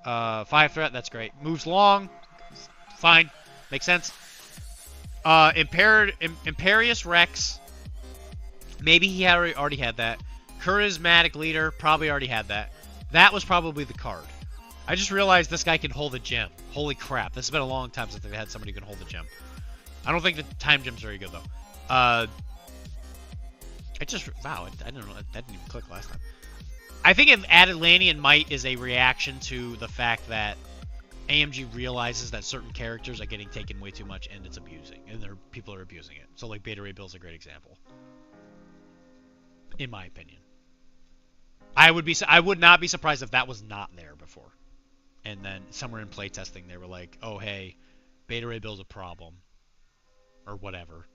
5 threat? That's great. Moves long? Fine. Makes sense. Imperious Rex. Maybe he already had that. Charismatic Leader, probably already had that. That was probably the card. I just realized this guy can hold a gem. Holy crap, this has been a long time since they've had somebody who can hold a gem. I don't think the time gem's very good, though. Wow, I don't know, that didn't even click last time. I think Atlantean Might is a reaction to the fact that AMG realizes that certain characters are getting taken way too much and it's abusing, and people are abusing it. So, like, Beta Ray Bill's a great example, in my opinion. I would not be surprised if that was not there before, and then somewhere in playtesting they were like, "Oh, hey, Beta Ray Bill's a problem," or whatever,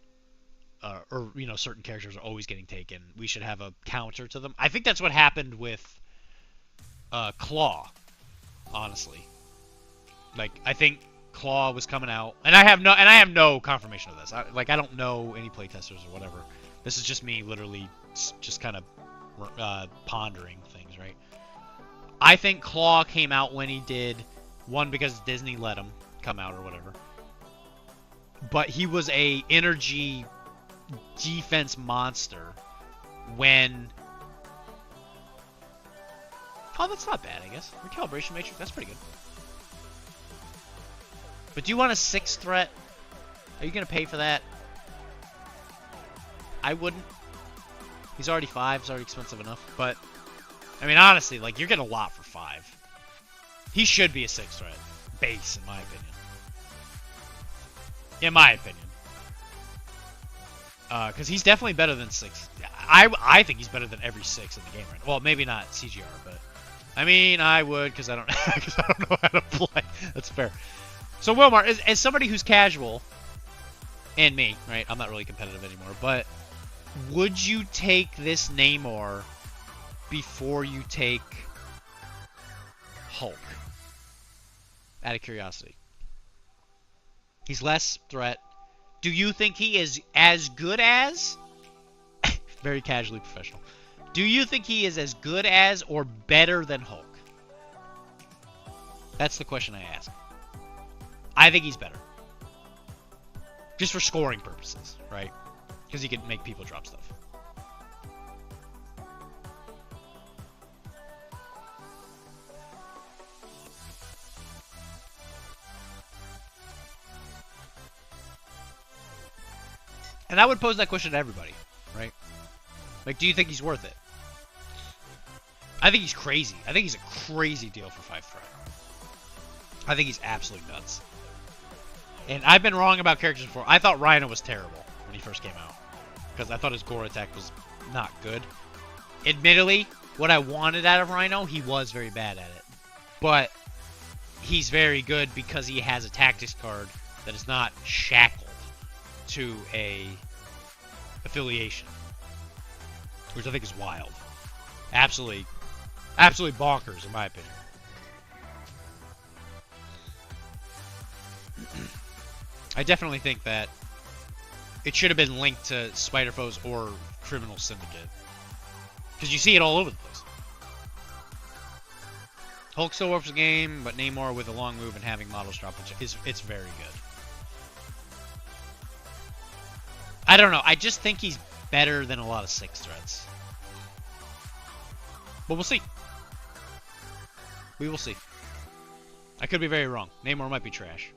or you know, certain characters are always getting taken. We should have a counter to them. I think that's what happened with Claw, honestly. Like, I think Claw was coming out, and I have no confirmation of this. I don't know any playtesters or whatever. This is just me literally just kind of pondering things, right? I think Claw came out when he did, one, because Disney let him come out or whatever. But he was a energy defense monster when... Oh, that's not bad, I guess. Recalibration Matrix, that's pretty good. But do you want a 6 threat? Are you going to pay for that? I wouldn't. He's already 5, it's already expensive enough. But, I mean, honestly, like, you're getting a lot for 5. He should be a 6 threat. Base, in my opinion. In my opinion. Because he's definitely better than 6. I think he's better than every 6 in the game right now. Well, maybe not CGR, but... I mean, I would, because I don't know how to play. That's fair. So, Wilmar, as somebody who's casual, and me, right? I'm not really competitive anymore, but would you take this Namor before you take Hulk? Out of curiosity. He's less threat. Do you think he is as good as... Very casually professional. Do you think he is as good as or better than Hulk? That's the question I ask. I think he's better. Just for scoring purposes, right? Because he can make people drop stuff. And I would pose that question to everybody, right? Like, do you think he's worth it? I think he's crazy. I think he's a crazy deal for 5 threat. I think he's absolutely nuts. And I've been wrong about characters before. I thought Rhino was terrible when he first came out, because I thought his gore attack was not good. Admittedly, what I wanted out of Rhino, he was very bad at it. But he's very good because he has a tactics card that is not shackled to a affiliation, which I think is wild. Absolutely bonkers, in my opinion. I definitely think that it should have been linked to Spider Foes or Criminal Syndicate, because you see it all over the place. Hulk still works the game, but Namor with a long move and having models drop, it's very good. I don't know. I just think he's better than a lot of 6 threats. But we'll see. We will see. I could be very wrong. Namor might be trash.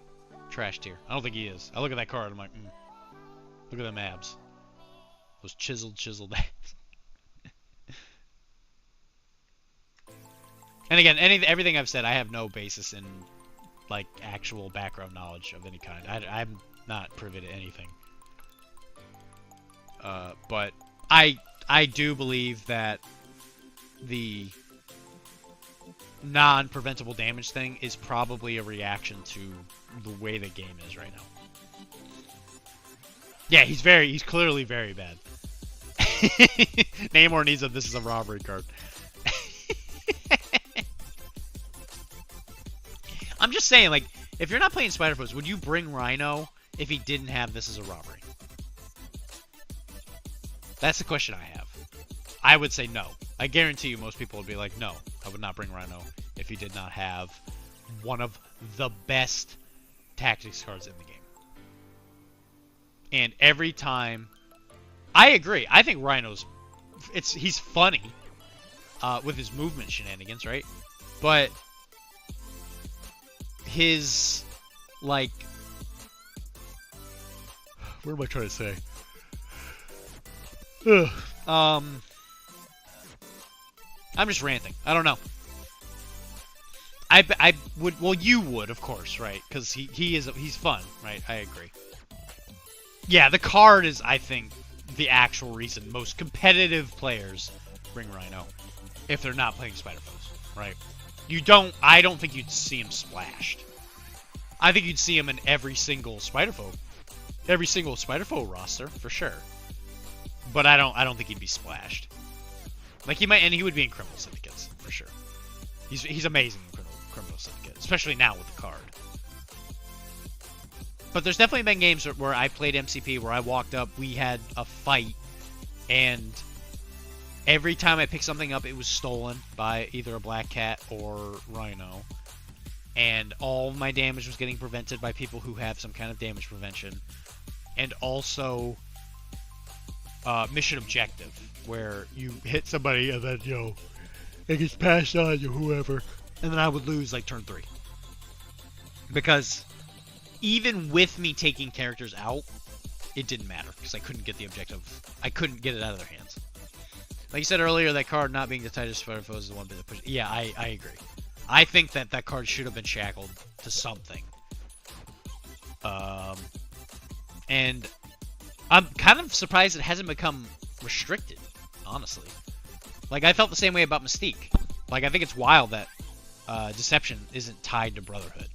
Trash tier. I don't think he is. I look at that card, I'm like, look at them abs. Those chiseled abs. And again, everything I've said, I have no basis in, like, actual background knowledge of any kind. I'm not privy to anything. But I do believe that the non-preventable damage thing is probably a reaction to the way the game is right now. Yeah, he's clearly very bad. Namor needs this is a robbery card. I'm just saying, like, if you're not playing Spider-Foes, would you bring Rhino if he didn't have this as a robbery? That's the question I have. I would say no. I guarantee you most people would be like, no, I would not bring Rhino if he did not have one of the best tactics cards in the game. And every time, I agree. I think Rhino's, he's funny with his movement shenanigans, right? But his, like, what am I trying to say? Ugh. I'm just ranting. I don't know. I would, well, you would, of course, right? Because he's fun, right? I agree. Yeah, the card is, I think, the actual reason most competitive players bring Rhino if they're not playing Spider-Foes, right? I don't think you'd see him splashed. I think you'd see him in every single Spider-Foe roster for sure. But I don't think he'd be splashed. Like he might, and he would be in Criminal Syndicates for sure. He's amazing in Criminal Syndicate, especially now with the card. But there's definitely been games where I played MCP where I walked up, we had a fight, and every time I picked something up, it was stolen by either a Black Cat or Rhino. And all my damage was getting prevented by people who have some kind of damage prevention. And also, mission objective, where you hit somebody and then, it gets passed on to whoever. And then I would lose, like, turn 3. Because even with me taking characters out, it didn't matter, because I couldn't get the objective. I couldn't get it out of their hands. Like you said earlier, that card not being the tightest Spider-Foe is the one bit that pushes. Yeah, I agree. I think that card should have been shackled to something. And I'm kind of surprised it hasn't become restricted, honestly. Like, I felt the same way about Mystique. Like, I think it's wild that Deception isn't tied to Brotherhood.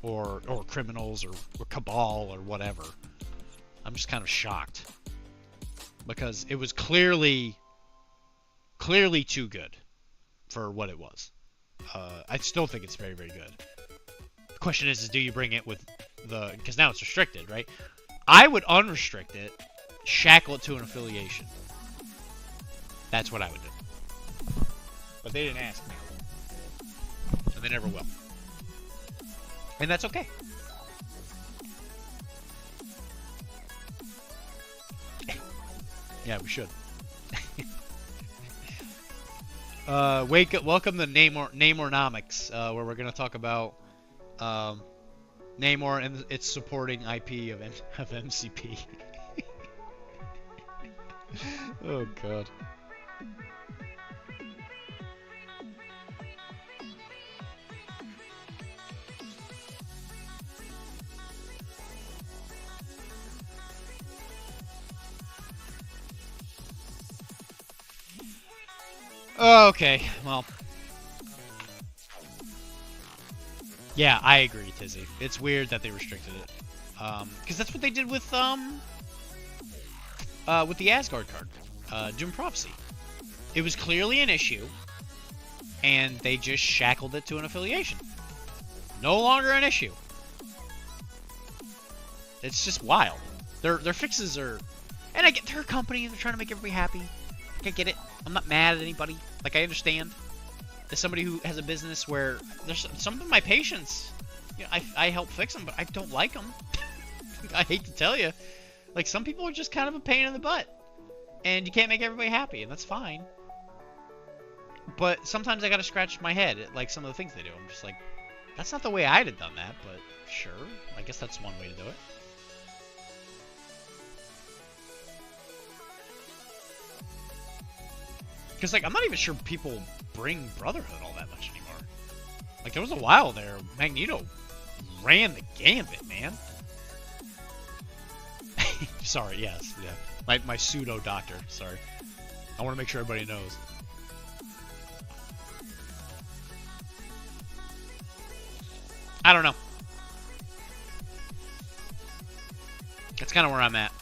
Or Criminals, or Cabal, or whatever. I'm just kind of shocked. Because it was clearly too good for what it was. I still think it's very, very good. The question is do you bring it with the... Because now it's restricted, right? I would unrestrict it, shackle it to an affiliation. That's what I would do. But they didn't ask me. And they never will. And that's okay. Yeah, we should. Welcome to Namornomics, where we're going to talk about Namor and its supporting IP of MCP. Oh, God. Okay, well. Yeah, I agree, Tizzy. It's weird that they restricted it. Because that's what they did with the Asgard card. Doom Prophecy. It was clearly an issue, and they just shackled it to an affiliation. No longer an issue. It's just wild. Their fixes are... And I get they're a company, and they're trying to make everybody happy. I get it. I'm not mad at anybody. Like, I understand. As somebody who has a business where there's some of my patients, I help fix them, but I don't like them. I hate to tell you. Like, some people are just kind of a pain in the butt. And you can't make everybody happy, and that's fine. But sometimes I gotta scratch my head at, like, some of the things they do. I'm just like, that's not the way I'd have done that, but sure. I guess that's one way to do it. Because, like, I'm not even sure people bring Brotherhood all that much anymore. Like, there was a while there, Magneto ran the gambit, man. Sorry, yes, yeah. My pseudo-doctor, sorry. I want to make sure everybody knows. I don't know. That's kind of where I'm at.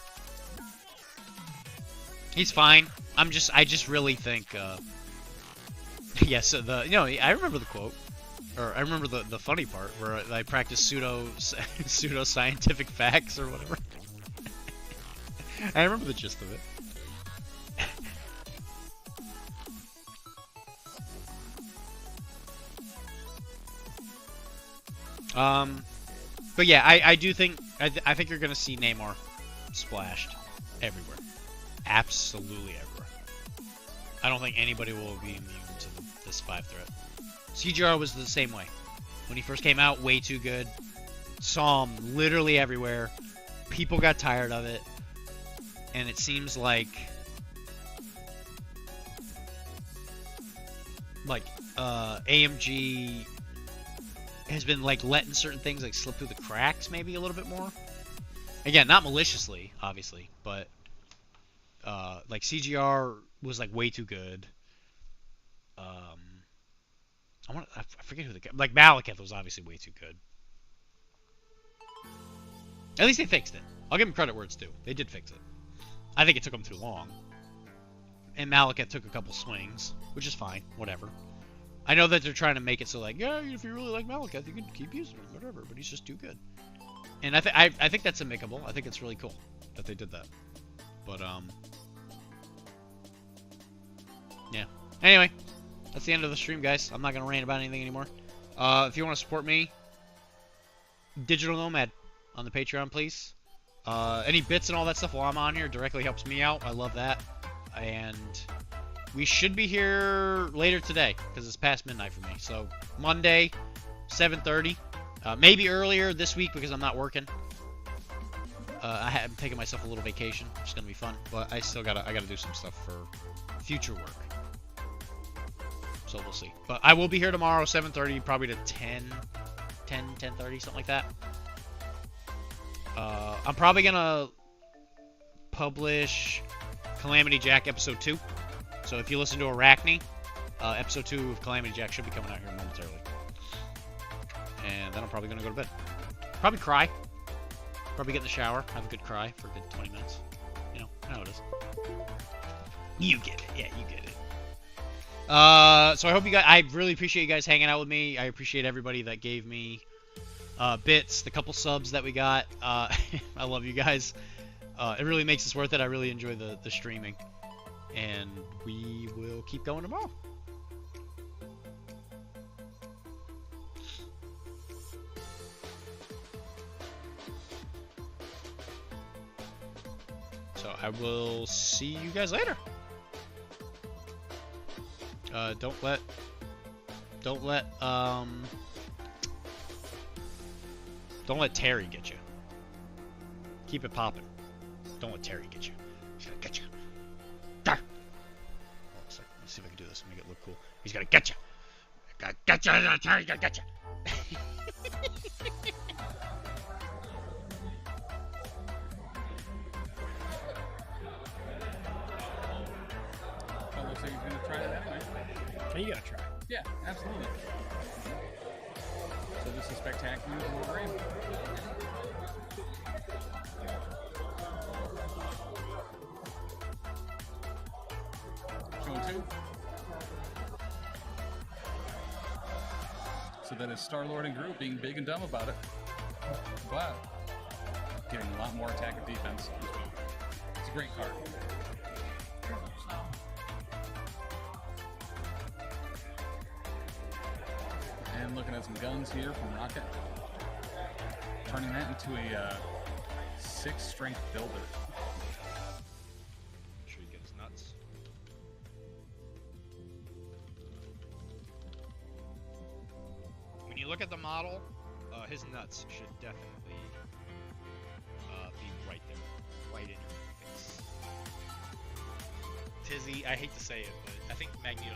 He's fine. I just really think, yes, I remember the quote, or I remember the funny part where I practice pseudo-scientific facts or whatever. I remember the gist of it. But yeah, I do think I think you're gonna see Namor splashed everywhere, absolutely everywhere. I don't think anybody will be immune to this 5 threat. CGR was the same way. When he first came out, way too good. Saw him literally everywhere. People got tired of it, and it seems like AMG has been like letting certain things like slip through the cracks maybe a little bit more. Again, not maliciously, obviously, but like CGR was like way too good. I forget who like Malekith was obviously way too good. At least they fixed it. I'll give them credit where it's due. They did fix it. I think it took them too long. And Malekith took a couple swings, which is fine, whatever. I know that they're trying to make it so like, yeah, if you really like Malekith, you can keep using him, whatever, but he's just too good. And I think that's amicable. I think it's really cool that they did that. But yeah. Anyway, that's the end of the stream, guys. I'm not gonna rant about anything anymore. If you want to support me, Digital Nomad on the Patreon, please. Any bits and all that stuff while I'm on here directly helps me out. I love that. And we should be here later today because it's past midnight for me. So Monday, 7:30. Maybe earlier this week because I'm not working. I'm taking myself a little vacation. It's gonna be fun, but I gotta do some stuff for future work. So we'll see. But I will be here tomorrow, 7:30, probably to 10:30, something like that. I'm probably gonna publish Calamity Jack episode 2. So if you listen to Arachne, episode 2 of Calamity Jack should be coming out here momentarily. And then I'm probably gonna go to bed. Probably cry. Probably get in the shower, have a good cry for a good 20 minutes. You know how it is. You get it. Yeah, you get it. So I hope you guys, I really appreciate you guys hanging out with me. I appreciate everybody that gave me bits, the couple subs that we got. I love you guys. It really makes this worth it. I really enjoy the streaming. And we will keep going tomorrow. So I will see you guys later. Don't let Terry get you. Keep it popping. Don't let Terry get you. He's gonna get you. Dar! Hold on a second. Let's see if I can do this and make it look cool. He's gonna get you. Gonna get you. Terry's gonna get you. Well, looks like he's gonna try it anyway. You gotta try. Yeah, absolutely. So this is spectacular Wolverine. Showing 2. So that is Star-Lord and Groot being big and dumb about it, but getting a lot more attack and defense. It's a great card. And looking at some guns here from Rocket. Turning that into a 6 strength builder. Sure you get his nuts. When you look at the model, his nuts should definitely be right there, right in your face. Tizzy, I hate to say it, but I think Magneto's